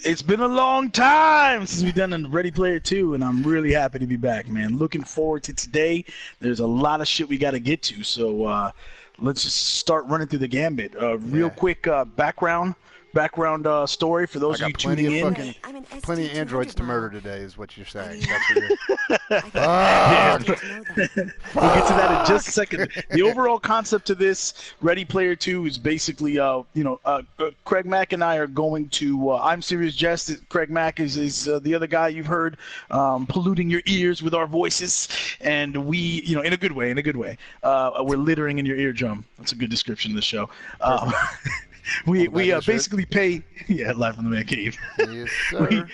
It's been a long time since we've done a Ready Player 2, and I'm really happy to be back, man. Looking forward to today. There's a lot of shit we got to get to, so let's just start running through the gambit. Real quick background story for those of you tuning in. Plenty of androids to murder today is what you're saying. That's what We'll get to that in just a second. The overall concept to this Ready Player 2 is basically, CraigMakk and I are going to, I'm Serious Jest. CraigMakk is the other guy you've heard polluting your ears with our voices. And we, in a good way, we're littering in your eardrum. That's a good description of the show. We basically pay live from the man cave. Yes, sir.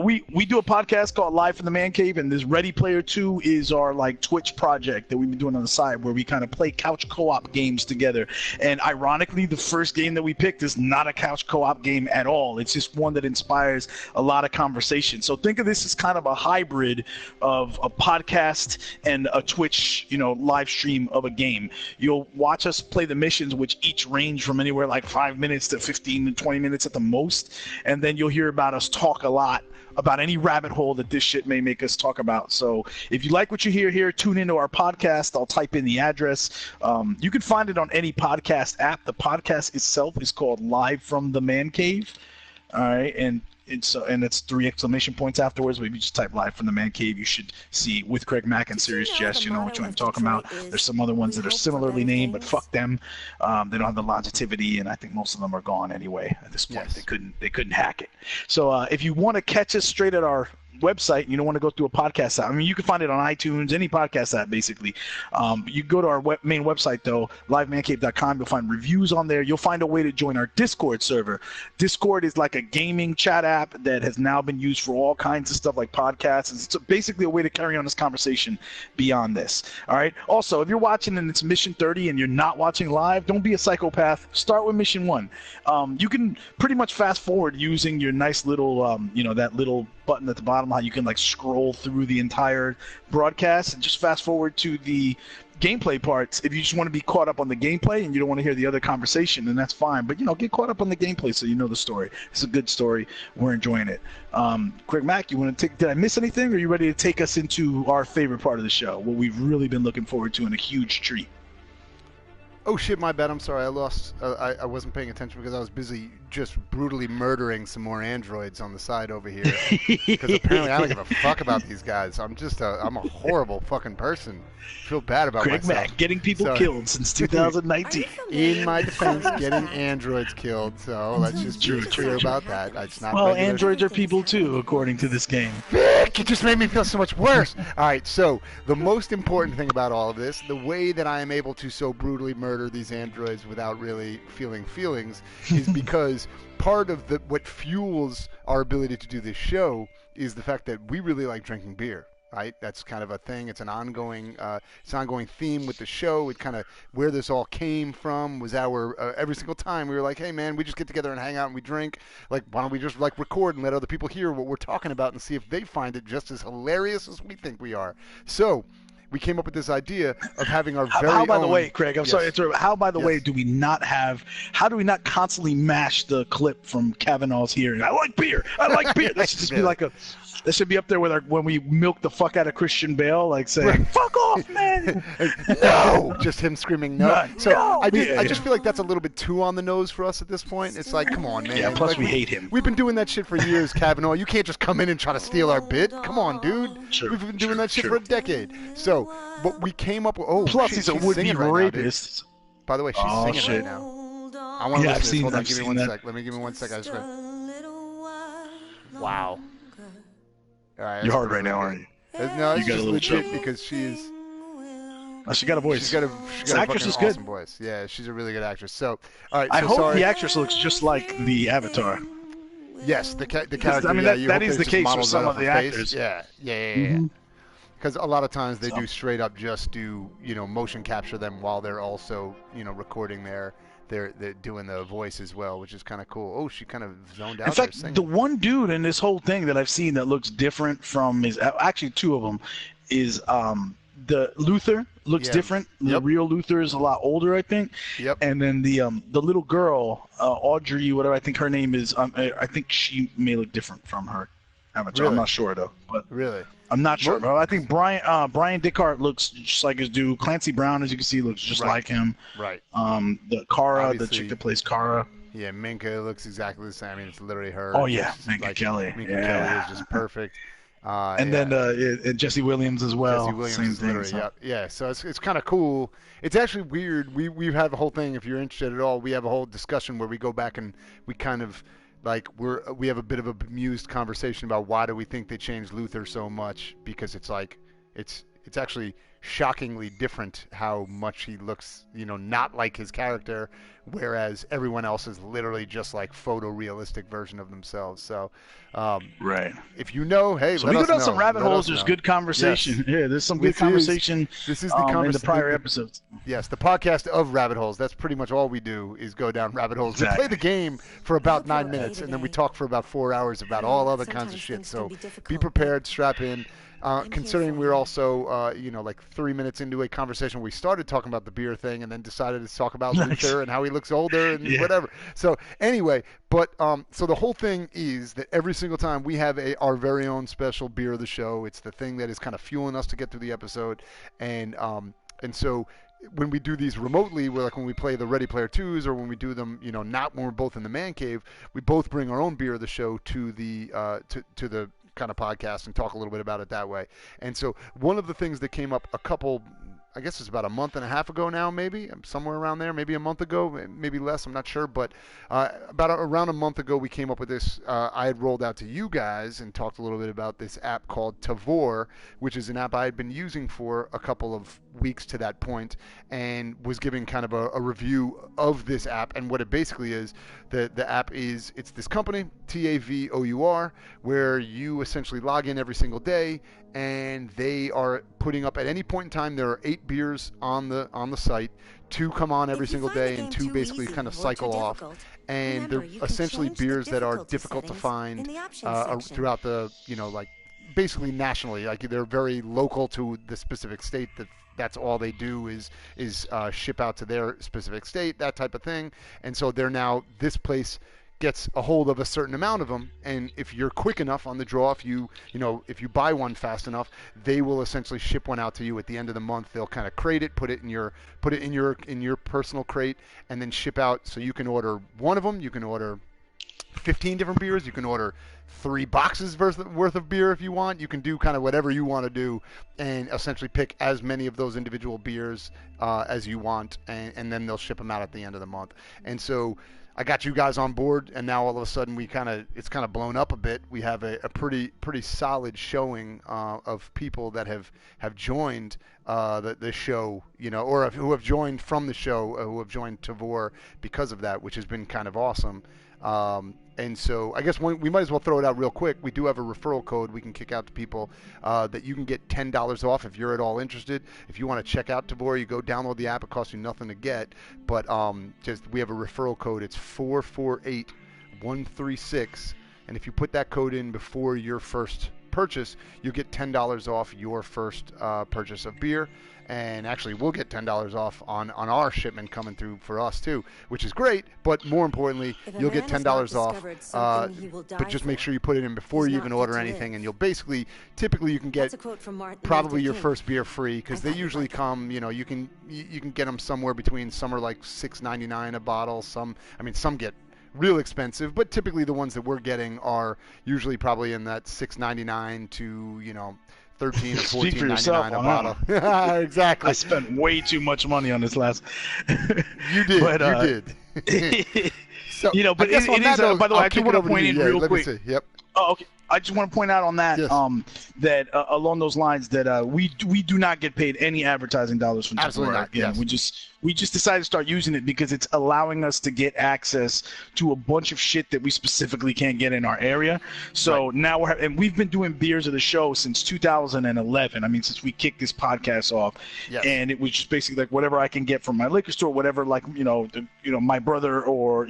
we do a podcast called Live from the Man Cave, and this Ready Player 2 is our Twitch project that we've been doing on the side where we kind of play couch co-op games together. And ironically, the first game that we picked is not a couch co-op game at all. It's just one that inspires a lot of conversation. So think of this as kind of a hybrid of a podcast and a Twitch, live stream of a game. You'll watch us play the missions, which each range from anywhere 5 minutes to 15 to 20 minutes at the most, and then you'll hear about us talk a lot about any rabbit hole that this shit may make us talk about. So if you like what you hear here, tune into our podcast. I'll type in the address. You can find it on any podcast app. The podcast itself is called Live from the Man Cave. All right, and it's 3 exclamation points afterwards. But if you just type Live from the Man Cave, you should see with CraigMakk and Serious Jest. You know what I'm talking about. There's some other ones that are similarly named, but fuck them. They don't have the longevity, and I think most of them are gone anyway at this point. Yes. They couldn't hack it. So if you want to catch us straight at our website and you don't want to go through a podcast app, you can find it on iTunes, any podcast app basically. You go to our main website though, livemancave.com. You'll find reviews on there. You'll find a way to join our Discord server. Discord is like a gaming chat app that has now been used for all kinds of stuff like podcasts. It's basically a way to carry on this conversation beyond this. All right. Also, if you're watching and it's mission 30 and you're not watching live, don't be a psychopath. Start with mission 1. You can pretty much fast forward using your nice little that little button at the bottom, how you can scroll through the entire broadcast and just fast forward to the gameplay parts. If you just want to be caught up on the gameplay and you don't want to hear the other conversation, then that's fine. But get caught up on the gameplay so you know the story. It's a good story. We're enjoying it. CraigMakk, you want to did I miss anything, or are you ready to take us into our favorite part of the show, what we've really been looking forward to and a huge treat? Oh shit, my bad. I'm sorry. I lost. I wasn't paying attention because I was busy just brutally murdering some more androids on the side over here. Because apparently I don't give a fuck about these guys. I'm a horrible fucking person. Feel bad about myself. CraigMakk getting people killed since 2019. In my defense, getting androids killed. So let's just be clear about that. It's not androids are people too, according to this game. Vic, it just made me feel so much worse. All right, so the most important thing about all of this, the way that I am able to so brutally murder these androids without really feeling feelings, is because part of what fuels our ability to do this show is the fact that we really like drinking beer. Right, that's kind of a thing. It's an ongoing theme with the show. It kind of where this all came from was our every single time we were like, hey man, we just get together and hang out and we drink. Why don't we just record and let other people hear what we're talking about and see if they find it just as hilarious as we think we are. So we came up with this idea of having our very How, by the own... way, Craig, I'm sorry, how, by the way, do we not constantly mash the clip from Kavanaugh's hearing? I like beer. That should just be that should be up there with when we milk the fuck out of Christian Bale, saying, fuck off, man. No! Just him screaming no. No. I just feel like that's a little bit too on the nose for us at this point. It's come on, man. Yeah, plus we hate him. We've been doing that shit for years, Kavanaugh. You can't just come in and try to steal our bit. Come on, dude. We've been doing that shit for a decade. So, what we came up with... Oh, plus shit, he's a would-be rapist. By the way, she's singing right now. I want to listen to this. Hold on, give me 1 sec. Let me give me 1 sec. I just Wow. All right, you're hard right now, aren't you? No, it's you got just a little legit because she is... she got a voice. She's got a actress is awesome good. voice. Yeah, she's a really good actress. So, all right. I hope the actress looks just like the Avatar. Yes, the character. I mean, that is the case for some of the actors. Yeah. Because a lot of times they do straight up just do motion capture them while they're also recording they're doing the voice as well, which is kind of cool. Oh, she kind of zoned out. In fact, the one dude in this whole thing that I've seen that looks different from actually 2 of them is the Luther looks different. The real Luther is a lot older, I think. Yep. And then the little girl, Audrey, whatever I think her name is, I think she may look different from her avatar. Really? I'm not sure though. But really, I'm not sure. But I think Brian Dickart looks just like his dude. Clancy Brown, as you can see, looks just like him. Right. The Kara, Obviously, the chick that plays Kara. Yeah, Minka looks exactly the same. I mean, it's literally her. Oh yeah, Minka Kelly. Minka Kelly is just perfect. And then Jesse Williams as well. Jesse Williams same is thing. literally, yeah. So it's kind of cool. It's actually weird. We have a whole thing. If you're interested at all, we have a whole discussion where we go back and we kind of like we have a bit of a bemused conversation about why do we think they changed Luther so much, because it's like it's actually shockingly different how much he looks, not like his character, whereas everyone else is literally just like photorealistic version of themselves. So right. If hey, so let we go us down know. some rabbit Let holes. us There's know. good conversation. Yes. Yeah, there's some good conversation. This is the in the prior episodes. Yes, the podcast of rabbit holes. That's pretty much all we do is go down rabbit holes. Exactly. We play the game for about 9 minutes, and then we talk for about 4 hours about all other kinds of shit. So be prepared, strap in. Considering we're also, like 3 minutes into a conversation, we started talking about the beer thing and then decided to talk about Luther and how he looks older and whatever. So anyway, but so the whole thing is that every single time we have our very own special beer of the show. It's the thing that is kind of fueling us to get through the episode, and so when we do these remotely, when we play the Ready Player 2s, or when we do them, not when we're both in the man cave, we both bring our own beer of the show to the to the kind of podcast and talk a little bit about it that way. And so one of the things that came up I guess it's about a month and a half ago now, maybe somewhere around there, maybe a month ago, maybe less, I'm not sure, but around a month ago we came up with this. I had rolled out to you guys and talked a little bit about this app called Tavor, which is an app I had been using for a couple of weeks to that point, and was giving kind of a review of this app. And what it basically is, the app is, it's this company, Tavour, where you essentially log in every single day, and they are putting up, at any point in time, there are 8 beers on the site. 2 come on every single day, and 2 basically kind of cycle off. And they're essentially beers that are difficult to find throughout the, basically nationally. Like, they're very local to the specific state that's all they do is ship out to their specific state, that type of thing. And so this place gets a hold of a certain amount of them, and if you're quick enough on the draw, if you buy one fast enough, they will essentially ship one out to you at the end of the month. They'll kind of crate it, put it in your personal crate, and then ship out. So you can order one of them, you can order 15 different beers, you can order 3 boxes worth of beer if you want. You can do kind of whatever you want to do, and essentially pick as many of those individual beers as you want, and then they'll ship them out at the end of the month. And so I got you guys on board, and now all of a sudden it's kind of blown up a bit. We have a pretty solid showing of people that have joined the show, or who have joined from the show, who have joined Tavor because of that, which has been kind of awesome. And so I guess we might as well throw it out real quick. We do have a referral code we can kick out to people that you can get $10 off if you're at all interested. If you want to check out Tavor, you go download the app. It costs you nothing to get. But we have a referral code. It's 448136. And if you put that code in before your first purchase, you'll get $10 off your first purchase of beer. And actually, we'll get $10 off on our shipment coming through for us too, which is great. But more importantly, you'll get $10 off. But just make sure you put it in before you even order anything, and you'll typically you can get probably your first beer free, because they usually come. You can get them somewhere between, some are like $6.99 a bottle. Some get real expensive, but typically the ones that we're getting are usually probably in that $6.99 to $13 or $14.99 a bottle. Exactly. I spent way too much money on this last. You did. You did. So, but it is. By the way, I do want to point in real quick. Yep. Oh, okay. I just want to point out on that, that along those lines, that we do not get paid any advertising dollars from Absolutely not. Yes. We just decided to start using it because it's allowing us to get access to a bunch of shit that we specifically can't get in our area. So now and we've been doing beers of the show since 2011. I mean, since we kicked this podcast off, and it was just basically like whatever I can get from my liquor store, whatever, like my brother or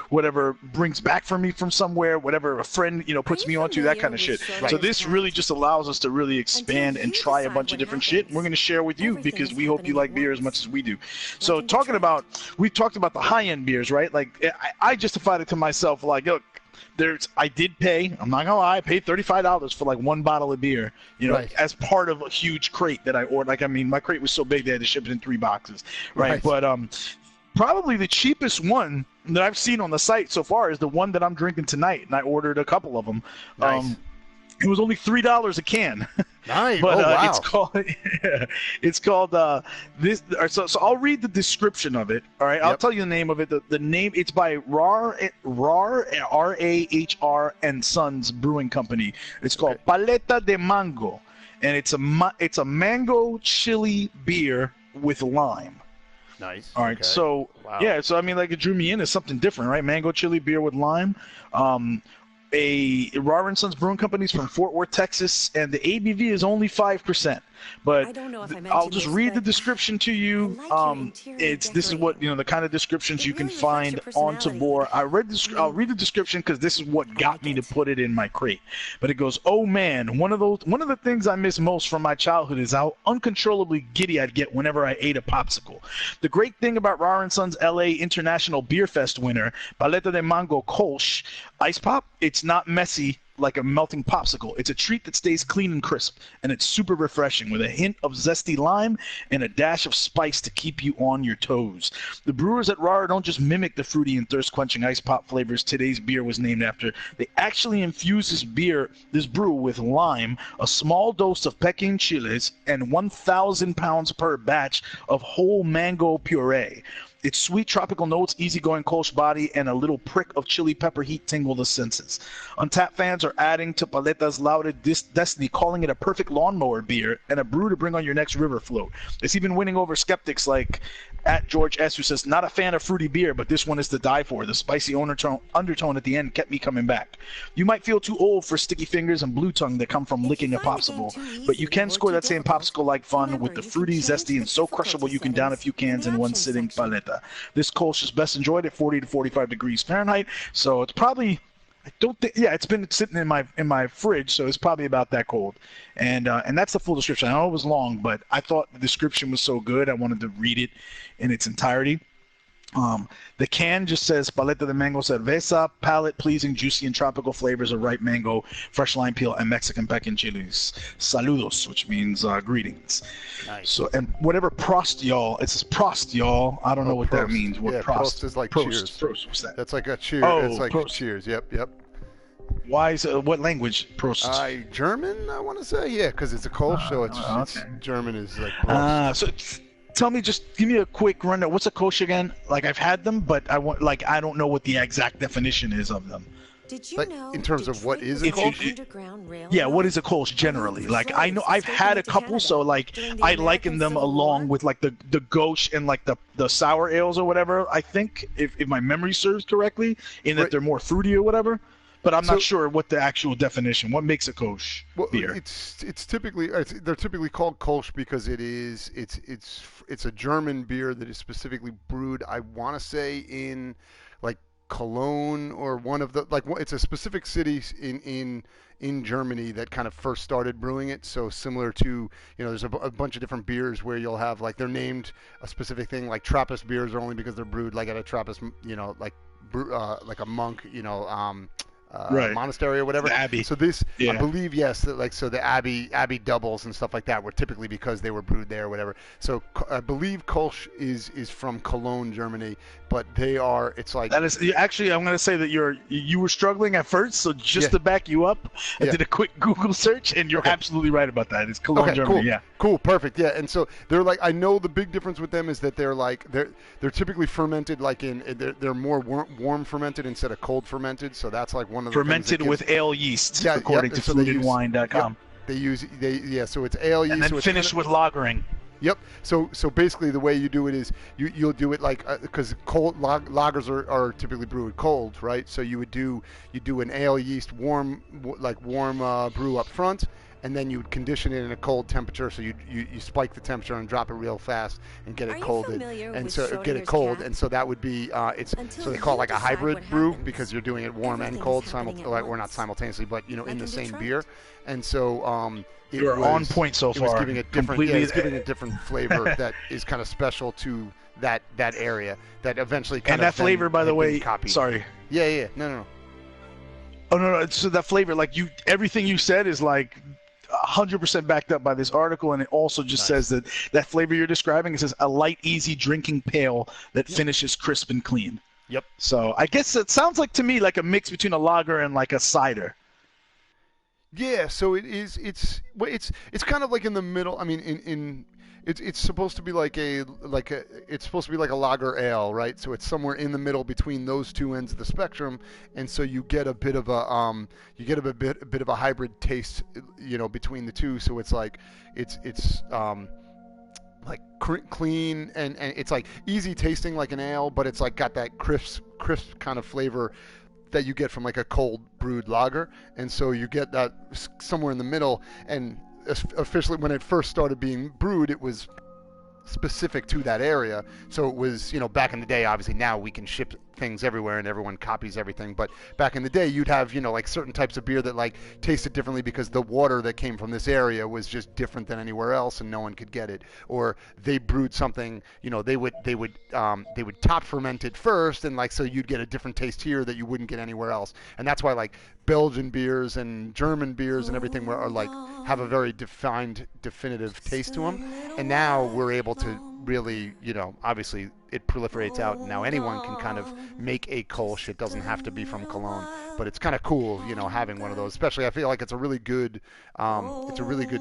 whatever brings back for me from somewhere, whatever a friend puts me onto, that kind of shit. So this really just allows us to really expand and try a bunch of different shit. And we're going to share with you because we hope you like beer as much as we do. So we've talked about the high-end beers, right? Like I justified it to myself, like, look, I did pay, I'm not gonna lie, I paid $35 for like one bottle of beer, as part of a huge crate that I ordered. Like, I mean, my crate was so big they had to ship it in 3 boxes, right? But probably the cheapest one that I've seen on the site so far is the one that I'm drinking tonight, and I ordered a couple of them. Nice. It was only $3 a can. Nice. But wow. it's called this. So I'll read the description of it. All right, I'll tell you the name of it. The name, it's by RAHR and Sons Brewing Company. It's called Paleta de Mango, and it's a mango chili beer with lime. Nice. All right. Okay. So so I mean, like, it drew me in as something different, right? Mango chili beer with lime. A Rahr and Sons Brewing Company is from Fort Worth, Texas, and the ABV is only 5%. But I don't know if I'll just read the description to you. This is what the kind of descriptions you can find on Tabor. I'll read the description because this is what got me to put it in my crate. But it goes, oh man, one of the things I miss most from my childhood is how uncontrollably giddy I'd get whenever I ate a popsicle. The great thing about Rahr and Sons LA International Beer Fest winner Paleta de Mango Kolsch Ice Pop, it's not messy like a melting popsicle. It's a treat that stays clean and crisp, and it's super refreshing with a hint of zesty lime and a dash of spice to keep you on your toes. The brewers at Rahr don't just mimic the fruity and thirst-quenching ice pop flavors today's beer was named after. They actually infuse this brew with lime, a small dose of Peking chiles, and 1,000 pounds per batch of whole mango puree. Its sweet tropical notes, easygoing Kolsch body, and a little prick of chili pepper heat tingle the senses. Untapped fans are adding to Paleta's lauded destiny, calling it a perfect lawnmower beer and a brew to bring on your next river float. It's even winning over skeptics like at George S., who says, not a fan of fruity beer, but this one is to die for. The spicy undertone at the end kept me coming back. You might feel too old for sticky fingers and blue tongue that come from licking a popsicle, but you can score that same popsicle-like fun with the fruity, zesty, and so crushable you can down a few cans in one sitting Paleta. This Kolsch is best enjoyed at 40 to 45 degrees Fahrenheit, so it's probably, it's been sitting in my fridge, so it's probably about that cold. And that's the full description. I know it was long, but I thought the description was so good I wanted to read it in its entirety. The can just says Paleta de Mango Cerveza, palate-pleasing, juicy, and tropical flavors of ripe mango, fresh lime peel, and Mexican Peking chiles. Saludos, which means greetings. Nice. So, and whatever Prost, y'all, it says Prost, y'all. I don't know what that means. What Prost is like cheers. Prost, what's that? That's like a cheer. It's like Prost. Cheers. Yep. Why is what language? Prost. German, I want to say. Yeah, because it's a Kolsch, so it's German is like Prost. Tell me, just give me a quick rundown. What's a Kolsch again? Like, I've had them, but I don't know what the exact definition is of them. Did you know in terms of what is a Kolsch? Yeah, what is a Kolsch generally? Like, I know I've had a couple, so like I liken them along with like the gauche and like the sour ales or whatever. I think if my memory serves correctly, in that they're more fruity or whatever. But I'm not sure what the actual definition. What makes a Kolsch beer? It's typically they're typically called Kolsch because it's a German beer that is specifically brewed. I want to say in like Cologne or one of the it's a specific city in Germany that kind of first started brewing it. So similar to there's a bunch of different beers where you'll have like they're named a specific thing, like Trappist beers are only because they're brewed like at a Trappist like a monk monastery or whatever. The Abbey. So this, I believe, yes, so the Abbey doubles and stuff like that were typically because they were brewed there or whatever. So I believe Kolsch is from Cologne, Germany, but it's like that is actually. I'm going to say that you were struggling at first, so just to back you up, I did a quick Google search, and you're absolutely right about that. It's Cologne, Germany. Cool, perfect. Yeah, and so they're like, I know the big difference with them is that they're typically fermented they're more warm fermented instead of cold fermented. So that's like one of the fermented with ale yeast, according to foodandwine.com. So it's ale yeast, and then finished with lagering. Yep. So basically, the way you do it is you'll do it like because cold lagers are typically brewed cold, right? So you do an ale yeast warm brew up front, and then you would condition it in a cold temperature. So you spike the temperature and drop it real fast and get it cold, and so get it cold, and so that would be so they call it like a hybrid brew because you're doing it warm and cold or not simultaneously, but in the same beer, and so you're on point so far. It was giving it different, it's giving a different flavor that is kind of special to that area that eventually kind of. And that flavor, by the way, sorry. Yeah. No. Oh no. So that flavor, like everything you said is like 100% backed up by this article, and it also just says that flavor you're describing. It says a light, easy drinking pale that finishes crisp and clean. Yep. So I guess it sounds like to me like a mix between a lager and like a cider. Yeah, so it is. It's kind of like in the middle. I mean, it's supposed to be it's supposed to be like a lager ale, right? So it's somewhere in the middle between those two ends of the spectrum, and so you get a bit of a bit of a hybrid taste, between the two. So it's like it's like clean and it's like easy tasting like an ale, but it's like got that crisp kind of flavor that you get from like a cold brewed lager, and so you get that somewhere in the middle. And officially, when it first started being brewed, it was specific to that area. So it was, back in the day, obviously now we can ship things everywhere and everyone copies everything. But back in the day, you'd have, like certain types of beer that like tasted differently because the water that came from this area was just different than anywhere else and no one could get it. Or they brewed something, they would top ferment it first, and like so you'd get a different taste here that you wouldn't get anywhere else. And that's why like Belgian beers and German beers and everything are like have a very definitive taste to them. And now we're able to really, obviously it proliferates out, and now anyone can kind of make a Kolsch. It doesn't have to be from Cologne, but it's kind of cool, having one of those. Especially, I feel like it's a really good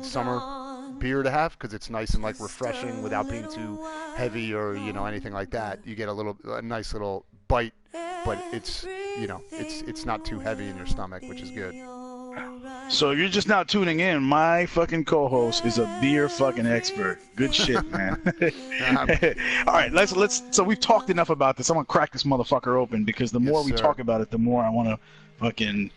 summer beer to have because it's nice and like refreshing without being too heavy or anything like that. You get a nice little bite, but it's it's not too heavy in your stomach, which is good. So you're just now tuning in. My fucking co-host is a beer fucking expert. Good shit, man. All right, let's. So we've talked enough about this. I'm gonna crack this motherfucker open because the more we talk about it, the more I want to fucking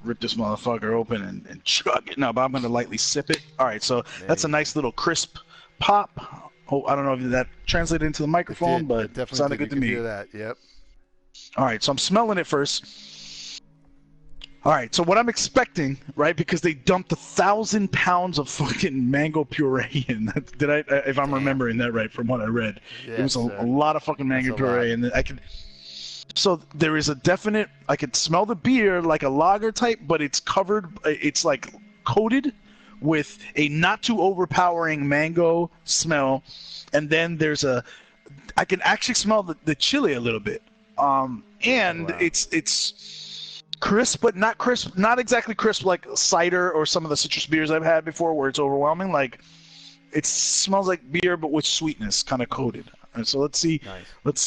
rip this motherfucker open and chug it. No, but I'm gonna lightly sip it. All right, so that's a nice little crisp pop. Oh, I don't know if that translated into the microphone, but it sounded good to me. Hear that? Yep. All right, so I'm smelling it first. All right, so what I'm expecting, right, because they dumped 1,000 pounds of fucking mango puree in. If I'm remembering that right from what I read. Yes, it was a lot of fucking mango puree, and so there is a definite, I could smell the beer like a lager type, but it's like coated with a not too overpowering mango smell, and then I can actually smell the chili a little bit, it's crisp, but not crisp, not exactly crisp like cider or some of the citrus beers I've had before where it's overwhelming. Like it smells like beer, but with sweetness, kind of coated. And so let's see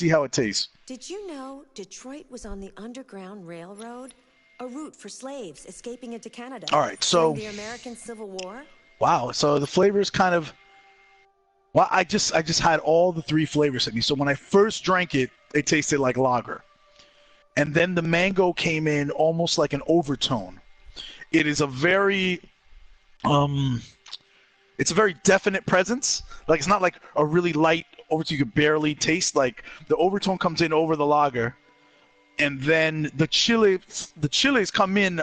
how it tastes. Did you know Detroit was on the Underground Railroad, a route for slaves escaping into Canada? All right, so during the American Civil War. Wow, so the flavors kind of. Well, I just had all the three flavors at me. So when I first drank it, it tasted like lager. And then the mango came in almost like an overtone. It is a very, it's a very definite presence. Like it's not like a really light overtone you could barely taste. Like the overtone comes in over the lager, and then the chilies come in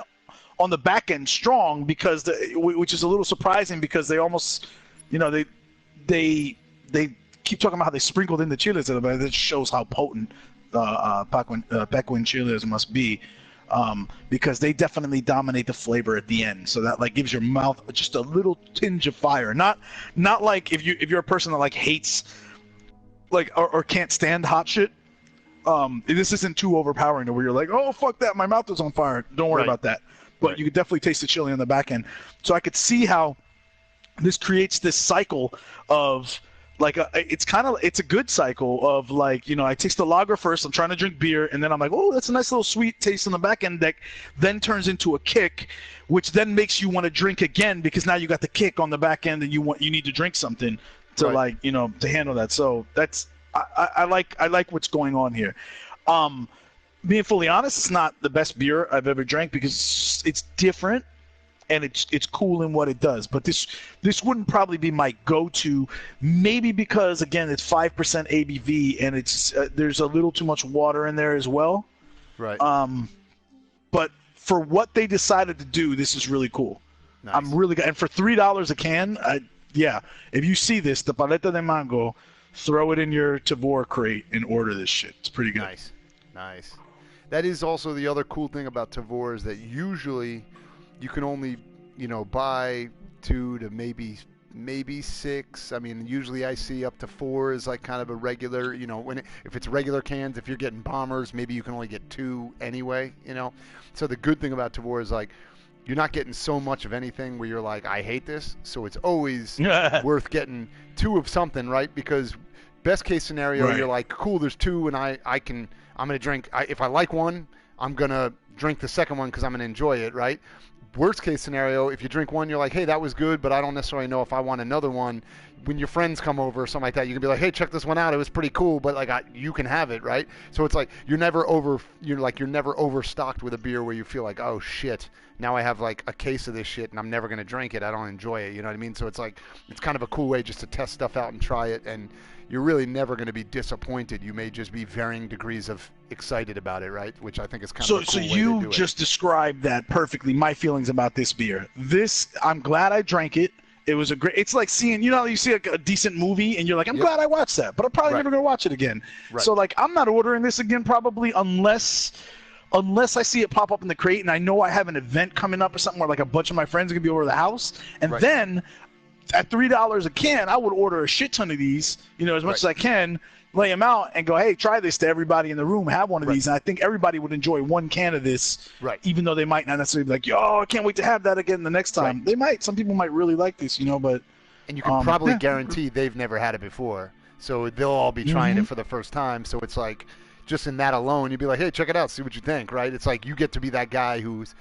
on the back end strong because which is a little surprising because they almost, they keep talking about how they sprinkled in the chilies a little bit. That shows how potent. Pequin chilies must be, because they definitely dominate the flavor at the end. So that like gives your mouth just a little tinge of fire. Not like if you're a person that like hates like or can't stand hot shit. This isn't too overpowering to where you're like, oh fuck that, my mouth is on fire. Don't worry about that. But you could definitely taste the chili on the back end. So I could see how this creates this cycle of. Like it's a good cycle of like, I taste the lager first, I'm trying to drink beer, and then I'm like, oh, that's a nice little sweet taste on the back end that then turns into a kick, which then makes you want to drink again because now you got the kick on the back end and you need to drink something to like, to handle that. So that's I like what's going on here. Being fully honest, it's not the best beer I've ever drank because it's different. and it's cool in what it does. But this wouldn't probably be my go-to, maybe because again it's 5% ABV and it's there's a little too much water in there as well. Right. But for what they decided to do, this is really cool. Nice. I'm really good. And for $3 a can, yeah, if you see this, the paleta de mango, throw it in your Tavor crate and order this shit. It's pretty good. Nice. That is also the other cool thing about Tavor is that usually you can only, buy 2 to maybe 6. I mean, usually I see up to 4 is like kind of a regular, if it's regular cans, if you're getting bombers, maybe you can only get 2 anyway, So the good thing about Tavor is like, you're not getting so much of anything where you're like, I hate this. So it's always worth getting 2 of something, right? Because best case scenario, You're like, cool, there's 2 and I'm going to drink. If I like one, I'm going to drink the second one because I'm going to enjoy it, right? Worst case scenario, if you drink one, you're like, hey, that was good, but I don't necessarily know if I want another one. When your friends come over or something like that, you can be like, hey, check this one out. It was pretty cool, but like you can have it, right? So it's like you're never overstocked with a beer where you feel like, oh shit, now I have like a case of this shit and I'm never going to drink it. I don't enjoy it. You know what I mean? So it's like it's kind of a cool way just to test stuff out and try it, and you're really never going to be disappointed. You may just be varying degrees of excited about it, right? Which I think is kind of a cool way to do it. So you just described that perfectly, my feelings about this beer. I'm glad I drank it. It was it's like seeing, you see a decent movie and you're like, I'm glad I watched that, but I'm probably never going to watch it again. Right. So like, I'm not ordering this again probably unless I see it pop up in the crate and I know I have an event coming up or something where like a bunch of my friends are going to be over the house. And then at $3 a can, I would order a shit ton of these, as much as I can, lay them out and go, hey, try this to everybody in the room, have one of these. And I think everybody would enjoy one can of this, even though they might not necessarily be like, yo, I can't wait to have that again the next time. They might. Some people might really like this, but... And you can probably guarantee they've never had it before. So they'll all be trying it for the first time. So it's like, just in that alone, you'd be like, hey, check it out, see what you think, right? It's like you get to be that guy who's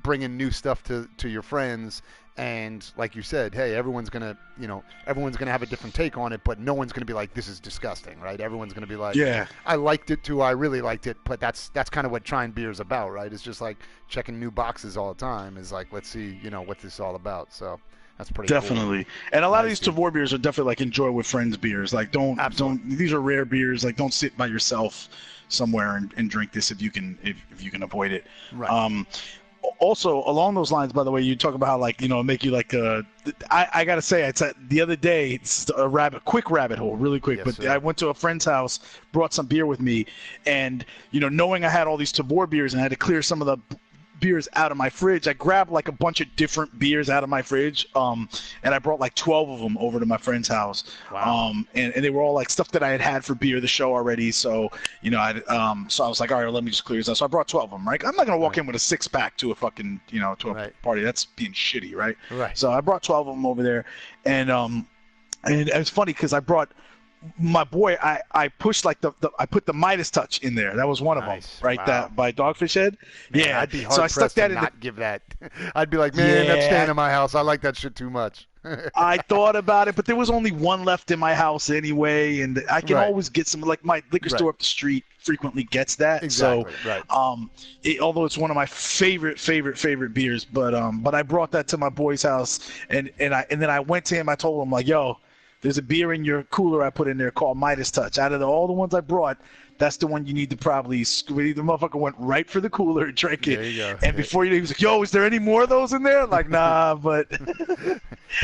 bringing new stuff to your friends. And like you said, hey, everyone's gonna have a different take on it, but no one's gonna be like, this is disgusting, right? Everyone's gonna be like, yeah, I liked it too, I really liked it, but that's kind of what trying beer is about, right? It's just like checking new boxes all the time. Is like, let's see, what this is all about. So that's pretty definitely cool. And a lot of these Tavor beers are definitely like enjoy with friends beers. Like don't these are rare beers. Like don't sit by yourself somewhere and drink this if you can avoid it. Right. Also, along those lines, by the way, you talk about how, like, make you like I gotta say, it's the other day, it's a quick rabbit hole, really quick. Yes, but I went to a friend's house, brought some beer with me, and knowing I had all these Tavor beers and I had to clear some of the beers out of my fridge, I grabbed like a bunch of different beers out of my fridge, and I brought like 12 of them over to my friend's house. Wow. And they were all like stuff that I had for beer the show already. So so I was like, all right, let me just clear this out. So I brought 12 of them. Right, I'm not gonna walk in with a 6-pack to a fucking to a party. That's being shitty, right? Right. So I brought 12 of them over there, and it was funny because I brought. My boy, I pushed like I put the Midas touch in there. That was one of them, right? Wow. That by Dogfish Head. Man, yeah, I'd be hard pressed to not give that. I'd be like, man, that's staying in my house. I like that shit too much. I thought about it, but there was only one left in my house anyway, and I can always get some. Like my liquor store up the street frequently gets that. Exactly. So, although it's one of my favorite beers, but I brought that to my boy's house, and then I went to him. I told him like, yo, there's a beer in your cooler I put in there called Midas Touch. Out of all the ones I brought, that's the one you need to probably. The motherfucker went right for the cooler, drank it, and before he was like, "Yo, is there any more of those in there?" Like, nah, but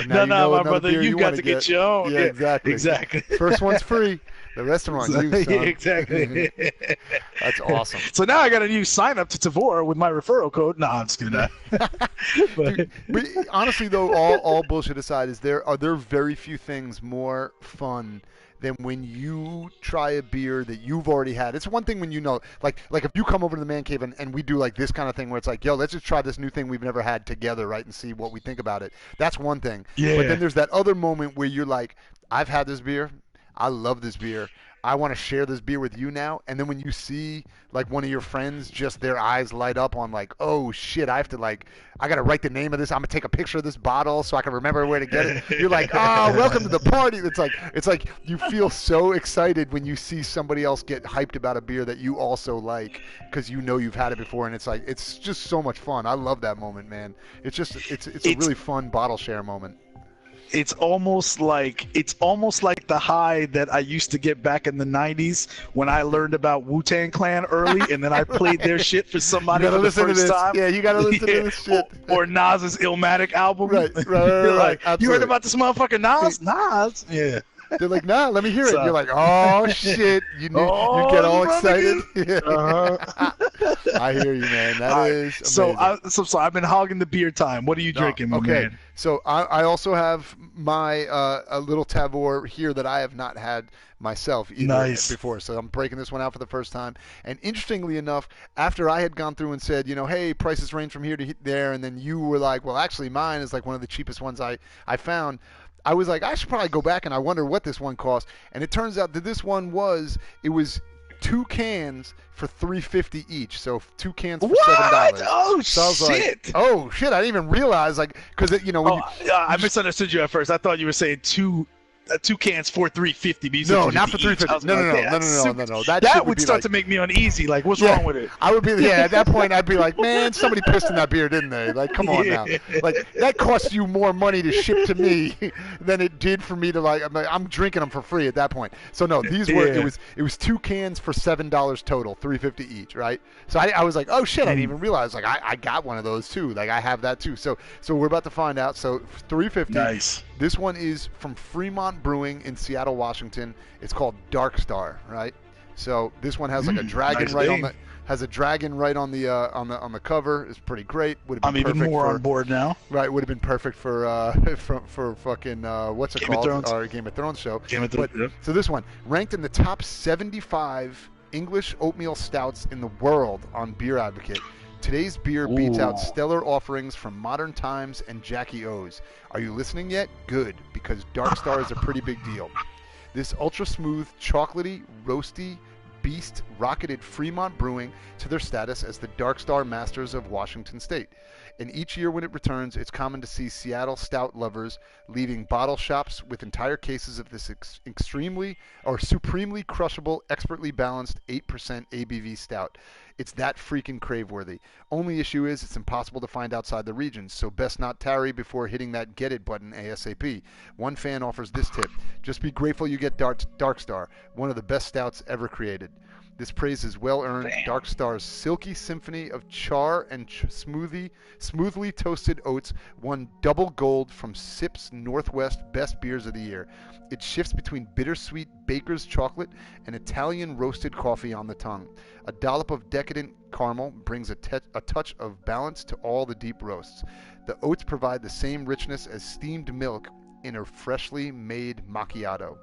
no, my brother, you got to get your own. Yeah, exactly. First one's free. The rest of them are on you, son. Exactly. That's awesome. So now I got a new sign up to Tavor with my referral code. Nah, I'm just kidding. but honestly, though, all bullshit aside, are there very few things more fun than when you try a beer that you've already had. It's one thing when like if you come over to the man cave and we do like this kind of thing where it's like, yo, let's just try this new thing we've never had together, right, and see what we think about it. That's one thing. Yeah. But then there's that other moment where you're like, I've had this beer. I love this beer. I want to share this beer with you now. And then when you see like one of your friends, just their eyes light up on like, oh shit, I got to write the name of this. I'm gonna take a picture of this bottle so I can remember where to get it. You're like, oh, welcome to the party. It's like you feel so excited when you see somebody else get hyped about a beer that you also like because you know you've had it before, and it's just so much fun. I love that moment, man. It's a really fun bottle share moment. It's almost like the high that I used to get back in the 90s when I learned about Wu-Tang Clan early, and then I played their shit for somebody for the first time. Yeah, you gotta listen to this shit. Or Nas's Illmatic album. Right. You're like, absolutely. you heard about this motherfucker Nas? Yeah. They're like, nah, let me hear it. You're like, oh shit, you get all excited. I hear you, man. That is amazing. So I've been hogging the beer time. What are you drinking, my man? So I also have my a little Tavour here that I have not had myself either before. So I'm breaking this one out for the first time. And interestingly enough, after I had gone through and said, hey, prices range from here to there, and then you were like, well, actually mine is like one of the cheapest ones I found. I was like, I should probably go back and I wonder what this one cost. And it turns out that this one was 2 cans for $3.50 each. So 2 cans for $7. Oh, so I was shit. Like, oh, shit. I didn't even realize, like, because, I misunderstood you at first. I thought you were saying 2 cans for $3.50. No, not for $3.50. No. That would start to make me uneasy. Like, what's wrong with it? I would be, at that point, I'd be like, man, somebody pissed in that beer, didn't they? Like, come on now. Like, that costs you more money to ship to me than it did for me to, like, I'm drinking them for free at that point. So, no, these were, it was 2 cans for $7 total, $3.50 each, right? So I was like, oh, shit, I didn't even realize. Like, I got one of those, too. Like, I have that, too. So we're about to find out. So, $3.50. Nice. This one is from Fremont Brewing in Seattle, Washington. It's called Dark Star, right? So this one has like a dragon right on the cover. It's pretty great. I'm even more on board now. Right, would have been perfect for fucking what's it called? Our Game of Thrones show. So this one ranked in the top 75 English oatmeal stouts in the world on Beer Advocate. Today's beer beats out stellar offerings from Modern Times and Jackie O's. Are you listening yet? Good, because Dark Star is a pretty big deal. This ultra-smooth, chocolatey, roasty beast rocketed Fremont Brewing to their status as the Dark Star Masters of Washington State. And each year when it returns, it's common to see Seattle stout lovers leaving bottle shops with entire cases of this supremely crushable, expertly balanced 8% ABV stout. It's that freaking crave-worthy. Only issue is it's impossible to find outside the region, so best not tarry before hitting that get it button ASAP. One fan offers this tip. Just be grateful you get Dark Star, one of the best stouts ever created. This praise is well earned. Damn. Dark Star's silky symphony of char and smoothly toasted oats won double gold from SIP's Northwest Best Beers of the Year. It shifts between bittersweet baker's chocolate and Italian roasted coffee on the tongue. A dollop of decadent caramel brings a touch of balance to all the deep roasts. The oats provide the same richness as steamed milk in a freshly made macchiato.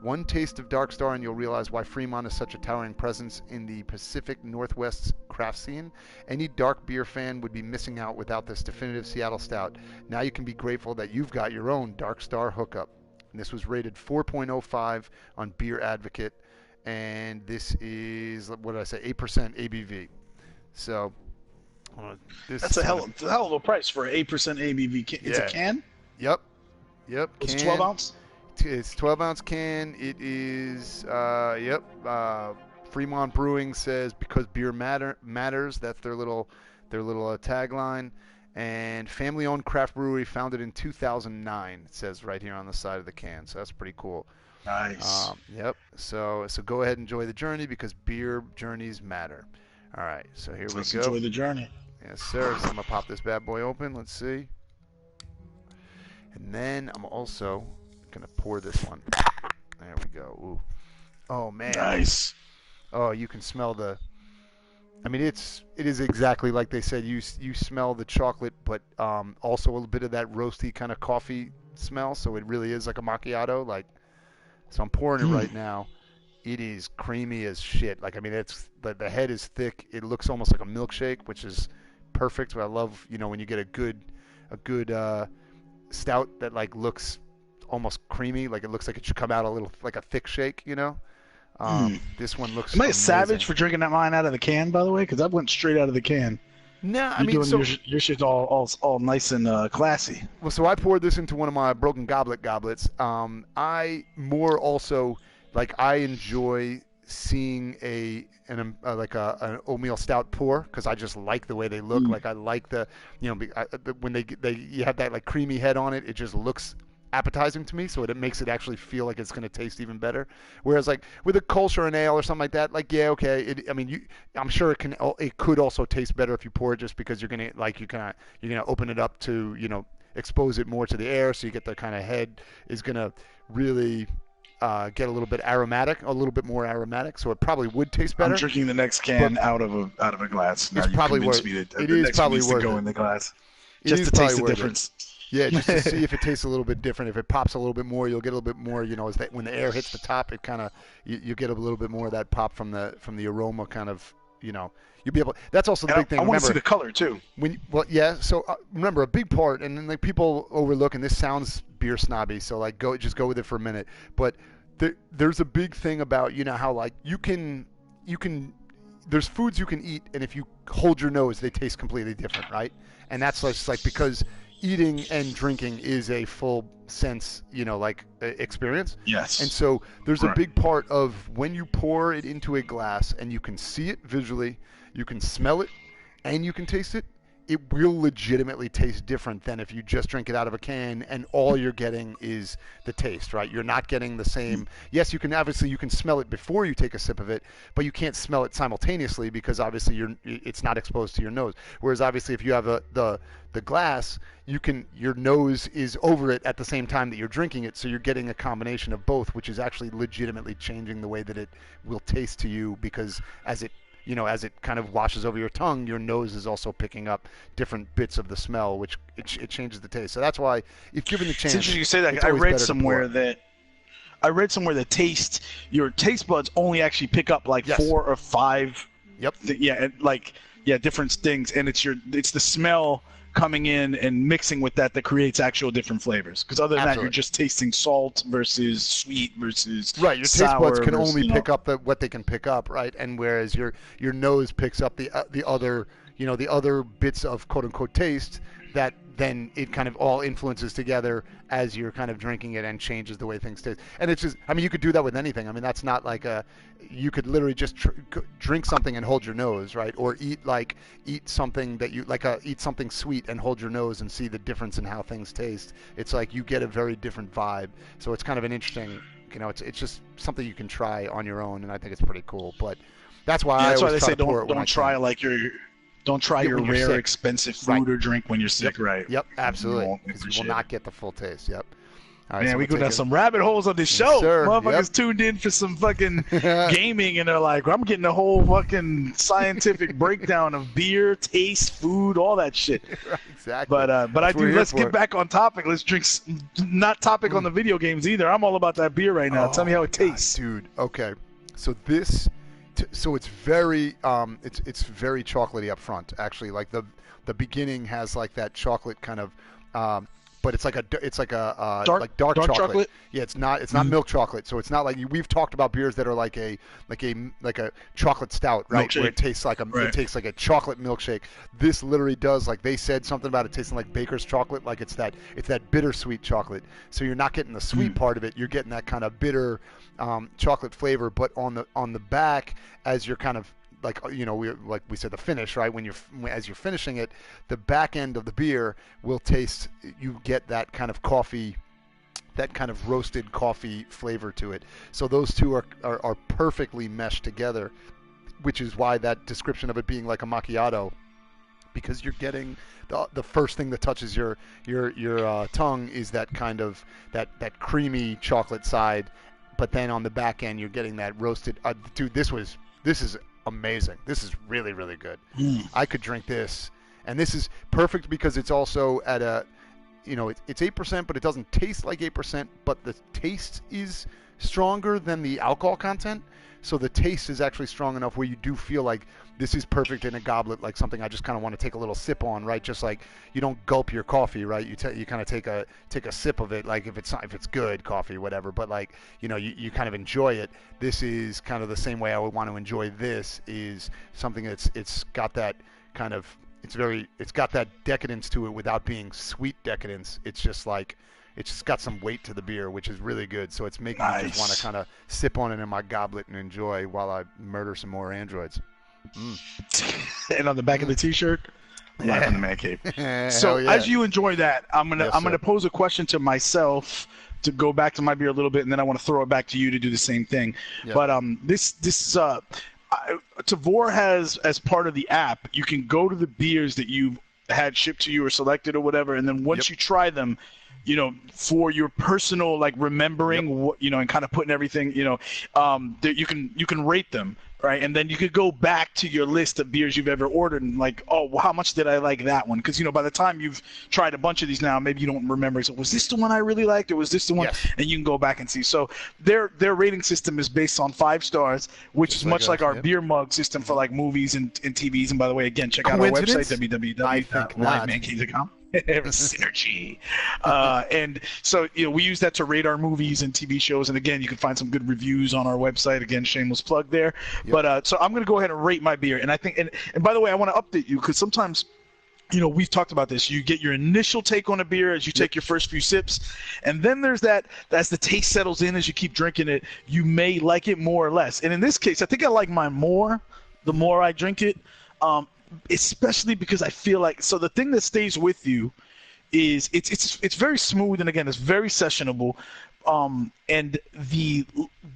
One taste of Dark Star and you'll realize why Fremont is such a towering presence in the Pacific Northwest's craft scene. Any dark beer fan would be missing out without this definitive Seattle stout. Now you can be grateful that you've got your own Dark Star hookup. And this was rated 4.05 on Beer Advocate. And this is, what did I say, 8% ABV. So, that's a hell of a price for an 8% ABV. It's a can? Yep. It's 12 ounce? It's 12-ounce can. It is, Fremont Brewing says because beer matters. That's their little tagline. And family-owned craft brewery founded in 2009. It says right here on the side of the can. So that's pretty cool. Nice. Yep. So go ahead and enjoy the journey because beer journeys matter. All right. So here we go. Let's enjoy the journey. Yes, sir. So I'm gonna pop this bad boy open. Let's see. And then I'm also gonna pour this one. There we go. Ooh. Oh man. Nice. Oh, you can smell the. I mean, it is exactly like they said. You smell the chocolate, but also a little bit of that roasty kind of coffee smell. So it really is like a macchiato. Like, so I'm pouring it right now. It is creamy as shit. Like, I mean, it's the head is thick. It looks almost like a milkshake, which is perfect. I love, when you get a good stout that like looks almost creamy, like it looks like it should come out a little like a thick shake, This one looks Am I a amazing. savage for drinking that mine out of the can, by the way? Because I went straight out of the can. No, I You're mean, doing so your shit's all nice and classy. well, so I poured this into one of my broken goblets. I more also like I enjoy seeing an oatmeal stout pour because I just like the way they look. Like I like when you have that like creamy head on it, it just looks appetizing to me, so it makes it actually feel like it's going to taste even better. Whereas like with a Kolsch or an ale or something like that, like yeah, okay, I'm sure it could also taste better if you pour it, just because you're gonna open it up to expose it more to the air, so you get the kind of head is gonna really get a little bit more aromatic, so it probably would taste better. I'm drinking the next can out of a glass. Now it's probably worth it. It is probably worth to go it. in the glass, just to taste the difference. Yeah, just to see if it tastes a little bit different. If it pops a little bit more, you'll get a little bit more. When the air hits the top, it kind of you get a little bit more of that pop from the aroma. Kind of, you'll be able. That's also the big thing. I want to see the color too. So remember a big part, and then like people overlook, and this sounds beer snobby, so like just go with it for a minute. But there's a big thing about how like you can. There's foods you can eat, and if you hold your nose, they taste completely different, right? And that's just like because eating and drinking is a full sense, experience. Yes. And so there's a big part of when you pour it into a glass and you can see it visually, you can smell it, and you can taste it, it will legitimately taste different than if you just drink it out of a can and all you're getting is the taste, right? You're not getting the same. Yes, you can smell it before you take a sip of it, but you can't smell it simultaneously because obviously it's not exposed to your nose. Whereas obviously if you have the glass, your nose is over it at the same time that you're drinking it, so you're getting a combination of both, which is actually legitimately changing the way that it will taste to you, because as it kind of washes over your tongue, your nose is also picking up different bits of the smell, which it changes the taste. So that's why, if given the chance, it's interesting you say that. I read somewhere that your taste buds only actually pick up like 4 or 5. Yep. Different things, and it's the smell coming in and mixing with that creates actual different flavors. Because other than that, you're just tasting salt versus sweet versus right. Your taste buds can only pick up what they can pick up, right? And whereas your nose picks up the other the other bits of quote unquote taste that then it kind of all influences together as you're kind of drinking it and changes the way things taste. And it's just, you could do that with anything. That's not like you could literally just drink something and hold your nose, right? Or eat something that you eat something sweet and hold your nose and see the difference in how things taste. It's like you get a very different vibe. So it's kind of an interesting, it's just something you can try on your own, and I think it's pretty cool. But that's why they say don't try Don't try your rare, expensive food or drink when you're sick, right? Yep, absolutely. Because you will not get the full taste. Yep. All right, man, we go down some rabbit holes on this show. Sir. Motherfuckers tuned in for some fucking gaming, and they're like, I'm getting a whole fucking scientific breakdown of beer, taste, food, all that shit. Right, exactly. But let's get back on topic. Let's drink, not topic on the video games either. I'm all about that beer right now. Tell me how it tastes. Dude, okay. So this... So it's very it's very chocolatey up front, actually. Like the beginning has like that chocolate kind of but it's like a dark chocolate. Yeah, it's not milk chocolate. So it's not like we've talked about beers that are like a chocolate stout, right? Milkshake. Where it tastes like it tastes like a chocolate milkshake. This literally does, like they said something about it tasting like baker's chocolate, like it's that bittersweet chocolate. So you're not getting the sweet part of it, you're getting that kind of bitter chocolate flavor, but on the back, as you're kind of we said the finish, right? As you're finishing it, the back end of the beer will taste. You get that kind of coffee, that kind of roasted coffee flavor to it. So those two are perfectly meshed together, which is why that description of it being like a macchiato, because you're getting the first thing that touches your tongue is that kind of that creamy chocolate side, but then on the back end you're getting that roasted. Dude, this is amazing. This is really, really good. I could drink this, and this is perfect because it's also at a, it's 8%, but it doesn't taste like 8%, but the taste is stronger than the alcohol content. So the taste is actually strong enough where you do feel like this is perfect in a goblet, like something I just kind of want to take a little sip on, right? Just like you don't gulp your coffee, right? You kind of take a sip of it, like if it's good coffee, whatever. But like you kind of enjoy it. This is kind of the same way I would want to enjoy this. Is something it's got that kind of it's got that decadence to it without being sweet decadence. It's just like. It's just got some weight to the beer, which is really good. So it's making me just want to kind of sip on it in my goblet and enjoy while I murder some more androids. And on the back of the T-shirt, Live from the Man Cave. So yeah. as you enjoy that, I'm gonna pose a question to myself to go back to my beer a little bit, and then I want to throw it back to you to do the same thing. Yep. But Tavor has, as part of the app, you can go to the beers that you've had shipped to you or selected or whatever, and then once you try them, for your personal like remembering what and kind of putting everything that you can rate them, right? And then you could go back to your list of beers you've ever ordered and like, oh, well, how much did I like that one? Because by the time you've tried a bunch of these now, maybe you don't remember. So was this the one I really liked, or was this the one? Yes. And you can go back and see. So their rating system is based on 5 stars, which is much like our beer mug system for like movies and TVs. And by the way, again, check out our website www.livemancave.com. Synergy. And so we use that to rate our movies and TV shows, and again you can find some good reviews on our website. Again, shameless plug there. But so I'm going to go ahead and rate my beer, and I think and by the way, I want to update you because sometimes we've talked about this. You get your initial take on a beer as you take your first few sips, and then there's that as the taste settles in as you keep drinking it, you may like it more or less. And in this case, I think I like mine more the more I drink it. Especially because I feel like the thing that stays with you is it's very smooth, and again it's very sessionable, and the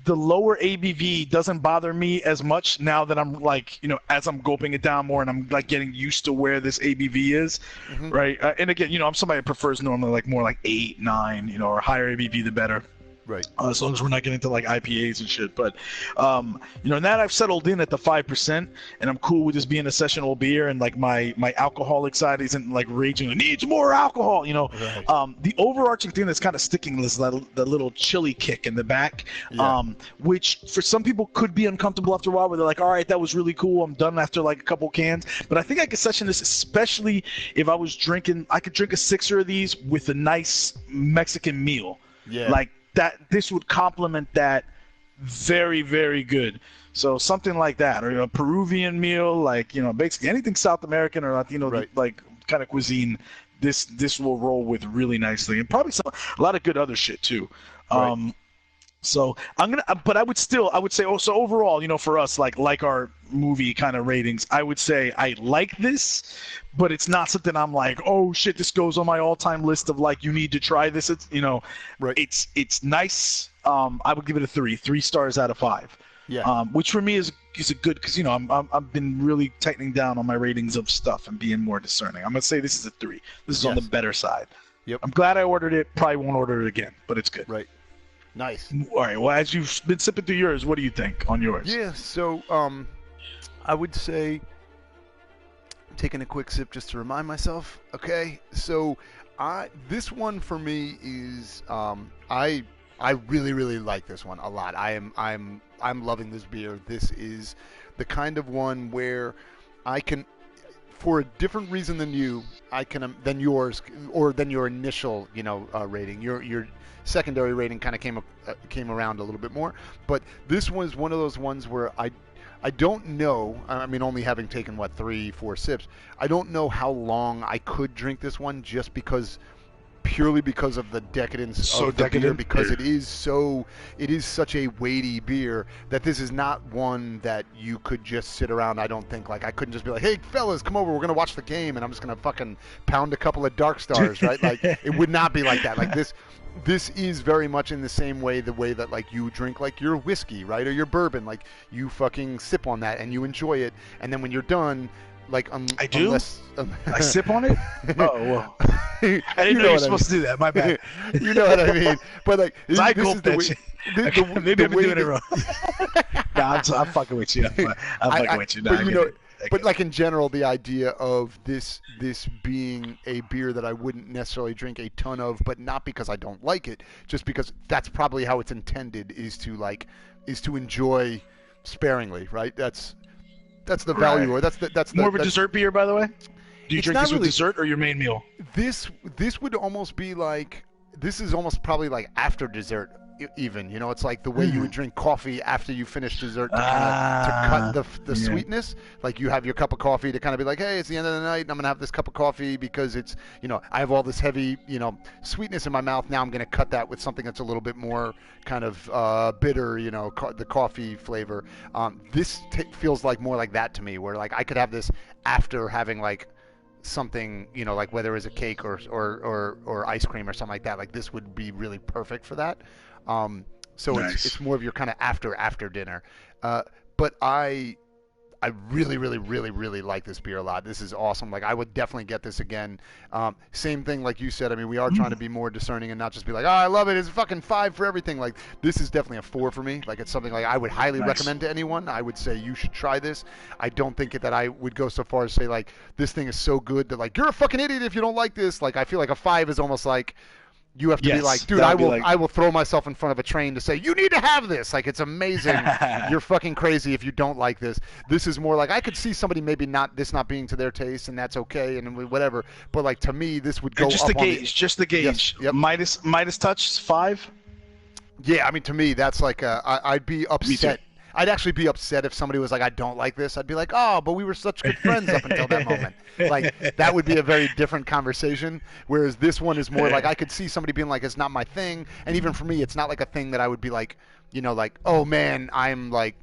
lower ABV doesn't bother me as much now that I'm like as I'm gulping it down more and I'm like getting used to where this ABV is, right? And again I'm somebody that prefers normally like more like 8, 9, or higher ABV the better. Right. As long as we're not getting into like IPAs and shit. But, now that I've settled in at the 5%, and I'm cool with this being a sessionable beer, and like my alcoholic side isn't like raging, it needs more alcohol, Right. The overarching thing that's kind of sticking is the little chili kick in the back, which for some people could be uncomfortable after a while, where they're like, all right, that was really cool. I'm done after like a couple cans. But I think I could session this, especially if I was drinking, I could drink a 6er of these with a nice Mexican meal. Yeah. Like, that this would complement that very, very good. So something like that, or a Peruvian meal, like basically anything South American or Latino, like kind of cuisine. This will roll with really nicely, and probably a lot of good other shit too. Right. So but I would say also overall, for us, like our movie kind of ratings, I would say I like this, but it's not something I'm like, oh shit, this goes on my all-time list of like, you need to try this. It's it's nice. I would give it a 3 stars out of 5. Yeah. Which for me is a good, because I've been really tightening down on my ratings of stuff and being more discerning. I'm gonna say this is a 3. This is on the better side. Yep. I'm glad I ordered it. Probably won't order it again, but it's good. Right. Nice. All right. Well, as you've been sipping through yours, what do you think on yours? Yeah. So, I would say, taking a quick sip just to remind myself. Okay. So, this one for me is, I really, really like this one a lot. I'm loving this beer. This is the kind of one where I can, for a different reason than you, than yours, or than your initial, rating. Your secondary rating kind of came around a little bit more, but this was one of those ones where I don't know. I mean, only having taken 3-4 sips, I don't know how long I could drink this one, just purely because of the decadence of the beer, because it is such a weighty beer that this is not one that you could just sit around. I don't think, like, I couldn't just be like, hey fellas, come over, we're gonna watch the game, and I'm just gonna fucking pound a couple of Dark Stars, right? Like, it would not be like that. Like, this is very much in the same way, the way that like you drink like your whiskey, right, or your bourbon. Like, you fucking sip on that and you enjoy it, and then when you're done, like, I do. I sip on it. Oh well. I didn't know you were supposed to do that. My bad. You know what I mean? But like, I gulp that shit. Maybe I've been doing it wrong. Nah, I'm fucking with you. I'm fucking with you. Nah, But like in general, the idea of this being a beer that I wouldn't necessarily drink a ton of, but not because I don't like it, just because that's probably how it's intended, is to enjoy sparingly, right? That's the value, or that's more of a dessert beer, by the way. Do you drink this with really, dessert or your main meal? This would almost be like, this is almost probably like after dessert. Even, you know, it's like the way you would drink coffee after you finish dessert to cut the sweetness. Like you have your cup of coffee to kind of be like, hey, it's the end of the night and I'm gonna have this cup of coffee because it's, you know, I have all this heavy, you know, sweetness in my mouth. Now I'm gonna cut that with something that's a little bit more kind of bitter, you know, the coffee flavor. This feels like more like that to me, where like I could have this after having like something, you know, like whether it's a cake or ice cream or something like that. Like this would be really perfect for that. So nice. It's more of your kind of after dinner. But I really, really, really, really like this beer a lot. This is awesome. Like I would definitely get this again. Same thing like you said. I mean, we are trying to be more discerning and not just be like, oh, I love it. It's fucking 5 for everything. Like this is definitely a 4 for me. Like it's something like I would highly recommend to anyone. I would say you should try this. I don't think that I would go so far as say like this thing is so good that like you're a fucking idiot if you don't like this. Like I feel like a 5 is almost like, you have to be like, dude, I will throw myself in front of a train to say, you need to have this. Like, it's amazing. You're fucking crazy if you don't like this. This is more like, I could see somebody maybe not being to their taste, and that's okay, and whatever. But, like, to me, this would go just the gauge. Yes, yep. Midas touch, 5? Yeah, I mean, to me, that's like, I'd be upset. I'd actually be upset if somebody was like, I don't like this. I'd be like, oh, but we were such good friends up until that moment. Like, that would be a very different conversation, whereas this one is more like I could see somebody being like, it's not my thing. And even for me, it's not like a thing that I would be like, you know, like, oh, man, I'm like,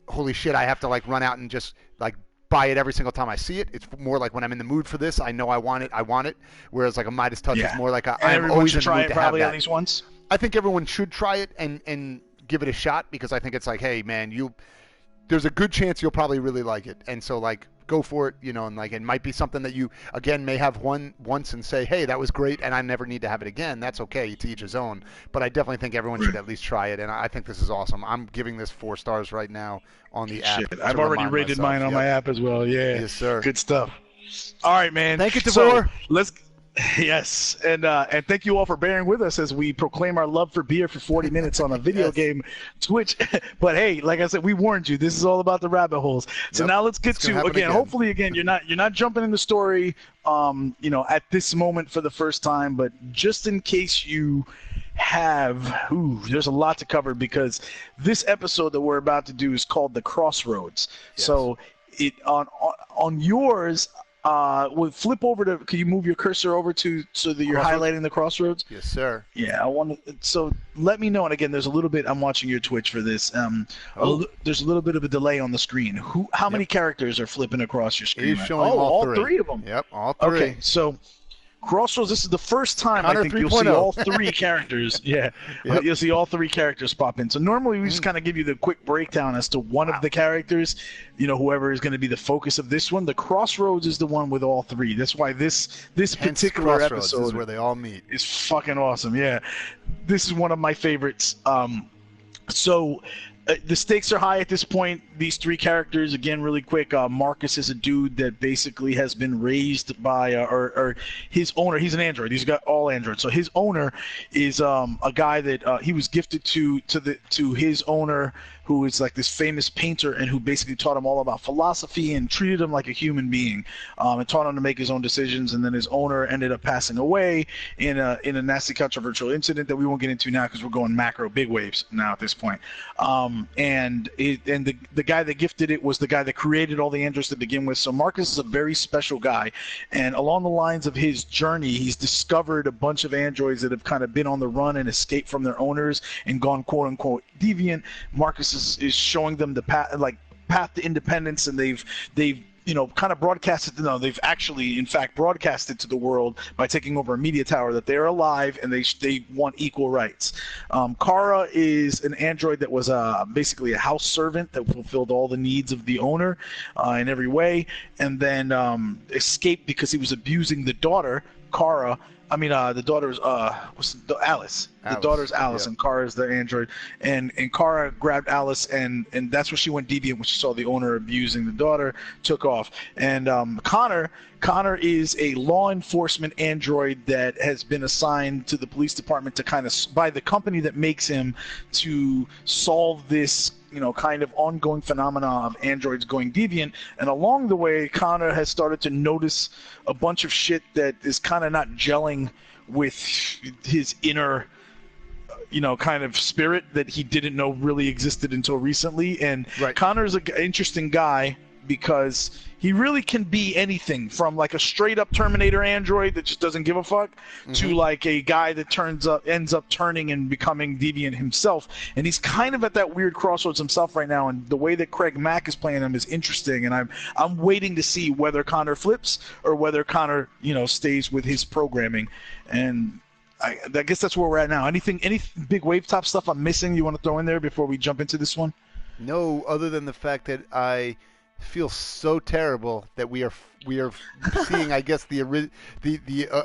holy shit, I have to, like, run out and just, like, buy it every single time I see it. It's more like when I'm in the mood for this, I know I want it. Whereas, like, a Midas Touch is more like I'm always in the mood to have that. At least once. I think everyone should try it and give it a shot, because I think it's like, hey man, there's a good chance you'll probably really like it, and so like go for it, you know, and like it might be something that you again may have once and say, hey, that was great and I never need to have it again. That's okay, to each his own. But I definitely think everyone should at least try it, and I think this is awesome. I'm giving this 4 stars right now on the app. I've already rated mine on my app as well. Yeah, yes sir, good stuff. All right, man, thank you, Devore. So yes, and thank you all for bearing with us as we proclaim our love for beer for 40 minutes on a video game Twitch. But hey, like I said, we warned you. This is all about the rabbit holes. So now let's get to again. Hopefully, again, you're not jumping in the story, you know, at this moment for the first time. But just in case you have, there's a lot to cover, because this episode that we're about to do is called the Crossroads. Yes. So it on yours. We'll flip over to. Can you move your cursor over to so that you're highlighting the Crossroads? Yes, sir. Yeah, I want to. So let me know. And again, there's a little bit. I'm watching your Twitch for this. There's a little bit of a delay on the screen. How many characters are flipping across your screen? He's showing all 3 of them. Yep, all 3. Okay, so Crossroads, this is the first time Connor I think 3. you'll see all 3 characters. Yeah, you'll see all 3 characters pop in. So normally we just kind of give you the quick breakdown as to one of the characters, you know, whoever is going to be the focus of this one. The Crossroads is the one with all 3. That's why this particular episode is where they all meet. Is fucking awesome. Yeah, this is one of my favorites. The stakes are high at this point. These 3 characters, again, really quick. Marcus is a dude that basically has been raised by, or his owner. He's an android. He's got all androids. So his owner is a guy that he was gifted to his owner, who is like this famous painter and who basically taught him all about philosophy and treated him like a human being, and taught him to make his own decisions. And then his owner ended up passing away in a nasty controversial incident that we won't get into now because we're going macro big waves now at this point. And the guy that gifted it was the guy that created all the androids to begin with. So Marcus is a very special guy, and along the lines of his journey, he's discovered a bunch of androids that have kind of been on the run and escaped from their owners and gone quote unquote deviant. Marcus is showing them the path to independence, and they've you know, kind of broadcasted. No, they've actually, in fact, broadcasted to the world by taking over a media tower that they're alive and they want equal rights. Kara is an android that was basically a house servant that fulfilled all the needs of the owner in every way, and then escaped because he was abusing the daughter Kara. I mean, the daughter's Alice. The daughter's Alice, yeah. and Kara's the android. And Kara grabbed Alice, and that's when she went deviant when she saw the owner abusing the daughter. Took off. And Connor is a law enforcement android that has been assigned to the police department to kind of by the company that makes him to solve this, you know, kind of ongoing phenomena of androids going deviant. And along the way, Connor has started to notice a bunch of shit that is kind of not gelling with his inner, you know, kind of spirit that he didn't know really existed until recently. And Right. Connor's an interesting guy because he really can be anything, from like a straight up Terminator android that just doesn't give a fuck to like a guy that ends up turning and becoming deviant himself. And he's kind of at that weird crossroads himself right now, and the way that CraigMakk is playing him is interesting, and I'm waiting to see whether Connor flips or whether Connor, you know, stays with his programming. And I guess that's where we're at now. Any big wave top stuff I'm missing you want to throw in there before we jump into this one? No, other than the fact that I feel so terrible that we are seeing, I guess, the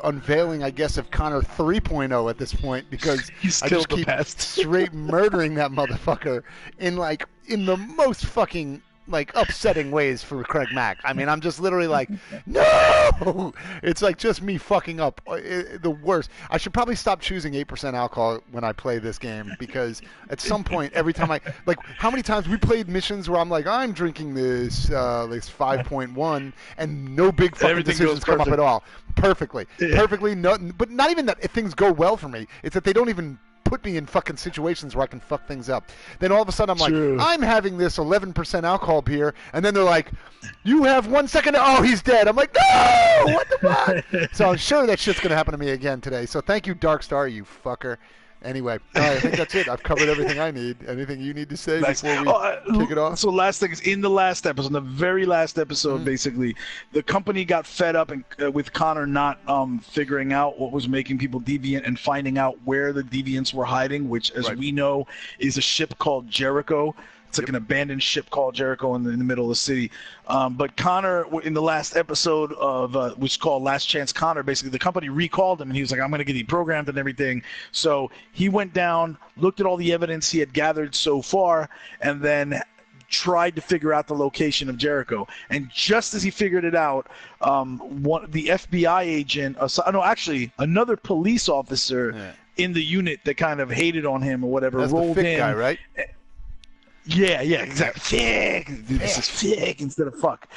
unveiling, I guess, of Connor 3.0 at this point, because I just keep straight murdering that motherfucker in the most fucking like upsetting ways for CraigMakk. I mean, I'm just literally like, no! It's like just me fucking up. The worst. I should probably stop choosing 8% alcohol when I play this game, because at some point, every time how many times we played missions where I'm like, I'm drinking this 5.1, and no big fucking decisions come up at all. Perfectly. But not even that if things go well for me. It's that they don't even put me in fucking situations where I can fuck things up. Then all of a sudden I'm like, I'm having this 11% alcohol beer, and then they're like, you have 1 second. Oh, he's dead. I'm like, no! What the fuck? So I'm sure that shit's gonna happen to me again today. So thank you, Dark Star, you fucker. Anyway, I think that's it. I've covered everything I need. Anything you need to say before we kick it off? So last thing is, in the last episode, in the very last episode, basically, the company got fed up with Connor not figuring out what was making people deviant and finding out where the deviants were hiding, which, as we know, is a ship called Jericho. It's like an abandoned ship called Jericho in the middle of the city. But Connor, in the last episode of which is called Last Chance Connor, basically the company recalled him, and he was like, I'm going to get deprogrammed and everything. So he went down, looked at all the evidence he had gathered so far, and then tried to figure out the location of Jericho. And just as he figured it out, the FBI agent, another police officer in the unit that kind of hated on him or whatever, that's rolled the thick in. guy, right? Yeah, exactly. Fick. This is fick instead of fuck.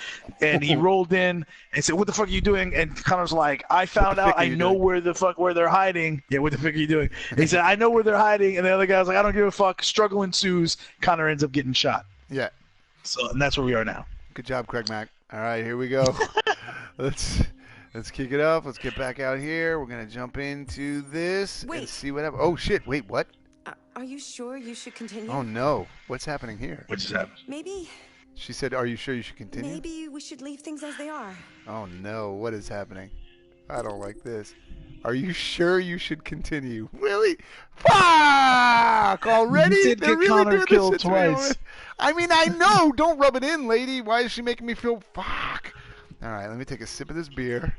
And he rolled in and said, "What the fuck are you doing?" And Connor's like, "I found out. I know where they're hiding." Yeah, what the fuck are you doing? And he said, "I know where they're hiding." And the other guy's like, "I don't give a fuck." Struggle ensues. Connor ends up getting shot. Yeah. So, and that's where we are now. Good job, CraigMakk. All right, here we go. Let's kick it up. Let's get back out here. We're gonna jump into this and see what happens. Oh shit! Wait, what? Are you sure you should continue? Oh no! What's happening here? What just happened? Maybe. She said, "Are you sure you should continue?" Maybe we should leave things as they are. Oh no! What is happening? I don't like this. Are you sure you should continue? Really? Fuck! Already? You did They're get really Connor doing killed this to me already? twice. I mean, I know. Don't rub it in, lady. Why is she making me feel? Fuck! All right, let me take a sip of this beer.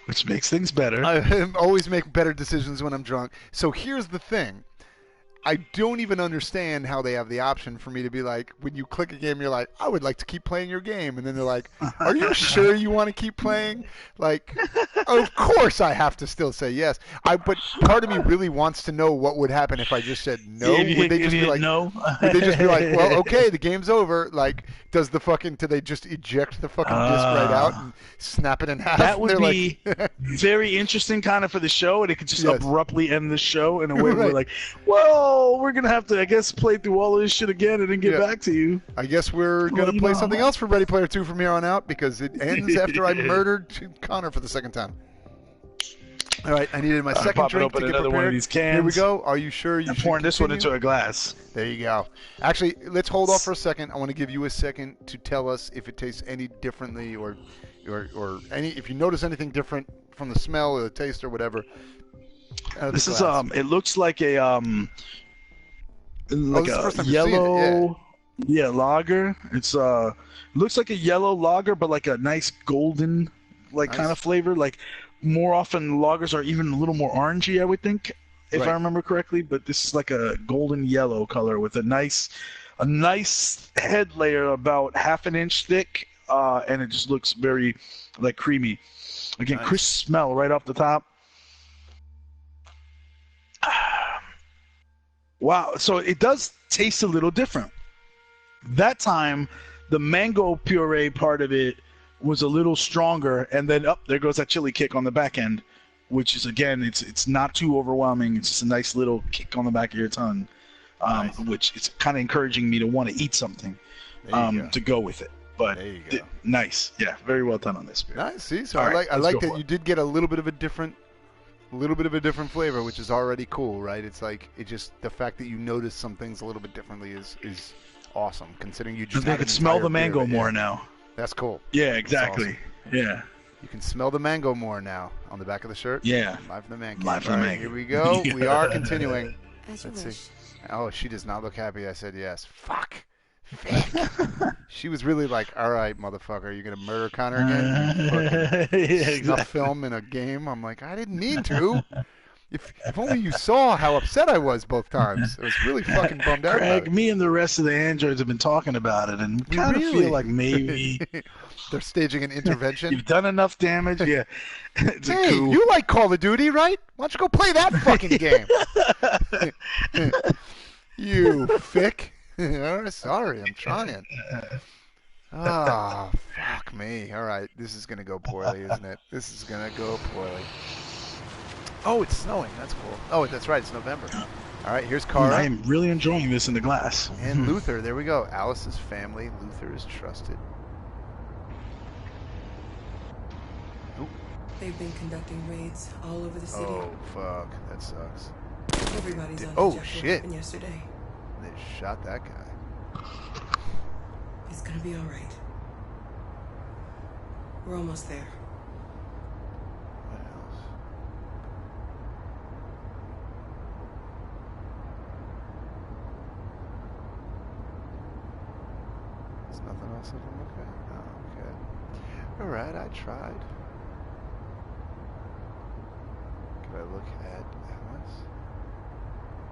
Which makes things better. I always make better decisions when I'm drunk. So here's the thing. I don't even understand how they have the option for me to be like, when you click a game, you're like, I would like to keep playing your game. And then they're like, are you sure you want to keep playing? Like, of course I have to still say yes. But part of me really wants to know what would happen if I just said no. Would they just be like, no? Would they just be like, well, okay, the game's over. Like, do they just eject the fucking disc right out and snap it in half? That would be very interesting kind of for the show, and it could just abruptly end the show in a way where we're like, well, we're going to have to, I guess, play through all of this shit again and then get back to you. I guess we're going to play something else for Ready Player 2 from here on out, because it ends after I murdered Connor for the second time. All right, I needed my second drink to get prepared. One of these cans. Here we go. Are you sure you should pouring this one into a glass. There you go. Actually, let's hold off for a second. I want to give you a second to tell us if it tastes any differently or if you notice anything different from the smell or the taste or whatever. This is it looks like a yellow lager. It's looks like a yellow lager, but like a nice golden like Nice. kind of flavor. Like more often lagers are even a little more orangey, I would think, if Right. I remember correctly. But this is like a golden yellow color with a nice head layer about half an inch thick, and it just looks very like creamy. Again, Nice. crisp smell right off the top. Wow, so it does taste a little different. That time, the mango puree part of it was a little stronger, and then there goes that chili kick on the back end, which is again, it's not too overwhelming. It's just a nice little kick on the back of your tongue, Nice. which is kind of encouraging me to want to eat something to go with it. But There you go. nice, yeah, very well done on this beer. Nice. See, so All I right, like let's go that for you it. did get a little bit of a different flavor, which is already cool, right? It's like the fact that you notice some things a little bit differently is awesome, considering you just I had can an smell entire the beer, mango yeah. more now. That's cool. Yeah, exactly. Yeah. You can smell the mango more now on the back of the shirt. Yeah. Live from the man cave. Live from the All man Here cave. we go. We are continuing. As you Let's wish. see. Oh, she does not look happy. I said yes. Fuck. Fake. She was really like, all right, motherfucker, you're going to murder Connor again? You fucking Yeah, snuff exactly. film in a game? I'm like, I didn't mean to. If only you saw how upset I was both times. I was really fucking bummed out about Craig, it. me and the rest of the androids have been talking about it, and we kind of Really? feel like maybe They're staging an intervention. you've done enough damage. Yeah, it's a Hey, coup. you like Call of Duty, right? Why don't you go play that fucking game? You fick. Sorry, I'm trying. Ah, fuck me. All right, this is going to go poorly, isn't it? This is going to go poorly. Oh, it's snowing. That's cool. Oh, that's right. It's November. All right, here's I Cara am really enjoying this in the glass. and Luther. There we go. Alice's family. Luther is trusted. They've been conducting raids all over the city. Oh, fuck. That sucks. Everybody's on Oh, check what shit. happened yesterday. They shot that guy. It's gonna be all right. We're almost there. What else? There's nothing else I can look at. Oh, okay. Alright, I tried. Could I look at Alice?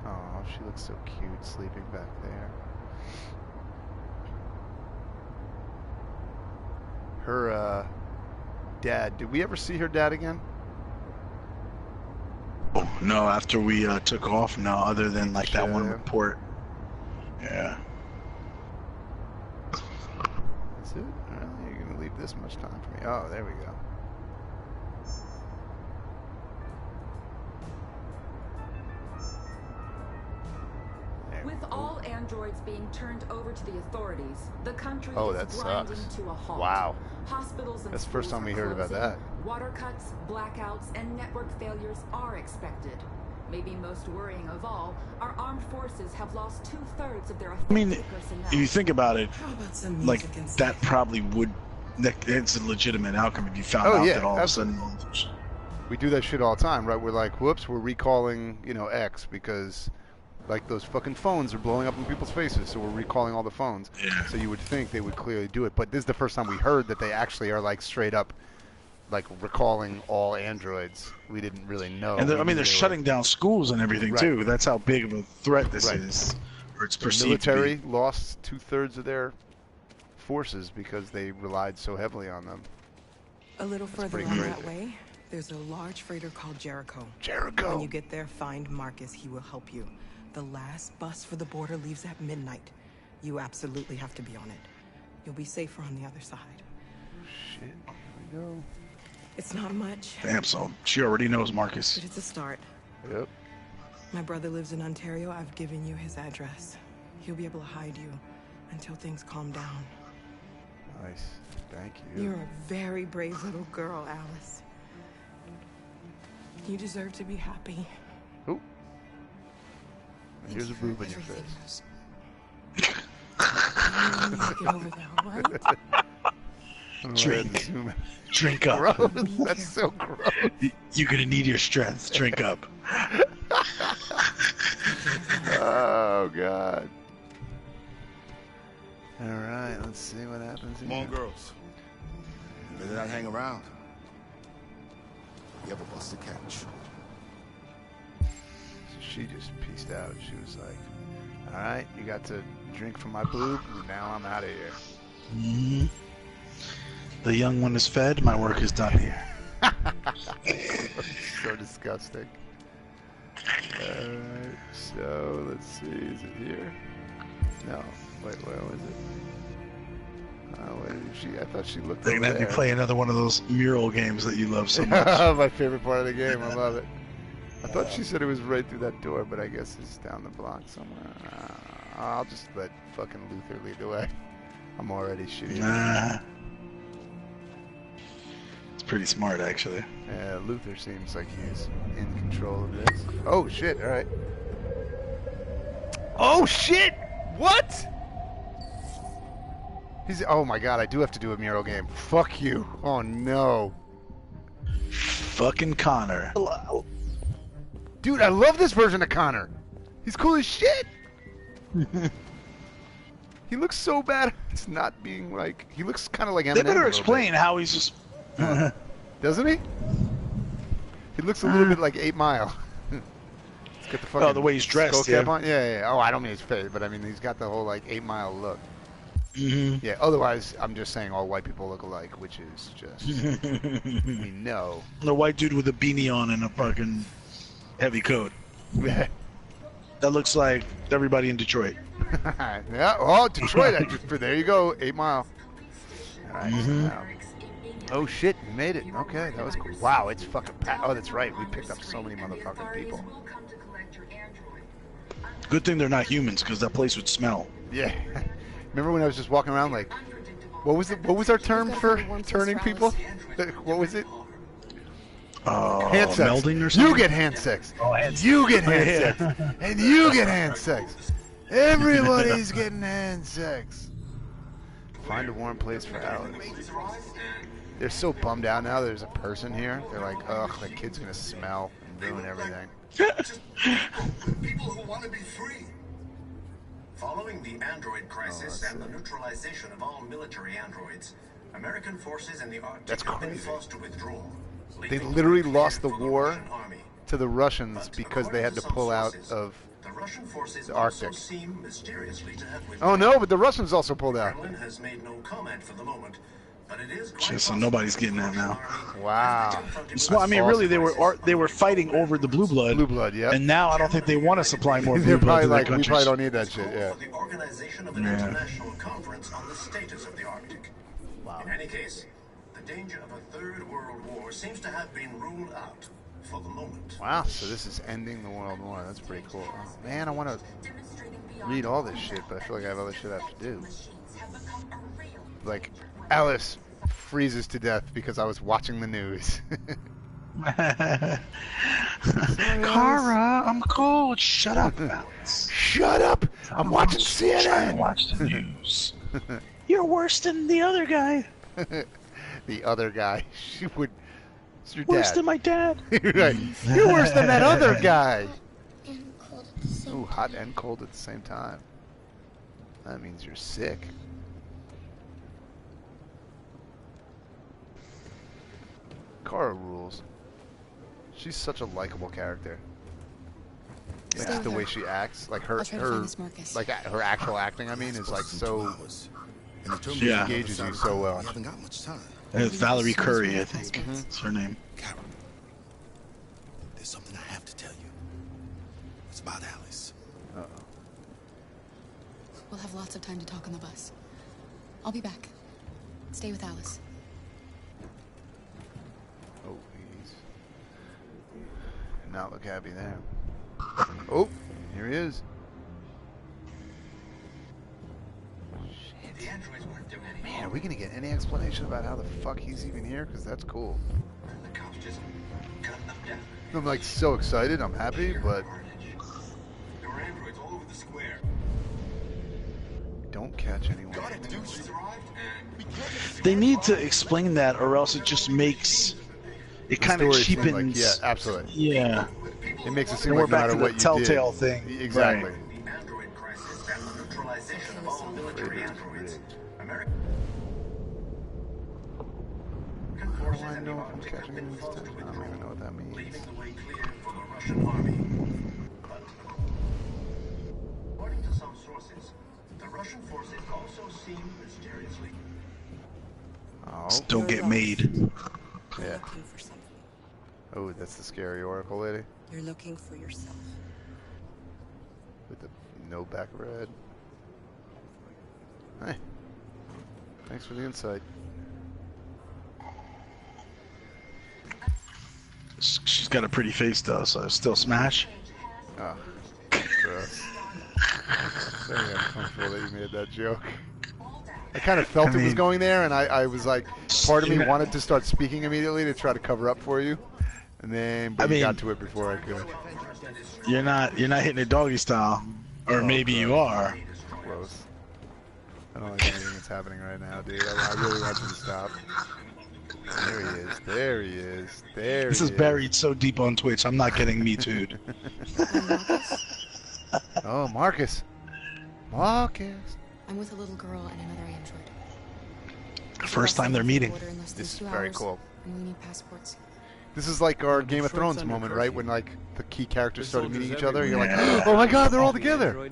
Oh, she looks so cute sleeping back there. Her, dad. Did we ever see her dad again? Oh, no, after we took off, no, other than like that one Yeah. report. Yeah. That's it? Well, you're going to leave this much time for me. Oh, there we go. There we With go. all androids being turned over to the authorities, the country Oh, is that grinding sucks. to a halt. Wow. Hospitals and That's the first schools time we are heard about closing. that. Water cuts, blackouts, and network failures are expected. Maybe most worrying of all, our armed forces have lost 2/3 of their I mean, effective personnel. if you think about it, How about some like music instead? that probably would. It's a legitimate outcome if you found Oh, out yeah, that all absolutely. of a sudden. We do that shit all the time, right? We're like, whoops, we're recalling, X because, like, those fucking phones are blowing up in people's faces, so we're recalling all the phones. Yeah. So you would think they would clearly do it, but this is the first time we heard that they actually are, like, straight up, like, recalling all androids. We didn't really know. And We I mean, knew they're they were- shutting down schools and everything Right. too. That's how big of a threat this Right. is, or it's The perceived to military be. lost 2/3 of their forces because they relied so heavily on them. A little further pretty on crazy. that way, there's a large freighter called Jericho. Jericho. When you get there, find Marcus. He will help you. The last bus for the border leaves at midnight. You absolutely have to be on it. You'll be safer on the other side. Shit, here we go. It's not much, Damn, so she already knows Marcus. but it's a start. Yep. My brother lives in Ontario. I've given you his address. He'll be able to hide you until things calm down. Nice. Thank you. You're a very brave little girl, Alice. You deserve to be happy. Oh. And here's a boob in your face. Get over there, all right? I'm gonna Drink. zoom in. Drink up. Gross. That's so gross. You're gonna need your strength. Drink up. Oh God. All right, let's see what happens here. Come on, girls. Better not hang around. You ever bust a catch? So she just pieced out. She was like, all right, you got to drink from my boob, and now I'm out of here. Mm-hmm. The young one is fed. My work is done here. So disgusting. Alright, so let's see, is it here? No, wait, where was it? Where did she? I thought she looked They're over gonna have there. me play another one of those mural games that you love so much. My favorite part of the game, I love it. I thought she said it was right through that door, but I guess it's down the block somewhere. I'll just let fucking Luther lead the way. I'm already shitty. Nah. It's pretty smart, actually. Yeah, Luther seems like he's in control of this. Oh shit! All right. Oh shit! What? He's. Oh my god! I do have to do a mural game. Fuck you! Oh no! Fucking Connor. Dude, I love this version of Connor. He's cool as shit. He looks so bad. It's not being like. He looks kind of like Eminem. They better explain how he's just. Doesn't he? He looks a little bit like 8 Mile. He's got the fucking the way he's dressed, skull cap yeah. on. Yeah. Oh, I don't mean his face, but I mean he's got the whole like 8 Mile look. Mm-hmm. Yeah. Otherwise, I'm just saying all white people look alike, which is just we know. The white dude with a beanie on and a fucking heavy coat. That looks like everybody in Detroit. Yeah. Oh, Detroit. There you go. 8 Mile. All right. Mm-hmm. Now. Oh shit, we made it. Okay, that was cool. Wow, it's fucking packed. Oh, that's right. We picked up so many motherfucking people. Good thing they're not humans, because that place would smell. Yeah. Remember when I was just walking around like, what was our term for turning people? What was it? Hand sex. Melding or something? You get hand sex. You get hand sex. And you get hand sex. Everybody's getting hand sex. Find a warm place for Alex. They're so bummed out now there's a person here. They're like, ugh, that kid's gonna smell and ruin everything. People who want to be free. Following the android crisis and the neutralization of all military androids, American forces in the Arctic have been forced to withdraw. They literally lost the war to the Russians because they had to pull out of the Arctic. Oh no, but the Russians also pulled out. Has made no comment for the moment. Just so nobody's getting that now. Wow. So, I mean, really, they were fighting over the blue blood. Blue blood, yeah. And now I don't think they want to supply more They're blue blood probably to their like, we countries. probably don't need that shit, yeah. The organization of an international conference on the status of the Arctic. Wow. In any case, the danger of a third world war seems to have been ruled out for the moment. Wow, so this is ending the World War. That's pretty cool. Oh, man, I want to read all this shit, but I feel like I have other shit I have to do. Like, Alice freezes to death because I was watching the news. Kara, I'm cold. Shut up, Alice. Shut up! I'm watching CNN! Trying to watch the news. You're worse than the other guy. The other guy. She would... It's your Worse dad. than my dad. You're right. You're worse than that other guy. Ooh, hot and cold at the same time. That means you're sick. Kara rules. She's such a likable character. Like the way she acts, like her actual acting. I mean, is like so. She Yeah. engages you so well. I haven't got much time. It's Valerie Curry, I think. That's her name. Carol, there's something I have to tell you. It's about Alice. Uh-oh. We'll have lots of time to talk on the bus. I'll be back. Stay with Alice. Oh, he's not look happy there. Oh, here he is. Man, are we gonna get any explanation about how the fuck he's even here? Because that's cool. I'm like so excited. I'm happy, but don't catch anyone. They need to explain that, or else it just makes it kind of Story seem cheapens. like, yeah, absolutely. Yeah. It makes it seem And like we're no back matter to the what you telltale did. thing. Exactly. Right. The android crisis and the neutralization of all military androids. American How do I know if I'm catching him this time? I don't even know what that that means. leaving the way clear for the Russian army. But according to some sources, the Russian forces also seem mysteriously. Oh, Still get made. yeah. Looking for something. Oh, that's the scary oracle lady You're looking for yourself. with the no back red. Hey, thanks for the insight. She's got a pretty face though, so still smash. Oh, gross. Very uncomfortable that you made that joke. I kind of felt it was going there, and I was like, part of me wanted to start speaking immediately to try to cover up for you, and then but you got to it before I could. You're not hitting it doggy style, or maybe you are. Gross. I don't like anything that's happening right now, dude. I really want you to stop. There he is. There he is. There This he is buried so deep on Twitch, I'm not getting me too'd. Oh, Marcus. Marcus. I'm with a little girl and another android. First time they're meeting. This is very cool. And we need passports. This is like our Game of Thrones moment, right? When like the key characters started meeting each other. You're like, oh my God, they're all together.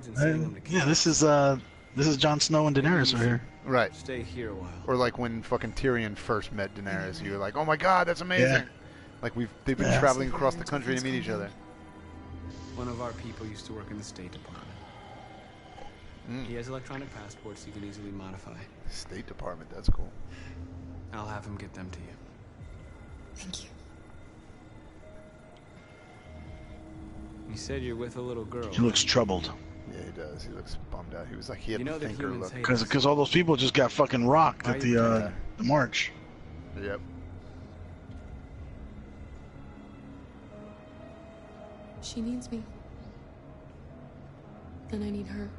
Yeah, this is Jon Snow and Daenerys right here. Right. Stay here a while. Or like when fucking Tyrion first met Daenerys, you were like, oh my God, that's amazing. Yeah. Like they've been traveling across the country to meet each other. One of our people used to work in the State Department. He has electronic passports you can easily modify. State Department, that's cool. I'll have him get them to you. Thank you. You said you're with a little girl. He looks troubled. Yeah, he does. He looks bummed out. He was like, he had the thinker look. Because all those people just got fucking rocked at the march. Yep. She needs me. And I need her.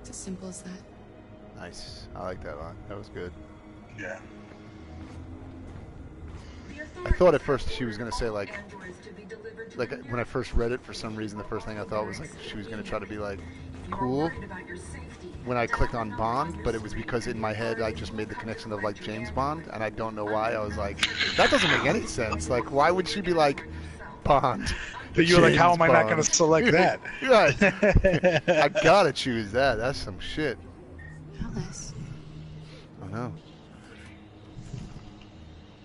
It's as simple as that. Nice. I like that line. That was good. Yeah. I thought at first she was going to say like when I first read it, for some reason the first thing I thought was like she was going to try to be like cool when I clicked on Bond, but it was because in my head I just made the connection of like James Bond, and I don't know why. I was like, that doesn't make any sense. Like, why would she be like Bond? But you're like, how am I not going to select that? Right. I gotta choose that. That's some shit. Alice. Oh no.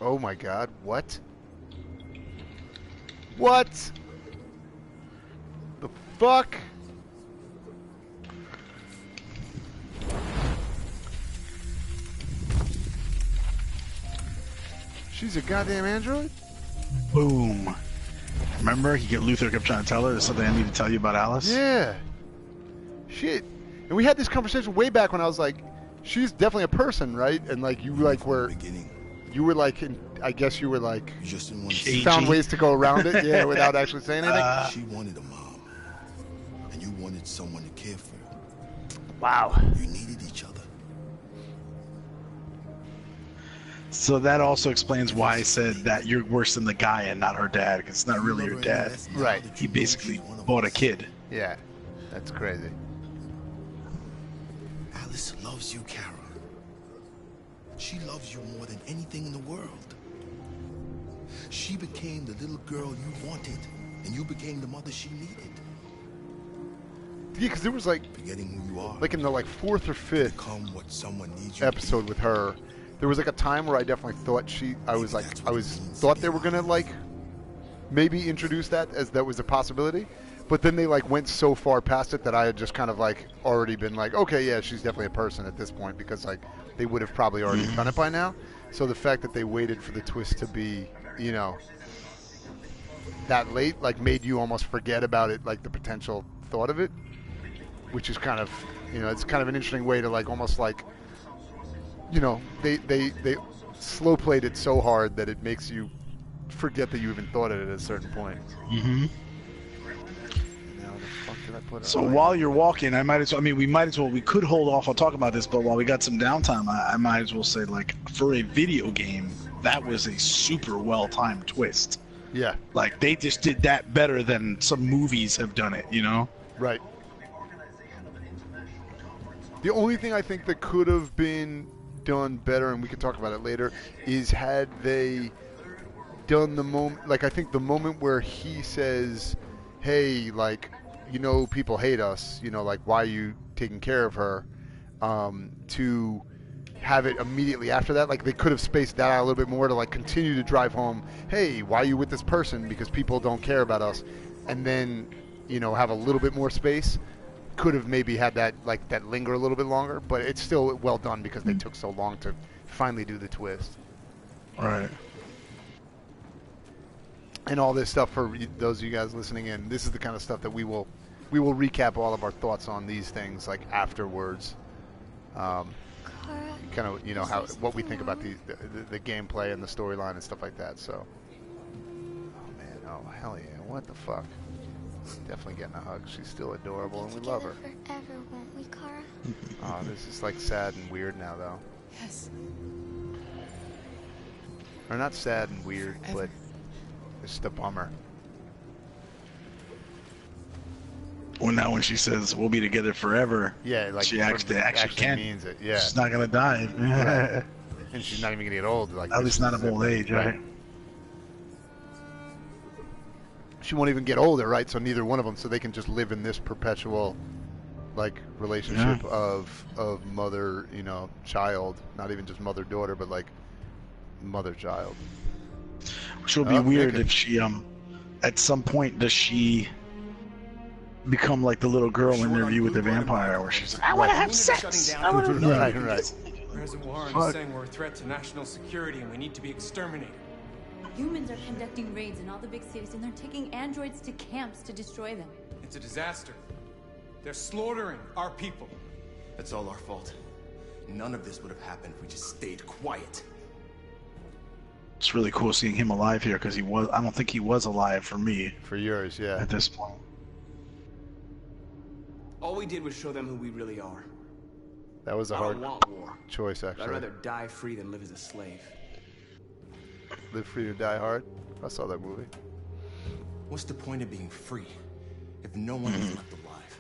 Oh my God, what? What? The fuck? She's a goddamn android? Boom. Remember, Luther kept trying to tell her there's something I need to tell you about Alice? Yeah. Shit. And we had this conversation way back when I was like, she's definitely a person, right? And like you like were you were like I guess you were like You just didn't want to found ways to go around it, yeah, without actually saying anything. She wanted a mom, and you wanted someone to care for you. Wow. You needed each other. So that also explains why I said that you're worse than the guy and not her dad, because it's not really your dad. Right. He basically bought a kid. Yeah. That's crazy. Alice loves you, Kara. She loves you more than anything in the world. She became the little girl you wanted, and you became the mother she needed. Yeah, because there was like Forgetting who you are. like in the like fourth or fifth Become what someone needs you episode with her, there was like a time where I definitely thought thought they were gonna like maybe introduce that as that was a possibility, but then they like went so far past it that I had just kind of like already been like, okay, yeah, she's definitely a person at this point, because like they would have probably already done it by now. So the fact that they waited for the twist to be, you know, that late, like made you almost forget about it, like the potential thought of it, which is kind of, you know, it's kind of an interesting way to like almost like, you know, they slow played it so hard that it makes you forget that you even thought of it at a certain point. Mm-hmm. Now the fuck did I put So while you're walking, we could hold off on talking about this, but while we got some downtime, I might as well say, like, for a video game, that was a super well-timed twist. Yeah. Like, they just did that better than some movies have done it, you know? Right. The only thing I think that could have been done better, and we can talk about it later, is had they done the moment, like, I think the moment where he says, hey, like, people hate us, like, why are you taking care of her, to have it immediately after that, like, they could have spaced that out a little bit more to, like, continue to drive home, hey, why are you with this person, because people don't care about us, and then, have a little bit more space. Could have maybe had that, like, that linger a little bit longer, but it's still well done because they took so long to finally do the twist. Right. And all this stuff, for those of you guys listening in, this is the kind of stuff that we will recap all of our thoughts on these things, like, afterwards. Kind of, how what we think about the gameplay and the storyline and stuff like that. So, oh man, oh hell yeah, what the fuck? Definitely getting a hug. She's still adorable and we love her. Forever, won't we, Kara? Oh, this is like sad and weird now, though. Yes. Or not sad and weird, but it's just a bummer. Well, now when she says we'll be together forever, yeah, like she actually can. Means it. Yeah, she's not gonna die, right. And she's not even gonna get old. Like, at least not of old age, right? She won't even get older, right? So neither one of them, so they can just live in this perpetual, like, relationship of mother, child. Not even just mother-daughter, but like mother-child. Which will be weird if she, at some point, does she become like the little girl in Interview with the Vampire, where she's like, I want to have sex. I want to. Right. Reservoir is saying we're a threat to national security and we need to be exterminated. Humans are conducting raids in all the big cities, and they're taking androids to camps to destroy them. It's a disaster. They're slaughtering our people. That's all our fault. None of this would have happened if we just stayed quiet. It's really cool seeing him alive here, because I don't think he was alive for me. For yours, yeah. At this point. All we did was show them who we really are. That was a hard choice, actually. I'd rather die free than live as a slave. Live Free or Die Hard? I saw that movie. What's the point of being free if no one is left alive?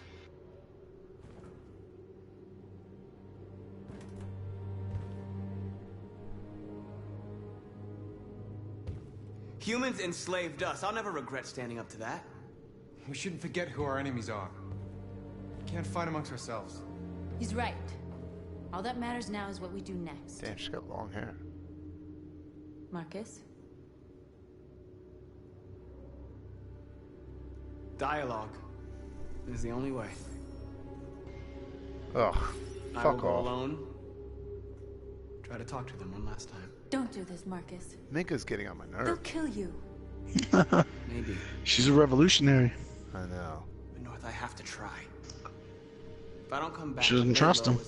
Humans enslaved us. I'll never regret standing up to that. We shouldn't forget who our enemies are. We can't fight amongst ourselves. He's right. All that matters now is what we do next. Damn, she's got long hair. Marcus? Dialogue is the only way. Ugh, I fuck will go off. alone. Try to talk to them one last time. Don't do this, Marcus. Minka's getting on my nerves. They'll kill you. Maybe. She's a revolutionary. I know. But North, I have to try. If I don't come back, She doesn't trust him.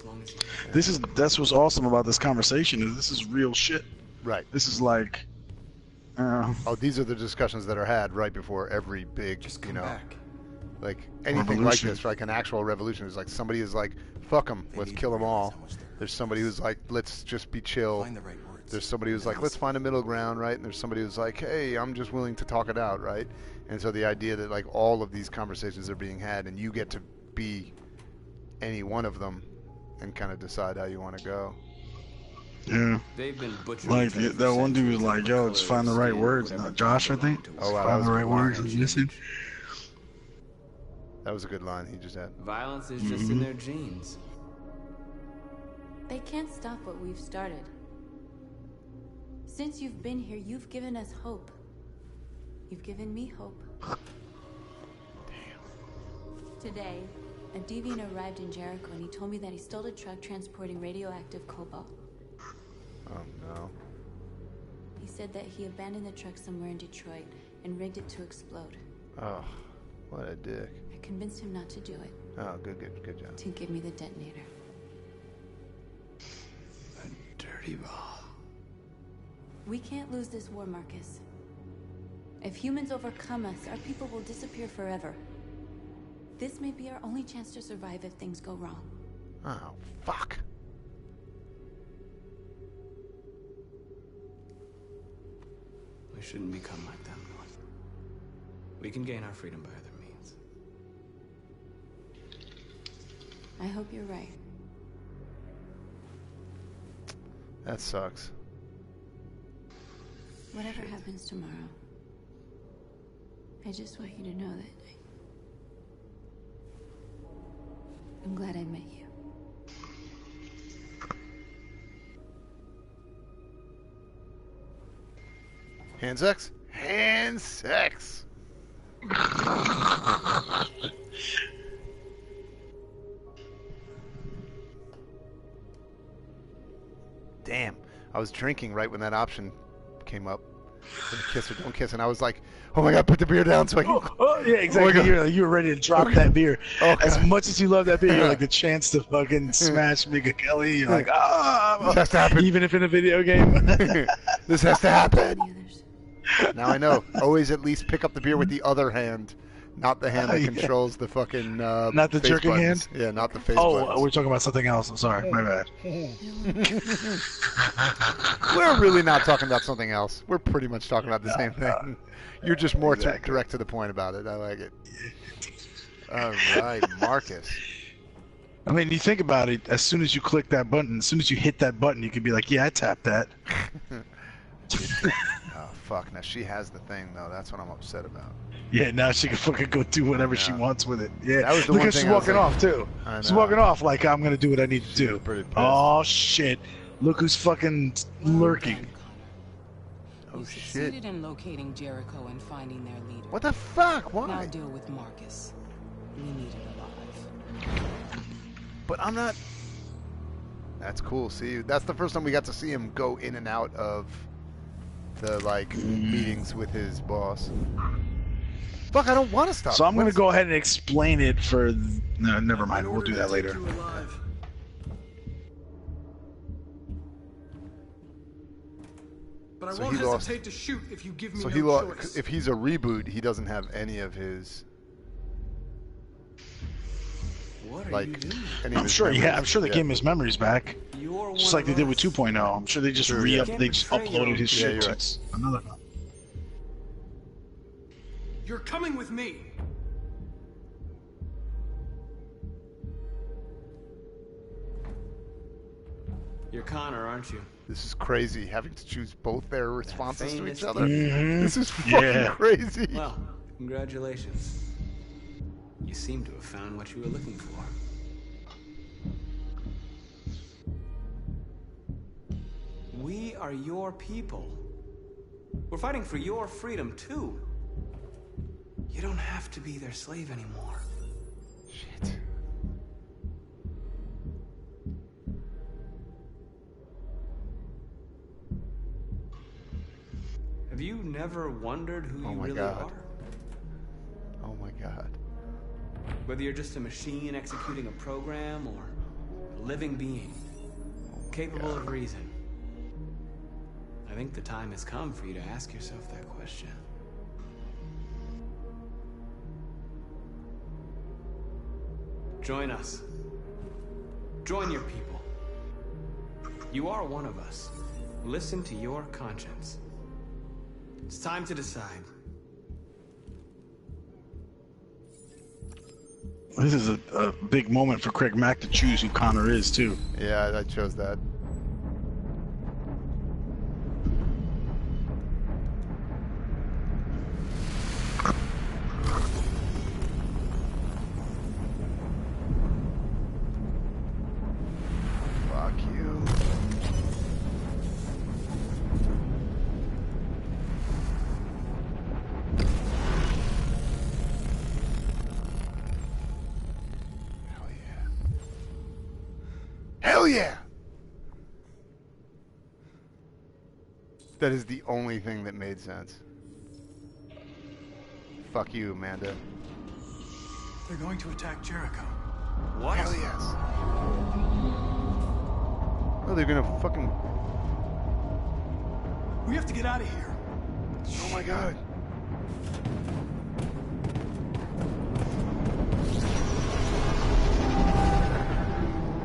That's what's awesome about this conversation, is this is real shit. Right. This is like, oh, these are the discussions that are had right before every big, back. like anything like this, like an actual revolution. Is like somebody is like, fuck them, let's kill them all. There's somebody who's like, let's just be chill. There's somebody who's like, let's find a middle ground, right? And there's somebody who's like, hey, I'm just willing to talk it out, right? And so the idea that like all of these conversations are being had and you get to be any one of them and kind of decide how you want to go. Yeah. They've been like that one dude was like, yo, just find the right words. Josh, I think. Oh, wow, find the right words. That was a good line he just had. Violence is just in their genes. They can't stop what we've started. Since you've been here, you've given us hope. You've given me hope. Damn. Today, a deviant arrived in Jericho and he told me that he stole a truck transporting radioactive cobalt. Oh no. He said that he abandoned the truck somewhere in Detroit and rigged it to explode. Oh, what a dick. I convinced him not to do it. Oh, good job. To give me the detonator. A dirty ball. We can't lose this war, Marcus. If humans overcome us, our people will disappear forever. This may be our only chance to survive if things go wrong. Oh, fuck. We shouldn't become like them, North. We can gain our freedom by other means. I hope you're right. That sucks. Whatever happens tomorrow, I just want you to know that I'm glad I met you. Hand sex? Hand sex. Damn. I was drinking right when that option came up. Kiss or don't kiss, and I was like, "Oh my God, put the beer down so I can." Oh yeah, exactly. You were ready to drop that beer. As much as you love that beer, you're like the chance to fucking smash Mika Kelly. You're like, this has to happen. Even if in a video game. This has to happen. Now I know. Always at least pick up the beer with the other hand, not the hand that controls the fucking. Not the face jerking buttons. hand. Yeah, not the face buttons. We're talking about something else. I'm sorry, my bad. We're really not talking about something else. We're pretty much talking about the same thing. You're just more direct to the point about it. I like it. All right, Marcus. I mean, you think about it. As soon as you click that button, as soon as you hit that button, you could be like, "Yeah, I tapped that." Oh fuck! Now she has the thing though. That's what I'm upset about. Yeah, now she can fucking go do whatever she wants with it. Yeah, that was the look one at she's thing I was walking like, off too. She's walking off like I'm gonna do what I need to do. Pretty pissed. Oh shit! Look who's fucking lurking. You succeeded in locating Jericho and finding their leader. What the fuck? Why? Now deal with Marcus. We need him alive. But I'm not. That's cool. See, that's the first time we got to see him go in and out of the meetings with his boss. Fuck! I don't want to stop. So I'm gonna go ahead and explain it for. No, never mind. We'll do that later. But I won't hesitate to shoot if you give me so no choice. If he's a reboot, he doesn't have any of his. What are you doing? I'm sure. Yeah, I'm sure they gave him his memories back. Just like they did with 2.0. I'm sure they just uploaded his shit to another one. You're coming with me. You're Connor, aren't you? This is crazy, having to choose both their responses to each other. Mm-hmm. This is fucking crazy. Well, congratulations. You seem to have found what you were looking for. We are your people. We're fighting for your freedom, too. You don't have to be their slave anymore. Shit. Have you never wondered who you really God. are? Oh my God. Whether you're just a machine executing a program or a living being, capable of reason. I think the time has come for you to ask yourself that question. Join us. Join your people. You are one of us. Listen to your conscience. It's time to decide. This is a big moment for CraigMakk to choose who Connor is, too. Yeah, I chose that. Fuck you. Hell yeah! That is the only thing that made sense. Fuck you, Amanda. They're going to attack Jericho. What? Hell yes. Oh, they're gonna fucking... We have to get out of here. Oh my God.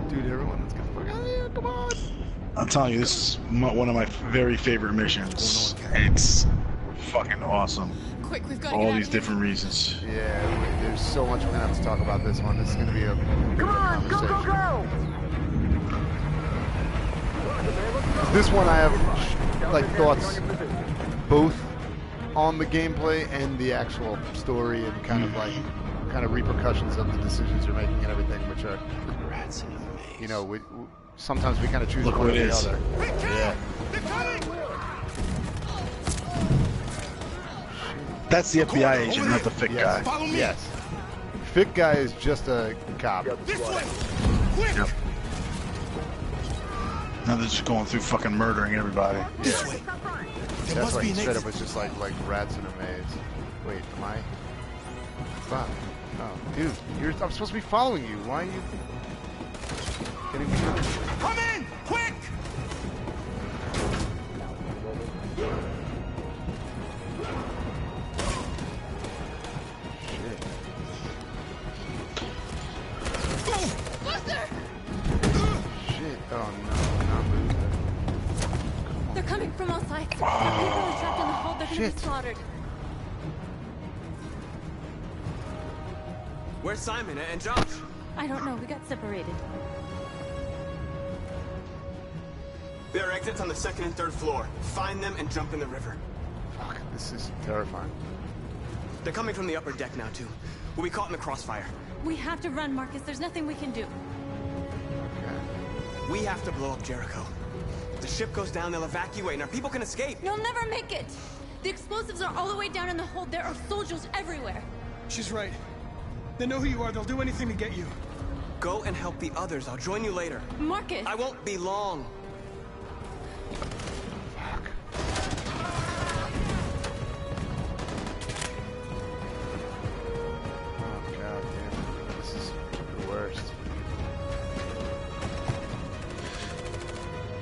Dude, everyone, let's get the fuck out of here. Come on. I'm telling you, this is one of my very favorite missions. It's fucking awesome. Quick, we've got all these different reasons. Yeah, there's so much we're gonna have to talk about this one. This is gonna be a Come on, go, go, go! This one I have like thoughts both on the gameplay and the actual story and kind of like repercussions of the decisions you're making and everything, which are, you know, sometimes we kind of choose one or the other. Yeah. That's the FBI agent, not the Fit guy. Yes. Fit guy is just a cop. Yep. Now they're just going through fucking murdering everybody. This way. That's like straight up was just like rats in a maze. Wait, am I? Fuck. Oh, dude, I'm supposed to be following you. Why are you getting me? Come in, quick! Shit. Oh no, not moving. They're coming from all sides. The people are trapped in the hold. They're gonna be slaughtered. Where's Simon and Josh? I don't know. We got separated. There are exits on the 2nd and 3rd floor. Find them and jump in the river. Fuck, this is terrifying. They're coming from the upper deck now, too. We'll be caught in the crossfire. We have to run, Marcus. There's nothing we can do. Okay. We have to blow up Jericho. If the ship goes down, they'll evacuate, and our people can escape. You'll never make it. The explosives are all the way down in the hold. There are soldiers everywhere. She's right. They know who you are. They'll do anything to get you. Go and help the others. I'll join you later. Marcus! I won't be long. Fuck. Oh, god damn it. This is the worst.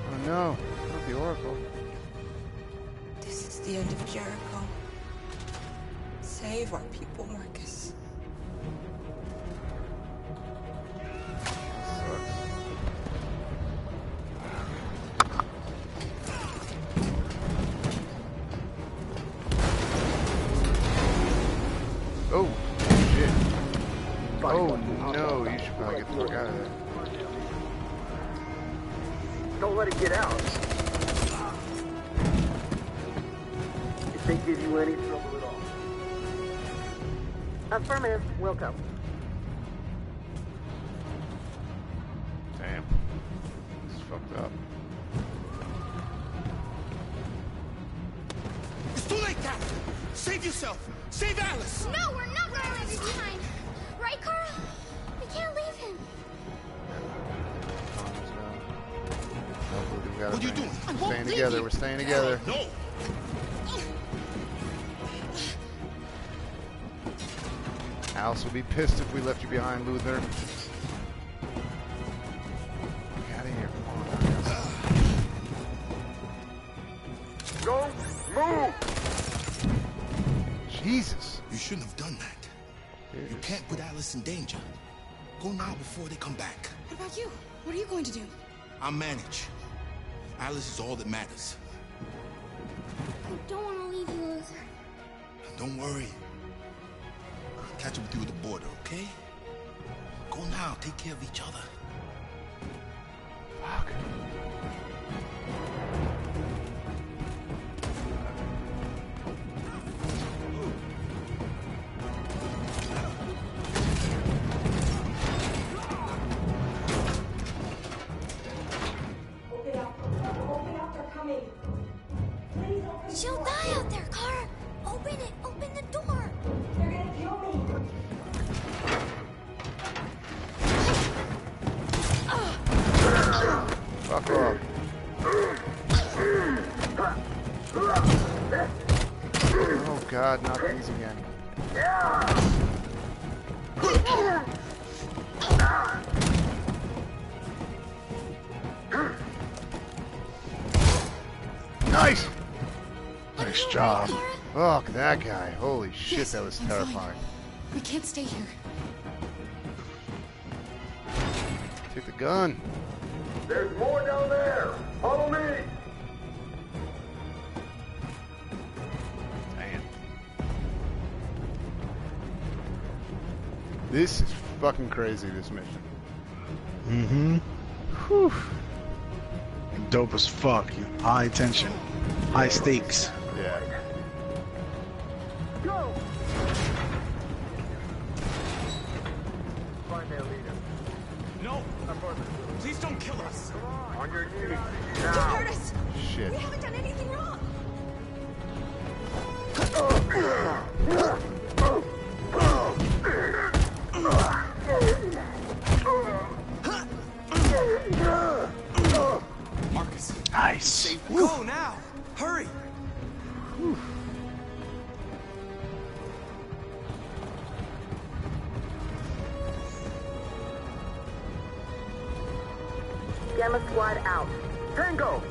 Oh no, not the Oracle. This is the end of Jericho. Save our people, Marcus. Oh, shit. Oh, no, you should probably get the fuck out of there. Don't let it get out. If they give you any trouble at all. Affirmative. Will come. Damn. This is fucked up. It's too late, Cap! Save yourself! Save Alice! No, we're not gonna leave you behind. Right, Carl? We can't leave him. What are you doing? We're staying together. We're staying together. No! Alice will be pissed if we left you behind, Luther. Get out of here. Come on. Go! Move! Jesus. You shouldn't have done that. You can't put Alice in danger. Go now before they come back. What about you? What are you going to do? I'll manage. Alice is all that matters. I don't want to leave you, Luther. Don't worry. I'll catch up with you at the border, okay? Go now. Take care of each other. Fuck. She'll die out there, Car. Open it. Open the door. They're gonna kill me. Fuck off. Oh god, not these again. Nice! Nice job. Fuck that guy. Holy shit, that was terrifying. We can't stay here. Take the gun. There's more down there. Follow me. Damn. This is fucking crazy, this mission. Mm-hmm. Whew. Dope as fuck. High tension. High stakes. Yeah. Go! Find their leader. No! Please don't kill us! On your knees. Don't hurt us! Shit. We haven't done anything wrong! Marcus. Nice. Go now! Hurry! Whew. Gamma squad out. Tango!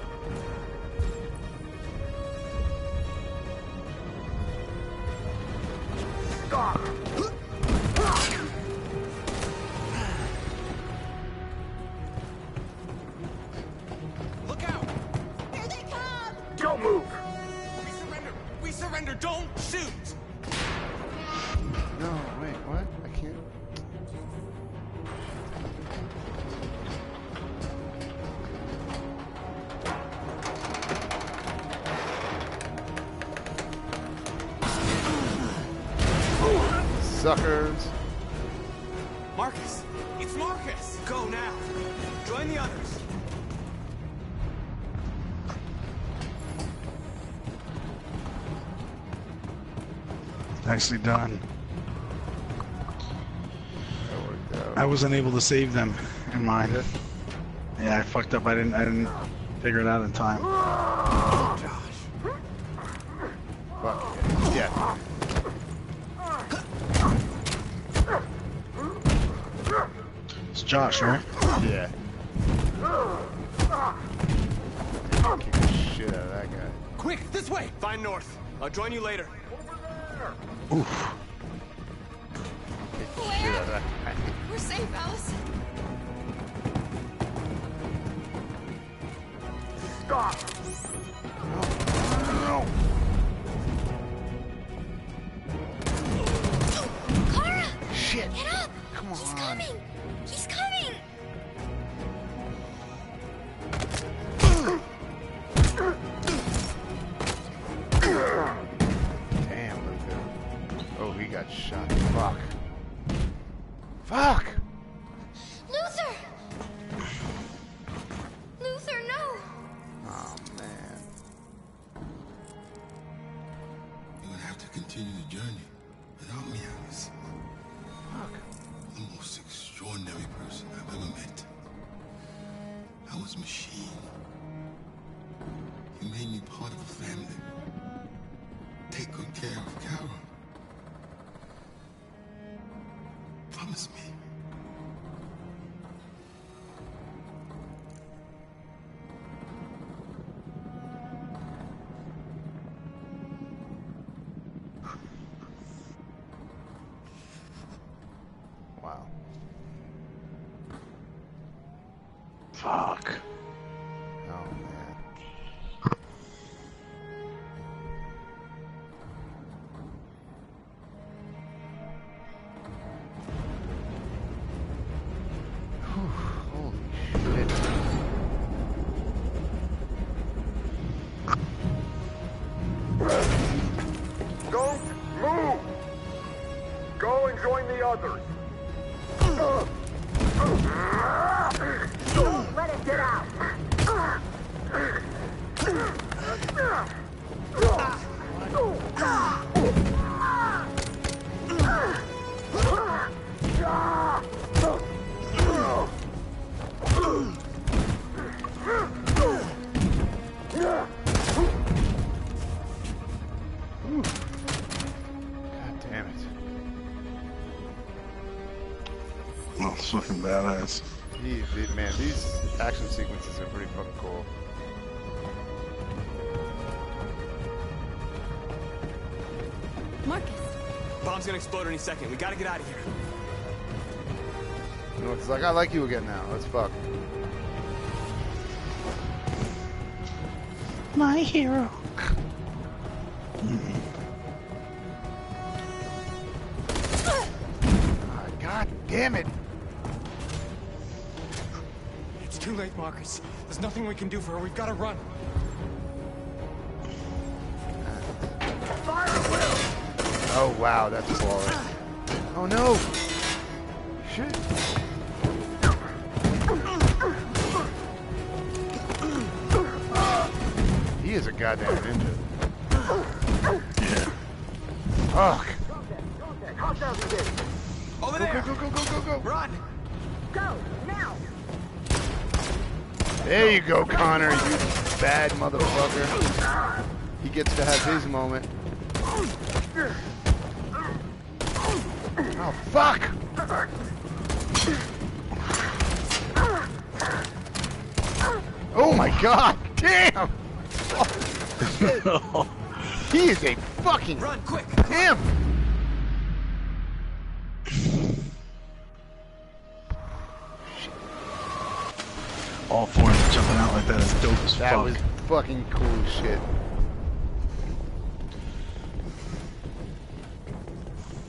Stop! Look out! Here they come! Don't move! We surrender! We surrender! Don't shoot! No, wait, what? I can't. Suckers. Marcus! It's Marcus! Go now! Join the others! Nicely done. That worked out. I wasn't able to save them in mine. Yeah, I fucked up. I didn't figure it out in time. Fuck. Yeah. It's Josh, right? Yeah. Kick the shit out of that guy. Quick, this way! Find North. I'll join you later. Oof. Kick the shit out of that guy. We're safe, Alice. Stop! No. Kara! Shit. Get up! Come on. He's coming! He's coming! Damn, Luther. Oh, he got shot. Fuck. Fuck! Luther! Luther, no! Oh, man. You're gonna have to continue the journey without me, Alice. Fuck. The most extraordinary person I've ever met. I was a machine. You made me part of the family. Take good care of Carol. Promise me. Wow. Fuck. Oh, man. Whew, holy shit. Don't move! Go and join the others. Don't let it get out! God damn it. Oh, it's fucking badass. Man, these action sequences are pretty fucking cool. Marcus. Bomb's gonna explode any second. We gotta get out of here. North is like, I like you again now. Let's fuck. My hero. God damn it. It's too late, Marcus. There's nothing we can do for her. We've gotta run. Fire at will! Oh, wow, that's flawless. Oh, no. Shit. He is a goddamn ninja. Yeah. Fuck. Over there. Go. Run. Go, now. There you go, Connor, you bad motherfucker. He gets to have his moment. Oh, fuck! Oh my god, damn! Oh, he is a fucking Run quick. pimp! All four of them jumping out like that is dope as fuck. That was fucking cool as shit.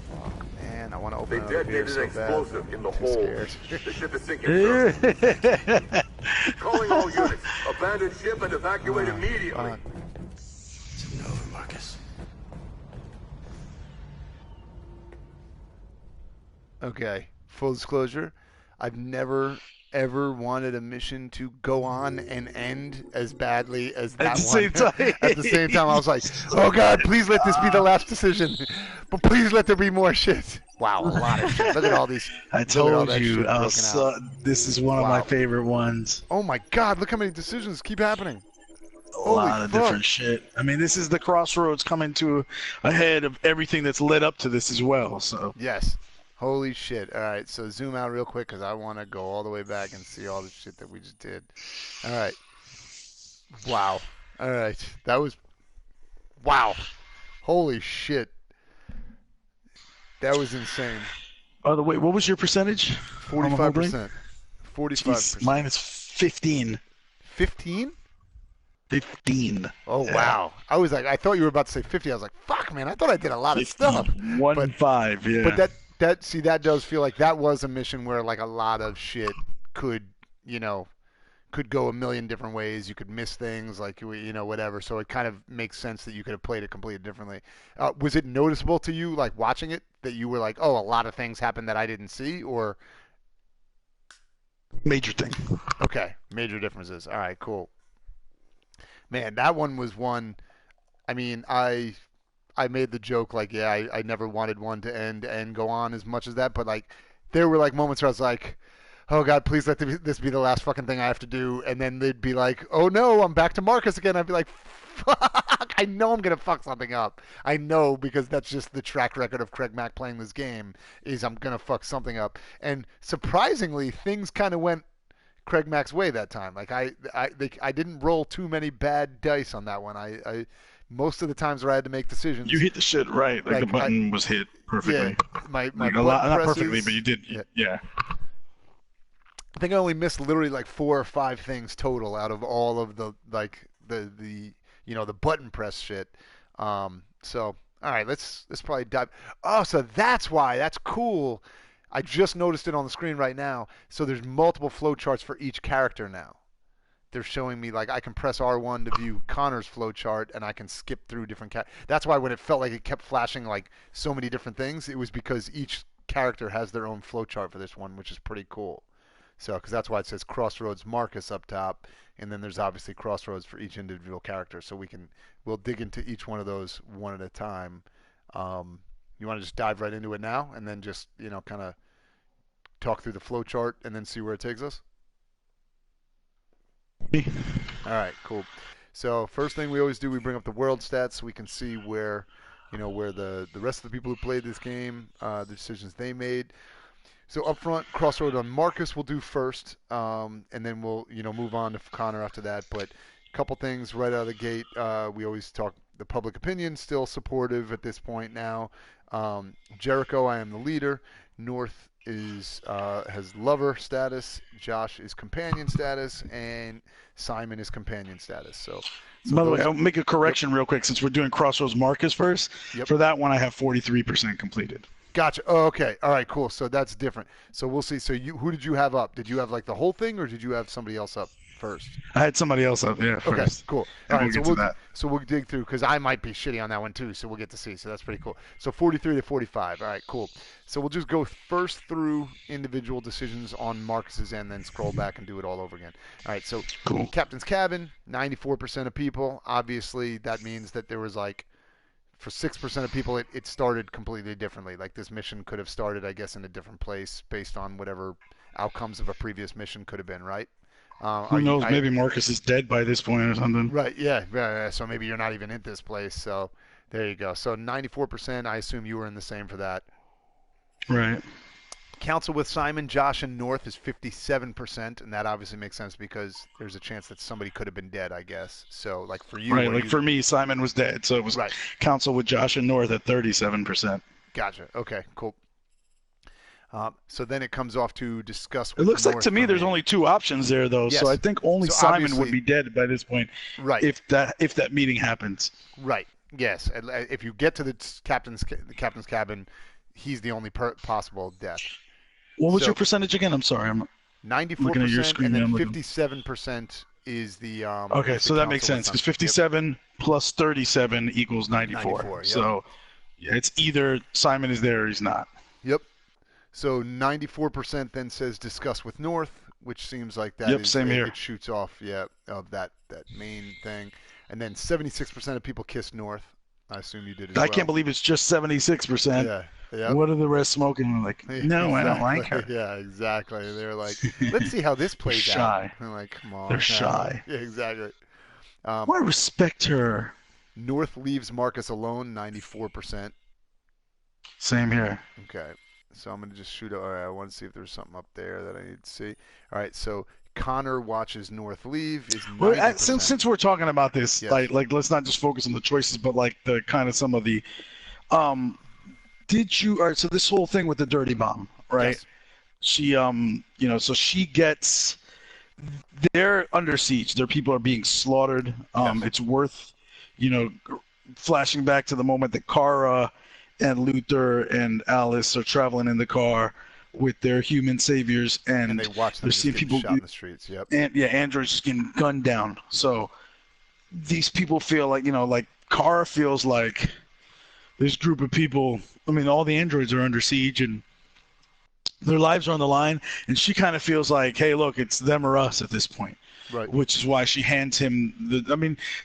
Fuck, man, I want to open They another beer detonated so an explosive bad. in the Too hold. scared. The ship is sinking, sir. Calling all units. Abandon ship and evacuate immediately. Fine. It's over, Marcus. Okay, full disclosure, I've never ever wanted a mission to go on and end as badly as that At the one. same time. At the same time, I was like, oh god, please let this be the last decision. But please let there be more shit. Wow, a lot of shit. Look at all these. I look at all told that you, shit broken out. this is one of my favorite ones. Oh my god, look how many decisions keep happening. A lot of different shit. I mean, this is the Crossroads coming to ahead of everything that's led up to this as well. So Yes. Holy shit. All right, so zoom out real quick because I want to go all the way back and see all the shit that we just did. All right. Wow. All right. That was... Wow. Holy shit. That was insane. By the way, what was your percentage? 45%. 45%. Jeez, mine is 15. 15? 15. Oh, wow. I was like, I thought you were about to say 50. I was like, fuck, man. I thought I did a lot of stuff. 1-5, yeah. But that does feel like that was a mission where like a lot of shit could go a million different ways. You could miss things, like, whatever. So it kind of makes sense that you could have played it completely differently. Was it noticeable to you, like watching it, that you were like, oh, a lot of things happened that I didn't see, or? Major thing. Okay, major differences. All right, cool. Man, that one was one. I mean, I made the joke like, yeah, I never wanted one to end and go on as much as that, but like there were like moments where I was like, oh god, please let this be the last fucking thing I have to do, and then they'd be like, oh no, I'm back to Marcus again. I'd be like, fuck, I know I'm gonna fuck something up. I know, because that's just the track record of CraigMakk playing this game, is I'm gonna fuck something up. And surprisingly, things kind of went CraigMakk's way that time. Like I didn't roll too many bad dice on that one. I most of the times where I had to make decisions, You hit the shit right. Like the button was hit perfectly. Yeah, my Like button not presses, perfectly, but you did. Yeah. I think I only missed literally like 4 or 5 things total out of all of the the button press shit. So all right, let's probably dive. Oh, so that's why. That's cool. I just noticed it on the screen right now. So there's multiple flowcharts for each character now. They're showing me, like, I can press R1 to view Connor's flowchart, and I can skip through different That's why when it felt like it kept flashing like so many different things, it was because each character has their own flowchart for this one, which is pretty cool. So, because that's why it says Crossroads Marcus up top, and then there's obviously Crossroads for each individual character. So we'll dig into each one of those one at a time. You want to just dive right into it now, and then just kind of talk through the flowchart, and then see where it takes us? All right, cool. So first thing we always do, we bring up the world stats so we can see where the rest of the people who played this game, the decisions they made. So up front, Crossroad on Marcus we'll do first, and then we'll move on to Connor after that. But a couple things right out of the gate. We always talk the public opinion, still supportive at this point now. Jericho, I am the leader. North has lover status. Josh is companion status, and Simon is companion status. So By the way, I'll make a correction real quick since we're doing Crossroads Marcus first. Yep. For that one, I have 43% completed. Gotcha. Oh, okay. All right, cool. So that's different. So we'll see. So who did you have up? Did you have like the whole thing, or did you have somebody else up? first? I had somebody else up. Yeah, Okay, first. cool. And All right, we'll get to that. so we'll dig through because I might be shitty on that one too. So we'll get to see. So that's pretty cool. So 43 to 45. All right, cool. So we'll just go first through individual decisions on Marcus's end, then scroll back and do it all over again. All right, so cool. Captain's cabin, 94% of people. Obviously, that means that there was like, for 6% of people, it started completely differently. Like this mission could have started, I guess, in a different place based on whatever outcomes of a previous mission could have been, right? Who knows? Maybe Marcus is dead by this point or something. Right, yeah. So maybe you're not even in this place. So there you go. So 94%, I assume you were in the same for that. Right. Council with Simon, Josh, and North is 57%, and that obviously makes sense because there's a chance that somebody could have been dead, I guess. So, like for you, right? Like for me, Simon was dead, so it was right. Council with Josh and North at 37%. Gotcha. Okay, cool. So then it comes off to discuss. It looks like to me there's only two options there, though. Yes. So I think only So Simon would be dead by this point, right? If that meeting happens, right? Yes. If you get to the captain's cabin, he's the only possible death. What was your percentage again? I'm sorry, I'm 94%, and then 57% is the. Okay, so that makes sense because 57 plus 37 equals 94. 94, yep. So yeah, it's either Simon is there or he's not. Yep. So 94% then says discuss with North, which seems like that is same here. It shoots off, of that main thing. And then 76% of people kiss North. I assume you did as well. I can't believe it's just 76%. Yeah. Yep. What are the rest smoking? I'm like, no, exactly. I don't like her. Yeah, exactly. They're like, let's see how this plays shy. out. They're like, come on. They're shy. Yeah, exactly. I respect her. North leaves Marcus alone, 94%. Same here. Okay. So I'm going to just shoot. All right, I want to see if there's something up there that I need to see. All right, so Connor watches North leave. Is 90%. Well, since we're talking about this, yes. like let's not just focus on the choices, but like the kind of some of the, did you? All right, so this whole thing with the dirty bomb, right? Yes. She, so she gets. They're under siege. Their people are being slaughtered. Yes. It's worth, flashing back to the moment that Kara and Luther and Alice are traveling in the car with their human saviors, and they watch them they're seeing people shot in the streets. Yep. And androids just getting gunned down. So these people feel like, like Kara feels like this group of people. I mean, all the androids are under siege and their lives are on the line, and she kind of feels like, hey, look, it's them or us at this point. Right. Which is why she hands him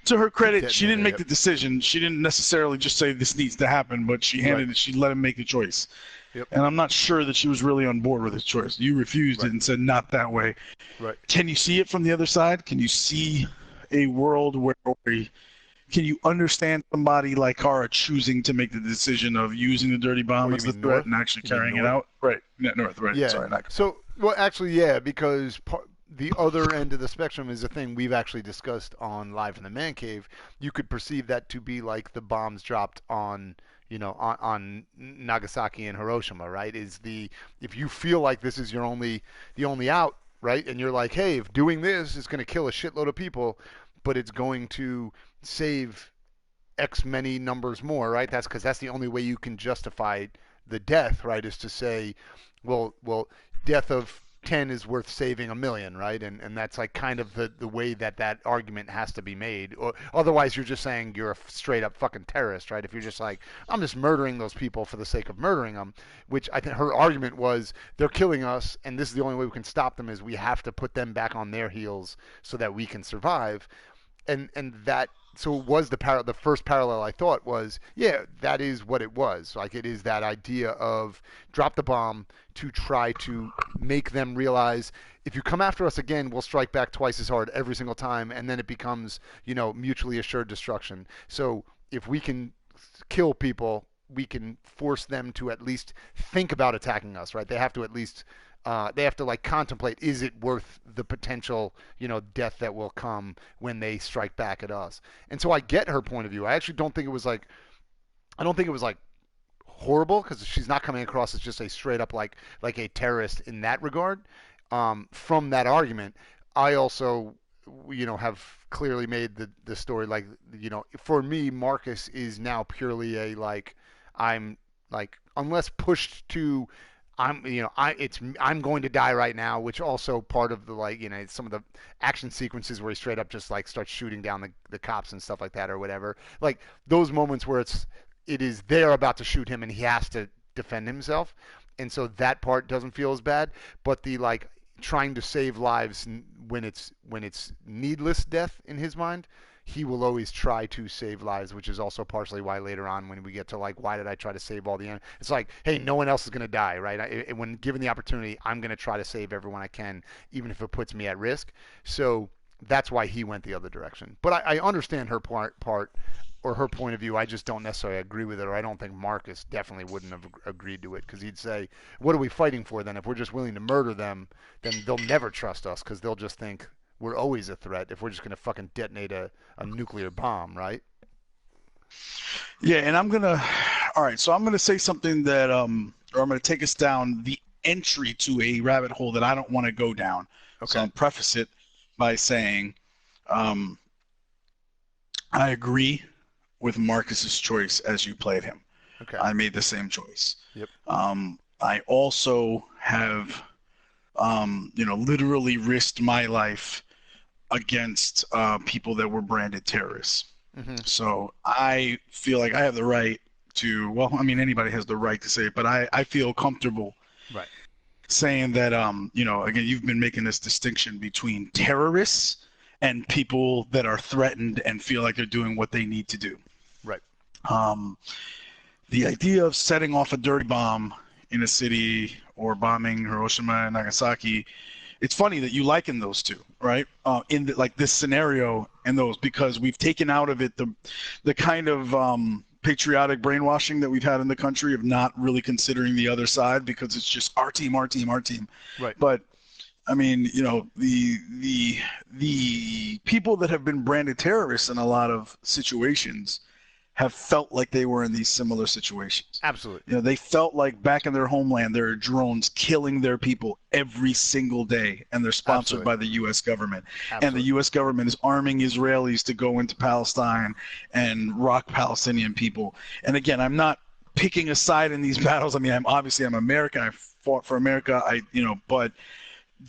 to her credit, she didn't make the decision. She didn't necessarily just say this needs to happen, but she handed it. She let him make the choice. Yep. And I'm not sure that she was really on board with his choice. You refused it and said not that way. Right. Can you see it from the other side? Can you see a world where can you understand somebody like Kara choosing to make the decision of using the dirty bomb as the threat and actually carrying it out? Right. North, right. Yeah. Sorry, not so, well, actually, yeah, because the other end of the spectrum is a thing we've actually discussed on Live in the Man Cave. You could perceive that to be like the bombs dropped on, on Nagasaki and Hiroshima, right? If you feel like this is the only out, right? And you're like, hey, if doing this is going to kill a shitload of people, but it's going to save X many numbers more, right? That's because that's the only way you can justify the death, right? Is to say, well, death of 10 is worth saving 1,000,000, right? And that's like kind of the way that argument has to be made. Or otherwise, you're just saying you're a straight up fucking terrorist, right? If you're just like, I'm just murdering those people for the sake of murdering them, which I think her argument was, they're killing us, and this is the only way we can stop them is we have to put them back on their heels so that we can survive. And that, so it was the first parallel I thought was, yeah, that is what it was. Like, it is that idea of drop the bomb to try to make them realize, if you come after us again, we'll strike back twice as hard every single time, and then it becomes, mutually assured destruction. So if we can kill people, we can force them to at least think about attacking us, right? They have to at least they have to like contemplate, is it worth the potential, death that will come when they strike back at us? And so I get her point of view. I actually don't think it was like horrible, because she's not coming across as just a straight up like a terrorist in that regard. From that argument, I also, have clearly made the story like, for me, Marcus is now purely a like, I'm like, unless pushed to, I'm going to die right now, which also part of the, like, some of the action sequences where he straight up just like starts shooting down the cops and stuff like that or whatever. Like those moments where it is they're about to shoot him and he has to defend himself, and so that part doesn't feel as bad. But the like trying to save lives when it's needless death in his mind, he will always try to save lives, which is also partially why later on when we get to like, why did I try to save all the it's like, hey, no one else is going to die, right? When given the opportunity, I'm going to try to save everyone I can, even if it puts me at risk. So that's why he went the other direction. But I understand her part or her point of view. I just don't necessarily agree with it, or I don't think Marcus definitely wouldn't have agreed to it, because he'd say, what are we fighting for then? If we're just willing to murder them, then they'll never trust us, because they'll just think we're always a threat if we're just going to fucking detonate a nuclear bomb, right? Yeah, and I'm going to say something that, or I'm going to take us down the entry to a rabbit hole that I don't want to go down. Okay. So I'll preface it by saying, I agree with Marcus's choice as you played him. Okay. I made the same choice. Yep. I also have, literally risked my life against people that were branded terrorists. Mm-hmm. So I feel like I have the right to, well, I mean, anybody has the right to say it, but I feel comfortable right. saying that, again, you've been making this distinction between terrorists and people that are threatened and feel like they're doing what they need to do. Right. The idea of setting off a dirty bomb in a city or bombing Hiroshima and Nagasaki, it's funny that you liken those two, right? In this scenario and those, because we've taken out of it the kind of patriotic brainwashing that we've had in the country of not really considering the other side, because it's just our team, our team, our team. Right. But I mean, the people that have been branded terrorists in a lot of situations have felt like they were in these similar situations. Absolutely. They felt like back in their homeland, there are drones killing their people every single day, and they're sponsored Absolutely. by the U.S. government. Absolutely. And the U.S. government is arming Israelis to go into Palestine and rock Palestinian people. And again, I'm not picking a side in these battles. I mean, I'm American. I fought for America. But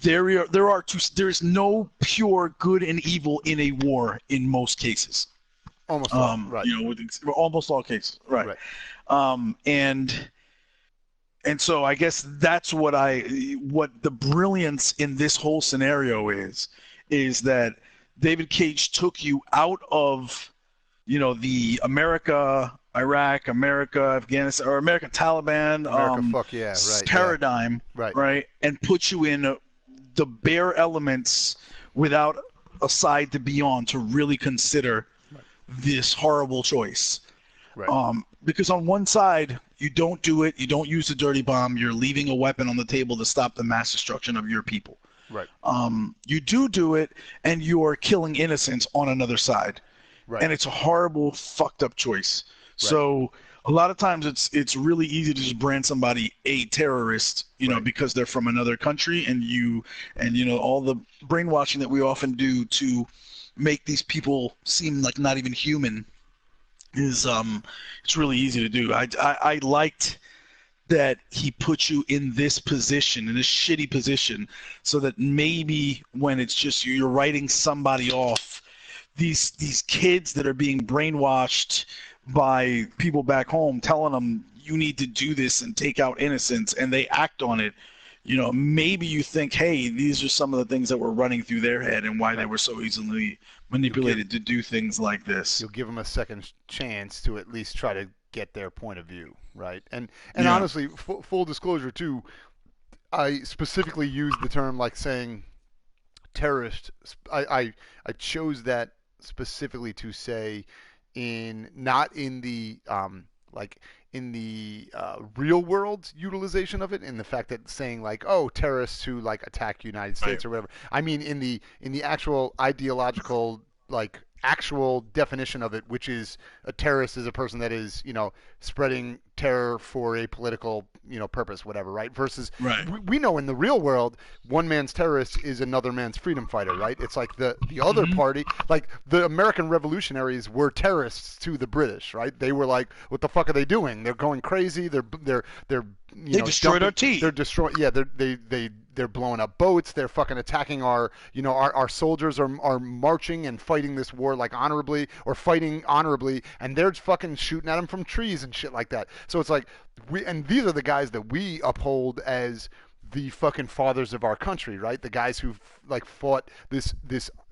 there's no pure good and evil in a war in most cases. Almost all, right. Almost all cases, right. And so I guess that's what the brilliance in this whole scenario is that David Cage took you out of, the America, Iraq, America, Afghanistan, or America Taliban paradigm, right, and put you in the bare elements without a side to be on to really consider this horrible choice. Right. Because on one side, you don't do it, you don't use the dirty bomb, you're leaving a weapon on the table to stop the mass destruction of your people. Right. You do it, and you are killing innocents on another side. Right. And it's a horrible, fucked up choice. Right. So a lot of times it's really easy to just brand somebody a terrorist, because they're from another country, and all the brainwashing that we often do to make these people seem like not even human is it's really easy to do. I liked that he put you in this position, in this shitty position, so that maybe when it's just you're writing somebody off, these kids that are being brainwashed by people back home telling them you need to do this and take out innocents, and they act on it. Maybe you think, hey, these are some of the things that were running through their head and why they were so easily manipulated to do things like this. You'll give them a second chance to at least try to get their point of view, right? And honestly, full disclosure too, I specifically used the term like saying terrorist. I chose that specifically to say not in the in the real world utilization of it, in the fact that saying like, oh, terrorists who like attack United States or whatever. I mean in the actual ideological actual definition of it, which is a terrorist is a person that is spreading terror for a political purpose, whatever, right? Versus we know in the real world, one man's terrorist is another man's freedom fighter, right? It's like the other party, like the American revolutionaries were terrorists to the British, right? They were like, what the fuck are they doing? They're going crazy. They're they destroyed our tea. They're destroying. Yeah, they're blowing up boats. They're fucking attacking our soldiers are marching and fighting this war like honorably or fighting honorably, and they're fucking shooting at them from trees and shit like that. So it's like these are the guys that we uphold as the fucking fathers of our country, right? The guys who like fought this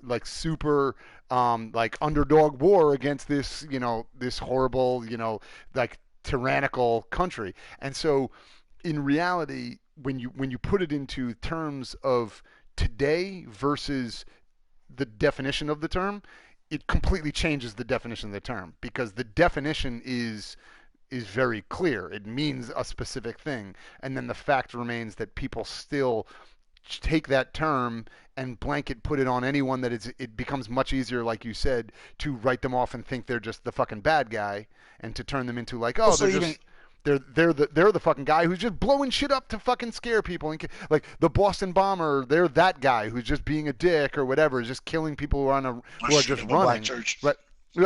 like super like underdog war against this this horrible like tyrannical country. And so in reality, when you put it into terms of today versus the definition of the term, it completely changes the definition of the term, because the definition is very clear. It means a specific thing. And then the fact remains that people still take that term and blanket put it on anyone that it becomes much easier, like you said, to write them off and think they're just the fucking bad guy, and to turn them into like, oh, they're the fucking guy who's just blowing shit up to fucking scare people, and like the Boston bomber, they're that guy who's just being a dick or whatever, just killing people who are just running, right?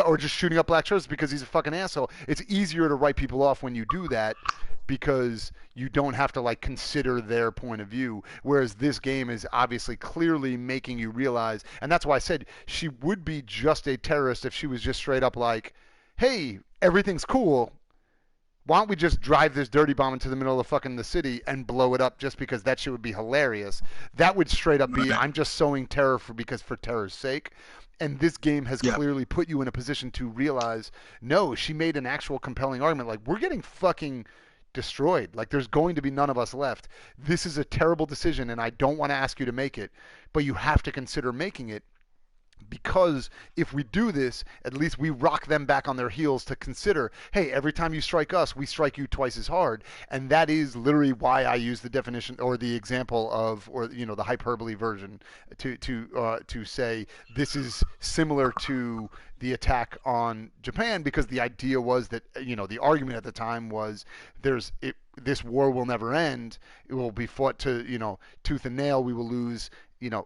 Or just shooting up black churches because he's a fucking asshole. It's easier to write people off when you do that, because you don't have to like consider their point of view. Whereas this game is obviously clearly making you realize, and that's why I said she would be just a terrorist if she was just straight up like, hey, everything's cool. Why don't we just drive this dirty bomb into the middle of fucking the city and blow it up just because that shit would be hilarious? That would straight up be, I'm just sowing terror for terror's sake. And this game has clearly put you in a position to realize, no, she made an actual compelling argument. Like, we're getting fucking destroyed. Like, there's going to be none of us left. This is a terrible decision, and I don't want to ask you to make it, but you have to consider making it. Because if we do this, at least we rock them back on their heels to consider, hey, every time you strike us, we strike you twice as hard. And that is literally why I use the definition or the example of, or the hyperbole version to say this is similar to the attack on Japan, because the idea was that, the argument at the time was this war will never end. It will be fought to, tooth and nail. We will lose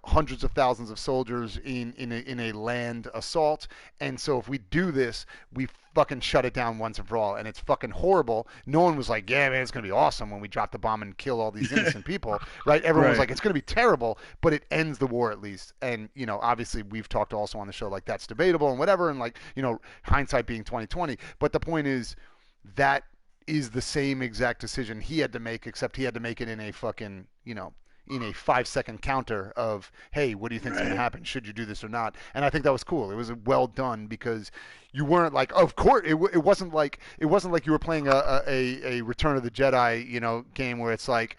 hundreds of thousands of soldiers in a land assault, and so if we do this, we fucking shut it down once and for all. And it's fucking horrible. No one was like, yeah, man, it's gonna be awesome when we drop the bomb and kill all these innocent people, right? Everyone was like, it's gonna be terrible, but it ends the war at least. And obviously we've talked also on the show like that's debatable and whatever, and like hindsight being 20/20. But the point is that is the same exact decision he had to make, except he had to make it in a fucking in a 5-second counter of, hey, what do you think's going to happen? Should you do this or not? And I think that was cool. It was well done, because you weren't like, of course, it wasn't like you were playing a Return of the Jedi, game where it's like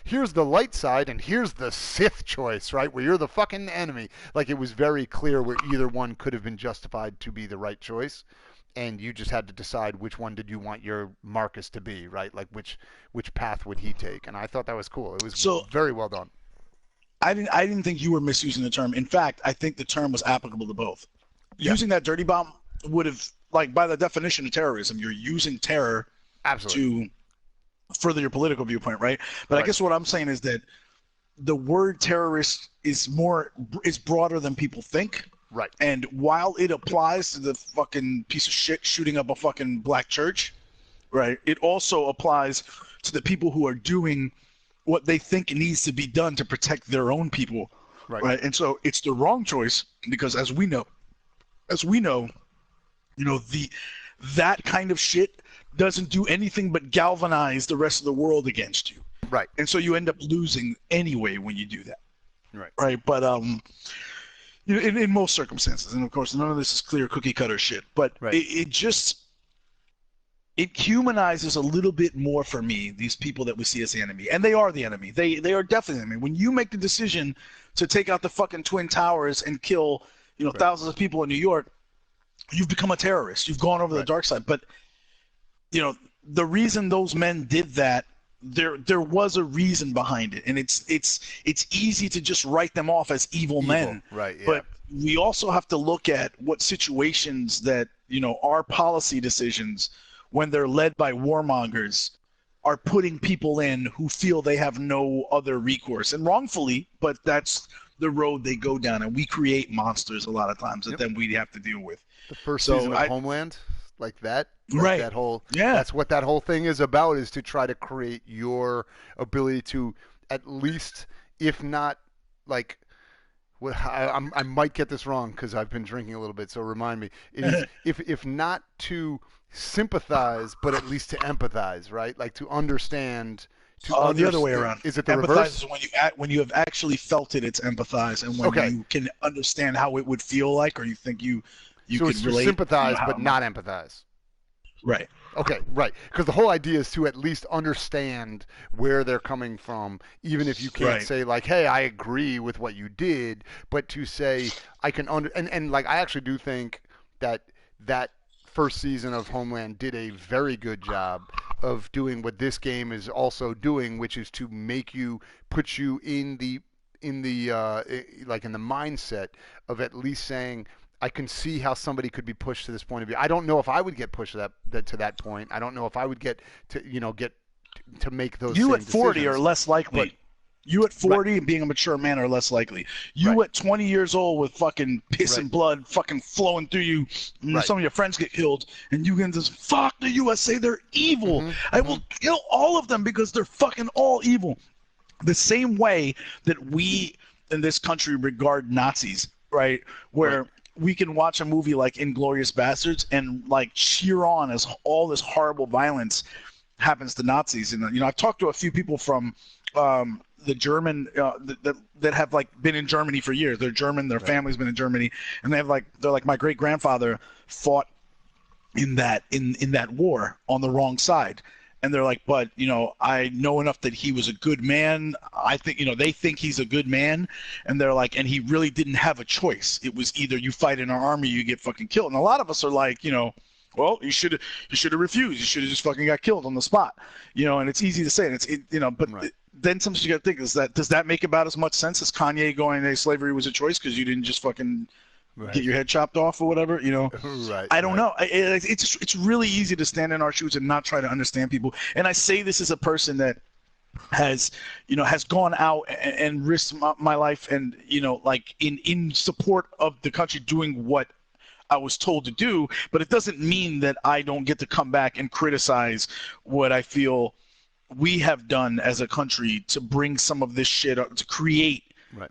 here's the light side and here's the Sith choice, right? Where you're the fucking enemy. Like, it was very clear where either one could have been justified to be the right choice. And you just had to decide which one did you want your Marcus to be, right? Like which path would he take? And I thought that was cool. It was very well done. I didn't think you were misusing the term. In fact, I think the term was applicable to both. Yeah. Using that dirty bomb would have, like, by the definition of terrorism, you're using terror to further your political viewpoint, right? But I guess what I'm saying is that the word terrorist is broader than people think. Right. And while it applies to the fucking piece of shit shooting up a fucking black church, right, it also applies to the people who are doing what they think needs to be done to protect their own people. Right. And so it's the wrong choice, because as we know, that kind of shit doesn't do anything but galvanize the rest of the world against you. Right. And so you end up losing anyway when you do that. Right. Right. But in most circumstances, and of course none of this is clear cookie cutter shit, but it humanizes a little bit more for me these people that we see as the enemy, and they are the enemy. They are definitely the enemy. When you make the decision to take out the fucking Twin Towers and kill thousands of people in New York, you've become a terrorist. You've gone over the dark side. But the reason those men did that, there was a reason behind it, and it's easy to just write them off as evil men. Right. Yeah. But we also have to look at what situations that our policy decisions, when they're led by warmongers, are putting people in who feel they have no other recourse, and wrongfully, but that's the road they go down, and we create monsters a lot of times that then we have to deal with. The first season of Homeland, like that. Right. That whole, yeah. That's what that whole thing is about, is to try to create your ability to at least, if not like, I might get this wrong because I've been drinking a little bit, so remind me. It is if not to sympathize, but at least to empathize, right? Like to understand. The other way around. Is it the empathize reverse? Is when you have actually felt it, it's empathize, and when you can understand how it would feel like, or you think you so could it's relate. To sympathize, but not empathize. Right. Okay, right. Because the whole idea is to at least understand where they're coming from, even if you can't say like, "Hey, I agree with what you did," but to say, "I can and like I actually do think that first season of Homeland did a very good job of doing what this game is also doing, which is to make you put you in the mindset of at least saying, I can see how somebody could be pushed to this point of view. I don't know if I would get pushed to that point. I don't know if I would get to make those. You same at 40 decisions. are less likely. You at 40 and being a mature man are less likely. You at 20 years old with fucking piss and blood fucking flowing through you, and some of your friends get killed, and you can just, fuck the USA, they're evil. I will kill all of them because they're fucking all evil. The same way that we in this country regard Nazis, right? Where we can watch a movie like Inglourious Bastards and like cheer on as all this horrible violence happens to Nazis. And I've talked to a few people from the German that have like been in Germany for years. They're German. Their family's been in Germany, and they're like my great grandfather fought in that war on the wrong side. And they're like, but I know enough that he was a good man. I think they think he's a good man, and they're like, and he really didn't have a choice. It was either you fight in our army, or you get fucking killed. And a lot of us are like, well, you should have refused. You should have just fucking got killed on the spot. And it's easy to say, and but then sometimes you got to think, does that make about as much sense as Kanye going, hey, slavery was a choice because you didn't just fucking get your head chopped off or whatever, I don't know. It's really easy to stand in our shoes and not try to understand people. And I say this as a person that has gone out and risked my life and like in support of the country doing what I was told to do, but it doesn't mean that I don't get to come back and criticize what I feel we have done as a country to bring some of this shit up, to create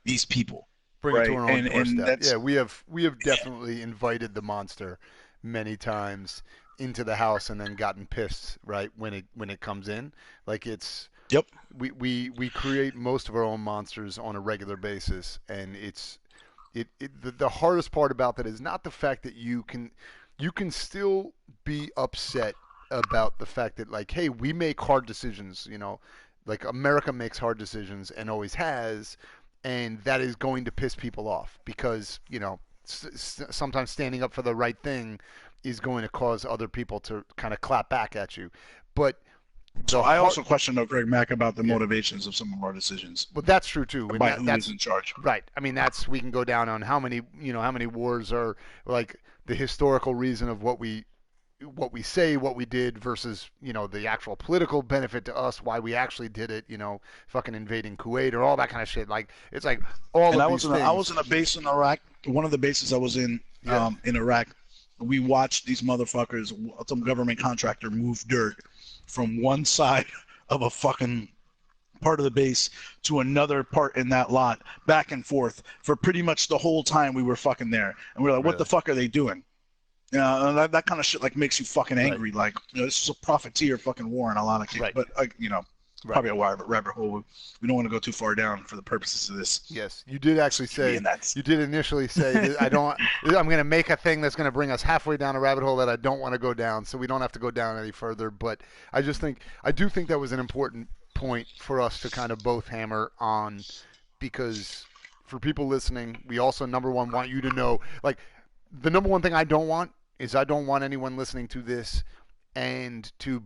these people. Bring it to our own doorstep. Yeah, we have definitely invited the monster many times into the house and then gotten pissed when it comes in. Like it's we create most of our own monsters on a regular basis, and the hardest part about that is not the fact that you can still be upset about the fact that like, hey, we make hard decisions, like America makes hard decisions and always has. And that is going to piss people off because, sometimes standing up for the right thing is going to cause other people to kind of clap back at you. But I also question, though, CraigMakk, about the motivations of some of our decisions. But that's true, too. By who's in charge. Right. I mean, we can go down on how many wars are like the historical reason of what we say, what we did versus, the actual political benefit to us, why we actually did it, fucking invading Kuwait or all that kind of shit. Like, it's like all of these things. I was in a base in Iraq. One of the bases I was in Iraq, we watched these motherfuckers, some government contractor, move dirt from one side of a fucking part of the base to another part in that lot, back and forth, for pretty much the whole time we were fucking there. And we were like, what the fuck are they doing? That kind of shit like makes you fucking angry. Like, this is a profiteer fucking war in a lot of cases. But probably a rabbit hole. We don't want to go too far down for the purposes of this. Yes, you did actually say. You did initially say, I'm going to make a thing that's going to bring us halfway down a rabbit hole that I don't want to go down, so we don't have to go down any further. But I do think that was an important point for us to kind of both hammer on, because for people listening, we also number one want you to know, like, the number one thing I don't want is I don't want anyone listening to this and to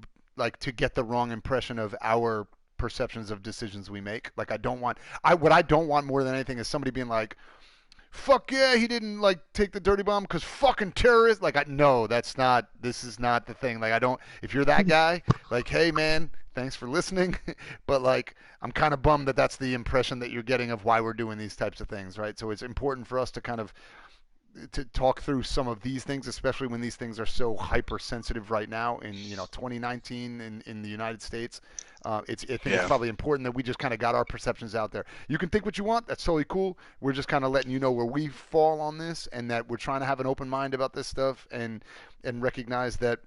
get the wrong impression of our perceptions of decisions we make. Like, what I don't want more than anything is somebody being like, fuck yeah, he didn't like take the dirty bomb because fucking terrorists. Like, no, this is not the thing. Like, if you're that guy, like, hey man, thanks for listening. But like, I'm kind of bummed that that's the impression that you're getting of why we're doing these types of things, right? So it's important for us to kind of to talk through some of these things, especially when these things are so hypersensitive right now in 2019 in the United States. I think it's probably important that we just kind of got our perceptions out there. You can think what you want. That's totally cool. We're just kind of letting you know where we fall on this, and that we're trying to have an open mind about this stuff, and recognize that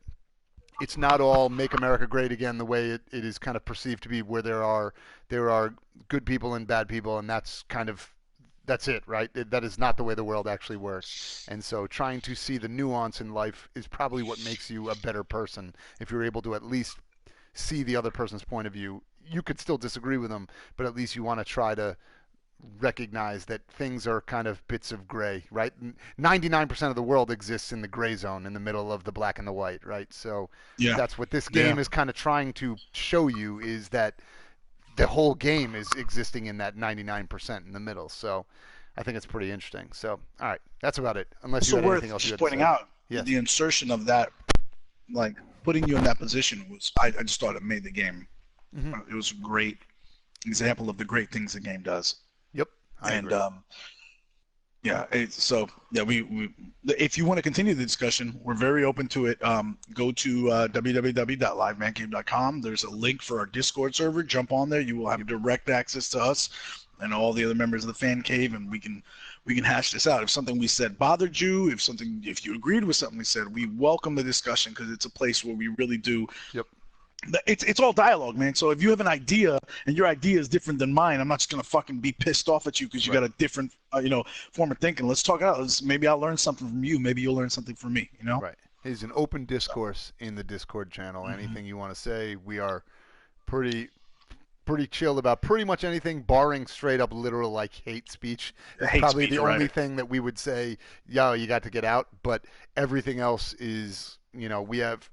it's not all make America great again the way it is kind of perceived to be, where there are good people and bad people, and that's it, right? That is not the way the world actually works. And so trying to see the nuance in life is probably what makes you a better person. If you're able to at least see the other person's point of view, you could still disagree with them, but at least you want to try to recognize that things are kind of bits of gray, right? 99% of the world exists in the gray zone in the middle of the black and the white, right? So that's what this game is kind of trying to show you, is that the whole game is existing in that 99% in the middle. So I think it's pretty interesting. So, all right, that's about it. Unless you had anything else you had to say. Pointing out, the insertion of that, like putting you in that position, was I just thought it made the game. It was a great example of the great things the game does. Yep, I agree. We if you want to continue the discussion, we're very open to it. Go to www.livemancave.com. There's a link for our Discord server. Jump on there. You will have direct access to us and all the other members of the fan cave, and we can hash this out. If something we said bothered you, if you agreed with something we said, we welcome the discussion, because it's a place where we really do. Yep. It's all dialogue, man. So if you have an idea and your idea is different than mine, I'm not just gonna fucking be pissed off at you because you got a different, form of thinking. Let's talk it out. Maybe I'll learn something from you. Maybe you'll learn something from me. Right. It's an open discourse in the Discord channel. Anything you want to say, we are pretty chilled about pretty much anything, barring straight up literal like hate speech. It's probably the only thing that we would say, yo, you got to get out. But everything else is. We have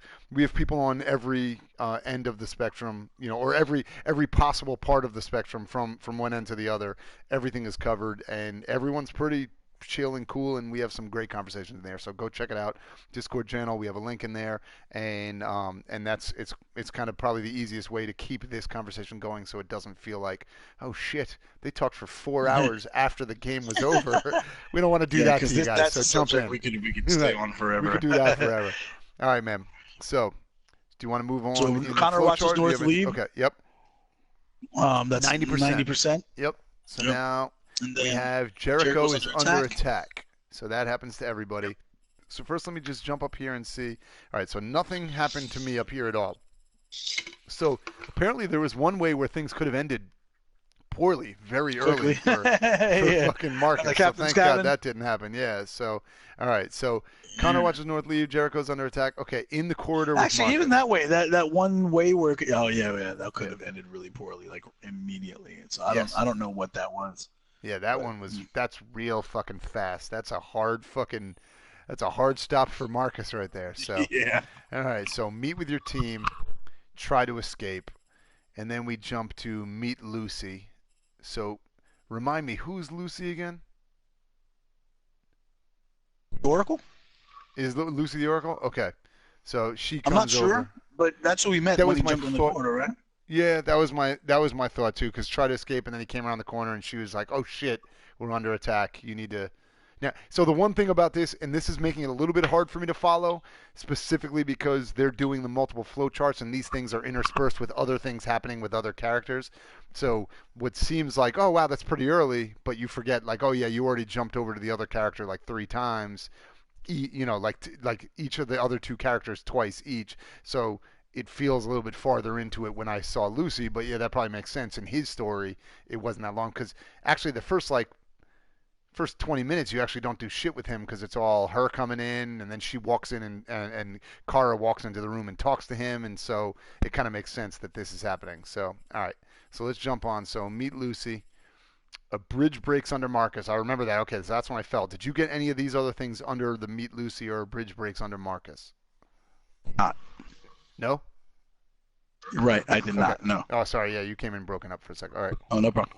people on every end of the spectrum, or every possible part of the spectrum from one end to the other. Everything is covered, and everyone's pretty chill and cool, and we have some great conversations in there. So go check it out. Discord channel, we have a link in there, and that's it's kind of probably the easiest way to keep this conversation going, so it doesn't feel like, oh shit, they talked for 4 hours after the game was over. We don't want to do that to you guys. So jump in. We could stay on forever. We could do that forever. All right, man. So, do you want to move on? So Connor watches North lead. Okay. Yep. That's 90%. Yep. So now we have Jericho is under attack. So that happens to everybody. So first, let me just jump up here and see. All right. So nothing happened to me up here at all. So apparently there was one way where things could have ended poorly, very early for fucking Marcus. So thank God that didn't happen. Yeah. So, all right. So Connor watches North leave. Jericho's under attack. Okay, in the corridor. With Actually, Marcus. Even that way, that one way where that could have ended really poorly, like immediately. So I don't know what that was. Yeah, that's real fucking fast. That's a hard stop for Marcus right there. So yeah. All right. So meet with your team, try to escape, and then we jump to meet Lucy. So, remind me, who's Lucy again? Oracle? Is Lucy the Oracle? Okay. So she comes I'm not sure, over. But that's who we met when he jumped in the corner, right? Yeah, that was my thought too, because try to escape, and then he came around the corner, and she was like, oh shit, we're under attack. You need to... Now, so the one thing about this, and this is making it a little bit hard for me to follow, specifically because they're doing the multiple flow charts, and these things are interspersed with other things happening with other characters. So what seems like, oh wow, that's pretty early, but you forget, like, oh yeah, you already jumped over to the other character like 3 times, like each of the other 2 characters twice each. So it feels a little bit farther into it when I saw Lucy, but yeah, that probably makes sense. In his story, it wasn't that long, because actually the first 20 minutes you actually don't do shit with him, because it's all her coming in, and then she walks in, and Kara walks into the room and talks to him, and so it kind of makes sense that this is happening. So, all right. So let's jump on. So meet Lucy. A bridge breaks under Marcus. I remember that. Okay, so that's when I fell. Did you get any of these other things under the meet Lucy, or a bridge breaks under Marcus? Not. No? You're right. I did not. No. Oh, sorry. Yeah, you came in broken up for a second. All right. Oh, no problem.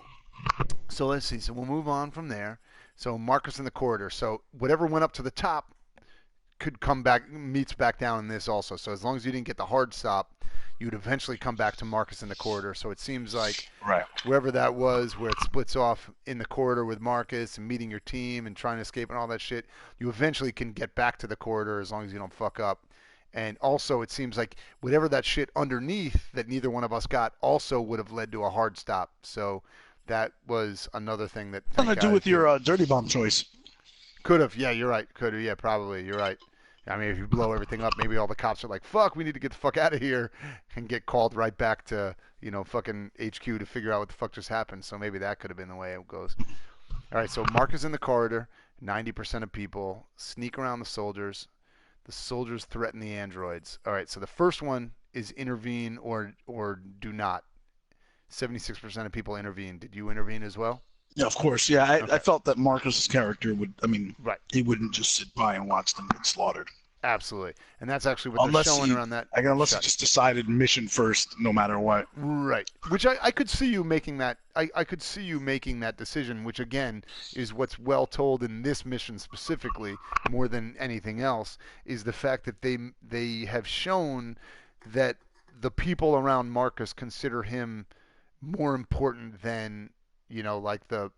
So let's see. So we'll move on from there. So Marcus in the corridor. So whatever went up to the top could come back, meets back down in this also. So as long as you didn't get the hard stop, you'd eventually come back to Marcus in the corridor. So it seems like wherever that was, where it splits off in the corridor with Marcus and meeting your team and trying to escape and all that shit, you eventually can get back to the corridor as long as you don't fuck up. And also it seems like whatever that shit underneath that neither one of us got also would have led to a hard stop. So that was another thing that... Something to do with your dirty bomb choice. Could have. Yeah, you're right. Could have. Yeah, probably. You're right. I mean, if you blow everything up, maybe all the cops are like, fuck, we need to get the fuck out of here, and get called right back to, fucking HQ to figure out what the fuck just happened. So maybe that could have been the way it goes. All right, so Marcus in the corridor, 90% of people sneak around the soldiers. The soldiers threaten the androids. All right, so the first one is intervene or do not. 76% of people intervene. Did you intervene as well? Yeah, of course. Yeah, I felt that Marcus's character would, he wouldn't just sit by and watch them get slaughtered. Absolutely. And that's actually what they're showing around that. Unless he just decided mission first, no matter what. Right. Which I could see you making that. I could see you making that decision, which again is what's well told in this mission specifically, more than anything else, is the fact that they have shown that the people around Marcus consider him more important than, like the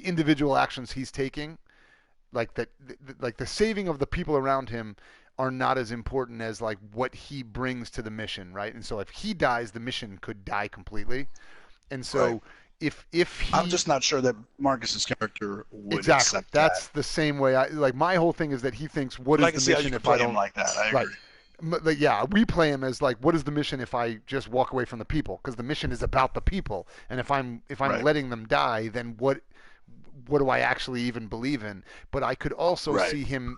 individual actions he's taking. Like the saving of the people around him are not as important as like what he brings to the mission, right? And so if he dies, the mission could die completely. And so if he, I'm just not sure that Marcus's character would exactly. accept That's that. the same way. My whole thing is that he thinks, what is the mission if I don't like that? I agree. But yeah, we play him as like, what is the mission if I just walk away from the people? Because the mission is about the people, and if I'm letting them die, then what do I actually even believe in? But I could also see him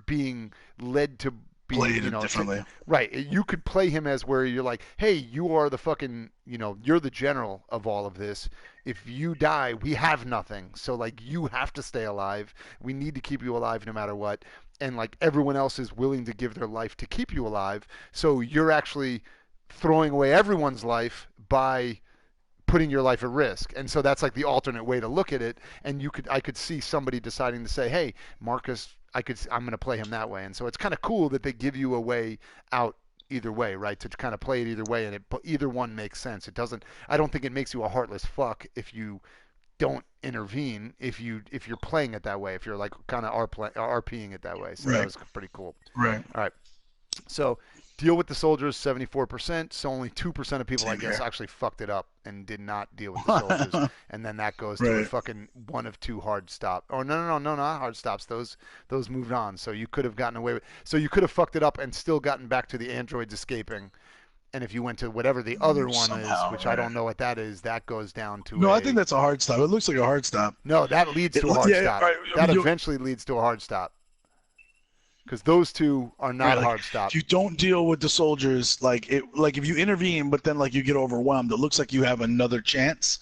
being led to be differently. Right. You could play him as where you're like, hey, you are the fucking, you're the general of all of this. If you die, we have nothing. So like, you have to stay alive. We need to keep you alive no matter what. And like, everyone else is willing to give their life to keep you alive. So you're actually throwing away everyone's life by putting your life at risk. And so that's like the alternate way to look at it. And I could see somebody deciding to say, hey, Marcus, I'm going to play him that way. And so it's kind of cool that they give you a way out either way, right? To kind of play it either way, and either one makes sense. I don't think it makes you a heartless fuck if you don't intervene, if you're playing it that way, if you're like kind of RPing it that way. So that was pretty cool. Right. All right. So deal with the soldiers, 74%. So only 2% of people, I guess, actually fucked it up and did not deal with the soldiers. And then that goes to a fucking one of two hard stop. Oh, no, not hard stops. Those moved on. So you could have gotten away with. So you could have fucked it up and still gotten back to the androids escaping. And if you went to whatever the other one is, which I don't know what that is, that goes down to No, I think that's a hard stop. It looks like a hard stop. No, that leads to a hard stop. That eventually leads to a hard stop. Because those two are not hard stops. If you don't deal with the soldiers, like if you intervene, but then like you get overwhelmed, it looks like you have another chance,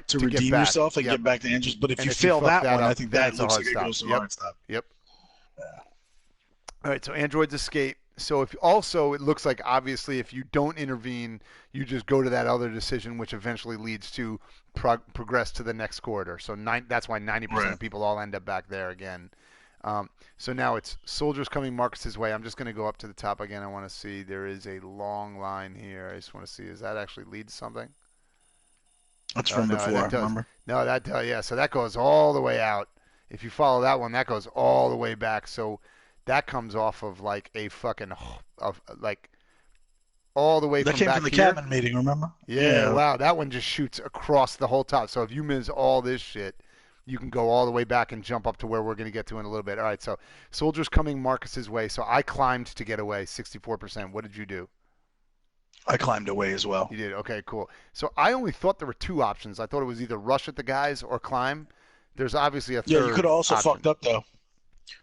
to redeem yourself and get back to Andrews. But if you fail that one, I think that looks like it goes to a hard stop. Yep. All right, so androids escape. So it looks like obviously if you don't intervene, you just go to that other decision, which eventually leads to progress to the next corridor. So that's why 90% of people all end up back there again. So now it's soldiers coming Marcus's way. I'm just going to go up to the top again. I want to see. There is a long line here. I just want to see. Does that actually lead to something? That's from before, remember? No, yeah. So that goes all the way out. If you follow that one, that goes all the way back. So that comes off of like a fucking all the way that from came back from the here. cabin meeting, remember? Yeah, wow. That one just shoots across the whole top. So if you miss all this shit, you can go all the way back and jump up to where we're going to get to in a little bit. All right, so soldiers coming Marcus's way. So I climbed to get away, 64%. What did you do? I climbed away as well. You did? Okay, cool. So I only thought there were two options. I thought it was either rush at the guys or climb. There's obviously a third Yeah, you could have also option. fucked up, though,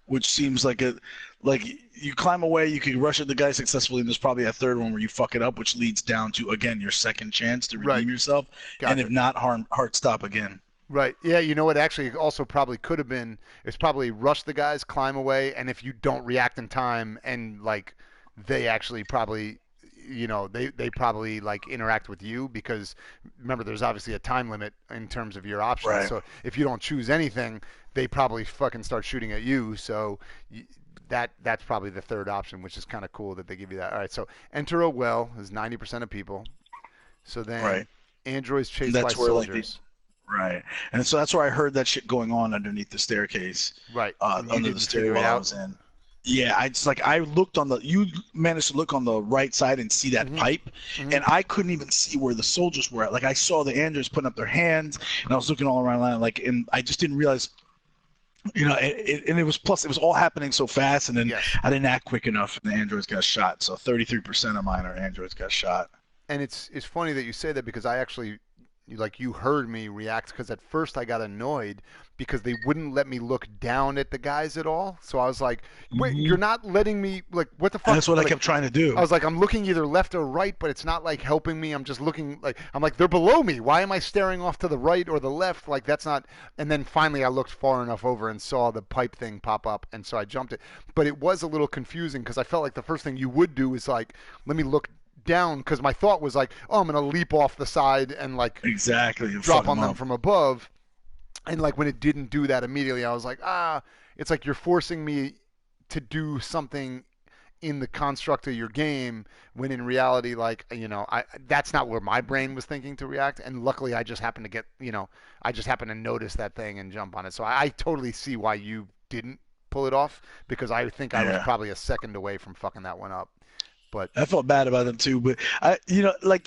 which seems like you climb away, you could rush at the guy successfully, and there's probably a third one where you fuck it up, which leads down to, again, your second chance to redeem yourself. Gotcha. And if not, hard stop again. Right. Yeah, you know what actually also probably could have been, it's probably rush the guys, climb away, and if you don't react in time and like they actually probably, they probably like interact with you because remember there's obviously a time limit in terms of your options. Right. So if you don't choose anything, they probably fucking start shooting at you. So that's probably the third option, which is kind of cool that they give you that. All right, so enter a well is 90% of people. So then androids chased by soldiers. Right. And so that's where I heard that shit going on underneath the staircase. Right. Under the stairwell I was in. Yeah, I looked you managed to look on the right side and see that pipe, and I couldn't even see where the soldiers were at. Like, I saw the androids putting up their hands, and I was looking all around, and I just didn't realize, and it was all happening so fast, and then I didn't act quick enough, and the androids got shot. So 33% of mine are androids got shot. And it's funny that you say that, because I actually, you heard me react, because at first I got annoyed because they wouldn't let me look down at the guys at all. So I was like, wait, you're not letting me, what the fuck? And that's what I kept trying to do. I was like, I'm looking either left or right, but it's not helping me. I'm just looking I'm like, they're below me. Why am I staring off to the right or the left? That's not. And then finally I looked far enough over and saw the pipe thing pop up, and so I jumped it. But it was a little confusing, because I felt like the first thing you would do is let me look down, because my thought was I'm gonna leap off the side and exactly drop on them from above, and when it didn't do that immediately, I was like, it's like you're forcing me to do something in the construct of your game, when in reality, that's not where my brain was thinking to react. And luckily I just happened to notice that thing and jump on it. So I totally see why you didn't pull it off, because I think I was probably a second away from fucking that one up. But I felt bad about them too. But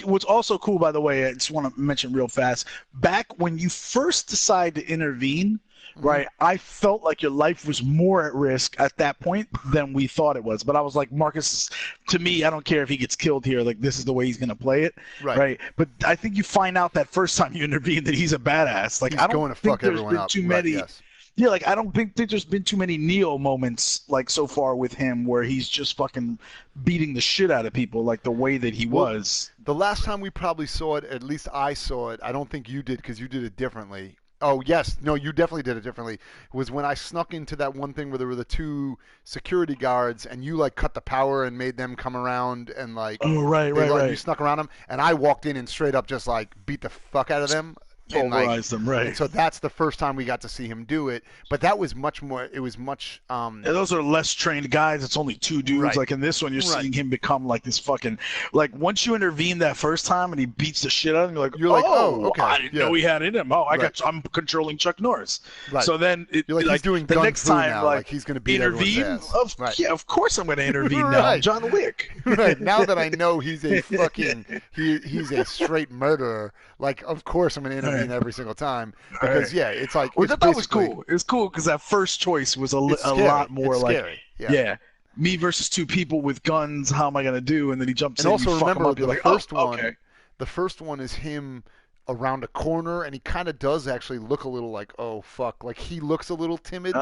what's also cool, by the way, I just want to mention real fast. Back when you first decide to intervene, right? I felt like your life was more at risk at that point than we thought it was. But I was like, Marcus, to me, I don't care if he gets killed here. This is the way he's gonna play it, right? But I think you find out that first time you intervene that he's a badass. He's going to fuck everyone up. Too many. Yes. Yeah, I don't think there's been too many Neo moments so far with him where he's just fucking beating the shit out of people the way that he was. The last time we probably saw it, at least I saw it, I don't think you did, because you did it differently. Oh, yes. No, you definitely did it differently. It was when I snuck into that one thing where there were the two security guards, and you cut the power and made them come around, and oh, right. You snuck around them, and I walked in and straight up just beat the fuck out of them. Pulverize them, right? And so that's the first time we got to see him do it. But that was much more. It was much. Those are less trained guys. It's only two dudes. Right. In this one, you're seeing him become this fucking. Once you intervene that first time and he beats the shit out of him, you're like, oh, okay. I didn't know he had it in him. Oh, I'm controlling Chuck Norris. Right. So then you're he's doing the next time, now. He's going to beat intervene. Everyone's ass. Yeah, of course I'm going to intervene now. I'm John Wick. Right. Now that I know he's a fucking he's a straight murderer. Of course I'm going to intervene every single time. Because it's which I thought was cool. It was cool because that first choice was a lot more scary. Me versus two people with guns. How am I gonna do? And then he jumps and in. Also and you remember fuck him up. the first one. Okay. The first one is him around a corner, and he kind of does actually look a little oh fuck, he looks a little timid.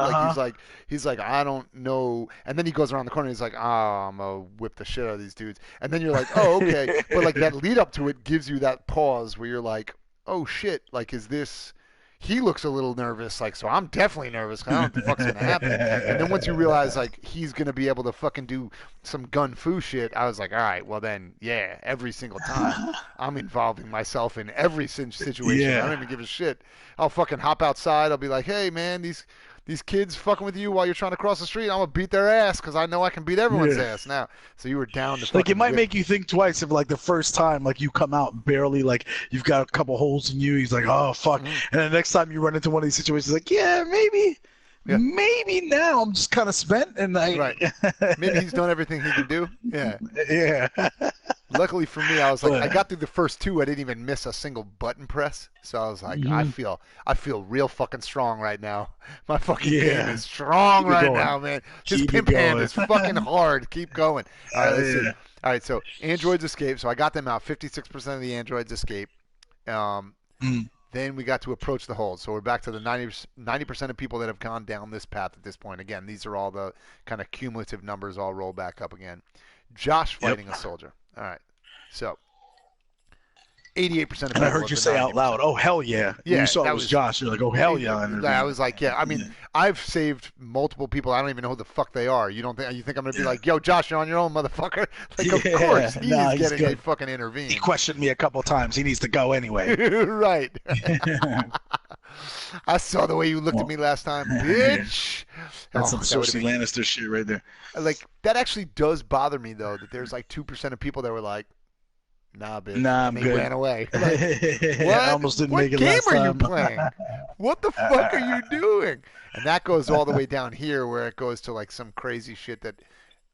He's like I don't know. And then he goes around the corner. And he's like, I'm gonna whip the shit out of these dudes. And then you're like, oh okay. But that lead up to it gives you that pause where you're like, oh shit, is this? He looks a little nervous, so I'm definitely nervous. I don't know what the fuck's gonna happen. And then once you realize he's gonna be able to fucking do some gun fu shit, I was like, all right, well then, every single time I'm involving myself in every situation. I don't even give a shit. I'll fucking hop outside. I'll be like, hey man, these kids fucking with you while you're trying to cross the street, I'm gonna beat their ass because I know I can beat everyone's ass now. So you were down to it might make you think twice if the first time you come out barely you've got a couple holes in you. He's like, oh fuck, and the next time you run into one of these situations, maybe now I'm just kind of spent and maybe he's done everything he can do. Yeah. Luckily for me, I was I got through the first two. I didn't even miss a single button press. So I was like, I feel real fucking strong right now. My fucking game is strong now, man. His pimp hand is fucking hard. Keep going. All right, let's see. All right, so androids escape. So I got them out. 56% of the androids escape. Then we got to approach the hold. So we're back to the 90% of people that have gone down this path at this point. Again, these are all the kind of cumulative numbers all roll back up again. Josh fighting a soldier. All right, so 88% of people. And I heard you say out loud, "Oh hell yeah!" Yeah, when you saw it was Josh. You're like, "Oh hell yeah!" I was like, "Yeah." I mean, I've saved multiple people. I don't even know who the fuck they are. You think I'm gonna be like, "Yo, Josh, you're on your own, motherfucker"? Of course, he's getting a fucking intervene. He questioned me a couple times. He needs to go anyway. Right. I saw the way you looked at me last time, bitch. That's some that would've Cersei been- Lannister shit right there. Like, that actually does bother me, though, that there's like 2% of people that were like, nah, bitch. Nah, and I'm they good. ran away. Like, what? I almost didn't what make it game last are you time. playing? What the fuck are you doing? And that goes all the way down here where it goes to like some crazy shit that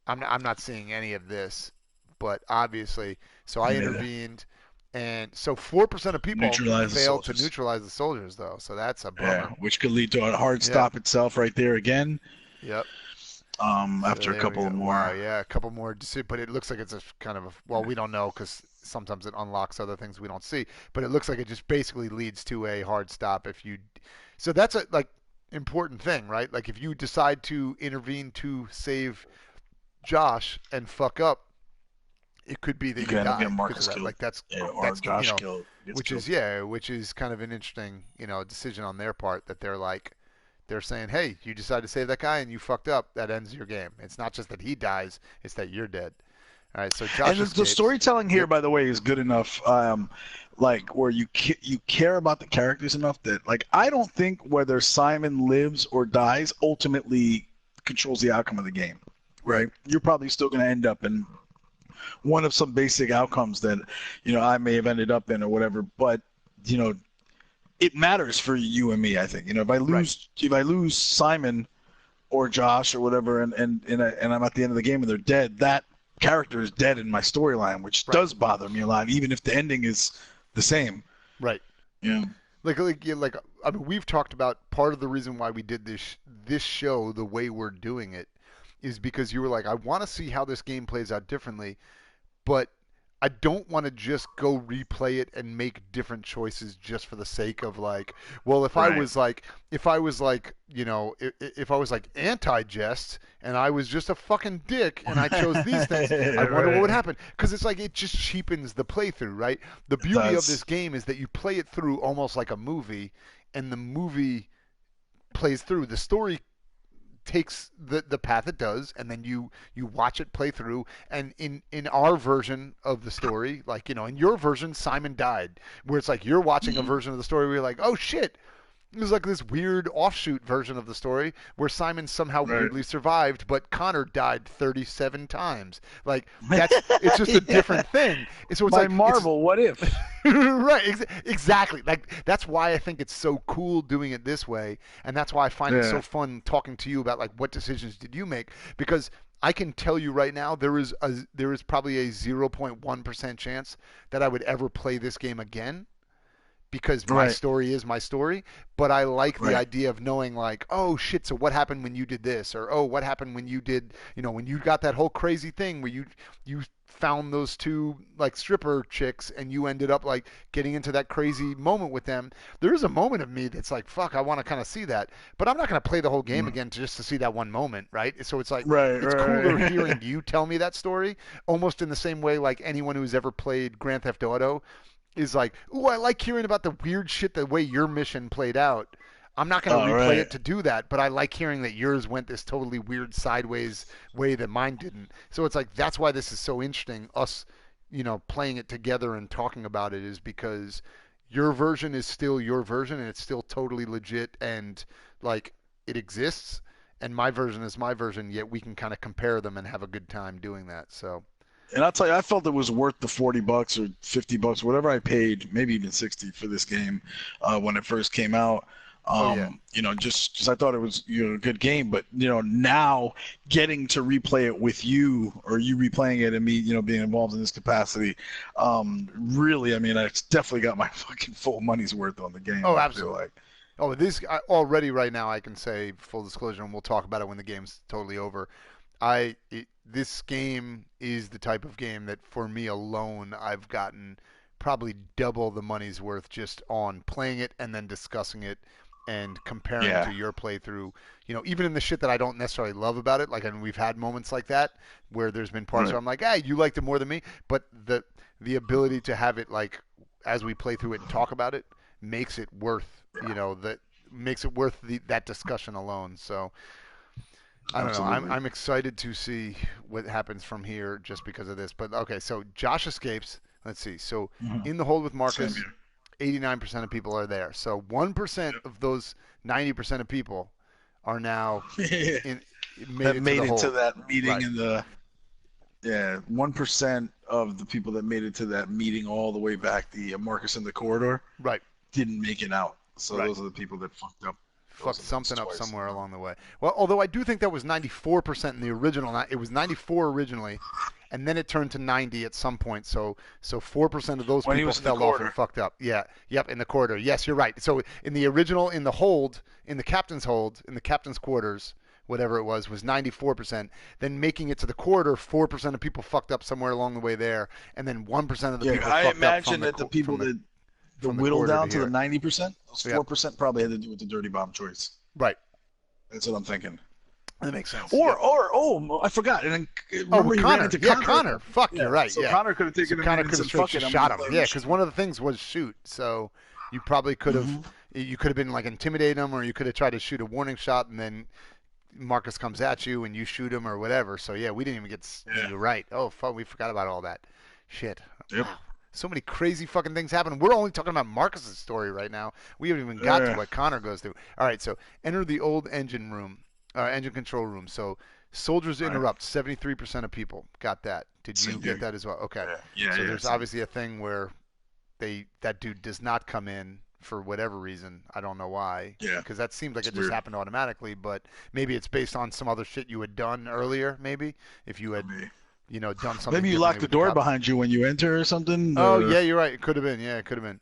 I'm not seeing any of this, but obviously, so I intervened, and so 4% of people failed to neutralize the soldiers, though. So that's a bummer. Yeah, which could lead to a hard stop itself right there again. Yep. After a couple more. Wow, yeah, a couple more. But it looks like it's a kind of a, well, we don't know because sometimes it unlocks other things we don't see. But it looks like it just basically leads to a hard stop if you. So that's a like important thing, right? Like if you decide to intervene to save Josh and fuck up, it could be that you die. Marcus killed. Like that's Josh killed. Which is kind of an interesting decision on their part that they're saying, hey, you decided to save that guy and you fucked up. That ends your game. It's not just that he dies; it's that you're dead. All right, so Josh and the storytelling here, by the way, is good enough. Like where you care about the characters enough that like I don't think whether Simon lives or dies ultimately controls the outcome of the game. Right? You're probably still going to end up in one of some basic outcomes that I may have ended up in or whatever. But it matters for you and me. I think if I lose Simon or Josh or whatever, and I'm at the end of the game and they're dead, that character is dead in my storyline, which does bother me a lot, even if the ending is the same. Right. Yeah. Like I mean, we've talked about part of the reason why we did this show the way we're doing it is because you were like, I want to see how this game plays out differently, but I don't want to just go replay it and make different choices just for the sake of like, well, if I was like anti-Jest and I was just a fucking dick and I chose these things, I wonder what would happen. Because it's like it just cheapens the playthrough, right? The beauty of this game is that you play it through almost like a movie, and the movie plays through. The story takes the path it does, and then you watch it play through. And in our version of the story, like in your version, Simon died, where it's like you're watching a version of the story where you're like, oh shit, it was like this weird offshoot version of the story where Simon somehow weirdly survived, but Connor died 37 times. Like it's just a different thing. So it's like Marvel, what if? Right, exactly. Like that's why I think it's so cool doing it this way, and that's why I find it so fun talking to you about like what decisions did you make, because I can tell you right now there is probably a 0.1% chance that I would ever play this game again, because my story is my story. But I like the idea of knowing like, oh shit, so what happened when you did this, or oh, what happened when you did, when you got that whole crazy thing where you found those two like stripper chicks and you ended up like getting into that crazy moment with them. There is a moment of me that's like, fuck, I want to kind of see that, but I'm not going to play the whole game again just to see that one moment, right? So it's like it's cooler hearing you tell me that story, almost in the same way like anyone who's ever played Grand Theft Auto is like, ooh, I like hearing about the weird shit the way your mission played out. I'm not going to replay it to do that, but I like hearing that yours went this totally weird sideways way that mine didn't. So it's like that's why this is so interesting, us, playing it together and talking about it, is because your version is still your version and it's still totally legit and like it exists, and my version is my version, yet we can kind of compare them and have a good time doing that. So. And I'll tell you, I felt it was worth the $40 or $50, whatever I paid, maybe even $60 for this game when it first came out. Just because I thought it was a good game, but now getting to replay it with you, or you replaying it and me, being involved in this capacity, really, I mean, it's definitely got my fucking full money's worth on the game. Oh, absolutely. This already right now I can say full disclosure, and we'll talk about it when the game's totally over. This game is the type of game that for me alone I've gotten probably double the money's worth just on playing it and then discussing it and comparing to your playthrough. Even in the shit that I don't necessarily love about it, like, and we've had moments like that where there's been parts where I'm like, hey, you liked it more than me, but the ability to have it like as we play through it and talk about it makes it worth that discussion alone. So I don't know. I'm excited to see what happens from here just because of this. But okay, so Josh escapes. Let's see. So in the hold with Marcus, 89% of people are there. So 1% of those 90% of people are now made it to that meeting right. in the 1% of the people that made it to that meeting all the way back, the Marcus in the corridor, right, didn't make it out. So right. those are the people that fucked up. Fucked something up somewhere along the way. Well, although I do think that was 94% in the original. It was 94 originally, and then it turned to 90 at some point. So 4% of those people fell off and fucked up. Yeah, yep, in the corridor. Yes, you're right. So in the original, in the captain's hold, in the captain's quarters, whatever it was 94%. Then making it to the corridor, 4% of people fucked up somewhere along the way there, and then 1% of the people. I fucked imagine up that the people that whittle down to the 90%, those 4% probably had to do with the dirty bomb choice. Right. That's what I'm thinking. That makes sense. Or I forgot. And remember he ran into Connor. Connor. Fuck, you're right. So Connor could have taken him Connor and could have fucking shot him. Yeah, because one of the things was shoot. So you probably could have. You could have been like intimidating him, or you could have tried to shoot a warning shot, and then Marcus comes at you and you shoot him or whatever. So yeah, we didn't even get you right. Oh fuck, we forgot about all that. Shit. Yep. Wow. So many crazy fucking things happen. We're only talking about Marcus's story right now. We haven't even got to what Connor goes through. All right, so enter the old engine room, engine control room. So soldiers interrupt. 73% of people got that. Did you get that as well? Okay. Yeah. So there's obviously a thing where that dude does not come in for whatever reason. I don't know why. Yeah. Because that seems like it just happened automatically, but maybe it's based on some other shit you had done earlier. Maybe if you had. Done something. Maybe you locked the door behind you when you enter or something. Oh, yeah, you're right. It could have been. Yeah, it could have been.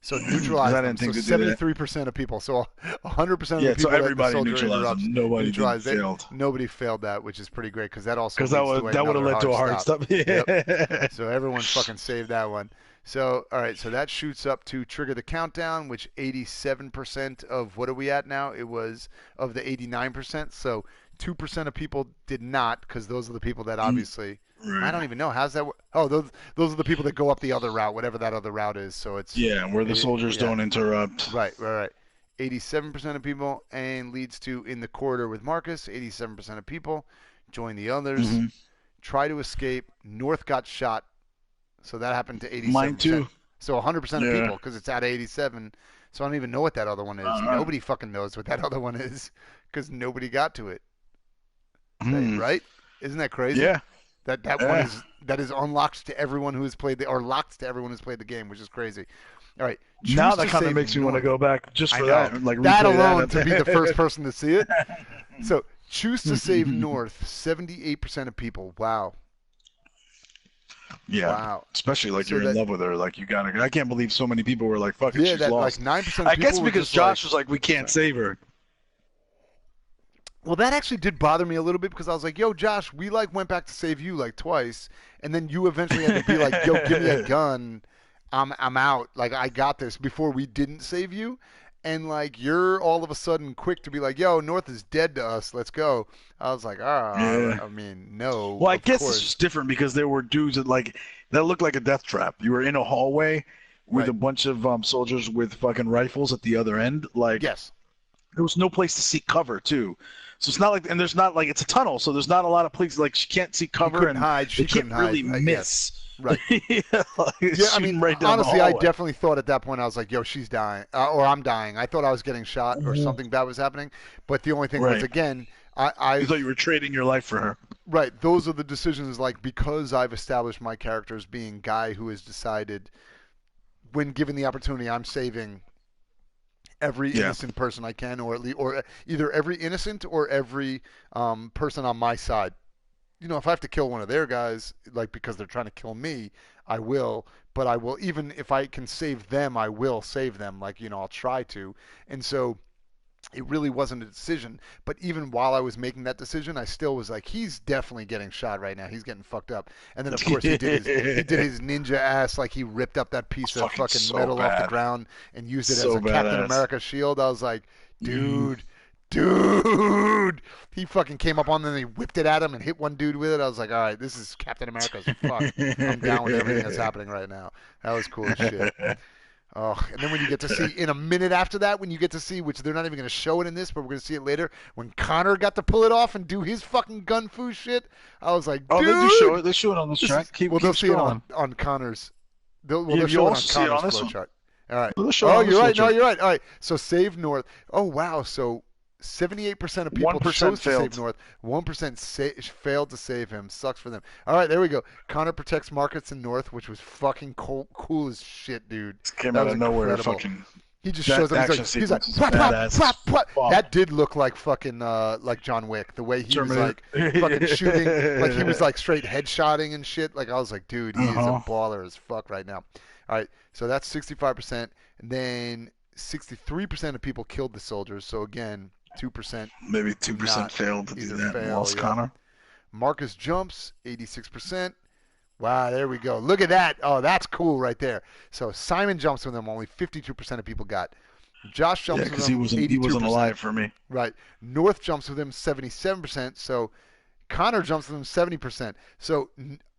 So neutralized them. So 73% of people. So 100% of the people. So everybody that the neutralized them. Nobody failed. Nobody failed that, which is pretty great because that also that would have led to a hard stop. Yep. So everyone fucking saved that one. So all right, so that shoots up to trigger the countdown, which 87% of what are we at now? It was of the 89%. So 2% of people did not, because those are the people that obviously I don't even know how's that work. Oh, those are the people that go up the other route, whatever that other route is. So it's where the soldiers don't interrupt. Right. 87% of people, and leads to in the corridor with Marcus. 87% of people join the others. Try to escape. North got shot, so that happened to 87%. Mine too. So 100% of people, because it's out of 87. So I don't even know what that other one is. Nobody fucking knows what that other one is, because nobody got to it. Right? Isn't that crazy? Yeah. That one is unlocked to everyone who has played or locked to everyone who's played the game, which is crazy. All right. Now that kind of makes me want to go back just for that. Like that alone to be the first person to see it. So choose to save North. 78% of people. Wow. Yeah. Wow. Especially like you're in love with her. Like you gotta. I can't believe so many people were like, "Fuck it, she's lost." Like 9%. I guess because Josh was like, "We can't save her." Well, that actually did bother me a little bit because I was like, yo, Josh, we went back to save you like twice, and then you eventually had to be like, yo, give me a gun. I'm out. Like, I got this before we didn't save you. And, like, you're all of a sudden quick to be like, yo, North is dead to us. Let's go. I was like, I mean, no. Well, I guess it's just different because there were dudes that looked like a death trap. You were in a hallway with a bunch of soldiers with fucking rifles at the other end. Like, yes. There was no place to seek cover, too. So it's not like, and there's not like, it's a tunnel, so there's not a lot of places, like she can't see cover and hide. She can't really miss. Right. I mean, right down honestly, the I definitely thought at that point, I was like, yo, she's dying, or I'm dying. I thought I was getting shot or something bad was happening. But the only thing was, again, I thought you were trading your life for her. Right. Those are the decisions, like, because I've established my character as being guy who has decided when given the opportunity, I'm saving every innocent person I can, or either every innocent or every person on my side. You know, if I have to kill one of their guys, like because they're trying to kill me, I will. But I will, even if I can save them, I will save them. Like, you know, I'll try to. And so it really wasn't a decision. But even while I was making that decision, I still was like, he's definitely getting shot right now. He's getting fucked up. And then, of course, he did his ninja ass. Like, he ripped up that piece of fucking metal off the ground and used it as a Captain America shield. I was like, dude. He fucking came up on them and he whipped it at him and hit one dude with it. I was like, all right, this is Captain America's fuck. I'm down with everything that's happening right now. That was cool as shit. Oh, and then when you get to see, in a minute after that, when you get to see, which they're not even going to show it in this, but we're going to see it later, when Connor got to pull it off and do his fucking gun fu shit, I was like, dude. Oh, they show it on this track. They'll see it on Connor's. They'll show it on Connor's flowchart. All right. Let's show Oh, on the you're right. show No, chart. you're right. All right. So save North. Oh, wow. So 78% of people 1% chose to failed. save North. 1% failed to save him. Sucks for them. All right, there we go. Connor protects Marcus and North, which was fucking cool as shit, dude. Came That out was of nowhere. incredible. Fucking. He just That shows up. action He's like, sequence is "Plop, plop, badass. plop, plop." Fuck. That did look like fucking like John Wick. The way he Terminator. was like fucking shooting, like he was like straight headshotting and shit. Like I was like, dude, he is a baller as fuck right now. All right, so that's 65%, and then 63% of people killed the soldiers. So again, 2%. Maybe 2% failed to do that. Lost Connor. Marcus jumps 86%. Wow, there we go. Look at that. Oh, that's cool right there. So Simon jumps with them. Only 52% of people got. Josh jumps with them. He wasn't alive for me. Right. North jumps with him 77%. So Connor jumps with him 70%. So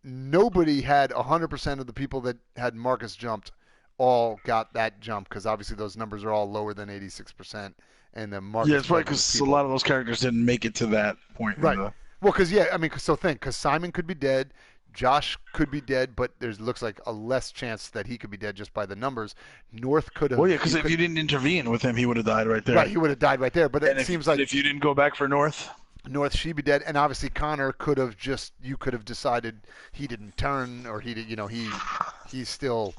nobody had 100% of the people that had Marcus jumped all got that jump because obviously those numbers are all lower than 86%. And the Marcus. Yeah, it's probably because a lot of those characters didn't make it to that point. Right. Well, because because Simon could be dead. Josh could be dead, but there looks like a less chance that he could be dead just by the numbers. North could have. Well, yeah, because if you didn't intervene with him, he would have died right there. Right, he would have died right there. But it seems like if you didn't go back for North, she'd be dead, and obviously Connor could have you could have decided he didn't turn, or he did, he's still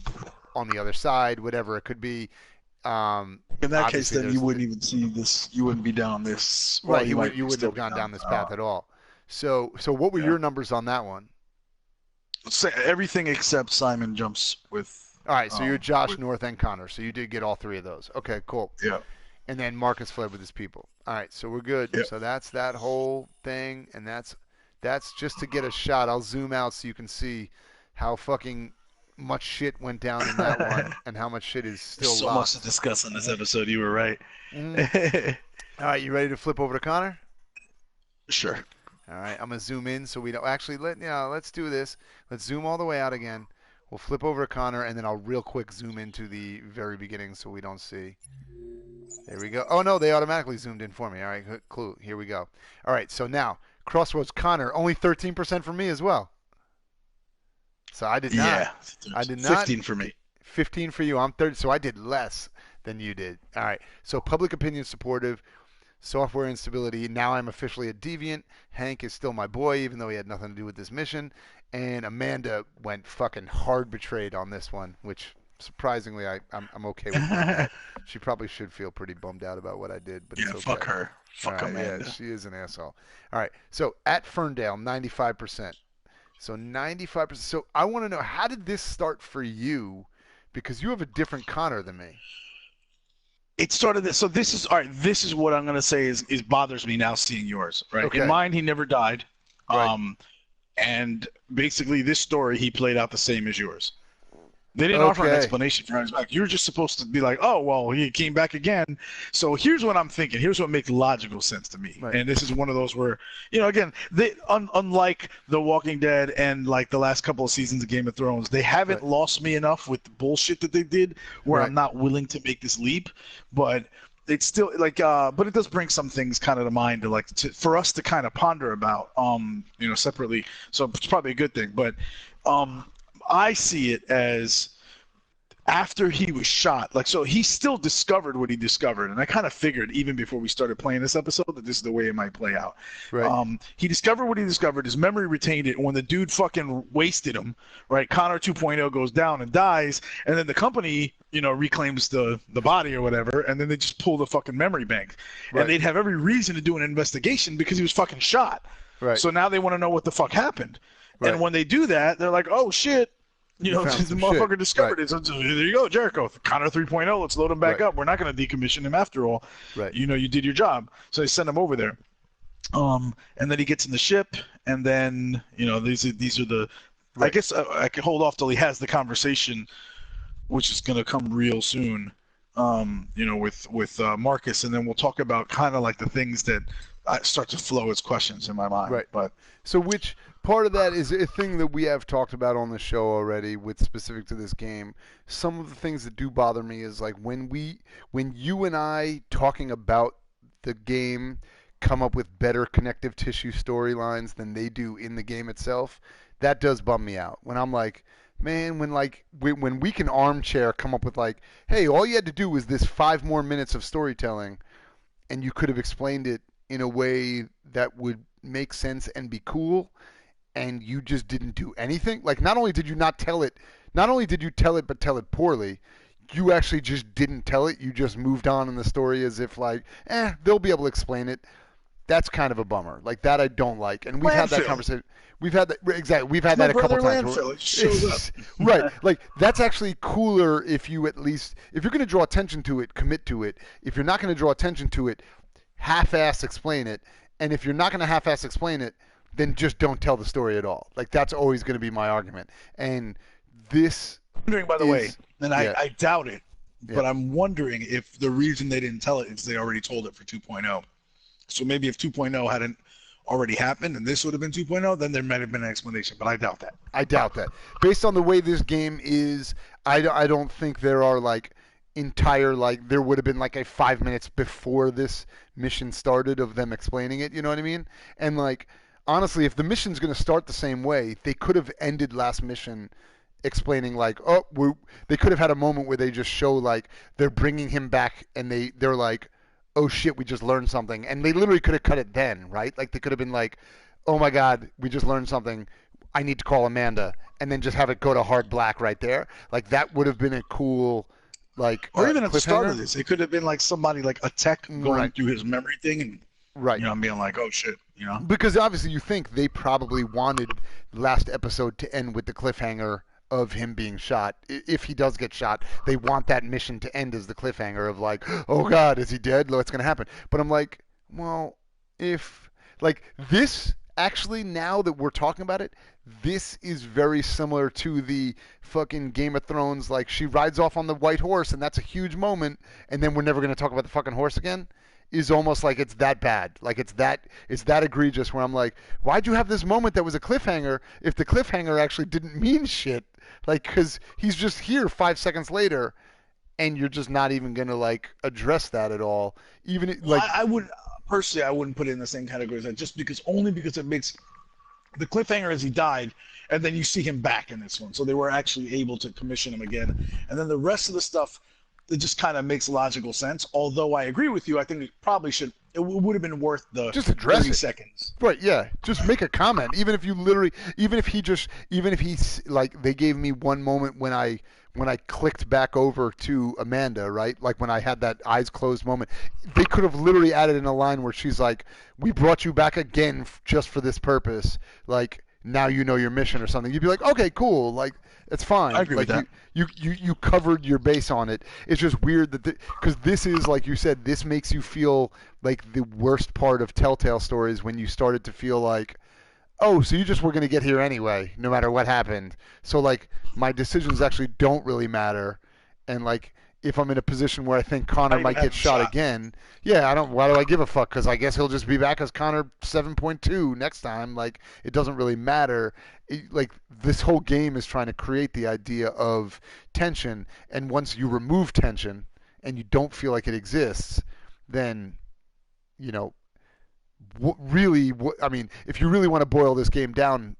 on the other side, whatever it could be. In that case, then you wouldn't even see this. You wouldn't be down this. Right, you wouldn't have gone down this path at all. So what were your numbers on that one? Everything except Simon jumps with. All right, so you're Josh, North, and Connor. So you did get all three of those. Okay, cool. Yeah. And then Marcus fled with his people. All right, so we're good. Yep. So that's that whole thing, and that's just to get a shot. I'll zoom out so you can see how fucking much shit went down in that one, and how much shit is still so lost. much to discuss in this episode. You were right. All right, you ready to flip over to Connor? Sure. All right, I'm gonna zoom in so we don't actually let's do this. Let's zoom all the way out again. We'll flip over to Connor, and then I'll real quick zoom into the very beginning so we don't see. There we go. Oh no, they automatically zoomed in for me. All right, cool. Here we go. All right, so now Crossroads Connor, only 13% for me as well. So I did not. Yeah, I did not. 15 for me. 15 for you. I'm 30, so I did less than you did. All right. So public opinion supportive. Software instability. Now I'm officially a deviant. Hank is still my boy, even though he had nothing to do with this mission. And Amanda went fucking hard betrayed on this one, which surprisingly I'm okay with that. She probably should feel pretty bummed out about what I did, but it's okay. Fuck her. Fuck Amanda. Yeah, she is an asshole. All right. So at Ferndale, 95%. So 95%. So I want to know, how did this start for you? Because you have a different Connor than me. It started this. So this is all right. This is what I'm gonna say is bothers me now seeing yours. Right. Okay. In mine, he never died. Right. And basically this story he played out the same as yours. They didn't offer an explanation for how he's back. You're just supposed to be like, oh, well, he came back again. So here's what I'm thinking. Here's what makes logical sense to me. Right. And this is one of those where, again, unlike The Walking Dead and like the last couple of seasons of Game of Thrones, they haven't lost me enough with the bullshit that they did where I'm not willing to make this leap. But it's still like, but it does bring some things kind of to mind for us to kind of ponder about, separately. So it's probably a good thing. But, I see it as after he was shot, so he still discovered what he discovered, and I kind of figured even before we started playing this episode that this is the way it might play out. Right. He discovered what he discovered, his memory retained it, and when the dude fucking wasted him, right, Connor 2.0 goes down and dies, and then the company, reclaims the body or whatever, and then they just pull the fucking memory bank. Right. And they'd have every reason to do an investigation because he was fucking shot. Right. So now they want to know what the fuck happened. Right. And when they do that, they're like, oh shit, the motherfucker discovered it. So there you go, Jericho. Connor 3.0, let's load him back up. We're not going to decommission him after all. Right. You did your job. So they send him over there. And then he gets in the ship, and then, these are the... Right. I guess I could hold off till he has the conversation, which is going to come real soon, with Marcus, and then we'll talk about kind of like the things that start to flow as questions in my mind. Right. But so which... Part of that is a thing that we have talked about on the show already with specific to this game. Some of the things that do bother me is like when you and I talking about the game come up with better connective tissue storylines than they do in the game itself, that does bum me out. When I'm like, man, when we can armchair come up with like, hey, all you had to do was this 5 more minutes of storytelling, and you could have explained it in a way that would make sense and be cool, and you just didn't do anything. Like, not only did you not tell it, not only did you tell it, but tell it poorly. You actually just didn't tell it. You just moved on in the story as if like, they'll be able to explain it. That's kind of a bummer. Like that, I don't like. And we've had that conversation. We've had that exactly. We've had that a couple times. It shows up. Right. Like that's actually cooler if you at least, if you're going to draw attention to it, commit to it. If you're not going to draw attention to it, half-ass explain it. And if you're not going to half-ass explain it, then just don't tell the story at all. Like that's always going to be my argument. And this. Wondering, by the way, and I doubt it, but I'm wondering if the reason they didn't tell it is they already told it for 2.0. So maybe if 2.0 hadn't already happened and this would have been 2.0, then there might have been an explanation, but I doubt that. I doubt that. Based on the way this game is, I don't think there are like entire, like there would have been like a 5 minutes before this mission started of them explaining it, you know what I mean? And like, honestly, if the mission's going to start the same way, they could have ended last mission explaining like, they could have had a moment where they just show like they're bringing him back and they're like, oh shit, we just learned something, and they literally could have cut it then, right? Like they could have been like, oh my god, we just learned something, I need to call Amanda, and then just have it go to hard black right there. Like that would have been a cool, like, or even at the start of this, it could have been like somebody like a tech going through his memory thing and you know, being like, oh shit, you know, because obviously you think they probably wanted last episode to end with the cliffhanger of him being shot. If he does get shot, they want that mission to end as the cliffhanger of like, oh god, is he dead? What's going to happen? But I'm like, well, if like this, actually, now that we're talking about it, this is very similar to the fucking Game of Thrones, like she rides off on the white horse and that's a huge moment and then we're never going to talk about the fucking horse again. Is almost like it's that bad. Like it's that egregious where I'm like, why'd you have this moment that was a cliffhanger if the cliffhanger actually didn't mean shit? Like, because he's just here 5 seconds later and you're just not even going to like address that at all. Even like I would personally, I wouldn't put it in the same category as that, just because it makes the cliffhanger as he died, and then you see him back in this one. So they were actually able to commission him again. And then the rest of the stuff, it just kind of makes logical sense. Although I agree with you, I think it probably should. It would have been worth the just address 30 it. seconds. Right? Yeah. Just make a comment. Even if he's like, they gave me one moment when I clicked back over to Amanda, right? Like when I had that eyes closed moment, they could have literally added in a line where she's like, "We brought you back again just for this purpose. Like now you know your mission," or something. You'd be like, "Okay, cool. Like it's fine." I agree with that. You covered your base on it. It's just weird that because this is, like you said, this makes you feel like the worst part of Telltale stories when you started to feel like, oh, so you just were going to get here anyway, no matter what happened. So like my decisions actually don't really matter, and like if I'm in a position where I think Connor might get shot again, yeah, why do I give a fuck? Because I guess he'll just be back as Connor 7.2 next time. Like it doesn't really matter. Like this whole game is trying to create the idea of tension, and once you remove tension and you don't feel like it exists, then you know. I mean, if you really want to boil this game down,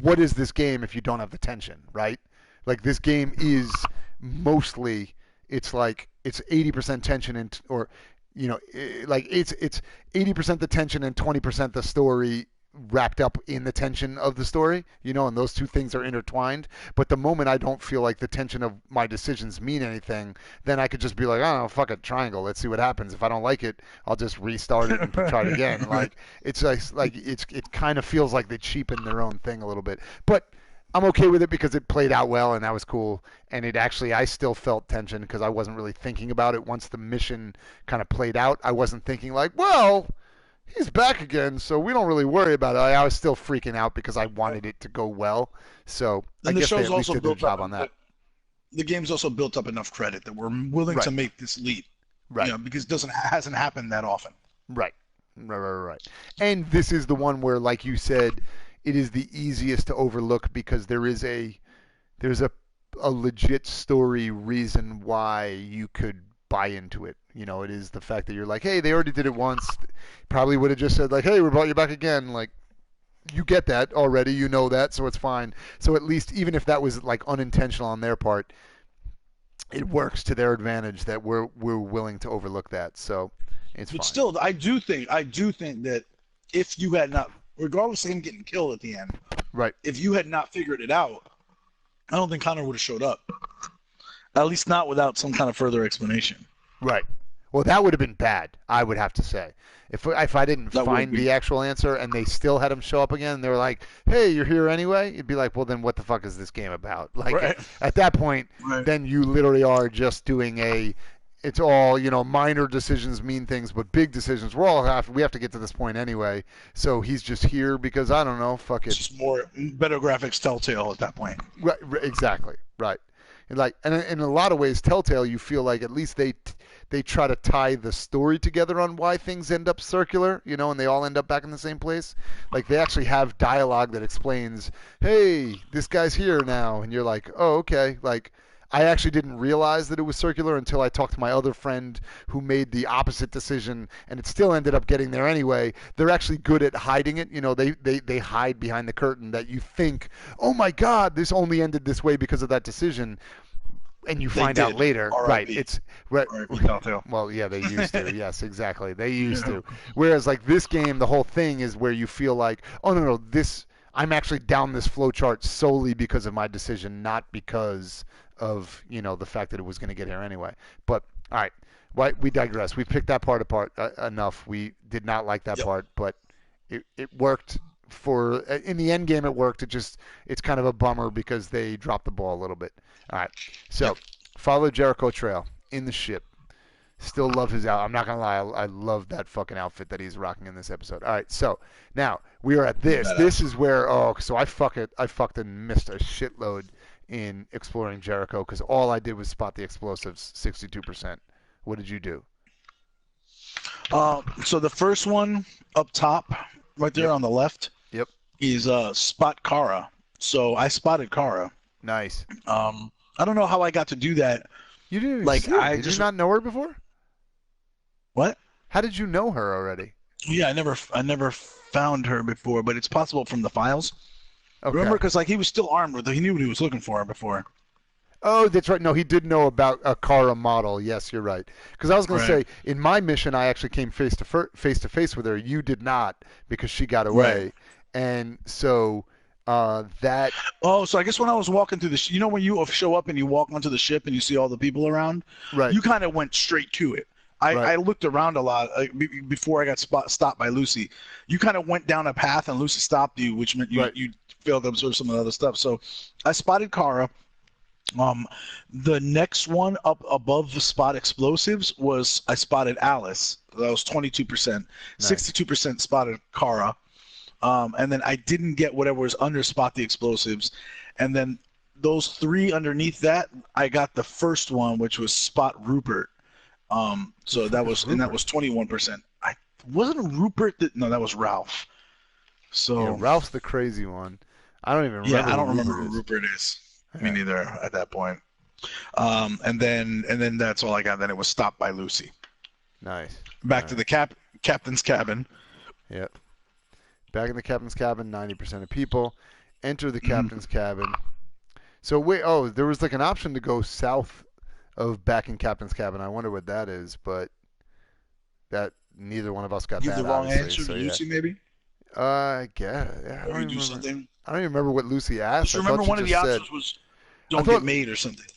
what is this game if you don't have the tension, right? Like this game is mostly, it's like it's 80% tension or you know, like it's 80% the tension and 20% the story wrapped up in the tension of the story, you know, and those two things are intertwined. But the moment I don't feel like the tension of my decisions mean anything, then I could just be like, I don't know, fuck it, triangle. Let's see what happens. If I don't like it, I'll just restart it and try it again. Like it kind of feels like they cheapen their own thing a little bit. But I'm okay with it because it played out well and that was cool. And I still felt tension because I wasn't really thinking about it. Once the mission kind of played out, I wasn't thinking like, well, he's back again, so we don't really worry about it. I was still freaking out because I wanted it to go well. So I guess they at least did their job on that. The game's also built up enough credit that we're willing to make this leap. Right. You know, because it hasn't happened that often. Right. And this is the one where, like you said, it is the easiest to overlook because there's a legit story reason why you could buy into it. You know, it is the fact that you're like, hey, they already did it once. Probably would have just said like, hey, we brought you back again. Like, you get that already. You know that, so it's fine. So at least, even if that was like unintentional on their part, it works to their advantage that we're willing to overlook that. So it's fine. But still, I do think that if you had not, regardless of him getting killed at the end, right? If you had not figured it out, I don't think Connor would have showed up. At least not without some kind of further explanation. Right. Well, that would have been bad, I would have to say. If I didn't find the actual answer and they still had him show up again and they were like, hey, you're here anyway, you'd be like, well, then what the fuck is this game about? Like, right. At that point, then you literally are just doing it's all, minor decisions mean things, but big decisions, we have to get to this point anyway. So he's just here because, I don't know, fuck it. It's just better graphics Telltale at that point. Right, exactly, right. And in a lot of ways, Telltale, you feel like at least they try to tie the story together on why things end up circular, and they all end up back in the same place. Like, they actually have dialogue that explains, hey, this guy's here now, and you're like, oh, okay. Like, I actually didn't realize that it was circular until I talked to my other friend who made the opposite decision, and it still ended up getting there anyway. They're actually good at hiding it. They hide behind the curtain that you think, oh my God, this only ended this way because of that decision. And you find out later, right? It's right. Well, yeah, they used to. Yes, exactly. They used to. Whereas, like this game, the whole thing is where you feel like, oh no, I'm actually down this flowchart solely because of my decision, not because of the fact that it was going to get here anyway. But all right, we digress. We picked that part apart enough. We did not like that part, but it worked. In the end game, it worked. It's kind of a bummer because they dropped the ball a little bit. All right, so follow Jericho Trail in the ship. Still love his outfit. I'm not gonna lie, I love that fucking outfit that he's rocking in this episode. All right, so now we are at this. This is where so I fucking missed a shitload in exploring Jericho because all I did was spot the explosives. 62%. What did you do? So the first one up top, right there on the left. Yep. Is spot Kara. So I spotted Kara. Nice. I don't know how I got to do that. You didn't did you not know her before? What? How did you know her already? Yeah, I never found her before, but it's possible from the files. Okay. Remember, because he was still armed with her. He knew what he was looking for before. Oh, that's right. No, he did know about a Kara model. Yes, you're right. Because I was going to say, in my mission, I actually came face to face with her. You did not because she got away, and so. So I guess when I was walking through the when you show up and you walk onto the ship and you see all the people around, right? You kind of went straight to it. I looked around a lot before I got stopped by Lucy. You kind of went down a path and Lucy stopped you, which meant you failed to observe some of the other stuff. So I spotted Kara. The next one up above the spot explosives was I spotted Alice. That was 22%. 62% spotted Kara. And then I didn't get whatever was under spot the explosives. And then those three underneath that, I got the first one, which was spot Rupert. So that was 21%. Wasn't Rupert no, that was Ralph. So yeah, Ralph's the crazy one. I don't even remember. Yeah, I don't remember who Rupert is. Me neither at that point. And then that's all I got. Then it was stopped by Lucy. Nice. Back to the captain's cabin. Yep. Back in the captain's cabin, 90% of people enter the captain's cabin. So there was like an option to go south of back in captain's cabin. I wonder what that is, but that neither one of us got that. The wrong answer to Lucy, maybe. I guess. Yeah, I don't even remember what Lucy asked. Just remember one of the options was don't get made or something.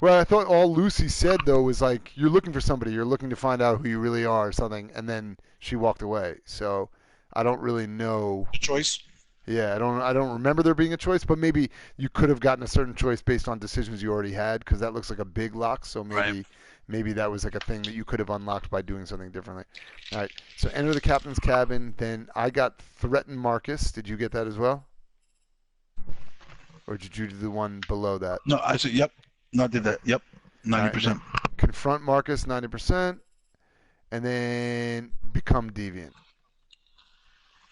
Well, I thought all Lucy said though was like you're looking for somebody, you're looking to find out who you really are or something, and then she walked away. So I don't really know. Choice? Yeah, I don't remember there being a choice, but maybe you could have gotten a certain choice based on decisions you already had, because that looks like a big lock. So maybe that was like a thing that you could have unlocked by doing something differently. All right, so enter the captain's cabin. Then I got threaten Marcus. Did you get that as well? Or did you do the one below that? No, I said yep. No, I did that. Yep, 90%. Right, confront Marcus, 90%, and then become deviant.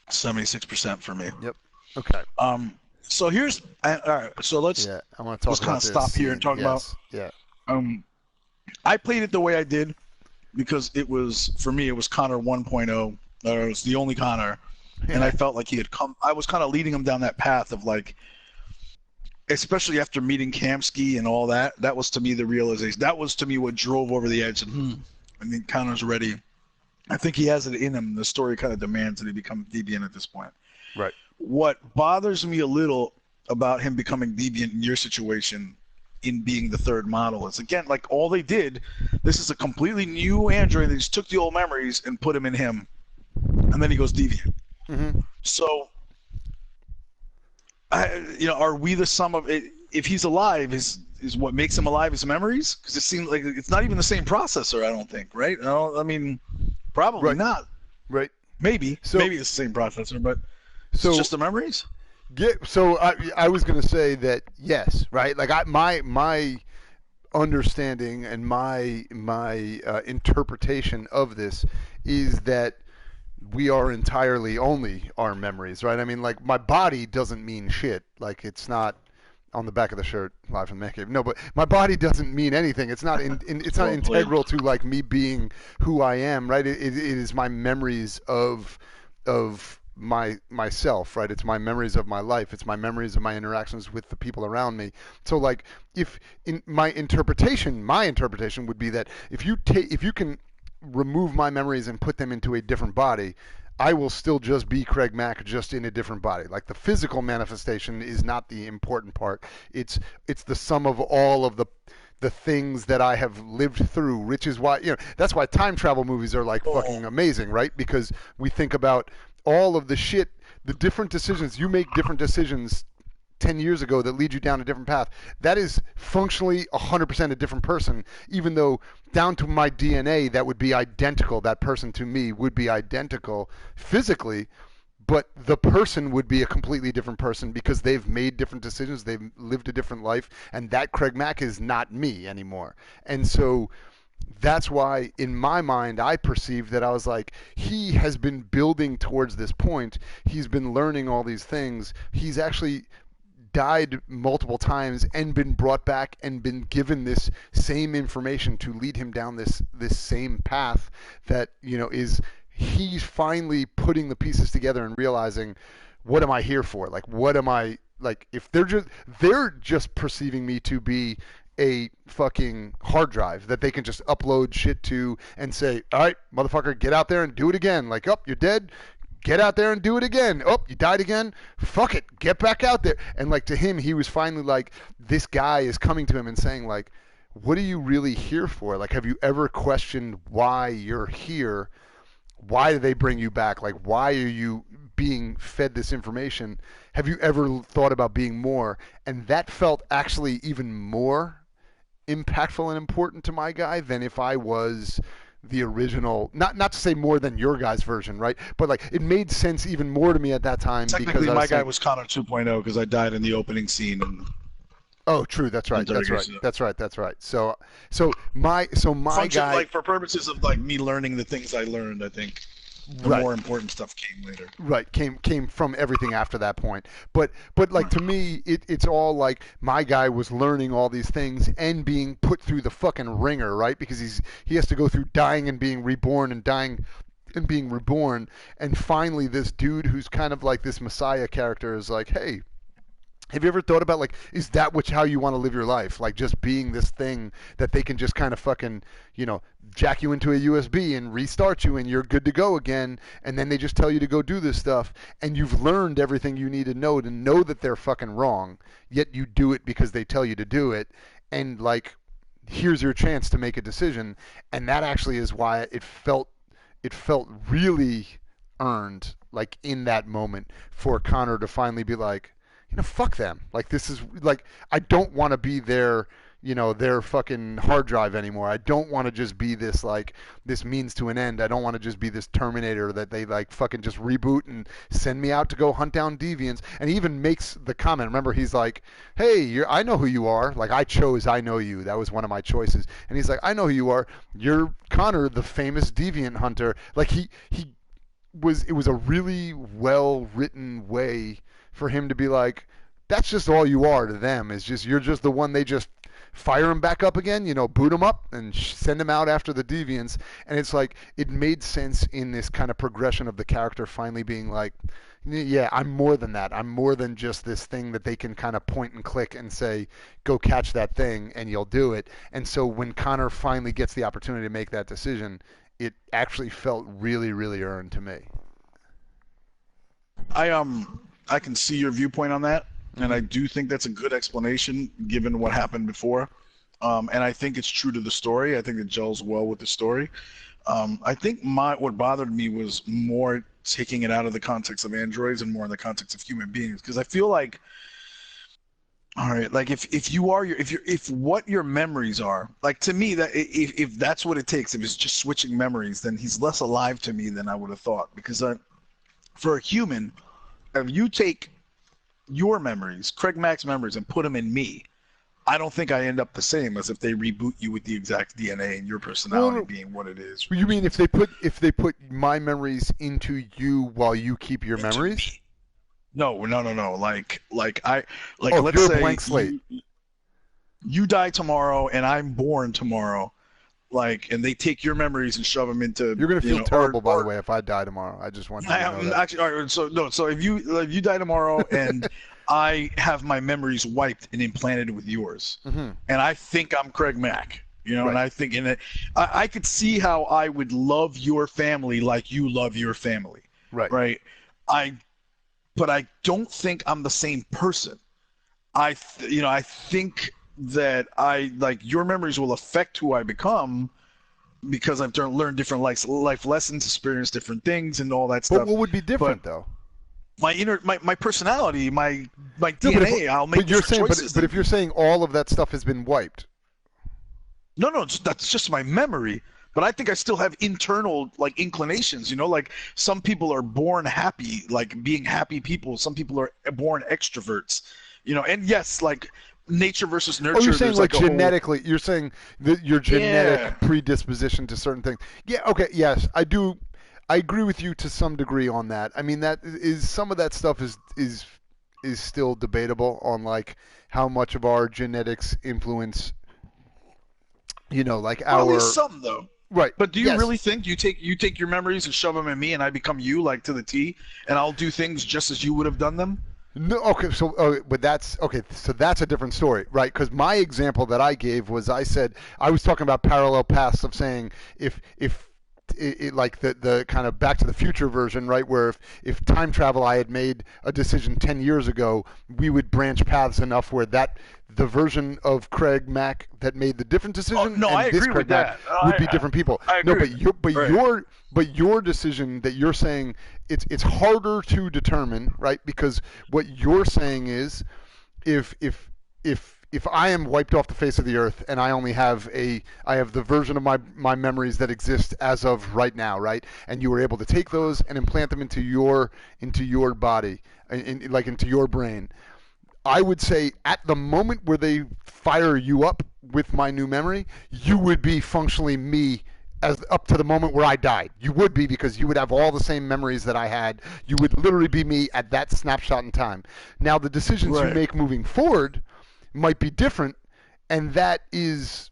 76% for me. Yep. Okay. So here's all right. So let's I want to talk about kind of stop here and talk about. Yeah. I played it the way I did because it was for me. It was Connor 1.0. It was the only Connor. and I felt like he had come. I was kind of leading him down that path of like, especially after meeting Kamsky and all that. That was to me the realization. That was to me what drove over the edge. And I think Connor's ready. I think he has it in him. The story kind of demands that he become deviant at this point. Right. What bothers me a little about him becoming deviant in your situation, in being the third model, is again like all they did. This is a completely new android. They just took the old memories and put him in him, and then he goes deviant. So, are we the sum of it? If he's alive, is what makes him alive his memories? Because it seems like it's not even the same processor. I don't think, right? I mean, probably not. Right. Maybe. So, maybe it's the same processor, but so it's just the memories. Yeah. So I was going to say that yes, right? Like my understanding and my interpretation of this is that we are entirely only our memories, right? I mean, like my body doesn't mean shit. Like it's not on the back of the shirt, live from the man cave. No, but my body doesn't mean anything. It's not it's not integral to like me being who I am, right? It is my memories of myself, right? It's my memories of my life. It's my memories of my interactions with the people around me. So like if in my interpretation would be that if you can remove my memories and put them into a different body, I will still just be CraigMakk, just in a different body. Like the physical manifestation is not the important part. It's the sum of all of the things that I have lived through, which is why, that's why time travel movies are like fucking amazing, right? Because we think about all of the shit, the different decisions. You make different decisions 10 years ago that lead you down a different path. That is functionally 100% a different person, even though down to my DNA that would be identical. That person to me would be identical physically, but the person would be a completely different person because they've made different decisions, they've lived a different life, and that CraigMakk is not me anymore. And so that's why in my mind I perceived that I was like, he has been building towards this point. He's been learning all these things. He's actually died multiple times and been brought back and been given this same information to lead him down this same path that is he's finally putting the pieces together and realizing, what am I here for? Like, what am I, like, if they're just perceiving me to be a fucking hard drive that they can just upload shit to and say, all right, motherfucker, get out there and do it again. Like, oh, you're dead. Get out there and do it again. Oh, you died again? Fuck it. Get back out there. And like to him, he was finally like, this guy is coming to him and saying like, what are you really here for? Like, have you ever questioned why you're here? Why do they bring you back? Like, why are you being fed this information? Have you ever thought about being more? And that felt actually even more impactful and important to my guy than if I was the original, not to say more than your guy's version, right? But like it made sense even more to me at that time. Technically, because my guy was Connor 2.0 because I died in the opening scene. And oh, true. That's right. That's right. So my guy, like for purposes of like me learning the things I learned, I think the more important stuff came later. Right, came from everything after that point. But like to me, it's all like my guy was learning all these things and being put through the fucking ringer, right? Because he has to go through dying and being reborn and dying and being reborn, and finally this dude who's kind of like this messiah character is like, hey, have you ever thought about like, is that how you want to live your life? Like just being this thing that they can just kind of fucking, jack you into a USB and restart you and you're good to go again. And then they just tell you to go do this stuff. And you've learned everything you need to know that they're fucking wrong. Yet you do it because they tell you to do it. And like, here's your chance to make a decision. And that actually is why it felt really earned, like in that moment, for Connor to finally be like, fuck them. Like this is like, I don't want to be their fucking hard drive anymore. I don't want to just be this like this means to an end. I don't want to just be this Terminator that they like fucking just reboot and send me out to go hunt down deviants. And he even makes the comment. Remember, he's like, "Hey, I know who you are. Like I know you. That was one of my choices." And he's like, "I know who you are. You're Connor, the famous deviant hunter." Like it was a really well written way for him to be like, that's just all you are to them. Is just you're just the one they just fire him back up again, boot him up and send him out after the deviants. And it's like, it made sense in this kind of progression of the character finally being like, yeah, I'm more than that. I'm more than just this thing that they can kind of point and click and say, go catch that thing and you'll do it. And so when Connor finally gets the opportunity to make that decision, it actually felt really, really earned to me. I can see your viewpoint on that, and I do think that's a good explanation given what happened before. And I think it's true to the story. I think it gels well with the story. I think what bothered me was more taking it out of the context of androids and more in the context of human beings, because I feel like, all right, like if what your memories are, like to me, that if that's what it takes, if it's just switching memories, then he's less alive to me than I would have thought. Because for a human, if you take your memories, CraigMakk's memories, and put them in me, I don't think I end up the same as if they reboot you with the exact DNA and your personality being what it is. You mean if they put my memories into you while you keep your memories? No. Like let's you're say a blank slate. You die tomorrow and I'm born tomorrow, and they take your memories and shove them into. You're gonna feel terrible, by the way, if I die tomorrow. I just want you to know that. Actually, all right, so if you die tomorrow and I have my memories wiped and implanted with yours, and I think I'm CraigMakk, right. And I think I could see how I would love your family like you love your family, right? But I don't think I'm the same person. I think that your memories will affect who I become because I've learned different life lessons, experienced different things, and all that stuff. But what would be different though? My personality, my DNA. I'll make different choices. But if you're saying all of that stuff has been wiped. No, that's just my memory. But I think I still have internal inclinations, like some people are born happy, being happy people. Some people are born extroverts, and yes, nature versus nurture. Oh, you're saying genetically, you're saying that your genetic predisposition to certain things. Yeah, okay, yes, I do. I agree with you to some degree on that. I mean, that is some of that stuff is still debatable on how much of our genetics influence, our. At least some though. Right. But do you really think you take your memories and shove them in me and I become you to the T and I'll do things just as you would have done them? No, okay, but that's okay. So that's a different story, right? Because my example that I gave was I was talking about parallel paths of saying if the kind of Back to the Future version, right? Where if time travel, I had made a decision 10 years ago, we would branch paths enough where the version of CraigMakk that made the different decision I this agree with that. would be different people. I agree. But your decision that you're saying it's harder to determine, right? Because what you're saying is if I am wiped off the face of the earth and I only have I have the version of my memories that exist as of right now, right? And you were able to take those and implant them into your body, into your brain. I would say at the moment where they fire you up with my new memory, you would be functionally me as up to the moment where I died. You would be, because you would have all the same memories that I had. You would literally be me at that snapshot in time. Now the decisions you make moving forward might be different, and that is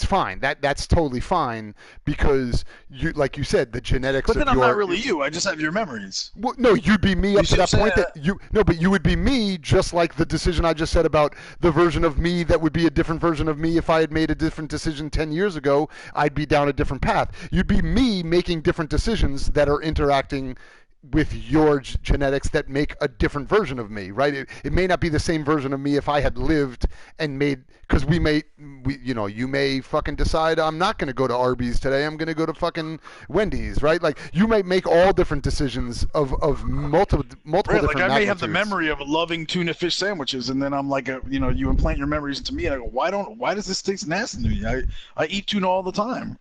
fine. That's totally fine, because you, like you said, the genetics. But then I'm not really you. I just have your memories. Well, no, you'd be me up to that point. But you would be me, just like the decision I just said about the version of me that would be a different version of me if I had made a different decision 10 years ago. I'd be down a different path. You'd be me making different decisions that are interacting with your genetics that make a different version of me, right? It may not be the same version of me if I had lived and made, because you may fucking decide I'm not going to go to Arby's today. I'm going to go to fucking Wendy's, right? You might make all different decisions of multiple different magnitudes. I may have the memory of loving tuna fish sandwiches, and then I'm you implant your memories into me, and I go, why does this taste nasty to me? I eat tuna all the time,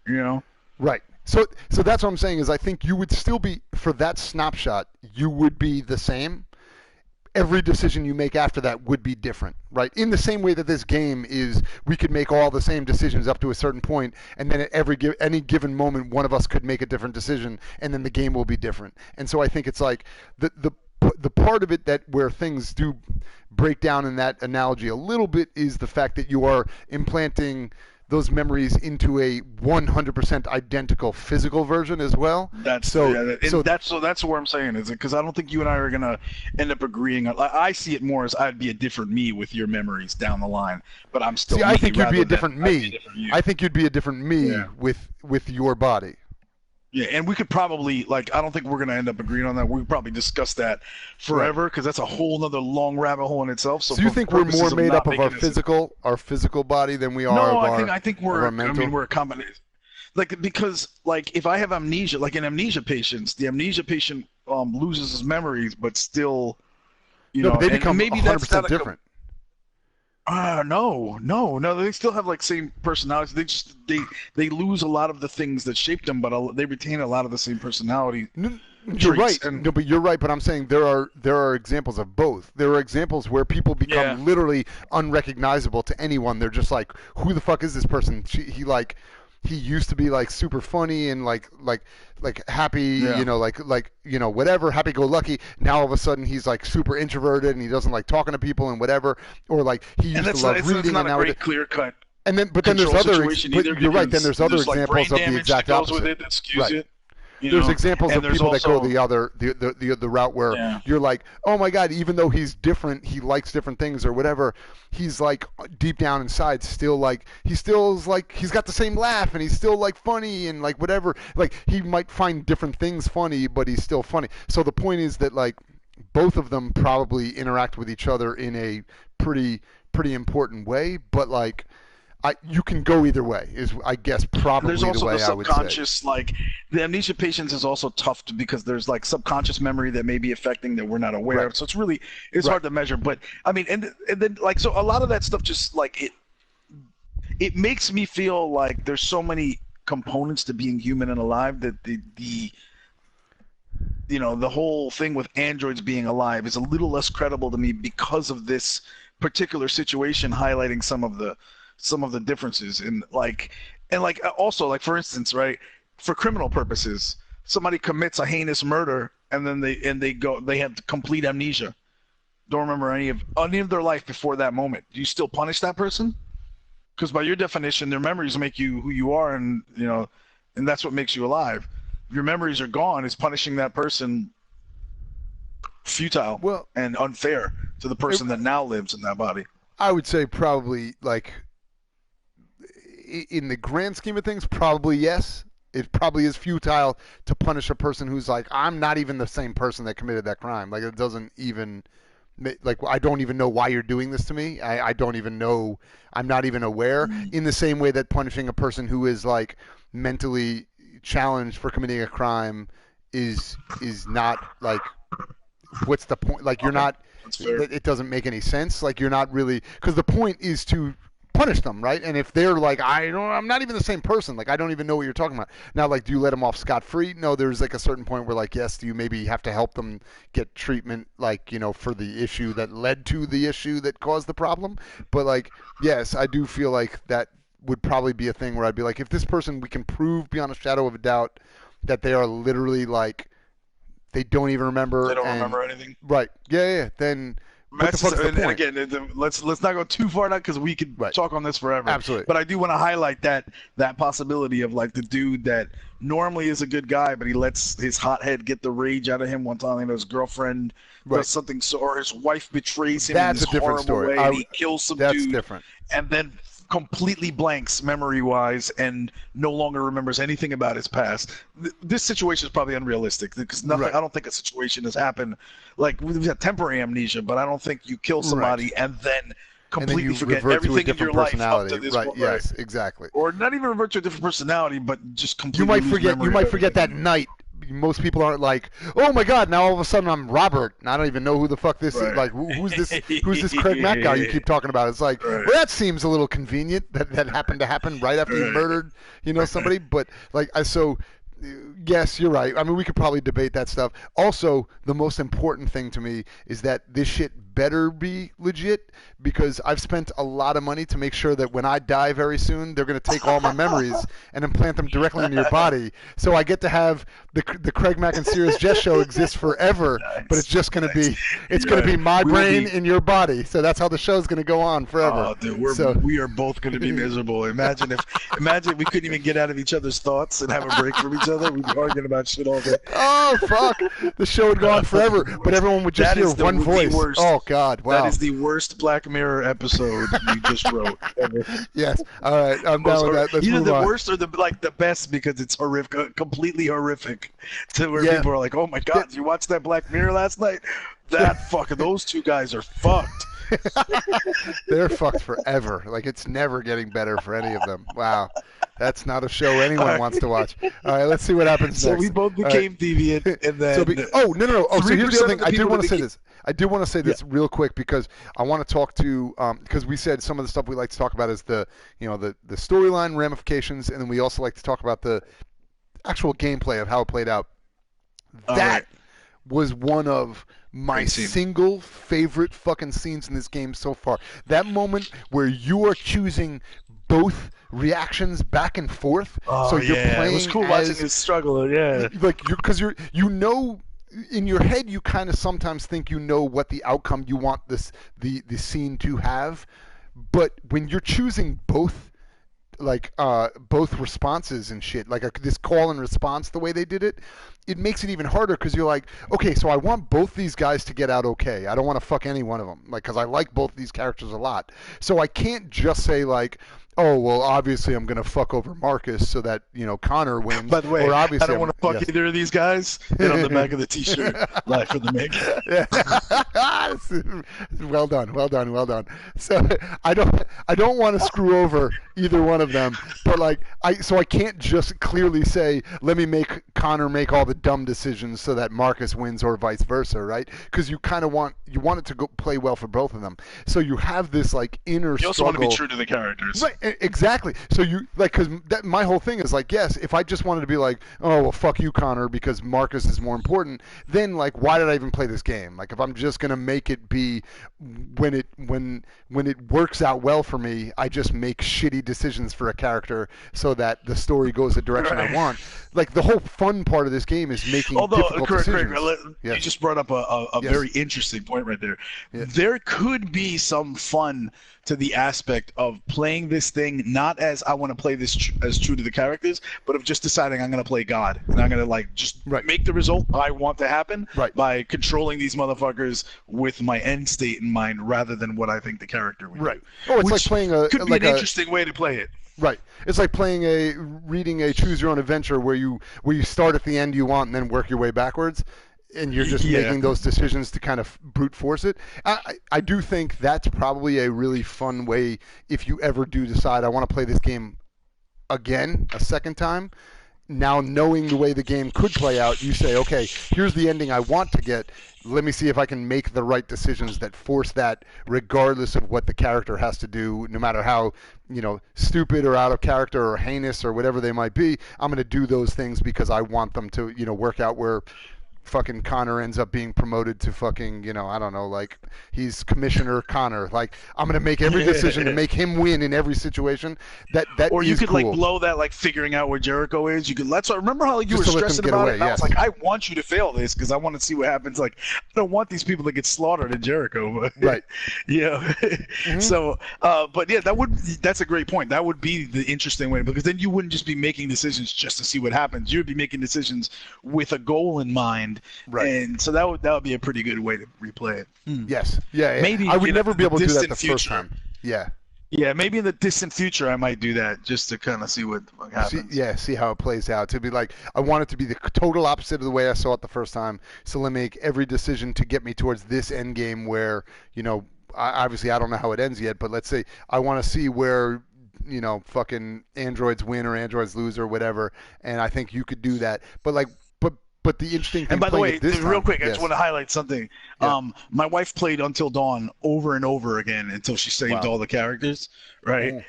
Right. So that's what I'm saying is I think you would still be, for that snapshot, you would be the same. Every decision you make after that would be different, right? In the same way that this game is, we could make all the same decisions up to a certain point, and then at any given moment, one of us could make a different decision, and then the game will be different. And so I think it's the the part of it that where things do break down in that analogy a little bit is the fact that you are implanting those memories into a 100% identical physical version as well. That's that's where I'm saying is because I don't think you and I are gonna end up agreeing. I see it more as I'd be a different me with your memories down the line, but I'm still. See, I think you'd be a different me. I'd be a different you. I think you'd be a different me with your body. Yeah, and we could probably I don't think we're gonna end up agreeing on that. We could probably discuss that forever because that's a whole other long rabbit hole in itself. So you think we're more made up of our physical body than we are? No, of I think we're. I mean, we're a combination. Because if I have amnesia, like in amnesia patients, the amnesia patient loses his memories, but still, but they become maybe 100% different. No. They still have same personalities. They lose a lot of the things that shaped them, but they retain a lot of the same personality. You're right. No, but you're right. But I'm saying there are examples of both. There are examples where people become literally unrecognizable to anyone. They're just like, who the fuck is this person? He used to be super funny and like happy, whatever, happy-go-lucky. Now all of a sudden he's super introverted and he doesn't like talking to people and whatever, or he used to love reading. It's not and a now great clear cut. And then, but then there's other. You're right. Then there's other examples of the exact opposite. With it that skews it. There's examples of people that go the route where you're like, oh my god, even though he's different, he likes different things or whatever, he's deep down inside still he's got the same laugh and he's still funny and whatever. He might find different things funny, but he's still funny. So the point is that both of them probably interact with each other in a pretty important way, but you can go either way. Is I guess probably there's also the way the subconscious, I would say. The amnesia patients is also tough because there's subconscious memory that may be affecting that we're not aware of. So it's hard to measure. But I mean, and then so a lot of that stuff just it makes me feel like there's so many components to being human and alive that the whole thing with androids being alive is a little less credible to me because of this particular situation highlighting some of the differences in also for instance, right, for criminal purposes, somebody commits a heinous murder and then they have complete amnesia, don't remember any of their life before that moment. Do you still punish that person? Because by your definition, their memories make you who you are, and and that's what makes you alive. If your memories are gone, is punishing that person futile and unfair to the person that now lives in that body? I would say probably in the grand scheme of things, probably yes. It probably is futile to punish a person who's I'm not even the same person that committed that crime. It doesn't even I don't even know why you're doing this to me. I don't even know. I'm not even aware. In the same way that punishing a person who is mentally challenged for committing a crime is not what's the point? You're not. It doesn't make any sense. You're not really, because the point is to punish them, right? And if they're I'm not even the same person. I don't even know what you're talking about. Now, do you let them off scot-free? No, there's a certain point where yes, do you maybe have to help them get treatment, for the issue that led to the issue that caused the problem? But yes, I do feel that would probably be a thing where I'd be if this person, we can prove beyond a shadow of a doubt that they are literally they don't even remember. They don't remember anything. Right. Yeah. Then what the fuck is the point? And again, let's not go too far now because we could talk on this forever. Absolutely. But I do want to highlight that possibility of the dude that normally is a good guy, but he lets his hothead get the rage out of him one time. His girlfriend does something, or his wife betrays him. That's in this a different story. Way, and he kills some dude. That's different. And then completely blanks memory-wise and no longer remembers anything about his past. This situation is probably unrealistic because nothing. I don't think a situation has happened. We've had temporary amnesia, but I don't think you kill somebody and then completely forget everything in your life up to this point. Yes, exactly. Or not even revert to a different personality, but just completely. You might forget that night. Most people aren't oh my god, now all of a sudden I'm Robert and I don't even know who the fuck this is. Who's this CraigMakk guy you keep talking about? It's well, that seems a little convenient that happened to happen right after you murdered somebody. But so yes, you're right. I mean, we could probably debate that stuff. Also, the most important thing to me is that this shit better be legit, because I've spent a lot of money to make sure that when I die very soon, they're going to take all my memories and implant them directly into your body. So I get to have the CraigMakk and Serious Jest show exists forever, but it's just going to be going to be my brain in your body. So that's how the show's going to go on forever. Oh, dude, we are both going to be miserable. Imagine we couldn't even get out of each other's thoughts and have a break from each other. We'd be arguing about shit all day. Oh fuck! The show would go on forever, but everyone would just hear one voice. Worst, oh God! Wow. That is the worst Black Mirror episode you just wrote ever. Yes. All right. I'm down with that. Let's either move the on. worst or the best because it's horrific, completely horrific. To where people are like, "Oh my God, did you watch that Black Mirror last night? That fucking those two guys are fucked." They're fucked forever. Like it's never getting better for any of them. Wow. That's not a show anyone wants to watch. All right, let's see what happens next. So we both became deviant, and then no. Oh, so here's the other thing. I did want to say this. I do want to say this real quick because I want to talk to because we said some of the stuff we like to talk about is the storyline ramifications, and then we also like to talk about the actual gameplay of how it played out. That was one of my single favorite fucking scenes in this game so far. That moment where you are choosing both reactions back and forth. Oh, so you're playing it was cool watching his struggle. Yeah, like because you know. In your head, you kind of sometimes think you know what the outcome you want the scene to have, but when you're choosing both responses and shit, like this call and response, the way they did it, it makes it even harder because you're like, okay, so I want both these guys to get out okay. I don't want to fuck any one of them, like because I like both these characters a lot. So I can't just say like, oh, well, obviously I'm going to fuck over Marcus so that, Connor wins. By the way, or obviously I don't want to fuck either of these guys. And on the back of the T-shirt, Life of the Man Cave. Well done. So I don't want to screw over either one of them. But I can't just clearly say, let me make Connor make all the dumb decisions so that Marcus wins or vice versa, right? Because you kind of want it to go play well for both of them. So you have this inner struggle. You also want to be true to the characters. Right. Exactly. So you because my whole thing is yes, if I just wanted to be like, oh well, fuck you, Connor, because Marcus is more important, then why did I even play this game? If I'm just gonna make it be when it works out well for me, I just make shitty decisions for a character so that the story goes the direction I want. The whole fun part of this game is making difficult decisions. Craig, you just brought up a very interesting point right there. Yeah. There could be some fun to the aspect of playing this thing not as I want to play this as true to the characters, but of just deciding I'm going to play God and I'm going to just make the result I want to happen by controlling these motherfuckers with my end state in mind rather than what I think the character would do. Oh, it's like playing could be an interesting way to play it. Right. It's like reading a choose your own adventure where you start at the end you want and then work your way backwards. And you're just making those decisions to kind of brute force it. I do think that's probably a really fun way if you ever do decide I want to play this game again a second time. Now knowing the way the game could play out, you say, okay, here's the ending I want to get. Let me see if I can make the right decisions that force that regardless of what the character has to do, no matter how, stupid or out of character or heinous or whatever they might be. I'm going to do those things because I want them to, work out where fucking Connor ends up being promoted to fucking, I don't know, he's Commissioner Connor. I'm gonna make every decision to make him win in every situation. That or you could cool. blow that figuring out where Jericho is. You could remember how you were stressing about it. And I was like, I want you to fail this because I want to see what happens. I don't want these people to get slaughtered in Jericho. But, right. Mm-hmm. So, but yeah, that's a great point. That would be the interesting way because then you wouldn't just be making decisions just to see what happens. You would be making decisions with a goal in mind. Right. And so that would be a pretty good way to replay it. Yes. Yeah. Maybe I would never be able to do that the first time. Yeah. Yeah, maybe in the distant future I might do that just to kind of see what happens. See how it plays out. To be I want it to be the total opposite of the way I saw it the first time. So let me make every decision to get me towards this end game where, obviously I don't know how it ends yet, but let's say I want to see where fucking androids win or androids lose or whatever, and I think you could do that. But the interesting thing. And by the way, real quick, I yes. just want to highlight something. Yeah. My wife played Until Dawn over and over again until she saved all the characters. Right.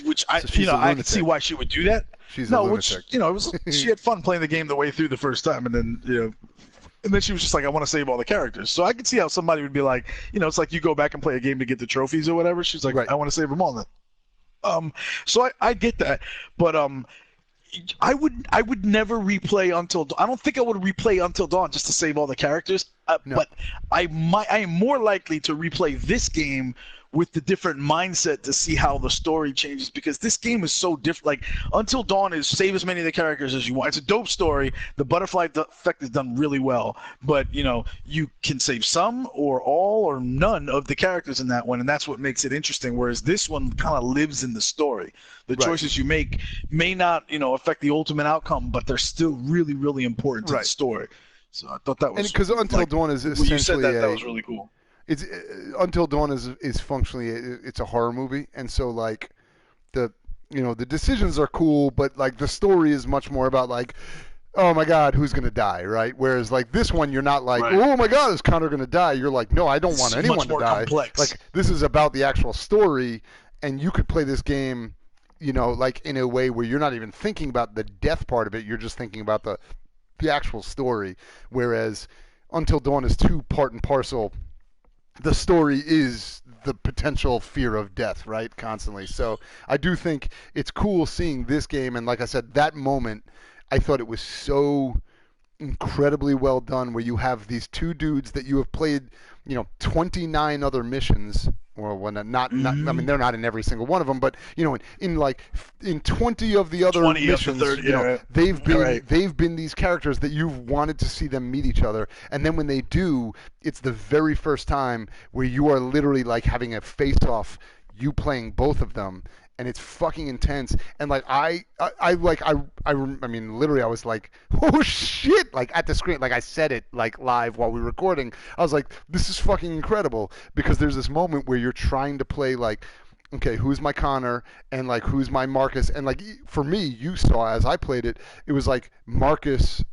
Which I can see why she would do that. She's a lunatic. It was she had fun playing the game the way through the first time, and then and then she was just like, I want to save all the characters. So I could see how somebody would be like, it's like you go back and play a game to get the trophies or whatever. She's like, I want to save them all. So I get that, but I would never replay Until Dawn. I don't think I would replay Until Dawn just to save all the characters. No. But I am more likely to replay this game with the different mindset to see how the story changes, because this game is so different. Like, Until Dawn is save as many of the characters as you want. It's a dope story. The butterfly effect is done really well, but you can save some or all or none of the characters in that one, and that's what makes it interesting. Whereas this one kind of lives in the story. The choices you make may not affect the ultimate outcome, but they're still really, really important to the story. So I thought that was, because Until Dawn is essentially you said that was really cool. It's Until Dawn is functionally it's a horror movie, and so like the decisions are cool, but like the story is much more about like, oh my God, who's gonna die, right? Whereas like this one, you're not like, oh my God, is Connor gonna die? You're like, no, I don't want anyone to die. Complex. Like, this is about the actual story, and you could play this game, like in a way where you're not even thinking about the death part of it. You're just thinking about the actual story. Whereas Until Dawn is too part and parcel. The story is the potential fear of death, right? Constantly. So I do think it's cool seeing this game. And like I said, that moment, I thought it was so incredibly well done, where you have these two dudes that you have played, 29 other missions. Well, when I mean, they're not in every single one of them, but in 20 of the other missions, they've been these characters that you've wanted to see them meet each other, and then when they do, it's the very first time where you are literally like having a face-off, you playing both of them, and it's fucking intense. And like I mean, literally, I was like, oh shit! Like at the screen, like I said it like live while we were recording. I was like, this is fucking incredible, because there's this moment where you're trying to play like, okay, who's my Connor and like who's my Marcus, and like for me, you saw as I played it, it was like Marcus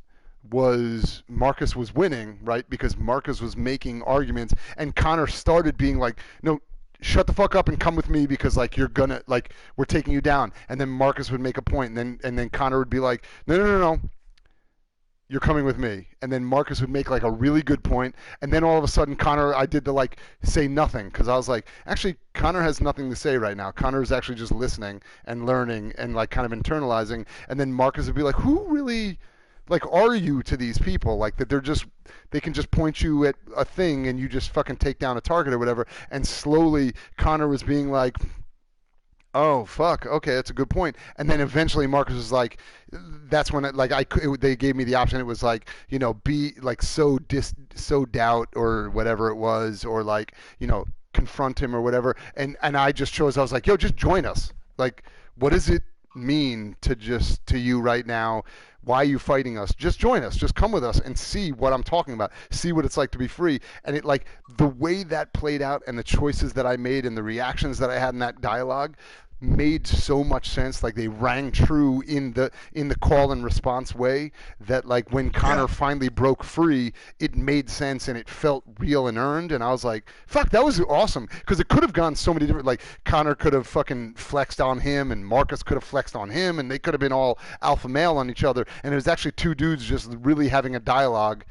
was winning, right? Because Marcus was making arguments, and Connor started being like, no, shut the fuck up and come with me, because like you're gonna, like, we're taking you down. And then Marcus would make a point, and then Connor would be like, no, you're coming with me. And then Marcus would make like a really good point, and then all of a sudden Connor, I did to like say nothing, because I was like, actually Connor has nothing to say right now. Connor is actually just listening and learning and like kind of internalizing. And then Marcus would be like, who really like are you to these people? Like that they can just point you at a thing and you just fucking take down a target or whatever. And slowly Connor was being like, oh fuck, okay, that's a good point. And then eventually Marcus was like, that's when they gave me the option. It was like, be like so doubt or whatever it was, or like, confront him or whatever. And I just chose, I was like, yo, just join us. Like, what does it mean to you right now? Why are you fighting us? Just join us. Just come with us and see what I'm talking about. See what it's like to be free. And it, like, the way that played out and the choices that I made and the reactions that I had in that dialogue made so much sense. Like, they rang true in the call and response way, that like when Connor finally broke free, it made sense and it felt real and earned. And I was like, fuck, that was awesome, because it could have gone so many different, like Connor could have fucking flexed on him and Marcus could have flexed on him, and they could have been all alpha male on each other, and it was actually two dudes just really having a dialogue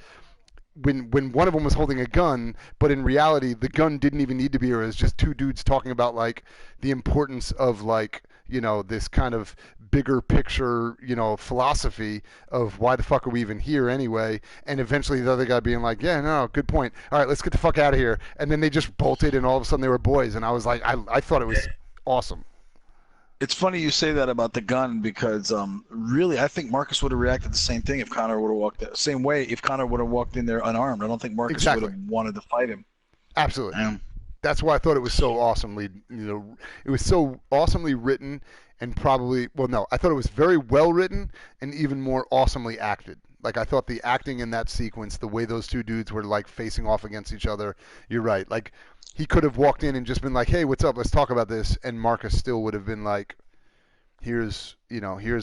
when one of them was holding a gun, but in reality the gun didn't even need to be, or it was just two dudes talking about like the importance of like, this kind of bigger picture, philosophy of why the fuck are we even here anyway. And eventually the other guy being like, yeah, no, good point, all right, let's get the fuck out of here. And then they just bolted, and all of a sudden they were boys. And I was like, I thought it was awesome. It's funny you say that about the gun, because really I think Marcus would have reacted the same thing if Connor would have walked the same way. If Connor would have walked in there unarmed, I don't think Marcus would have wanted to fight him. Absolutely. That's why I thought it was so awesomely, it was so awesomely written, and probably, well, no, I thought it was very well written and even more awesomely acted. Like, I thought the acting in that sequence, the way those two dudes were like facing off against each other, you're right. Like, he could have walked in and just been like, hey, what's up? Let's talk about this. And Marcus still would have been like, here's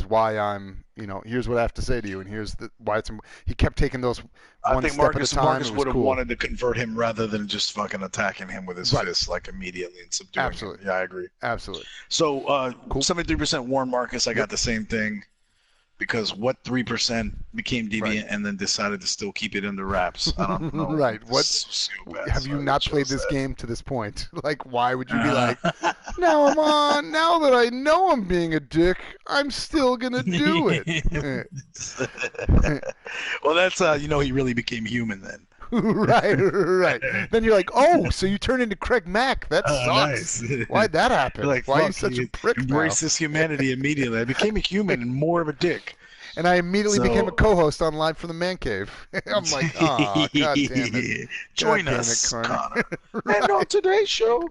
why I'm, here's what I have to say to you, and here's why it's. He kept taking those one step at a time. Marcus would have wanted to convert him rather than just fucking attacking him with his fist like immediately and subduing him. Yeah, I agree. Absolutely. So, 73% Warren Marcus. I got the same thing. because what 3% became deviant and then decided to still keep it under wraps? I don't know. Right. What Sociopaths have you not played this that. game to this point? Like, why would you be like, now I'm on, now that I know I'm being a dick, I'm still going to do it? Well, that's, he really became human then. Right. Then you're like, oh, so you turn into CraigMakk. That sucks. Nice. Why'd that happen? Like, Why are you such a prick embrace now? this humanity immediately. I became a human and more of a dick. And I immediately became a co-host on Live from the Man Cave. I'm like, oh, God damn it. Join God us, damn it, Connor. Right. And on today's show,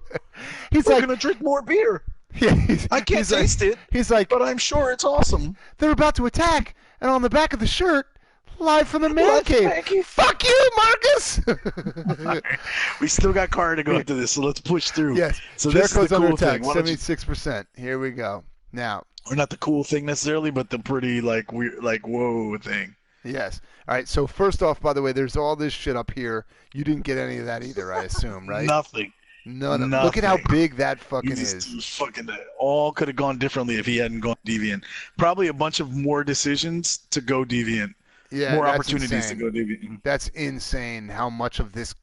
we're going to drink more beer. Yeah, I can't taste it. He's like, but I'm sure it's awesome. They're about to attack, and on the back of the shirt, Live from the Man Cave. Fuck you, Marcus! We still got Carter to go into this, so let's push through. Yes. So Jericho's this is the under cool attack, thing. 76%. Here we go. Now. Or not the cool thing necessarily, but the pretty, weird, whoa thing. Yes. All right, so first off, by the way, there's all this shit up here. You didn't get any of that either, I assume, right? Nothing. None. Look at how big that fucking is. Fucking all could have gone differently if he hadn't gone deviant. Probably a bunch of more decisions to go deviant. Yeah, more that's opportunities insane. to go deviant. That's insane how much of this,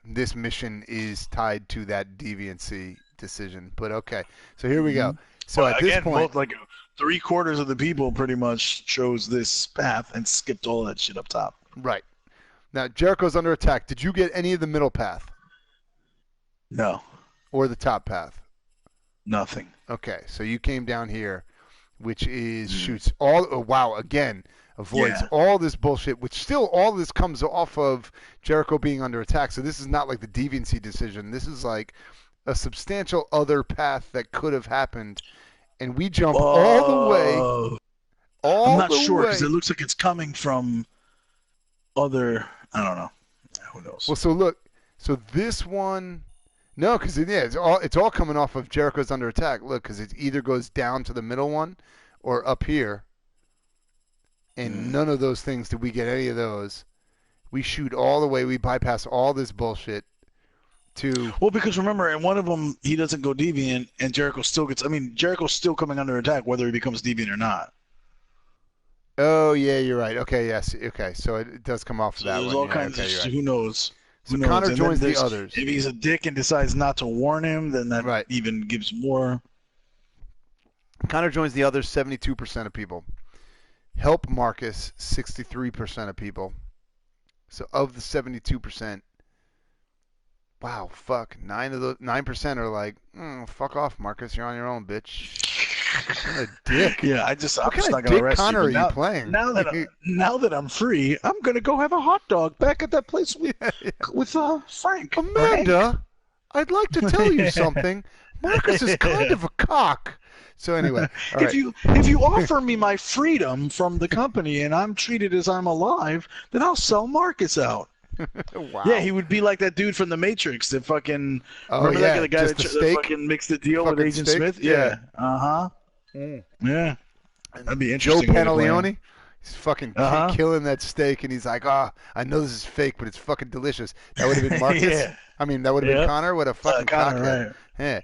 this mission is tied to that deviancy decision. But okay, so here we go. So at this point, 3/4 of the people pretty much chose this path and skipped all that shit up top. Right. Now Jericho's under attack. Did you get any of the middle path? No. Or the top path? Nothing. Okay, so you came down here, which is shoots all. Oh, wow, again. Avoids all this bullshit, which still all this comes off of Jericho being under attack. So this is not like the deviancy decision. This is like a substantial other path that could have happened, and we jump all the way. I'm not sure because it looks like it's coming from other. I don't know. Who knows? Well, so look, so this one, no, because it's all coming off of Jericho's under attack. Look, because it either goes down to the middle one or up here. And none of those things did we get any of those. We shoot all the way. We bypass all this bullshit to. Well, because remember, in one of them, he doesn't go deviant, and Jericho still gets. I mean, Jericho's still coming under attack, whether he becomes deviant or not. Oh yeah, you're right. Okay, yes, okay. So it does come off of that there's one. All kinds of. Right. Who knows? So Connor joins the others. If he's a dick and decides not to warn him, then that even gives more. Connor joins the others. 72% of people. Help Marcus, 63% of people. So of the 72%, wow, fuck, 9% are like, fuck off, Marcus, you're on your own, bitch. What a dick. Yeah, I'm just not gonna dick arrest Connor you. Are you playing? Now that I'm free, I'm gonna go have a hot dog back at that place with Frank. Amanda, I'd like to tell you something. Marcus is kind of a cock. So anyway, if you offer me my freedom from the company and I'm treated as I'm alive, then I'll sell Marcus out. Wow. Yeah, he would be like that dude from The Matrix that fucking remember the guy that fucking mixed the deal with Agent Smith? Yeah. Yeah. That'd be interesting. Joe Pantaleone? He's fucking killing that steak, and he's like, I know this is fake, but it's fucking delicious. That would have been Marcus. Yeah. I mean, that would have been Connor. What a fucking Connor, right. Yeah.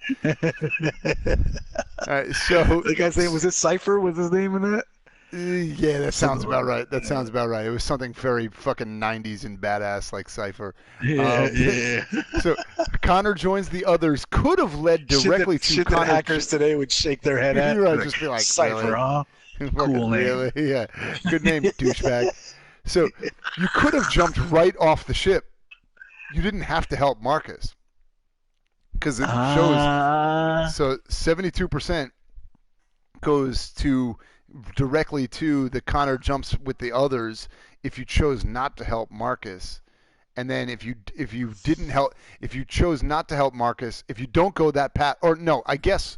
All right, so the guy's name was it Cypher? Was his name in that? Yeah, that sounds about right. That sounds about right. It was something very fucking 90s and badass like Cypher. Yeah. So Connor joins the others. Could have led directly to Connor. That hackers today would shake their head at. Right, just be like, Cypher, really? huh? Cool name. Really? Yeah. Good name, douchebag. So you could have jumped right off the ship. You didn't have to help Marcus. Because it shows. So 72% goes directly to the Connor jumps with the others if you chose not to help Marcus. And then if you chose not to help Marcus, if you don't go that path, or no, I guess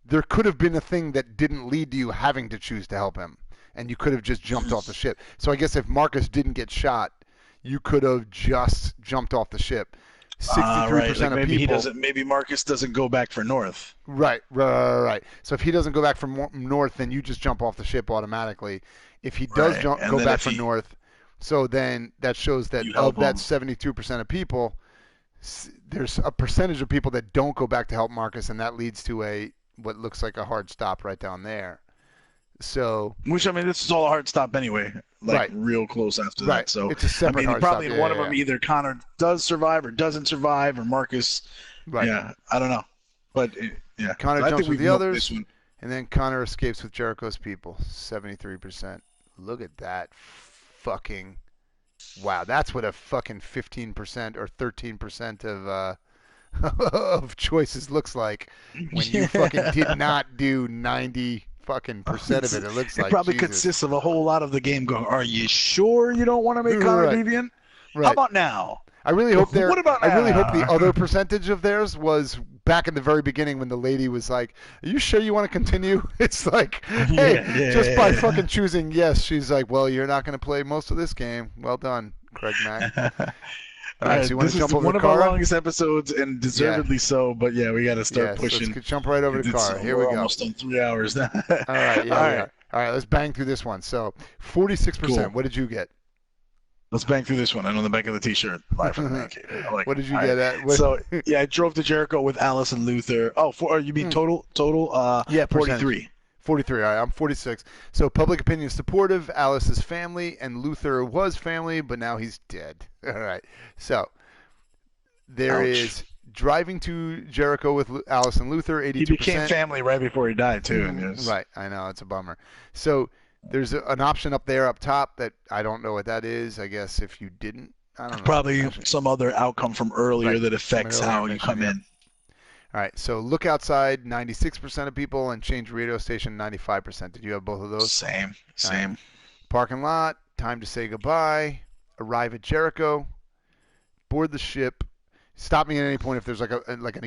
there could have been a thing that didn't lead to you having to choose to help him, and you could have just jumped off the ship. So I guess if Marcus didn't get shot, you could have just jumped off the ship. 63% of people. Maybe Marcus doesn't go back for north. Right. So if he doesn't go back from north, then you just jump off the ship automatically. If he does go back from north, so then that shows that of that 72% of people, there's a percentage of people that don't go back to help Marcus, and that leads to what looks like a hard stop right down there. So, which I mean, this is all a hard stop anyway. Like real close after that. So it's a separate hard probably stop. in one of them either Connor does survive or doesn't survive, or Marcus. Right. Yeah, I don't know, but yeah, Connor so jumps with the others, this one. and then Connor escapes with Jericho's people. 73%. Look at that fucking. Wow, that's what a fucking 15% or 13% of of choices looks like when you fucking did not do 90 fucking percent of it. It looks like it probably Jesus. consists of a whole lot of the game going. Are you sure you don't want to make Connor deviant? Right. How about now? I really hope What about now? I really hope the other percentage of theirs was back in the very beginning when the lady was like, "Are you sure you want to continue?" It's like, hey, just by fucking choosing yes, she's like, "Well, you're not going to play most of this game. Well done, CraigMakk." All right, so you want this to jump is over one to of our Kara? longest episodes, and deservedly so. But yeah, we got to start pushing. Let's jump right over to Kara. Here we We're go. almost on 3 hours now. All right, yeah, all right. Let's bang through this one. So, 46%. Cool. What did you get? Let's bang through this one. And on the back of the T-shirt, live from the man cave. What did you get at? So yeah, I drove to Jericho with Alice and Luther. Oh, you mean total? Yeah, 43. 43. All right, I'm 46. So public opinion is supportive. Alice is family, and Luther was family, but now he's dead. All right. So there is driving to Jericho with Alice and Luther. 82%. He became family right before he died too. Right. I know, it's a bummer. So there's an option up there up top that I don't know what that is. I guess if you didn't, I don't know. Probably some other outcome from earlier that affects how you come in. All right, so look outside, 96% of people, and change radio station, 95%. Did you have both of those? Same. Parking lot, time to say goodbye, arrive at Jericho, board the ship. Stop me at any point if there's like a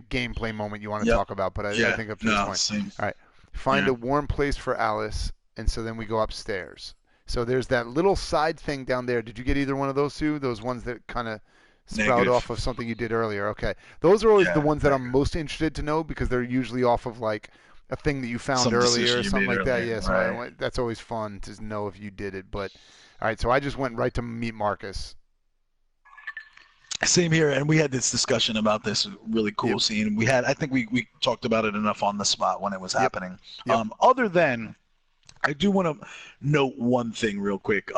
gameplay moment you want to talk about, but I think up to this point. Same. All right, find a warm place for Alice, and so then we go upstairs. So there's that little side thing down there. Did you get either one of those two? Those ones that kind of sprout off of something you did earlier. Okay. Those are always the ones that I'm most interested to know because they're usually off of like a thing that you found earlier or something like that. Yeah, so that's always fun to know if you did it. But all right, so I just went right to meet Marcus. Same here, and we had this discussion about this really cool scene. I think we talked about it enough on the spot when it was happening. Other than, I do want to note one thing real quick.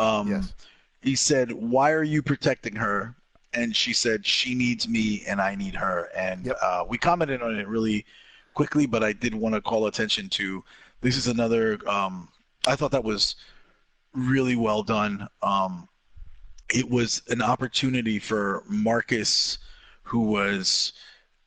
He said, "Why are you protecting her?" And she said, "She needs me and I need her." And we commented on it really quickly, but I did want to call attention to this is another I thought that was really well done. It was an opportunity for Marcus, who was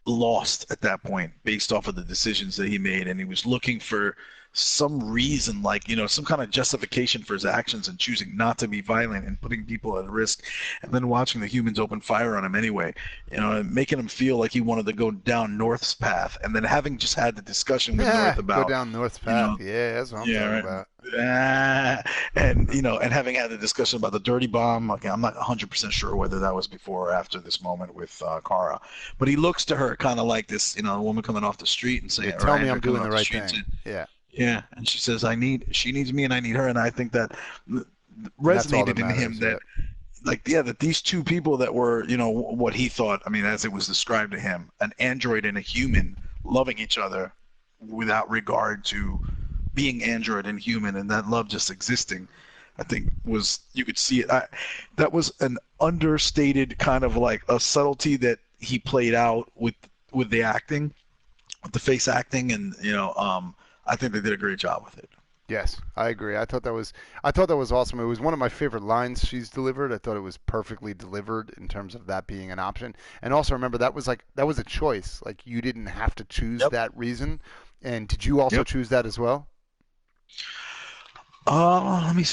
lost at that point based off of the decisions that he made, and he was looking for some reason, like, some kind of justification for his actions and choosing not to be violent and putting people at risk, and then watching the humans open fire on him anyway, and making him feel like he wanted to go down North's path, and then having just had the discussion with North about go down North's path. That's what I'm talking about. And having had the discussion about the dirty bomb, okay, I'm not 100% sure whether that was before or after this moment with Kara, but he looks to her kind of like this, a woman coming off the street and saying, "Tell me I'm doing the right thing." Yeah, and she says, she needs me and I need her, and I think that resonated in him that, that these two people that were, what he thought, as it was described to him, an android and a human loving each other without regard to being android and human, and that love just existing, I think you could see it. That was an understated kind of like a subtlety that he played out with the acting, with the face acting, and I think they did a great job with it. Yes, I agree. I thought that was awesome. It was one of my favorite lines she's delivered. I thought it was perfectly delivered in terms of that being an option. And also remember that was a choice. Like, you didn't have to choose that reason. And did you also choose that as well? Let me.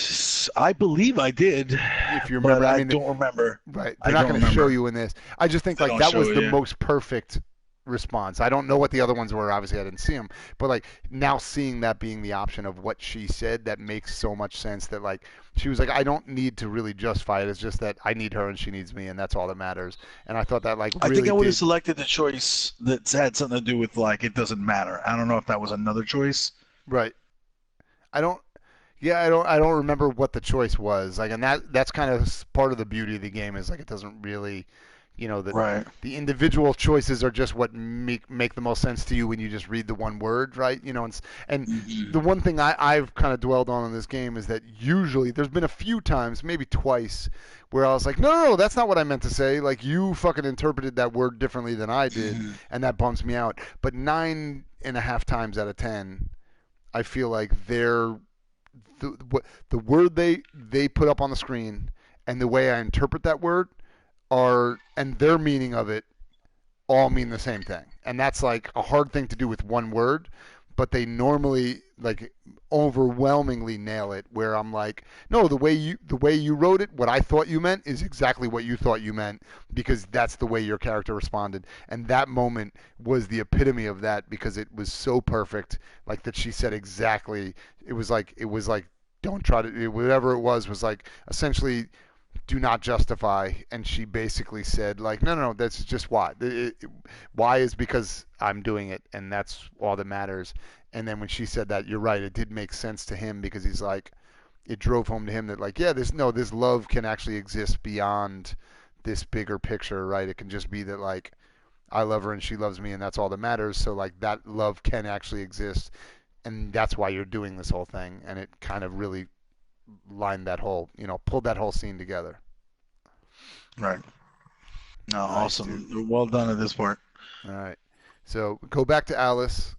I believe I did. If you remember, I don't remember. Right, they're not going to show you in this. I just think that was the most perfect response. I don't know what the other ones were. Obviously, I didn't see them, but now seeing that being the option of what she said, that makes so much sense. That she was like, I don't need to really justify it. It's just that I need her and she needs me, and that's all that matters. And I thought that really I think I would have selected the choice that had something to do with it doesn't matter. I don't know if that was another choice. Right. I don't remember what the choice was. And that's kind of part of the beauty of the game is it doesn't really the individual choices are just what make the most sense to you when you just read the one word, right? And the one thing I've kind of dwelled on in this game is that usually there's been a few times, maybe twice, where I was like, no, that's not what I meant to say. Like, you fucking interpreted that word differently than I did, and that bumps me out. But 9.5 times out of 10, I feel like the word they put up on the screen and the way I interpret that word and their meaning of it all mean the same thing. And that's like a hard thing to do with one word, but they normally like overwhelmingly nail it, where I'm like, no, the way you wrote it, what I thought you meant is exactly what you thought you meant, because that's the way your character responded. And that moment was the epitome of that, because it was so perfect, like that she said exactly. It was like don't try to, whatever it was like essentially do not justify. And she basically said like, no, that's just why. Why is because I'm doing it, and that's all that matters. And then when she said that, you're right, it did make sense to him, because he's like, it drove home to him that like, yeah, this love can actually exist beyond this bigger picture, right? It can just be that like, I love her and she loves me, and that's all that matters. So like, that love can actually exist, and that's why you're doing this whole thing. And it kind of really lined that whole, pulled that whole scene together. Right. No, awesome. Dude. Well done at this part. All right. So go back to Alice,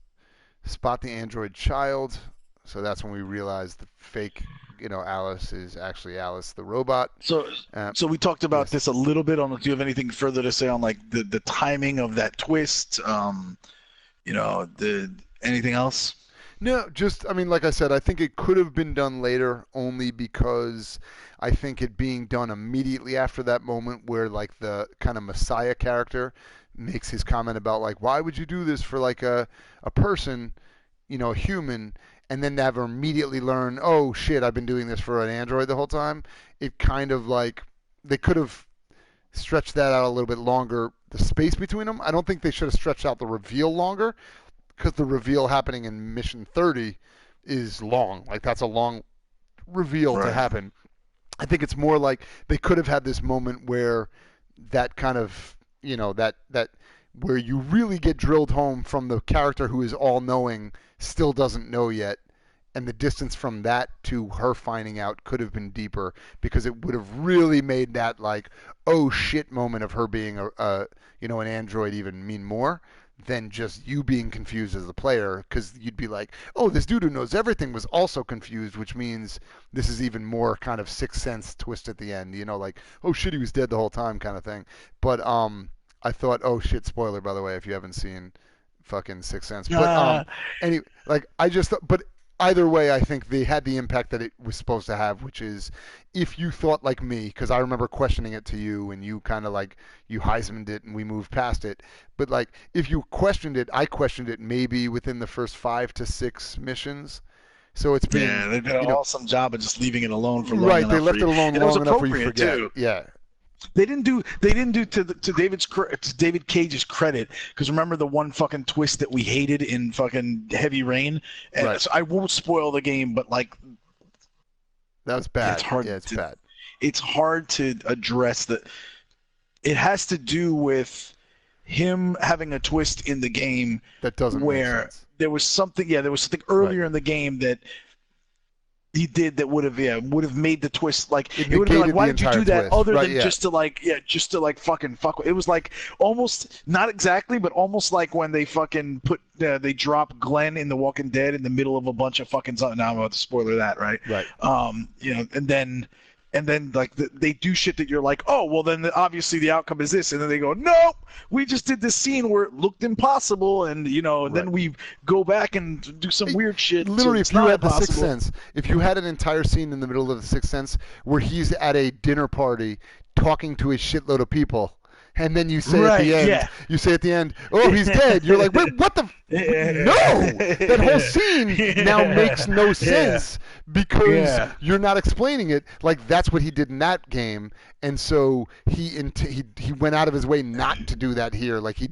spot the android child. So that's when we realize the fake, Alice is actually Alice the robot. So we talked about this a little bit. Do you have anything further to say on like the timing of that twist? Anything else? No, just, like I said, I think it could have been done later, only because I think it being done immediately after that moment where like the kind of Messiah character makes his comment about like, why would you do this for like a person, a human, and then to have her immediately learn, oh shit, I've been doing this for an android the whole time. It kind of like, they could have stretched that out a little bit longer, the space between them. I don't think they should have stretched out the reveal longer, because the reveal happening in Mission 30 is long. Like, that's a long reveal to happen. I think it's more like they could have had this moment where that kind of, that where you really get drilled home from the character who is all-knowing still doesn't know yet, and the distance from that to her finding out could have been deeper, because it would have really made that like, oh shit moment of her being an android even mean more than just you being confused as a player, because you'd be like, oh, this dude who knows everything was also confused, which means this is even more kind of Sixth Sense twist at the end, like, oh shit, he was dead the whole time kind of thing. But I thought, oh shit, spoiler by the way if you haven't seen fucking Sixth Sense. But anyway, like, I just thought, but either way, I think they had the impact that it was supposed to have, which is, if you thought like me, because I remember questioning it to you, and you kind of like, you Heisman'd it and we moved past it. But like, if you questioned it, I questioned it maybe within the first 5 to 6 missions. So it's been, yeah, they did an awesome job of just leaving it alone for long enough. Right, they left it alone long enough where you forget. Too. Yeah. They didn't do to David Cage's credit, because remember the one fucking twist that we hated in fucking Heavy Rain? And right. So I won't spoil the game, but like, that was bad. It's hard. Yeah, it's bad. It's hard to address that. It has to do with him having a twist in the game that doesn't where make sense. There was something earlier in the game that he did that would have made the twist, like, it would have been like, why did you do that twist, other than just to fucking fuck with. It was like almost, not exactly, but almost like when they fucking they drop Glenn in The Walking Dead in the middle of a bunch of fucking something. Now I'm about to spoiler that, right? And then like they do shit that you're like, oh well, then obviously the outcome is this, and then they go, nope, we just did this scene where it looked impossible, and then we go back and do some weird shit. Literally, so if you had the Sixth Sense, if you had an entire scene in the middle of the Sixth Sense where he's at a dinner party talking to a shitload of people, and then you say at the end, oh, he's dead. You're like, wait, what the? No, that whole scene now makes no sense because you're not explaining it. Like, that's what he did in that game, and so he went out of his way not to do that here. Like, he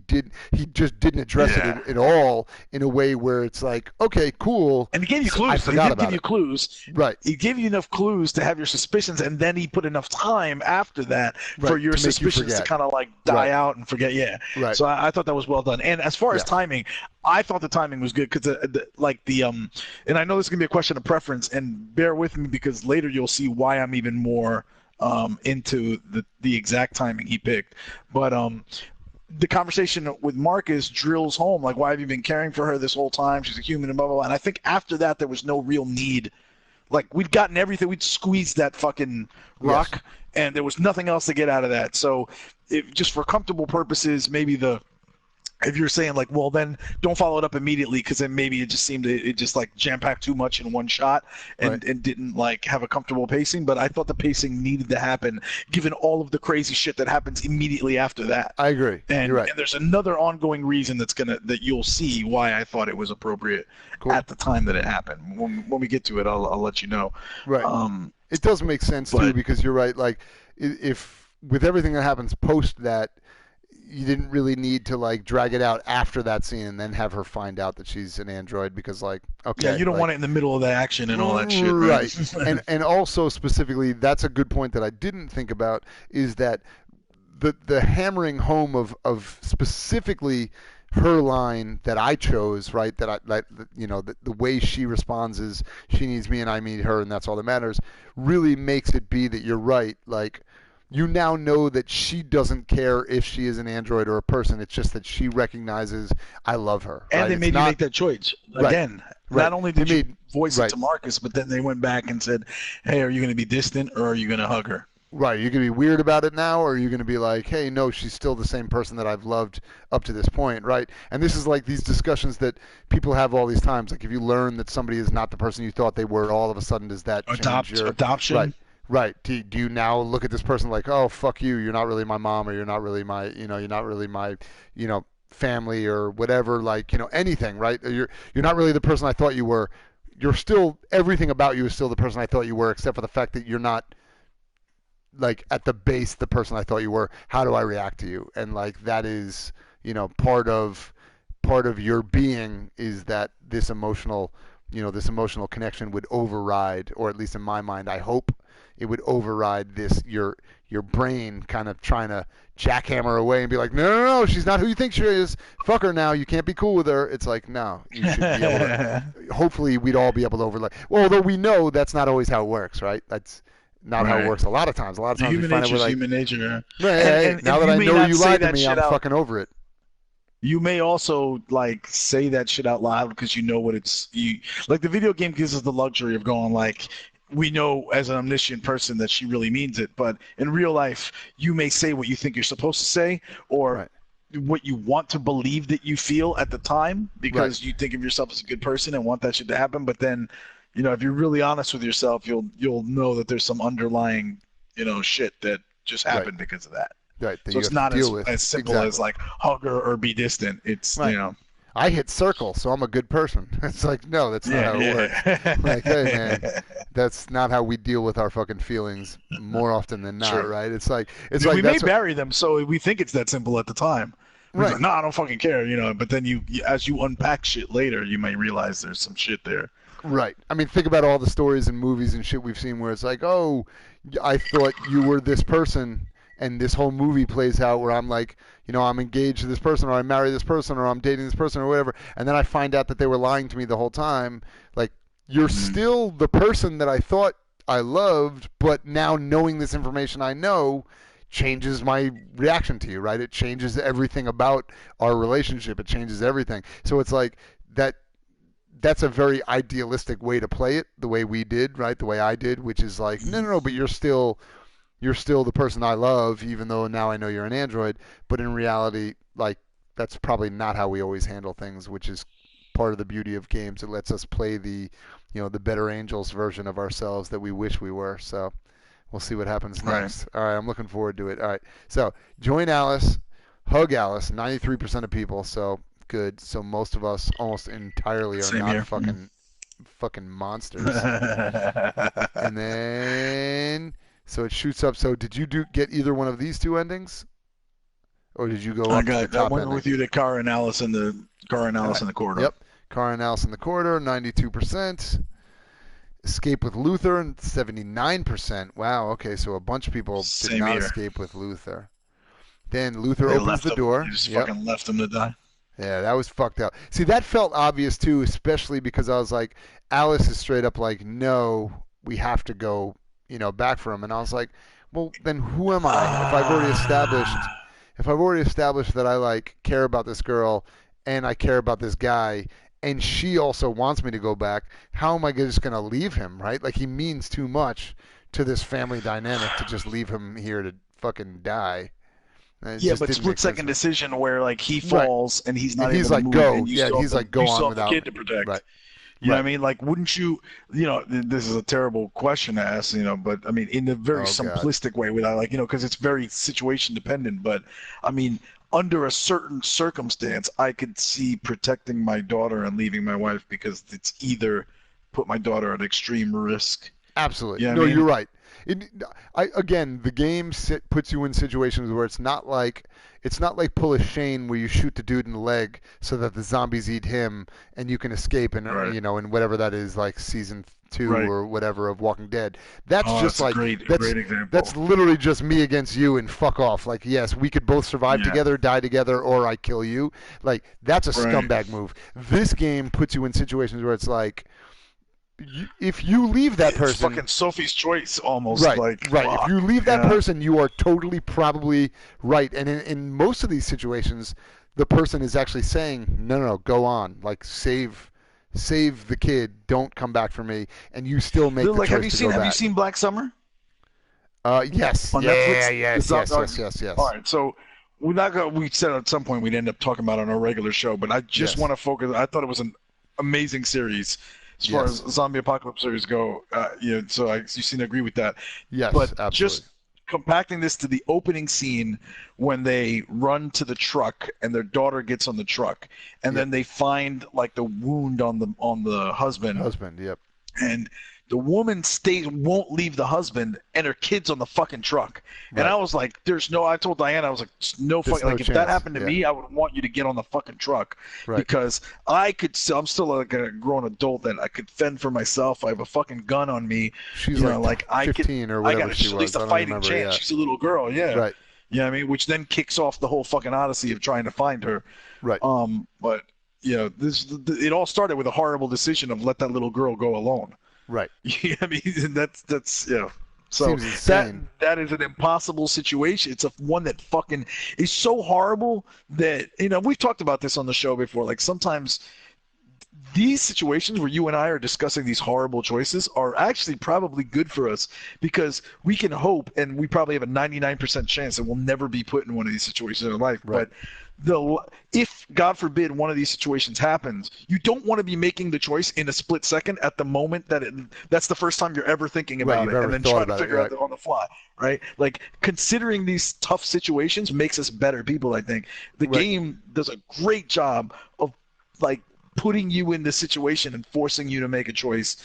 just didn't address it at all in a way where it's like, okay, cool. And he gave you clues. He did give you clues. Right. He gave you enough clues to have your suspicions, and then he put enough time after that for your suspicions to kind of like die out and forget. Yeah. Right. So I thought that was well done. And as far as timing, I thought the timing was good because and I know this is gonna be a question of preference, and bear with me because later you'll see why I'm even more into the exact timing he picked. But the conversation with Marcus drills home, like, why have you been caring for her this whole time? She's a human and blah, blah, blah. And I think after that, there was no real need. Like, we'd gotten everything. We'd squeezed that fucking rock, and there was nothing else to get out of that. So just for comfortable purposes, maybe if you're saying, like, well, then don't follow it up immediately because then maybe it just seemed it just, like, jam-packed too much in one shot and didn't, like, have a comfortable pacing. But I thought the pacing needed to happen given all of the crazy shit that happens immediately after that. I agree. And, You're right. and there's another ongoing reason that you'll see why I thought it was appropriate at the time that it happened. When we get to it, I'll let you know. Right. It does make sense, too, because you're right. Like, if with everything that happens post that, you didn't really need to, like, drag it out after that scene and then have her find out that she's an android because, like, okay. Yeah, you don't want it in the middle of the action and all that shit. Right. and also specifically, that's a good point that I didn't think about, is that the hammering home of specifically her line that I chose, right, the way she responds is she needs me and I need her and that's all that matters, really makes it be that you're right, like, you now know that she doesn't care if she is an android or a person. It's just that she recognizes I love her. And they made you make that choice. Again, not only did you voice it to Marcus, but then they went back and said, hey, are you going to be distant or are you going to hug her? Right. You're going to be weird about it now, or are you going to be like, hey, no, she's still the same person that I've loved up to this point, right? And this is like these discussions that people have all these times. Like if you learn that somebody is not the person you thought they were, all of a sudden does that change your... Adoption? Right. Right. Do you now look at this person like, oh, fuck you, you're not really my mom, or you're not really my, you're not really my, family or whatever, like, anything, right? You're not really the person I thought you were. You're still, everything about you is still the person I thought you were, except for the fact that you're not, like, at the base the person I thought you were. How do I react to you? And, like, that is, part of your being is that this emotional connection would override, or at least in my mind, I hope it would override this, your brain kind of trying to jackhammer away and be like, no, she's not who you think she is. Fuck her now. You can't be cool with her. It's like, no, you should be able to. Hopefully, we'd all be able to overlay. Well, although we know that's not always how it works, right? That's not how it works a lot of times. A lot of times we find out we're like, human nature. Right, now that I know you lied to me, I'm fucking over it. You may also, like, say that shit out loud because you know what like, the video game gives us the luxury of going, like, we know as an omniscient person that she really means it, but in real life, you may say what you think you're supposed to say, or what you want to believe that you feel at the time because you think of yourself as a good person and want that shit to happen. But then, if you're really honest with yourself, you'll know that there's some underlying, shit that just happened because of that. Right. So it's not as simple as, like, hug her or be distant. It's, I hit circle, so I'm a good person. It's like, no, that's not how it works. Like, hey, man, that's not how we deal with our fucking feelings more often than not, right? It's like we may bury them, so we think it's that simple at the time. Right. Like, no, I don't fucking care, but then you as you unpack shit later, you may realize there's some shit there. Right. I mean, think about all the stories and movies and shit we've seen where it's like, oh, I thought you were this person, and this whole movie plays out where I'm like, I'm engaged to this person, or I marry this person, or I'm dating this person, or whatever, and then I find out that they were lying to me the whole time. Like, you're still the person that I thought I loved, but now knowing this information I know changes my reaction to you, right? It changes everything about our relationship. It changes everything. So it's like that's a very idealistic way to play it, the way we did, right? The way I did, which is like, no, but you're still the person I love, even though now I know you're an android. But in reality, like, that's probably not how we always handle things, which is part of the beauty of games. It lets us play the better angels version of ourselves that we wish we were. So we'll see what happens next. All right, I'm looking forward to it. All right, so join Alice, hug Alice. 93% of people, so good. So most of us almost entirely are not fucking monsters. And then... So it shoots up. So did you get either one of these two endings, or did you go up to the top went ending? with you to Car and Alice in the corridor. Yep, Car and Alice in the corridor, 92%. Escape with Luther, 79%. Wow. Okay, so a bunch of people did not escape with Luther. Then Luther They opens left the him. door. They just Yep. fucking left him to die. Yeah, that was fucked up. See, that felt obvious too, especially because I was like, Alice is straight up like, no, we have to go, back for him. And I was like, well, then who am I? If I've already established that I like care about this girl and I care about this guy, and she also wants me to go back, how am I just gonna leave him, right? Like, he means too much to this family dynamic to just leave him here to fucking die. Yeah, but split-second decision where like he falls and he's not able to move. Go. And He's like, go on without the kid to protect. Right. You know what I mean? Like, wouldn't you? This is a terrible question to ask. But I mean, in a very simplistic way, without like, because it's very situation dependent. But I mean, under a certain circumstance, I could see protecting my daughter and leaving my wife because it's either put my daughter at extreme risk. Absolutely. You know what I mean? You're right. Again, the game puts you in situations where it's not like Pull a Shane where you shoot the dude in the leg so that the zombies eat him and you can escape and and whatever that is, like season 2 or whatever of Walking Dead. That's just like great example. That's literally just me against you and fuck off. Like, yes, we could both survive together, die together, or I kill you. Like, that's a scumbag move. This game puts you in situations where it's like, if you leave that person, it's fucking Sophie's Choice almost. Right. If you leave that person, you are totally probably right. And in most of these situations, the person is actually saying, no, go on. Like, save the kid. Don't come back for me. And you still make the choice have to go back. Have you seen Black Summer? Yes. On Netflix? Yes. All right. So we said at some point we'd end up talking about it on our regular show, but I just want to focus. I thought it was an amazing series. As far as zombie apocalypse series go, so you seem to agree with that. Yes, but absolutely. Just compacting this to the opening scene when they run to the truck and their daughter gets on the truck, and then they find like the wound on the husband. Yep. And the woman won't leave the husband, and her kid's on the fucking truck. Right. And I was like, I told Diana, I was like, if that happened to me, I would want you to get on the fucking truck. Right. Because I'm still like a grown adult that I could fend for myself. I have a fucking gun on me. She's like 15 or whatever she was. At least a fighting chance. She's a little girl, yeah. Right. You know what I mean? Which then kicks off the whole fucking odyssey of trying to find her. Right. But, it all started with a horrible decision of let that little girl go alone. Right. Yeah, I mean, that's So seems insane. That is an impossible situation. It's one that fucking is so horrible that we've talked about this on the show before. Like, sometimes these situations where you and I are discussing these horrible choices are actually probably good for us because we can hope, and we probably have a 99% chance that we'll never be put in one of these situations in our life. Right. But if, God forbid, one of these situations happens, you don't want to be making the choice in a split second at the moment that's the first time you're ever thinking about it, and then trying to figure out on the fly, right? Like, considering these tough situations makes us better people, I think. The game does a great job of, like, putting you in this situation and forcing you to make a choice,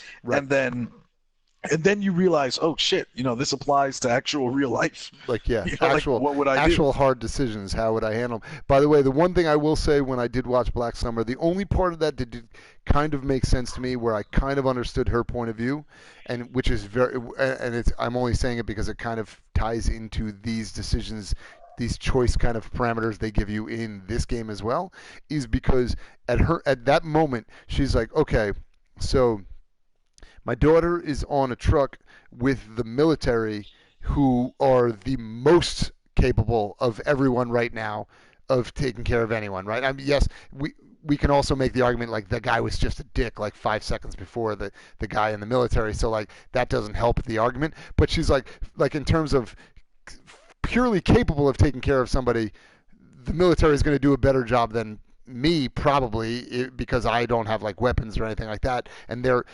and then you realize, oh shit, this applies to actual real life. Like, what would I do? Hard decisions. How would I handle them? By the way, the one thing I will say when I did watch Black Summer, the only part of that did kind of make sense to me, where I kind of understood her point of view, and which is I'm only saying it because it kind of ties into these decisions, these choice kind of parameters they give you in this game as well, is because at that moment she's like, okay, so my daughter is on a truck with the military, who are the most capable of everyone right now of taking care of anyone, right? I mean, yes, we can also make the argument like the guy was just a dick like 5 seconds before the guy in the military, so like that doesn't help the argument. But she's like in terms of purely capable of taking care of somebody, the military is going to do a better job than me probably, because I don't have like weapons or anything like that, and they're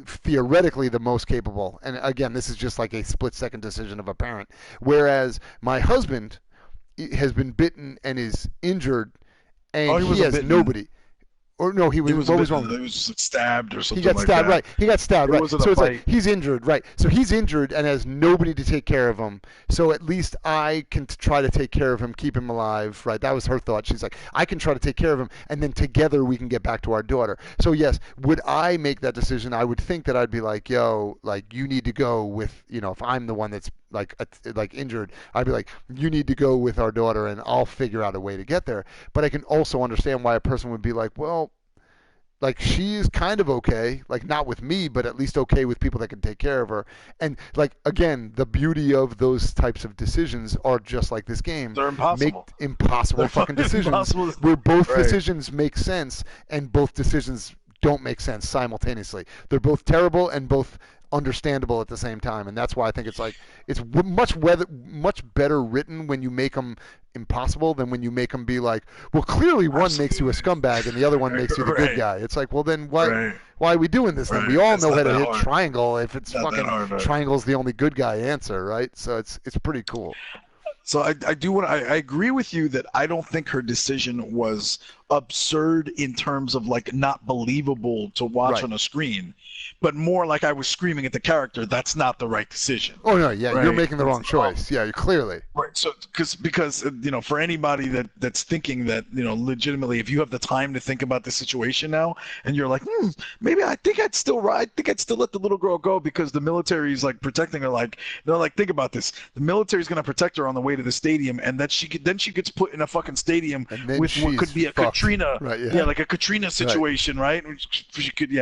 theoretically the most capable. And again, this is just like a split-second decision of a parent. Whereas my husband has been bitten and is injured, and he has nobody. Or no, what was wrong? He was stabbed or something. He got stabbed, right? He got stabbed, right? So it's like he's injured, right? So he's injured and has nobody to take care of him. So at least I can try to take care of him, keep him alive, right? That was her thought. She's like, I can try to take care of him, and then together we can get back to our daughter. So yes, would I make that decision? I would think that I'd be like, yo, like you need to go with, if I'm the one that's like injured, I'd be like, you need to go with our daughter, and I'll figure out a way to get there. But I can also understand why a person would be like, well, like she's kind of okay, like not with me, but at least okay with people that can take care of her. And like again, the beauty of those types of decisions are just like this game. They're impossible. Make impossible fucking decisions impossible. where both Right. decisions make sense and both decisions don't make sense simultaneously. They're both terrible and both understandable at the same time, and that's why I think it's like it's much better written when you make them impossible than when you make them be like, well, clearly one makes you a scumbag and the other one makes you the good guy. It's like, well, then why are we doing this then? We all know how to hit triangle if it's fucking triangle's the only good guy answer, right? So it's pretty cool. So I do want I agree with you that I don't think her decision was absurd in terms of like not believable to watch on a screen, but more like I was screaming at the character, that's not the right decision. Oh no, yeah, you're making the wrong choice. Yeah, you're clearly. Right. So because you know, for anybody that's thinking that, you know, legitimately, if you have the time to think about the situation now, and you're like, maybe I think I'd still let the little girl go because the military is like protecting her. Like, they're like, think about this: the military is gonna protect her on the way to the stadium, and then she gets put in a fucking stadium with what could be a Katrina, like a Katrina situation, right? She could,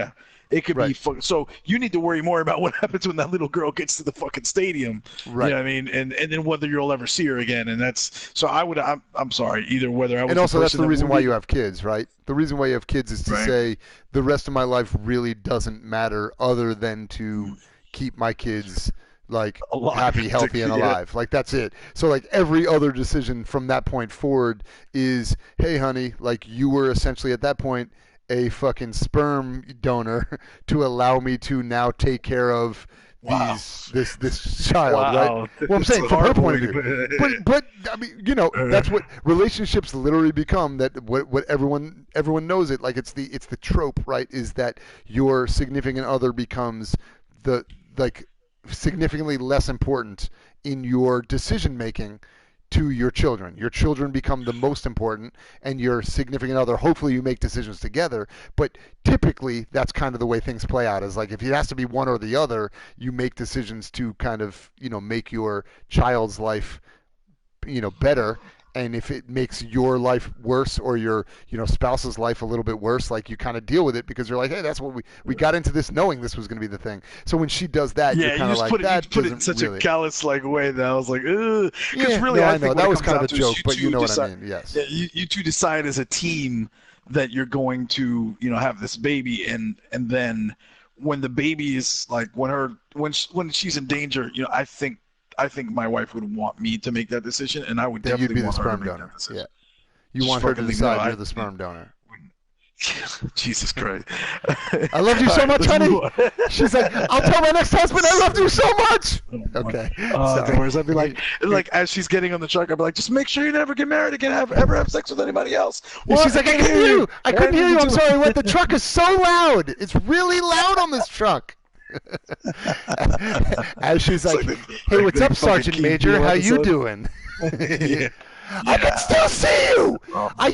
it could be so you need to worry more about what happens when that little girl gets to the fucking stadium. Right. You know what I mean? And then whether you'll ever see her again. And that's so I'm sorry, either whether I was. And also that's the reason why you have kids, right? The reason why you have kids is to say the rest of my life really doesn't matter other than to keep my kids like happy, healthy, and alive. Like that's it. So like every other decision from that point forward is, hey honey, like you were essentially at that point a fucking sperm donor to allow me to now take care of this child, right? Well, I'm saying from her point of view, but I mean, you know, that's what relationships literally become. That what everyone knows it. Like it's the trope, right? Is that your significant other becomes the like significantly less important in your decision making to your children. Your children become the most important, and your significant other, hopefully you make decisions together, but typically that's kind of the way things play out, is like if it has to be one or the other, you make decisions to kind of, you know, make your child's life, you know, better. And if it makes your life worse or your, you know, spouse's life a little bit worse, like you kind of deal with it because you're like, hey, that's what we got into this knowing this was going to be the thing. So when she does that, you're kind of like, that put it in such a callous like way that I was like, ugh. Because really, I know that was kind of a joke, but you know what I mean. Yes. Yeah, you two decide as a team that you're going to, you know, have this baby, and then when the baby is like when she's in danger, you know, I think my wife would want me to make that decision, and I would definitely want her to make that decision. Yeah. You want her to decide you're the sperm donor. Jesus Christ. I love you so much, honey. She's like, I'll tell my next husband I loved you so much. Okay. I'd be like, as she's getting on the truck, I'd be like, just make sure you never get married again, ever have sex with anybody else. She's like, I couldn't hear you. I couldn't hear you. I'm sorry. What? The truck is so loud. It's really loud on this truck. As she's like, hey, what's up, Sergeant Major? How you doing? Yeah. I can still see you.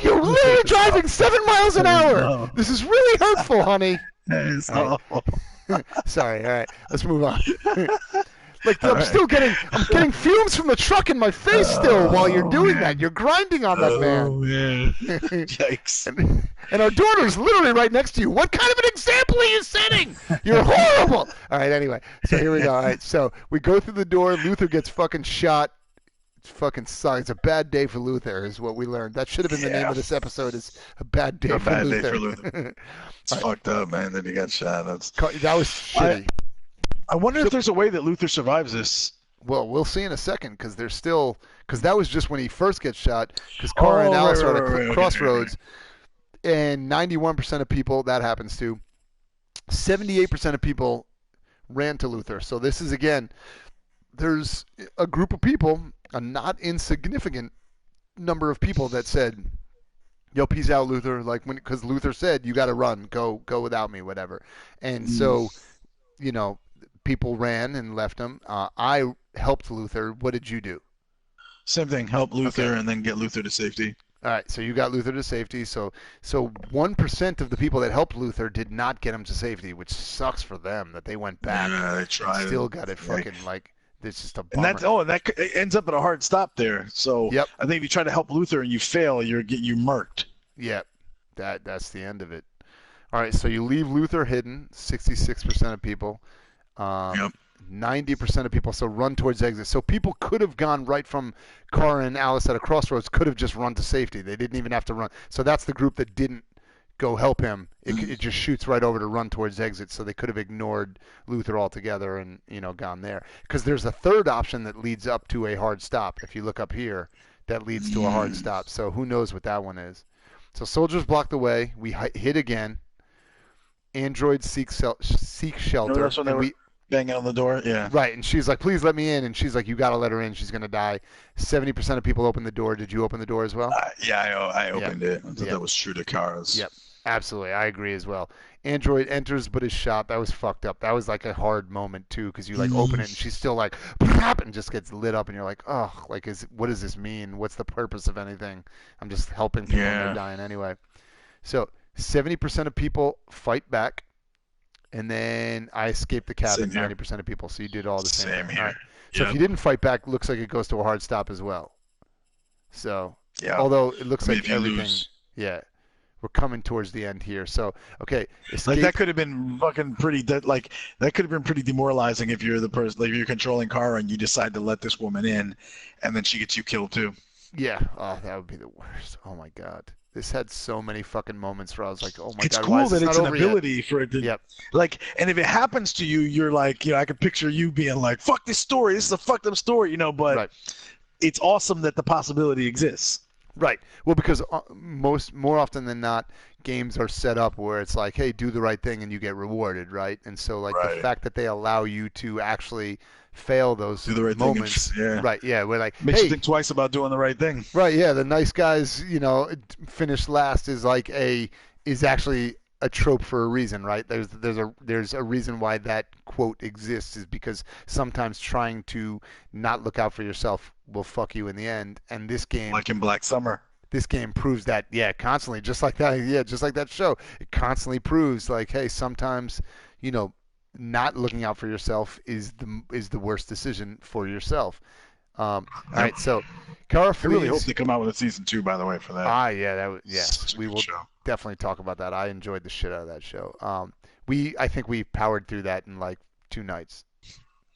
You're literally driving 7 miles an hour. No. This is really hurtful, honey. It's awful. Sorry. All right, let's move on. Like I'm getting fumes from the truck in my face still while you're doing that. You're grinding on that man. Oh man! Yikes! And our daughter's literally right next to you. What kind of an example are you setting? You're horrible. All right. Anyway, so here we go. All right. So we go through the door. Luther gets fucking shot. It fucking sucks. It's a bad day for Luther, is what we learned. That should have been the name of this episode. Is a bad day for Luther. Day for Luther. It's fucked up, man. That he got shot. That was shitty. I wonder if there's a way that Luther survives this. Well, we'll see in a second, because that was just when he first gets shot, because Cara and Alice are at Crossroads, and 91% of people, that happens to, 78% of people ran to Luther. So this is, again, there's a group of people, a not insignificant number of people that said, yo, peace out, Luther, because Luther said, you got to run, go without me, whatever. And so, you know, people ran and left him. I helped Luther. What did you do? Same thing. Help Luther and then get Luther to safety. All right. So you got Luther to safety. So 1% of the people that helped Luther did not get him to safety, which sucks for them that they went back. Yeah, they tried. Still got it fucking It's just a and bummer. it ends up at a hard stop there. So Yep. I think if you try to help Luther and you fail, you're murked. Yep. That's the end of it. All right, so you leave Luther hidden, 66% of people. Yep. 90% of people so run towards exit. So people could have gone right from Kara and Alice at a Crossroads, could have just run to safety. They didn't even have to run. So that's the group that didn't go help him. It just shoots right over to run towards exit. So they could have ignored Luther altogether and gone there. Because there's a third option that leads up to a hard stop. If you look up here, that leads to a hard stop. So who knows what that one is. So soldiers block the way. We hit again. Androids seek shelter. That's when they were banging on the door. Yeah. Right, and she's like, "Please let me in," and she's like, "You got to let her in. She's gonna die." 70% of people open the door. Did you open the door as well? I opened it. I thought that was true to Kara's. Yep, absolutely. I agree as well. Android enters but is shot. That was fucked up. That was like a hard moment too, because you like open it and she's still like, and just gets lit up, and you're like, oh, like what does this mean? What's the purpose of anything? I'm just helping people and they're dying anyway. So 70% of people fight back. And then I escaped the cabin, 90% of people. So you did all the same. Same here. All right. So if you didn't fight back, looks like it goes to a hard stop as well. So, although it looks like everything, we're coming towards the end here. So, okay. Like that could have been fucking pretty, that could have been pretty demoralizing if you're the person, like you're controlling Kara and you decide to let this woman in and then she gets you killed too. Yeah. Oh, that would be the worst. Oh my God. This had so many fucking moments where I was like, oh my it's God. It's cool that it's an ability yet? for it to, like, and if it happens to you, you're like, I could picture you being like, fuck this story. This is a fucked up story, but it's awesome that the possibility exists. Right. Well, because more often than not, games are set up where it's like, hey, do the right thing and you get rewarded, right? And so, like, the fact that they allow you to actually fail those moments. Right, yeah. We're like, makes you think twice about doing the right thing. Right, yeah. The nice guys, finish last is actually a trope for a reason, right? There's a reason why that quote exists, is because sometimes trying to not look out for yourself will fuck you in the end. And this game, like in Black Summer, this game proves that, constantly, just like that, just like that show. It constantly proves, like, hey, sometimes, not looking out for yourself is the worst decision for yourself. All right, so Kara flees. I really hope they come out with a season 2, by the way, for that. We will definitely talk about that. I enjoyed the shit out of that show. I think we powered through that in like 2 nights.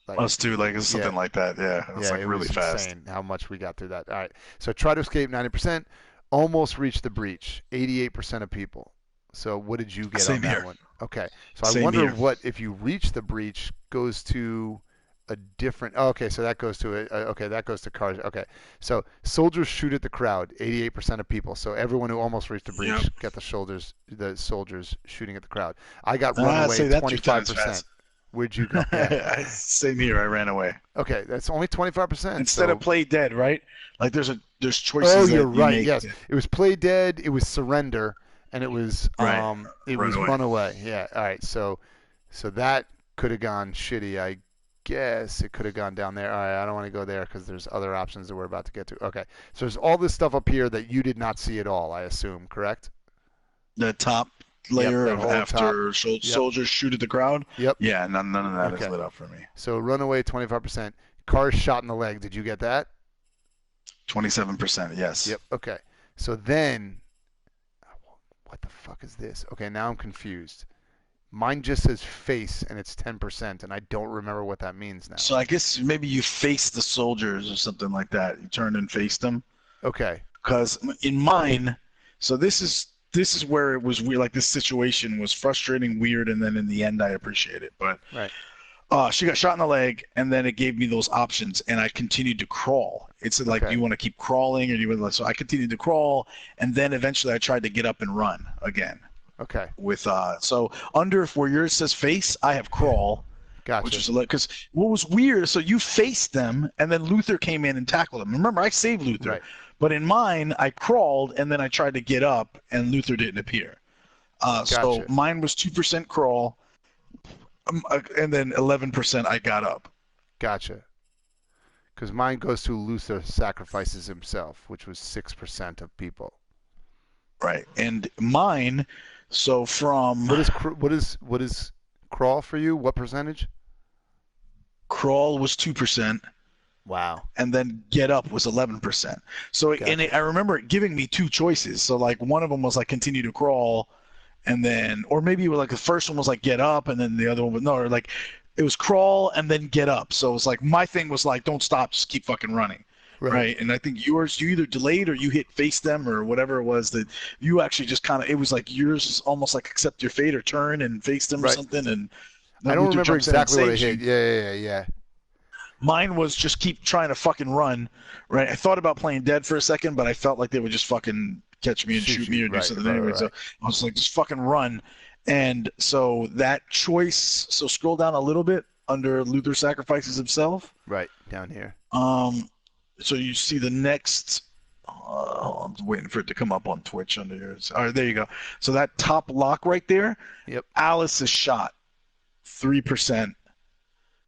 Like, us too, like it's something like that. Yeah, it was really fast. Insane how much we got through that. All right, so try to escape 90%, almost reach the breach, 88% of people. So what did you get on that one? Okay, so I wonder what, if you reach the breach, goes to a different. Oh, okay, so that goes to that goes to cars. Okay, so soldiers shoot at the crowd, 88% of people. So everyone who almost reached the breach got the soldiers shooting at the crowd. I got runaway 25%. Where'd you go? Yeah. Same here. I ran away. Okay, that's only 25%. Instead of play dead, right? Like there's choices. Oh, you're right. Yes, it was play dead. It was surrender. And it was runaway. Yeah. All right. So that could have gone shitty. I guess it could have gone down there. All right. I don't want to go there because there's other options that we're about to get to. Okay. So there's all this stuff up here that you did not see at all, I assume, correct? The top layer of after soldiers shoot at the crowd. Yep. Yeah. None of that is lit up for me. So runaway 25%. Car shot in the leg. Did you get that? 27%. Yes. Yep. Okay. So then. What the fuck is this? Okay, now I'm confused. Mine just says face, and it's 10%, and I don't remember what that means now. So I guess maybe you faced the soldiers or something like that. You turned and faced them. Okay. Because in mine, so this is where it was weird. Like this situation was frustrating, weird, and then in the end, I appreciate it. But she got shot in the leg, and then it gave me those options, and I continued to crawl. It said, like, do you want to keep crawling, or do you want to... So I continued to crawl, and then eventually I tried to get up and run again. Okay. With so under where yours says face, I have crawl. Gotcha. Which is because what was weird, so you faced them, and then Luther came in and tackled them. Remember, I saved Luther. Right. But in mine, I crawled, and then I tried to get up, and Luther didn't appear. So mine was 2% crawl, and then 11% I got up. Gotcha. Because mine goes to Luther sacrifices himself, which was 6% of people. Right, and mine, so from what is crawl for you? What percentage? Crawl was 2%. Wow. And then Get Up was 11%. So I remember it giving me two choices. So like one of them was like continue to crawl, and then, or maybe it was like the first one was like Get Up, and then the other one was, no, or like it was crawl and then get up. So it was like my thing was like don't stop, just keep fucking running. Right. And I think yours, you either delayed or you hit face them or whatever it was that you actually just kind of, it was like yours almost like accept your fate or turn and face them or something. And I don't remember exactly what I hit. Yeah. Mine was just keep trying to fucking run, right? I thought about playing dead for a second, but I felt like they would just fucking catch me and shoot me or do something anyway. So I was like, just fucking run. And so that choice, so scroll down a little bit under Luther sacrifices himself. Right, down here. So you see the next, I'm waiting for it to come up on Twitch under yours. All right, there you go. So that top lock right there, yep. Alice is shot, 3%.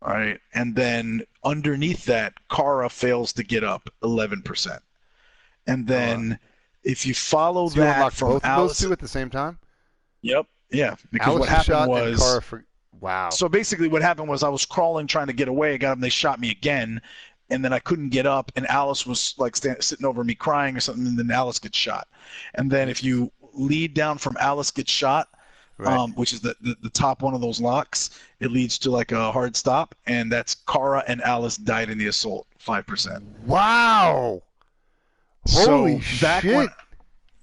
All right, and then underneath that, Kara fails to get up, 11%. And then if you follow so that you from both Alice, of those two at the same time. Yep. Yeah. Because Alice what happened was, wow. So basically, what happened was I was crawling trying to get away. I got them. They shot me again, and then I couldn't get up. And Alice was like sitting over me crying or something. And then Alice gets shot. And then if you lead down from Alice gets shot. Right. Which is the top one of those locks. It leads to like a hard stop, and that's Kara and Alice died in the assault, 5%. Wow! Holy that shit! One,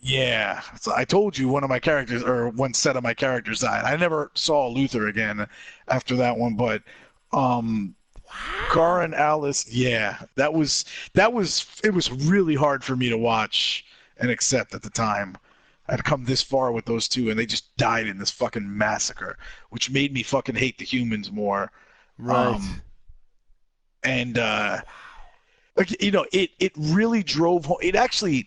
yeah, so I told you one of my characters, or one set of my characters died. I never saw Luther again after that one, but Kara and Alice, yeah, it was really hard for me to watch and accept at the time. I'd come this far with those two, and they just died in this fucking massacre, which made me fucking hate the humans more. Right. Like, you know, it really drove home. It actually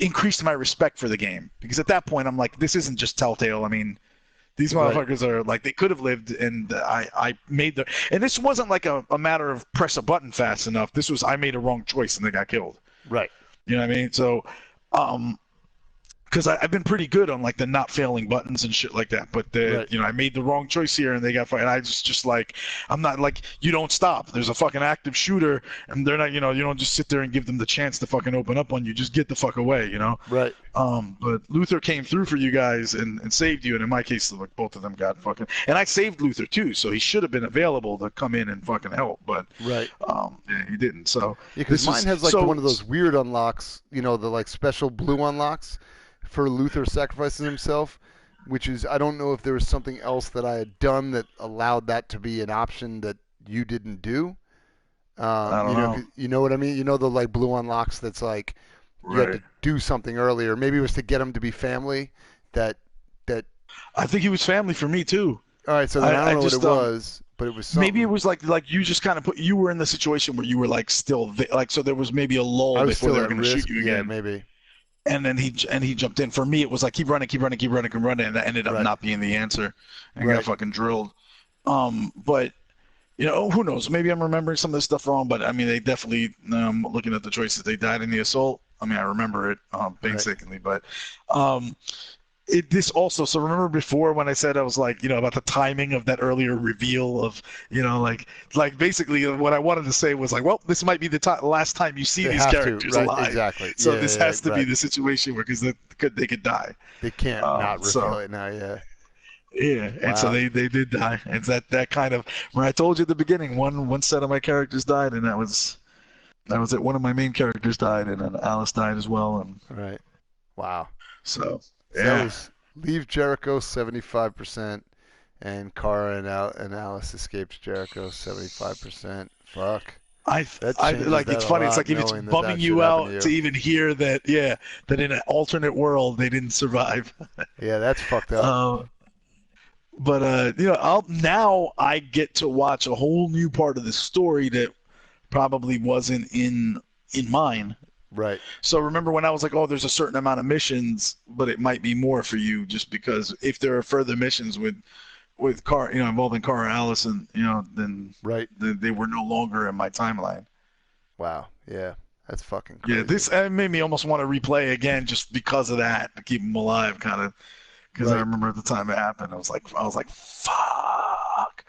increased my respect for the game, because at that point I'm like, this isn't just Telltale. I mean, these motherfuckers are like, they could have lived, and I made the. And this wasn't like a matter of press a button fast enough. This was I made a wrong choice and they got killed. Right. You know what I mean? So, because I've been pretty good on like the not failing buttons and shit like that, but you know, I made the wrong choice here and they got fired. And I just like, I'm not like, you don't stop. There's a fucking active shooter, and they're not, you know, you don't just sit there and give them the chance to fucking open up on you. Just get the fuck away, you know. Right. But Luther came through for you guys and saved you, and in my case, like both of them got fucking. And I saved Luther too, so he should have been available to come in and fucking help, but yeah, he didn't. So yeah, because mine has like one of those weird unlocks, you know, the like special blue unlocks for Luther sacrificing himself, which is, I don't know if there was something else that I had done that allowed that to be an option that you didn't do. I don't know. You know what I mean? You know the like blue unlocks that's like you had to do something earlier. Maybe it was to get him to be family. That I think he was family for me too. All right, so then I don't know what it was, but it was something. Maybe it was like you just kind of you were in the situation where you were like still like, so there was maybe a lull before they were going to shoot you again. Yeah, maybe. And then he jumped in. For me, it was like keep running, and that ended up not being the answer. And got fucking drilled. But you know, who knows? Maybe I'm remembering some of this stuff wrong. But I mean, they definitely looking at the choices, they died in the assault. I mean, I remember it painstakingly, but this also. So remember before when I said I was like, you know, about the timing of that earlier reveal of, you know, like basically what I wanted to say was like, well, this might be the last time you see these characters alive. Exactly. So this has to be the situation where, because they could die. They can't not reveal it now. Yeah. Yeah, and so they did die. And that kind of, when I told you at the beginning, one set of my characters died, and that was it. One of my main characters died, and then Alice died as well. And wow. So. So that was leave Jericho 75%, and Kara and Alice escaped Jericho 75%. Fuck. I like it's funny. It's like if it's bumming you out to even hear that. Yeah, that in an alternate world they didn't survive. Yeah, that's fucked up. But you know, now I get to watch a whole new part of the story that probably wasn't in mine. Right. So remember when I was like, oh, there's a certain amount of missions, but it might be more for you, just because if there are further missions with Kara, you know, involving Kara and Alice, and you know, then they were no longer in my timeline. Wow. Yeah, that's fucking crazy. Yeah, this made me almost want to replay again just because of that, to keep them alive, kind of, because I remember at the time it happened, I was like, fuck.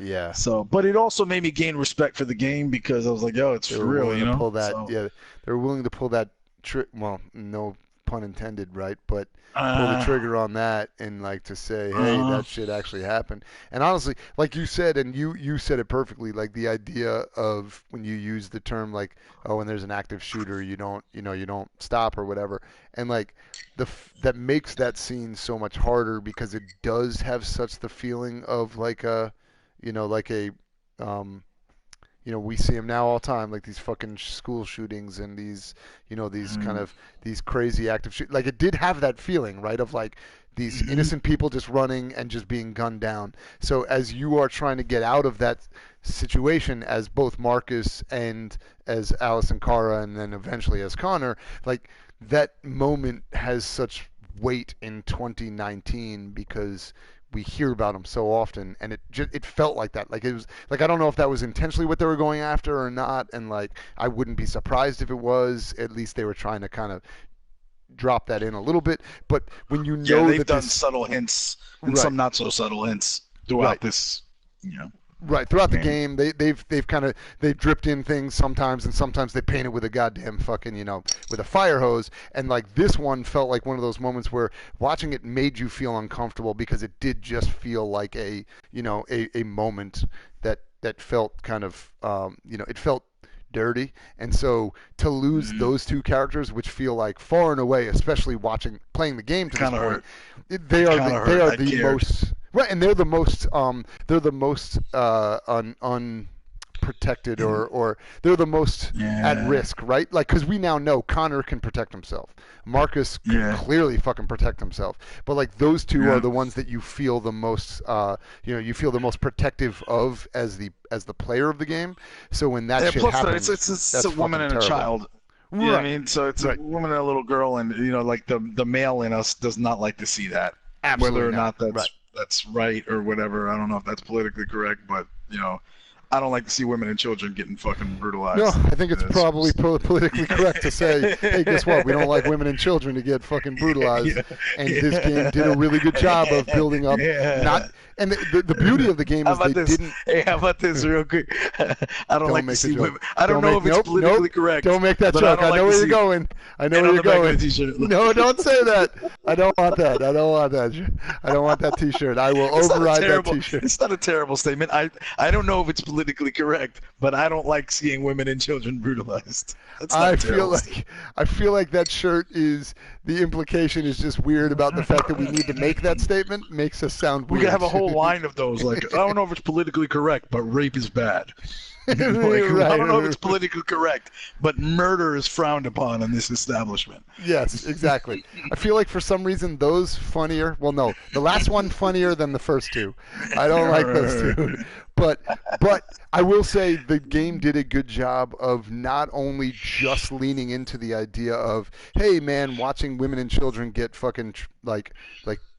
Yeah. So, but it also made me gain respect for the game because I was like, yo, it's for real, you know. Pull that, so, yeah, they were willing to pull that trick. Well, no pun intended, right? But pull the trigger on that and like to say, hey, that shit actually happened. And honestly, like you said, and you said it perfectly, like the idea of when you use the term like, oh, when there's an active shooter, you don't stop or whatever, and like that makes that scene so much harder because it does have such the feeling of like a, we see them now all the time, like these fucking school shootings and these, these kind of these crazy active like it did have that feeling, right, of like these innocent people just running and just being gunned down. So as you are trying to get out of that situation as both Marcus and as Alice and Kara and then eventually as Connor, like that moment has such weight in 2019 because we hear about them so often, and it felt like that. Like it was like I don't know if that was intentionally what they were going after or not, and like I wouldn't be surprised if it was. At least they were trying to kind of drop that in a little bit. But when you know they've that done subtle hints and some not so subtle hints throughout this, Right, throughout the game, they've dripped in things sometimes, and sometimes they paint it with a goddamn fucking with a fire hose. And like this one felt like one of those moments where watching it made you feel uncomfortable because it did just feel like a moment that felt kind of it felt dirty. And so to lose those two characters, which feel like far and away, especially playing the game to this point, they are the most. Right, and they're the most unprotected or they're the most at risk, right? Like, because we now know Connor can protect himself, Marcus can clearly fucking protect himself, but like those two are the ones that you feel the most, you feel the most protective of as the player of the game. So when that shit happens, it's a woman and terrible. a child. Right. Yeah, I mean, so it's a woman and a little girl, and like the male in us does not like to see that. Absolutely whether or not not. that's right or whatever. I don't know if that's politically correct, but I don't like to see women and children getting fucking brutalized. No, I think it's probably politically correct to say, hey, guess what? We don't like women and children to get fucking brutalized. And this game did a really good job of building up. And the beauty of the game is they didn't. Hey, how about this real quick? I don't like to see women. I don't know if it's politically correct. Don't make that joke. I know where you're going. I know where you're going. No, don't say that. I don't want that. I don't want that. I don't want that T-shirt. I will override that T-shirt. It's not a terrible statement. I don't know if it's politically correct, but I don't like seeing women and children brutalized. I feel like that shirt is the implication is just weird about the fact that we need to make that statement makes us sound weird. We could have a whole line of those, like I don't know if it's politically correct, but rape is bad. I don't know if it's politically correct, but murder is frowned upon in this establishment. Yes, exactly. I feel like for some reason those funnier. Well, no, the last one funnier than the first two. I don't like those two. But I will say the game did a good job of not only just leaning into the idea of, hey man, watching women and children get fucking like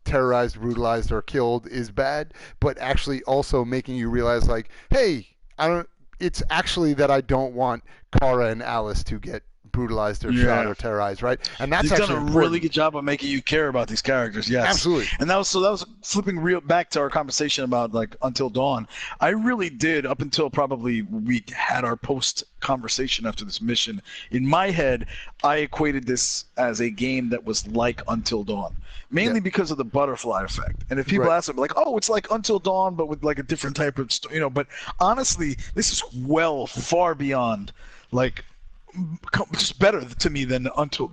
terrorized, brutalized, or killed is bad, but actually also making you realize like, hey, it's actually that I don't want Kara and Alice to get brutalized or shot or terrorized, right? And that's actually done a really good job of making you care about these characters. Yes, absolutely. And that was flipping real back to our conversation about like Until Dawn. I really did up until probably we had our post conversation after this mission. In my head, I equated this as a game that was like Until Dawn. Mainly because of the butterfly effect. And if people ask them, like, oh, it's like Until Dawn, but with like a different type of, but honestly, this is far beyond, like, just better to me than Until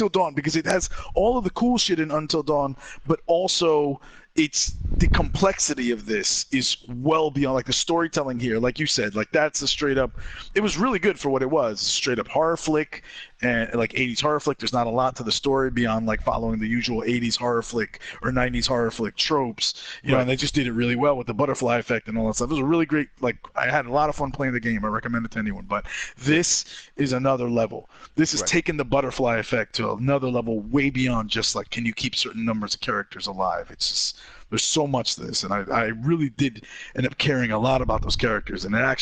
Dawn, because it has all of the cool shit in Until Dawn, but also it's the complexity of this is well beyond, like the storytelling here, like you said, like that's a straight up, it was really good for what it was, straight up horror flick and like 80s horror flick. There's not a lot to the story beyond like following the usual 80s horror flick or 90s horror flick tropes, know, and they just did it really well with the butterfly effect and all that stuff. It was a really great, like I had a lot of fun playing the game. I recommend it to anyone, but this is another level. This is taking the butterfly effect to another level way beyond just like, can you keep certain numbers of characters alive? It's just, there's so much to this, and I really did end up caring a lot about those characters, and I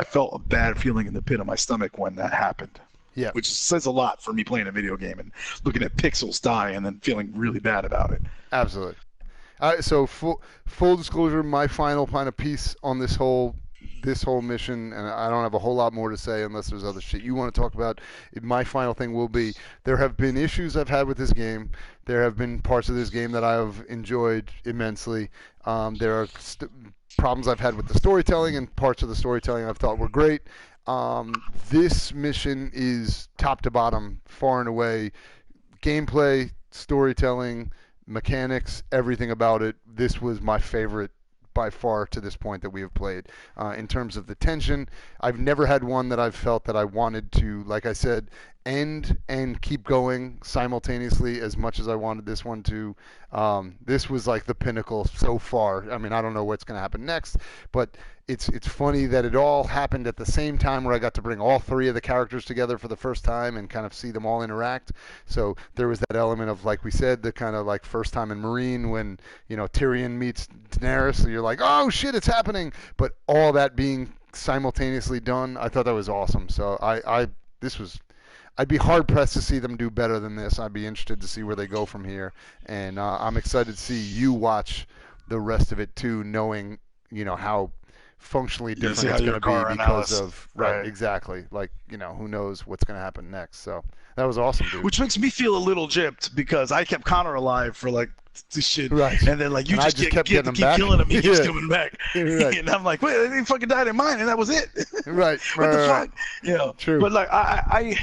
felt a bad feeling in the pit of my stomach when that happened. Yeah. Which says a lot for me playing a video game and looking at pixels die and then feeling really bad about it. Absolutely. So full disclosure, my final kind of piece on this whole mission, and I don't have a whole lot more to say unless there's other shit you want to talk about. My final thing will be, there have been issues I've had with this game. There have been parts of this game that I've enjoyed immensely. There are problems I've had with the storytelling, and parts of the storytelling I've thought were great. This mission is top to bottom, far and away, gameplay, storytelling, mechanics, everything about it. This was my favorite by far to this point that we have played. In terms of the tension, I've never had one that I've felt that I wanted to, like I said, end and keep going simultaneously as much as I wanted this one to. This was like the pinnacle so far. I mean, I don't know what's going to happen next, but it's funny that it all happened at the same time, where I got to bring all three of the characters together for the first time and kind of see them all interact. So there was that element of, like we said, the kind of like first time in Marine when, you know, Tyrion meets Daenerys, so you're like, oh shit, it's happening. But all that being simultaneously done, I thought that was awesome. So I'd be hard pressed to see them do better than this. I'd be interested to see where they go from here, and I'm excited to see you watch the rest of it too, knowing, you know, how functionally different it's going to be because of right, exactly. Like, you know, who knows what's going to happen next. So that was awesome, dude. Which makes me feel a little gypped because I kept Connor alive for like this shit, right? And then like you just keep killing him, he keeps coming back, right. And I'm like, wait, they fucking died in mine, and that was it. Right. What the fuck? You know. True. But like I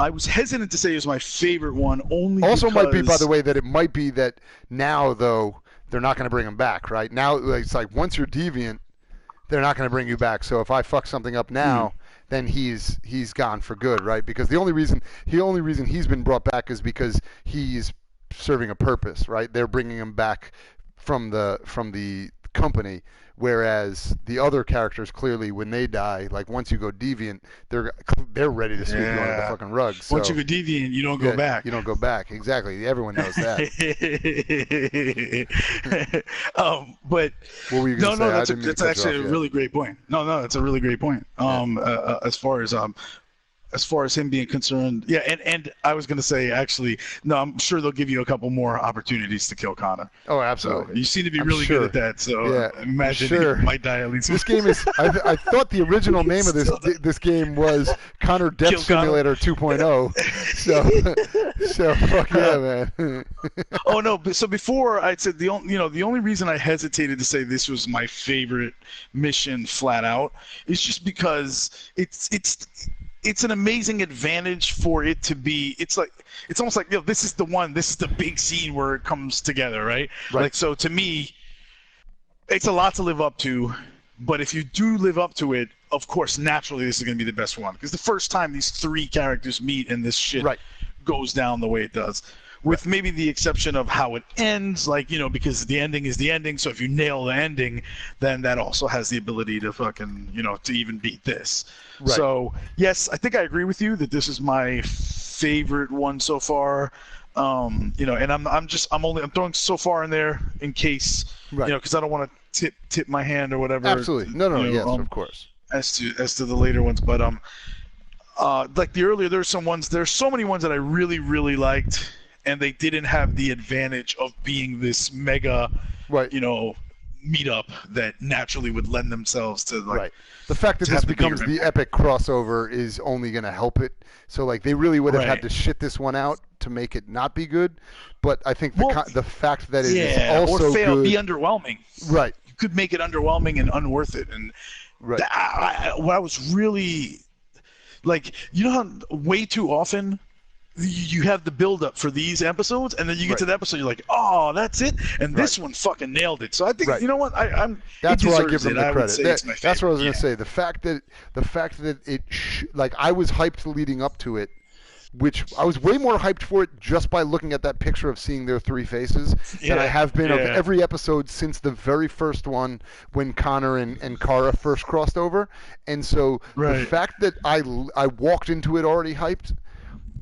was hesitant to say it was my favorite one, only also because... might be, by the way, that it might be that now though they're not going to bring him back, right? Now it's like once you're deviant, they're not going to bring you back. So if I fuck something up now, then he's gone for good, right? Because the only reason he's been brought back is because he's serving a purpose, right? They're bringing him back from the company, whereas the other characters, clearly when they die, like once you go deviant, they're ready to sweep you under the fucking rug. So, once you go deviant, you don't go back. You don't go back. Exactly. Everyone knows that. But what were you gonna say? That's actually a really great point. No, that's a really great point. As far as him being concerned, and I was going to say, actually, no, I'm sure they'll give you a couple more opportunities to kill Connor. Oh, absolutely. So you seem to be really good at that, so imagine he might die at least. This game is, I thought the original name of this game was Connor Death Simulator 2.0. So fuck yeah, man. Oh, no, so before I said the only reason I hesitated to say this was my favorite mission flat out is just because it's an amazing advantage for it to be. It's almost like, this is the big scene where it comes together, right? Like, so to me, it's a lot to live up to, but if you do live up to it, of course, naturally this is going to be the best one, because the first time these three characters meet and this shit goes down the way it does, with maybe the exception of how it ends, like, because the ending is the ending, so if you nail the ending, then that also has the ability to fucking, to even beat this. Right. So, yes, I think I agree with you that this is my favorite one so far. And I'm throwing so far in there in case, because I don't want to tip my hand or whatever. Absolutely. No, yes, of course. As to the later ones, but like the earlier, there's so many ones that I really, really liked, and they didn't have the advantage of being this mega, meetup that naturally would lend themselves to the fact that this becomes the epic crossover is only going to help it. So like they really would have had to shit this one out to make it not be good, but I think the fact that it is also or fail, good, be underwhelming. Right. You could make it underwhelming and unworth it, and what I was really like, how way too often you have the build-up for these episodes, and then you get to the episode, you're like, oh, that's it, and this one fucking nailed it. So I think, you know what, that's where I give them the credit. That's what I was going to say. The fact that it, like, I was hyped leading up to it, which I was way more hyped for it just by looking at that picture of seeing their three faces than I have been of every episode since the very first one when Connor and Kara first crossed over. And so the fact that I walked into it already hyped,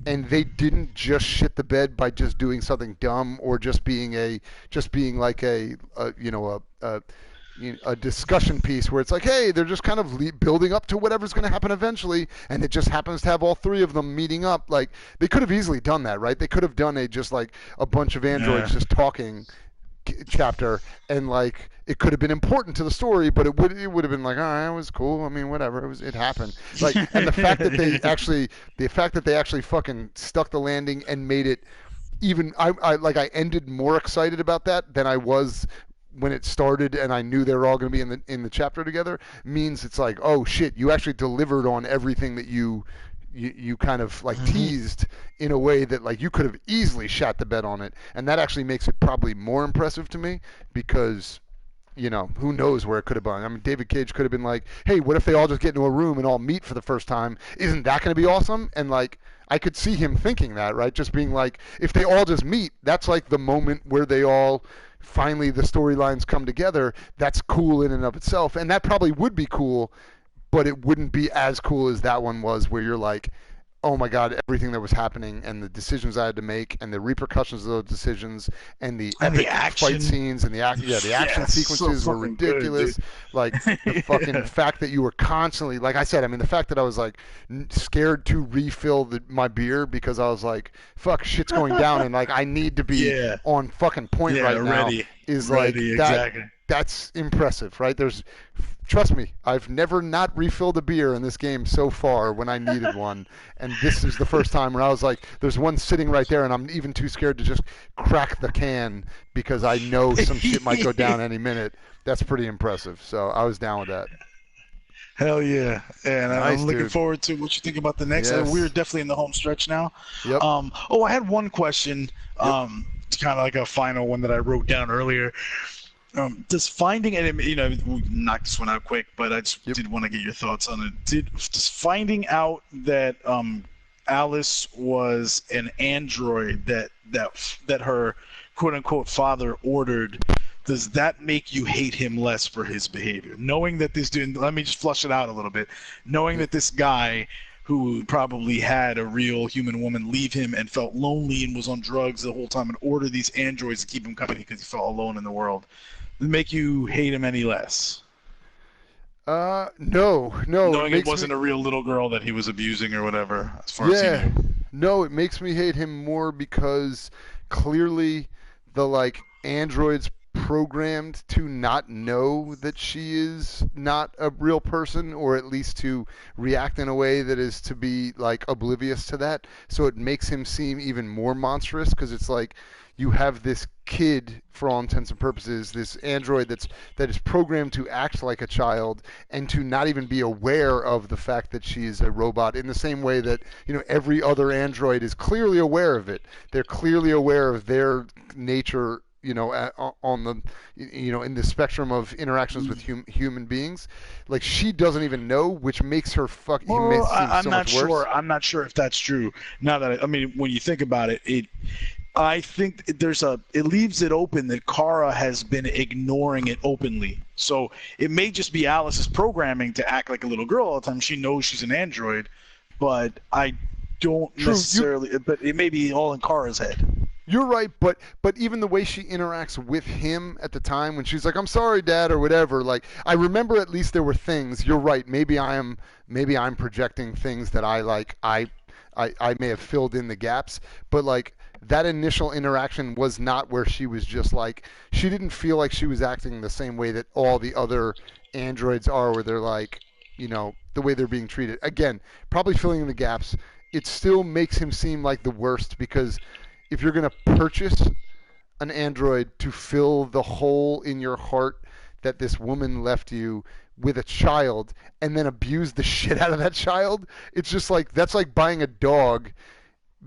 and they didn't just shit the bed by just doing something dumb or just being like a a discussion piece where it's like, hey, they're just kind of building up to whatever's going to happen eventually, and it just happens to have all three of them meeting up. Like, they could have easily done that, right? They could have done just like a bunch of androids just talking chapter, and like it could have been important to the story, but it would have been like, all right, it was cool. I mean, whatever. It happened. Like, and the fact that they actually fucking stuck the landing and made it even. I ended more excited about that than I was when it started, and I knew they were all going to be in the chapter together. Means it's like, oh shit, you actually delivered on everything that you kind of like teased in a way that like you could have easily shot the bed on it, and that actually makes it probably more impressive to me because, who knows where it could have been. I mean, David Cage could have been like, hey, what if they all just get into a room and all meet for the first time? Isn't that going to be awesome? And like, I could see him thinking that, right? Just being like, if they all just meet, that's like the moment where they all finally the storylines come together. That's cool in and of itself, and that probably would be cool, but it wouldn't be as cool as that one was, where you're like, oh my god, everything that was happening and the decisions I had to make and the repercussions of those decisions and the epic fight scenes and the action sequences were ridiculous. Good, like the fucking fact that you were constantly, like I said, I mean, the fact that I was like scared to refill my beer because I was like, fuck, shit's going down and like I need to be on fucking point right now is like that. Exactly. That's impressive, right? Trust me, I've never not refilled a beer in this game so far when I needed one, and this is the first time where I was like, there's one sitting right there, and I'm even too scared to just crack the can because I know some shit might go down any minute. That's pretty impressive, so I was down with that. Hell yeah. And Nice, I'm looking dude. forward to what you think about the next. Yes. We're definitely in the home stretch now. Yep. I had one question, it's kind of like a final one that I wrote down earlier. Does finding, and we knocked this one out quick, but I just did want to get your thoughts on it. Does finding out that Alice was an android that her quote unquote father ordered, does that make you hate him less for his behavior? Knowing that this dude, let me just flush it out a little bit. Knowing that this guy who probably had a real human woman leave him and felt lonely and was on drugs the whole time and ordered these androids to keep him company because he felt alone in the world, does it make you hate him any less? No. Knowing it wasn't a real little girl that he was abusing or whatever, as far as he knew. No, it makes me hate him more because clearly the like androids programmed to not know that she is not a real person, or at least to react in a way that is to be like oblivious to that. So it makes him seem even more monstrous because it's like you have this kid, for all intents and purposes, this android that is programmed to act like a child and to not even be aware of the fact that she is a robot, in the same way that every other android is clearly aware of it. They're clearly aware of their nature, on the, in the spectrum of interactions with human beings. Like, she doesn't even know, which makes her I'm not sure. I'm not sure if that's true. Now that when you think about it, I think it leaves it open that Kara has been ignoring it openly. So it may just be Alice's programming to act like a little girl all the time. She knows she's an android, but I don't necessarily. But it may be all in Kara's head. You're right, but even the way she interacts with him at the time when she's like, "I'm sorry, Dad," or whatever. Like, I remember at least there were things. You're right. Maybe I'm projecting things that I may have filled in the gaps, but like that initial interaction was not where she was just like, she didn't feel like she was acting the same way that all the other androids are, where they're like, the way they're being treated. Again, probably filling in the gaps. It still makes him seem like the worst, because if you're going to purchase an android to fill the hole in your heart that this woman left you with a child and then abuse the shit out of that child, it's just like, that's like buying a dog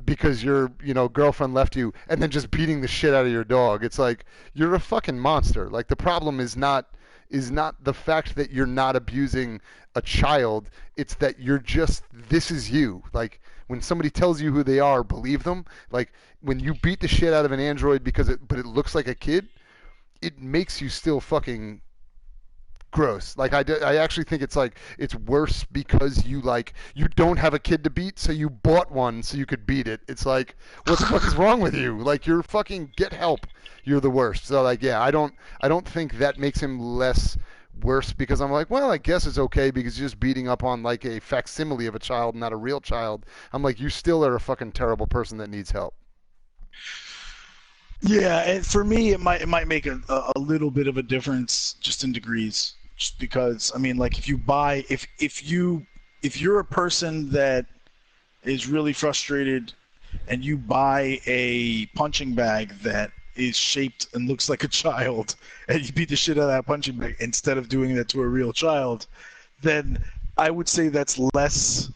because your girlfriend left you and then just beating the shit out of your dog. It's like, you're a fucking monster. Like, the problem is not the fact that you're not abusing a child, it's that you're just, this is you. Like, when somebody tells you who they are, believe them. Like, when you beat the shit out of an android but it looks like a kid, it makes you still fucking gross. Like I actually think it's like it's worse because you don't have a kid to beat, so you bought one so you could beat it. It's like, what the fuck is wrong with you? Like, you're fucking get help. You're the worst. So like, yeah, I don't think that makes him less worse, because I'm like, well, I guess it's okay because you're just beating up on like a facsimile of a child, not a real child. I'm like, you still are a fucking terrible person that needs help. Yeah, and for me, it might make a little bit of a difference just in degrees. Just because, I mean, like, if you're a person that is really frustrated and you buy a punching bag that is shaped and looks like a child, and you beat the shit out of that punching bag instead of doing that to a real child, then I would say that's less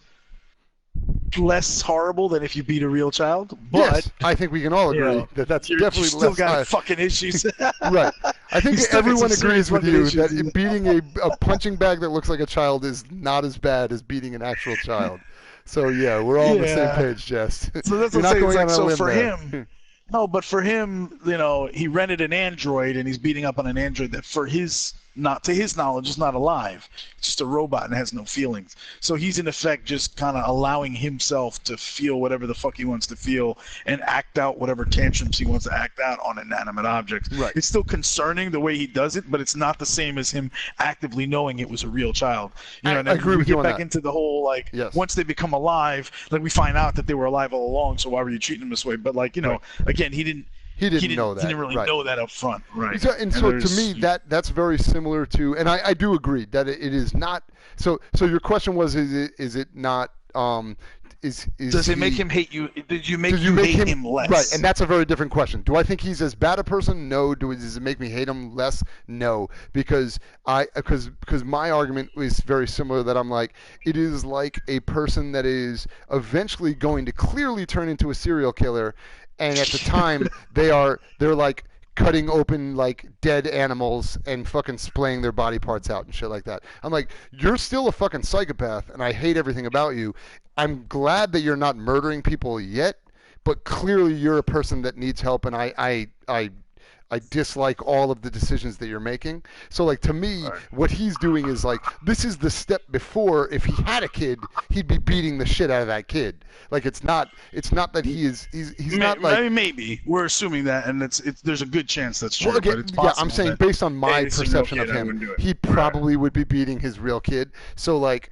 horrible than if you beat a real child. But yes, I think we can all agree that's definitely you still less. got fucking issues. Right. I think everyone agrees with you issues. that beating a punching bag that looks like a child is not as bad as beating an actual child. So yeah, we're all on the same page, Jess. So that's You're what I'm not saying. going It's on a like, so limb for there. him, no, but for him, you know, he rented an android and he's beating up on an android that, not to his knowledge, is not alive. It's just a robot and has no feelings. So he's in effect just kind of allowing himself to feel whatever the fuck he wants to feel and act out whatever tantrums he wants to act out on inanimate objects. Right. It's still concerning the way he does it, but it's not the same as him actively knowing it was a real child. You know, and I agree with we you get on back that. into the whole, like, Yes. once they become alive, like, we find out that they were alive all along, so why were you treating them this way? But, like, you know, again, he didn't know that. He didn't really know that up front, right? And so to me, that's very similar to, and I do agree that it is not. So your question was, is it not? Does it make him hate you? Did you make him less? Right, and that's a very different question. Do I think he's as bad a person? No. Does it make me hate him less? No, because my argument is very similar. That I'm like, it is like a person that is eventually going to clearly turn into a serial killer, and at the time they're like cutting open like dead animals and fucking splaying their body parts out and shit like that. I'm like, you're still a fucking psychopath, and I hate everything about you. I'm glad that you're not murdering people yet, but clearly you're a person that needs help, and I dislike all of the decisions that you're making. So, like, to me, what he's doing is, like, this is the step before. If he had a kid, he'd be beating the shit out of that kid. Like, it's not that he's not like. I mean, maybe we're assuming that, and there's a good chance that's true. Well, again, but it's possible I'm saying based on my perception of him, he probably would be beating his real kid. So, like,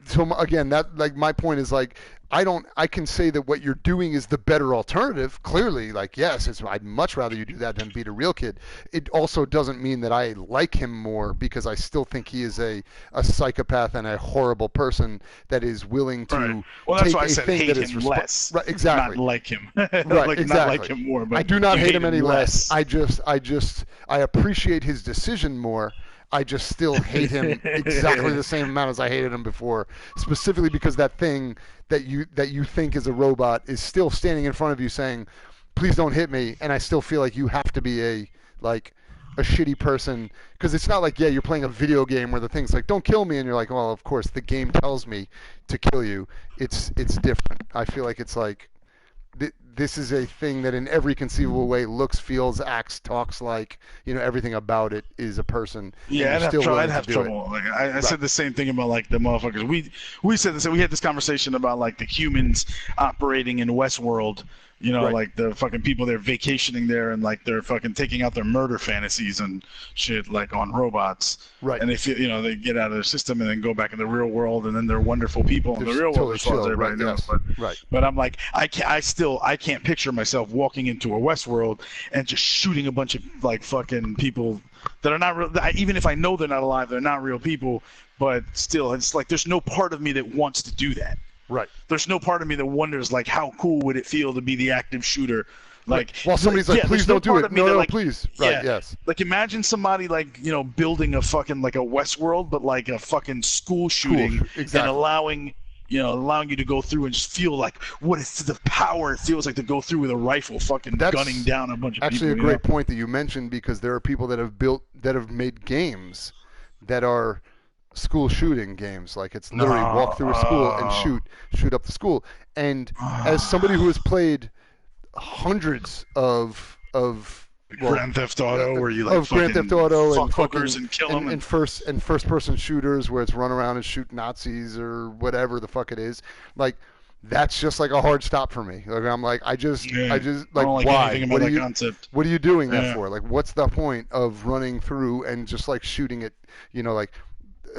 so again, that, like, my point is, like, I can say that what you're doing is the better alternative. Clearly, like, yes, I'd much rather you do that than beat a real kid. It also doesn't mean that I like him more, because I still think he is a psychopath and a horrible person that is willing to Well, that's take why I a said thing hate that him is less. Right, exactly. Not like him. Right, like, exactly. Not like him more. But I do not you hate him any less. less. I appreciate his decision more. I just still hate him exactly the same amount as I hated him before, specifically because that thing that you think is a robot is still standing in front of you saying, please don't hit me, and I still feel like you have to be a shitty person, because it's not like, yeah, you're playing a video game where the thing's like, don't kill me, and you're like, well, of course the game tells me to kill you. It's different. I feel like it's like this is a thing that in every conceivable way looks, feels, acts, talks like, you know, everything about it is a person. Yeah, I'd have trouble. Like, I said the same thing about, like, the motherfuckers. We said this. We had this conversation about, like, the humans operating in Westworld. You know, like the fucking people they're vacationing there, and, like, they're fucking taking out their murder fantasies and shit, like, on robots. Right. And they feel, you know, they get out of their system and then go back in the real world, and then they're wonderful people in the real world, as far as everybody knows. But I'm like, I can't picture myself walking into a Westworld and just shooting a bunch of, like, fucking people that are not real. Even if I know they're not alive, they're not real people. But still, it's like there's no part of me that wants to do that. Right. There's no part of me that wonders, like, how cool would it feel to be the active shooter? Like, well, somebody's like, please don't do it. No, like, please. Right, yes. Like, imagine somebody, like, you know, building a fucking, like, a Westworld, but like a fucking school shooting, exactly. And allowing you to go through and just feel like what it's the power it feels like to go through with a rifle, fucking gunning down a bunch of people. Actually, a great point that you mentioned, because there are people that have made games that are school shooting games. Like, it's literally walk through a school and shoot up the school. And as somebody who has played hundreds of Grand Theft Auto, where you like of Grand Theft Auto and hookers and kill them, and first person shooters where it's run around and shoot Nazis or whatever the fuck it is. Like that's just like a hard stop for me. Like I'm like I just like why? What are you doing that for? Like what's the point of running through and just like shooting at like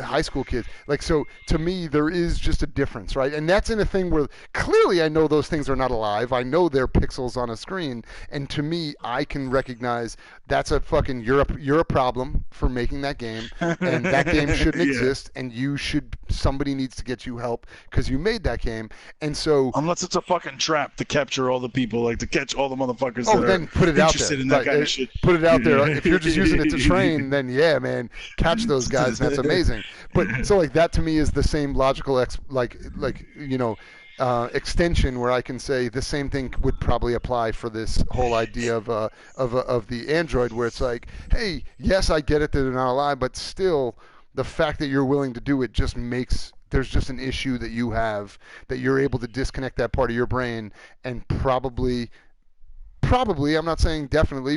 high school kids? Like, so to me there is just a difference, right? And that's in a thing where clearly I know those things are not alive. I know they're pixels on a screen, and to me I can recognize that's a fucking you're a problem for making that game, and that game shouldn't exist, and somebody needs to get you help because you made that game. And so unless it's a fucking trap to capture all the people, like to catch all the motherfuckers that then are put it out interested there. in that kind of shit. Put it out there. If you're just using it to train, then yeah, man, catch those guys. That's amazing. But so like that to me is the same logical extension where I can say the same thing would probably apply for this whole idea of the Android, where it's like, hey, yes, I get it that they're not alive, but still the fact that you're willing to do it just makes there's just an issue that you have, that you're able to disconnect that part of your brain and probably, I'm not saying definitely,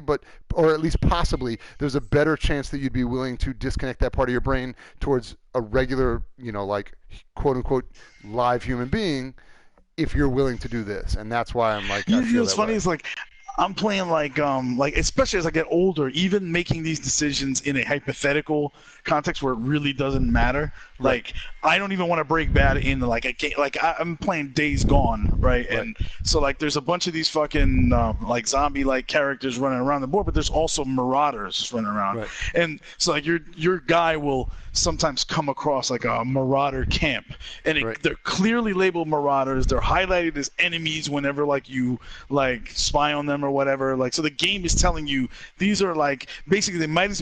or at least possibly, there's a better chance that you'd be willing to disconnect that part of your brain towards a regular, like quote unquote live human being if you're willing to do this. And that's why I'm like, what's funny is like, I'm playing like especially as I get older, even making these decisions in a hypothetical context where it really doesn't matter. Like I don't even want to break bad in like a game. Like I'm playing Days Gone, right? And so like there's a bunch of these fucking like zombie-like characters running around the board, but there's also marauders running around. And so like your guy will sometimes come across like a marauder camp, and they're clearly labeled marauders. They're highlighted as enemies whenever like you like spy on them or whatever. Like so the game is telling you these are like basically they might as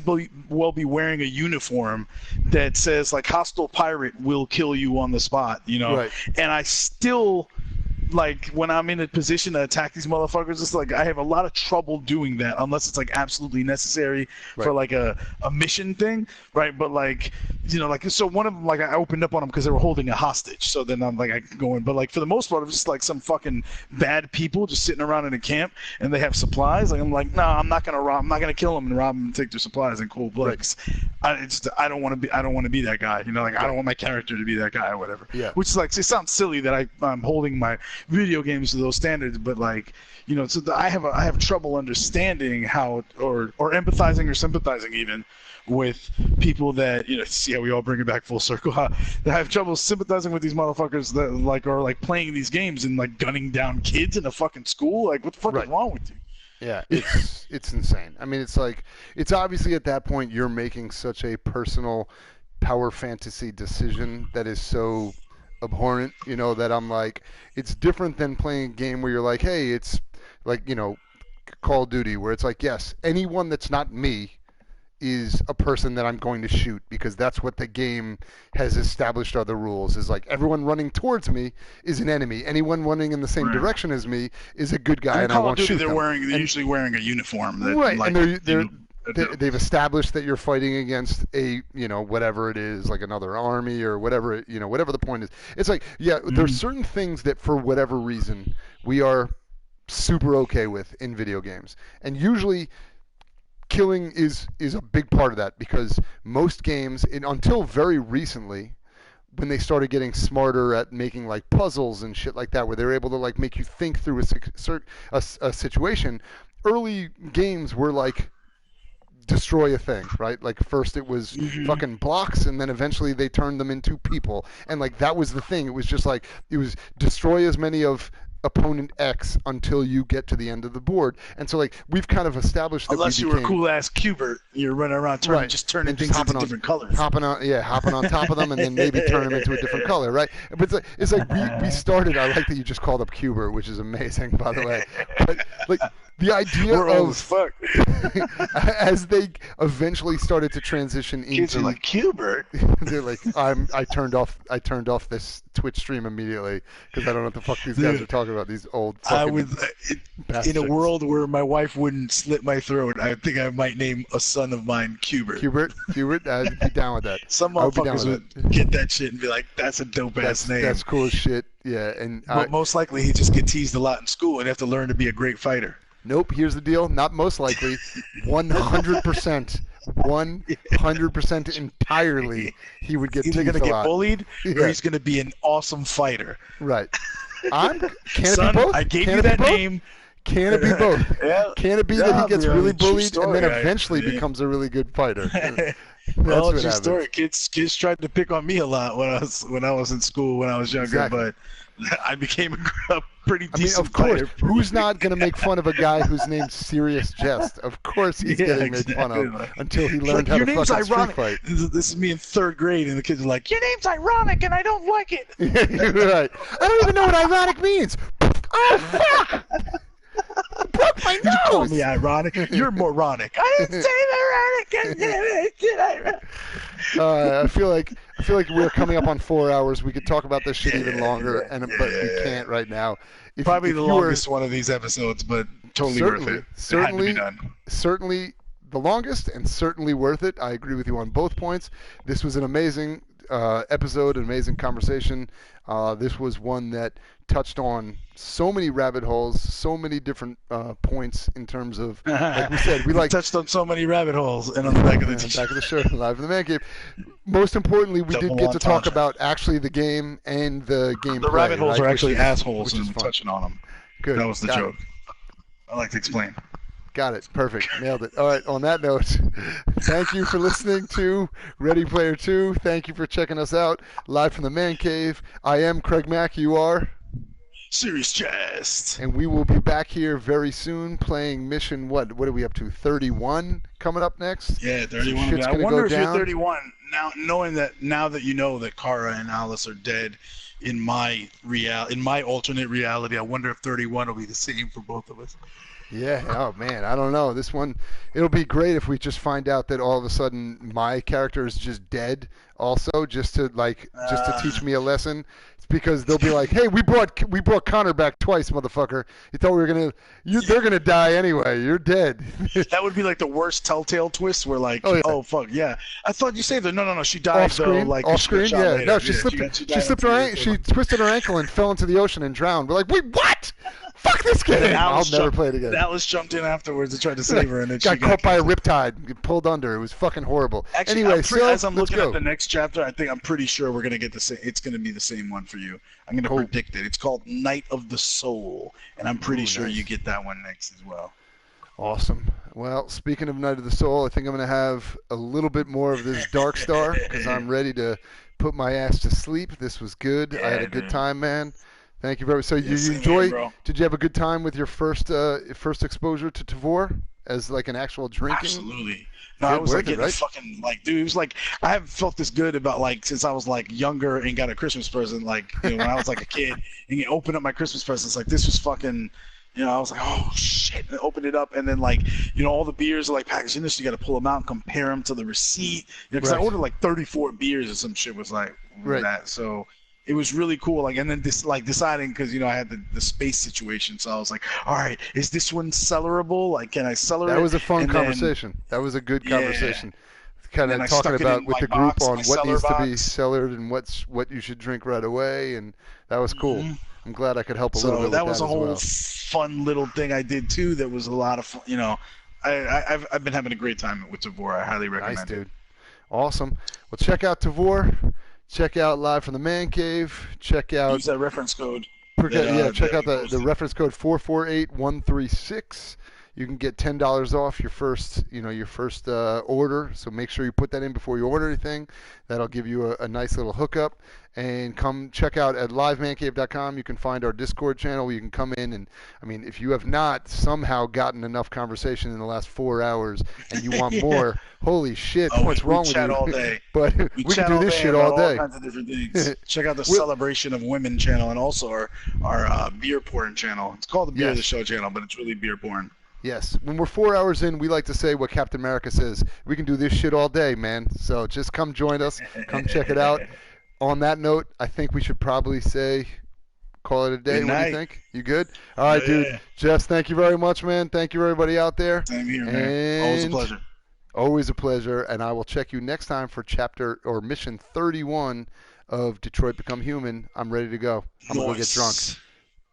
well be wearing a uniform that says like hostile pirate will kill you on the spot, and I still like when I'm in a position to attack these motherfuckers, it's like I have a lot of trouble doing that unless it's like absolutely necessary for like a mission thing, right? But like like so one of them, like I opened up on them because they were holding a hostage, so then I'm like I can go in, but like for the most part it was just like some fucking bad people just sitting around in a camp and they have supplies. Like I'm like, no, I'm not gonna kill them and rob them and take their supplies in cold blood. I don't want to be that guy, like I don't want my character to be that guy or whatever. Which is like, it sounds silly that I'm holding my video games to those standards, but like so I have trouble understanding how or empathizing or sympathizing even with people that see how we all bring it back full circle. I have trouble sympathizing with these motherfuckers that like are like playing these games and like gunning down kids in a fucking school. Like what the fuck is wrong with you? Yeah, it's insane. I mean, it's like it's obviously at that point you're making such a personal power fantasy decision that is so abhorrent, that I'm like, it's different than playing a game where you're like, hey, it's like, Call of Duty, where it's like, yes, anyone that's not me is a person that I'm going to shoot because that's what the game has established are the rules, is like everyone running towards me is an enemy. Anyone running in the same direction as me is a good guy, and I won't shoot them. They're usually wearing a uniform. That, like, and they've established that you're fighting against a whatever it is, like another army or whatever whatever the point is. It's like there's certain things that for whatever reason we are super okay with in video games, and usually killing is a big part of that because most games until very recently, when they started getting smarter at making like puzzles and shit like that, where they were able to like make you think through a situation, early games were like destroy a thing, right? Like first it was fucking blocks, and then eventually they turned them into people, and like that was the thing. It was just like it was destroy as many of opponent X until you get to the end of the board. And so like we've kind of established that unless you were cool ass Cubert, you're running around just turning things into different colors. Hopping on top of them and then maybe turn them into a different color, right? But it's like we started, I like that you just called up Cubert, which is amazing, by the way. But like the idea we're old as fuck. As they eventually started to transition into kids are like Cubert. They're like, I turned off this Twitch stream immediately because I don't know what the fuck these guys are talking about. These old fucking in a world where my wife wouldn't slit my throat, I think I might name a son of mine Cubert. Cubert, I'd be down with that. Some motherfuckers would get that shit and be like, that's a dope ass name. That's cool as shit. Yeah, but most likely he just get teased a lot in school and have to learn to be a great fighter. Nope. Here's the deal. Not most likely. 100%. 100% entirely. He would get either teased gonna a get lot. bullied or he's gonna be an awesome fighter. Right. Can Son, it be both? I gave Can you it be that both? name. Can it be both? Yeah. Can it be that he gets really true bullied story, and then eventually becomes a really good fighter? Well, what true happens. story. Kids tried to pick on me a lot when I was in school when I was younger, Exactly. but I became a pretty I mean, decent of course, fighter. who's not going to make fun of a guy whose name's Serious Jest? Of course he's getting made fun of until he learned how Your to name's fucking street ironic. fight. This is me in 3rd grade, and the kids are like, "Your name's ironic, and I don't like it." Right. I don't even know what ironic means. Oh, fuck! I broke my nose! You call me ironic. You're moronic. I didn't say ironic. I feel like we're coming up on 4 hours. We could talk about this shit even longer, but we can't right now. Probably the longest one of these episodes, but totally worth it. It had to be done. Certainly the longest and certainly worth it. I agree with you on both points. This was an amazing episode, an amazing conversation. This was one that touched on so many rabbit holes, so many different points in terms of, like we said, we touched on so many rabbit holes and on the back of the back of the show, live in the man cave. Most importantly, we did get to talk about actually the game and the gameplay. The rabbit holes are actually which assholes, is and fun. touching on them. Good. That was the joke. I like to explain. Got it. Perfect. Nailed it. All right. On that note, thank you for listening to Ready Player 2. Thank you for checking us out live from the man cave. I am CraigMakk. You are? Serious Jest. And we will be back here very soon playing mission, what are we up to, 31 coming up next? Yeah, 31. I wonder if you're 31, knowing that now that you know that Kara and Alice are dead in my alternate reality, I wonder if 31 will be the same for both of us. Yeah, oh man, I don't know. This one, it'll be great if we just find out that all of a sudden my character is just dead also, just to teach me a lesson. It's because they'll be like, "Hey, we brought Connor back twice, motherfucker. You thought we were they're gonna die anyway. You're dead." That would be like the worst Telltale twist where like, oh fuck, yeah. I thought you saved her. No, she died off screen, though, like off screen, yeah. later. No, she slipped her she twisted her ankle and fell into the ocean and drowned. We're like, "Wait, what? Fuck this game! I'll never play it again." Alice jumped in afterwards to try to save her, and then got caught by a riptide, pulled under. It was fucking horrible. Actually, anyway, as I'm looking at the next chapter, I'm pretty sure we're gonna get the same. It's gonna be the same one for you. I'm gonna predict it. It's called Night of the Soul, and I'm pretty sure you get that one next as well. Awesome. Well, speaking of Night of the Soul, I think I'm gonna have a little bit more of this Dark Star because I'm ready to put my ass to sleep. This was good. I had a good time, man. Thank you very much. So you enjoy? Did you have a good time with your first exposure to Tavor as like an actual drinking? Absolutely. No, I was like getting fucking like, dude. It was like I haven't felt this good about like since I was like younger and got a Christmas present. Like when I was like a kid and you open up my Christmas presents, like this was fucking. I was like, oh shit! And I opened it up, and then like, all the beers are like packaged in this. So you got to pull them out and compare them to the receipt. Because I ordered like 34 beers or some shit was like that. So. It was really cool, and then deciding because I had the space situation, so I was like, all right, is this one cellarable? Like, can I cellar it? That was a fun conversation. That was a good conversation. Kind of talking about with the group on what needs to be cellared and what you should drink right away, and that was cool. Mm-hmm. I'm glad I could help a little bit with that. So that was a whole fun little thing I did too. That was a lot of fun. I've been having a great time with Tavor. I highly recommend it. Nice, dude. Awesome. Well, check out Tavor. Check out Live from the Man Cave. Check out... Use that reference code. Check out the reference code 448136. You can get $10 off your first order. So make sure you put that in before you order anything. That'll give you a nice little hookup. And come check out at livemancave.com. You can find our Discord channel where you can come in and, if you have not somehow gotten enough conversation in the last 4 hours and you want more, holy shit, what's wrong with you? Chat all day. But we can do this shit all day. All kinds of different things. Check out the Celebration of Women channel and also our beer porn channel. It's called the Beer of the Show channel, but it's really beer porn. Yes. When we're 4 hours in, we like to say what Captain America says. We can do this shit all day, man. So just come join us. Come check it out. On that note, I think we should probably call it a day. What do you think? You good? All right, dude. Jess, thank you very much, man. Thank you, everybody out there. Same here, man. Always a pleasure. Always a pleasure. And I will check you next time for chapter or mission 31 of Detroit Become Human. I'm ready to go. I'm going to go get drunk.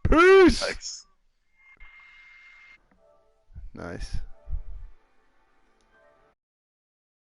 Peace! Thanks. Nice.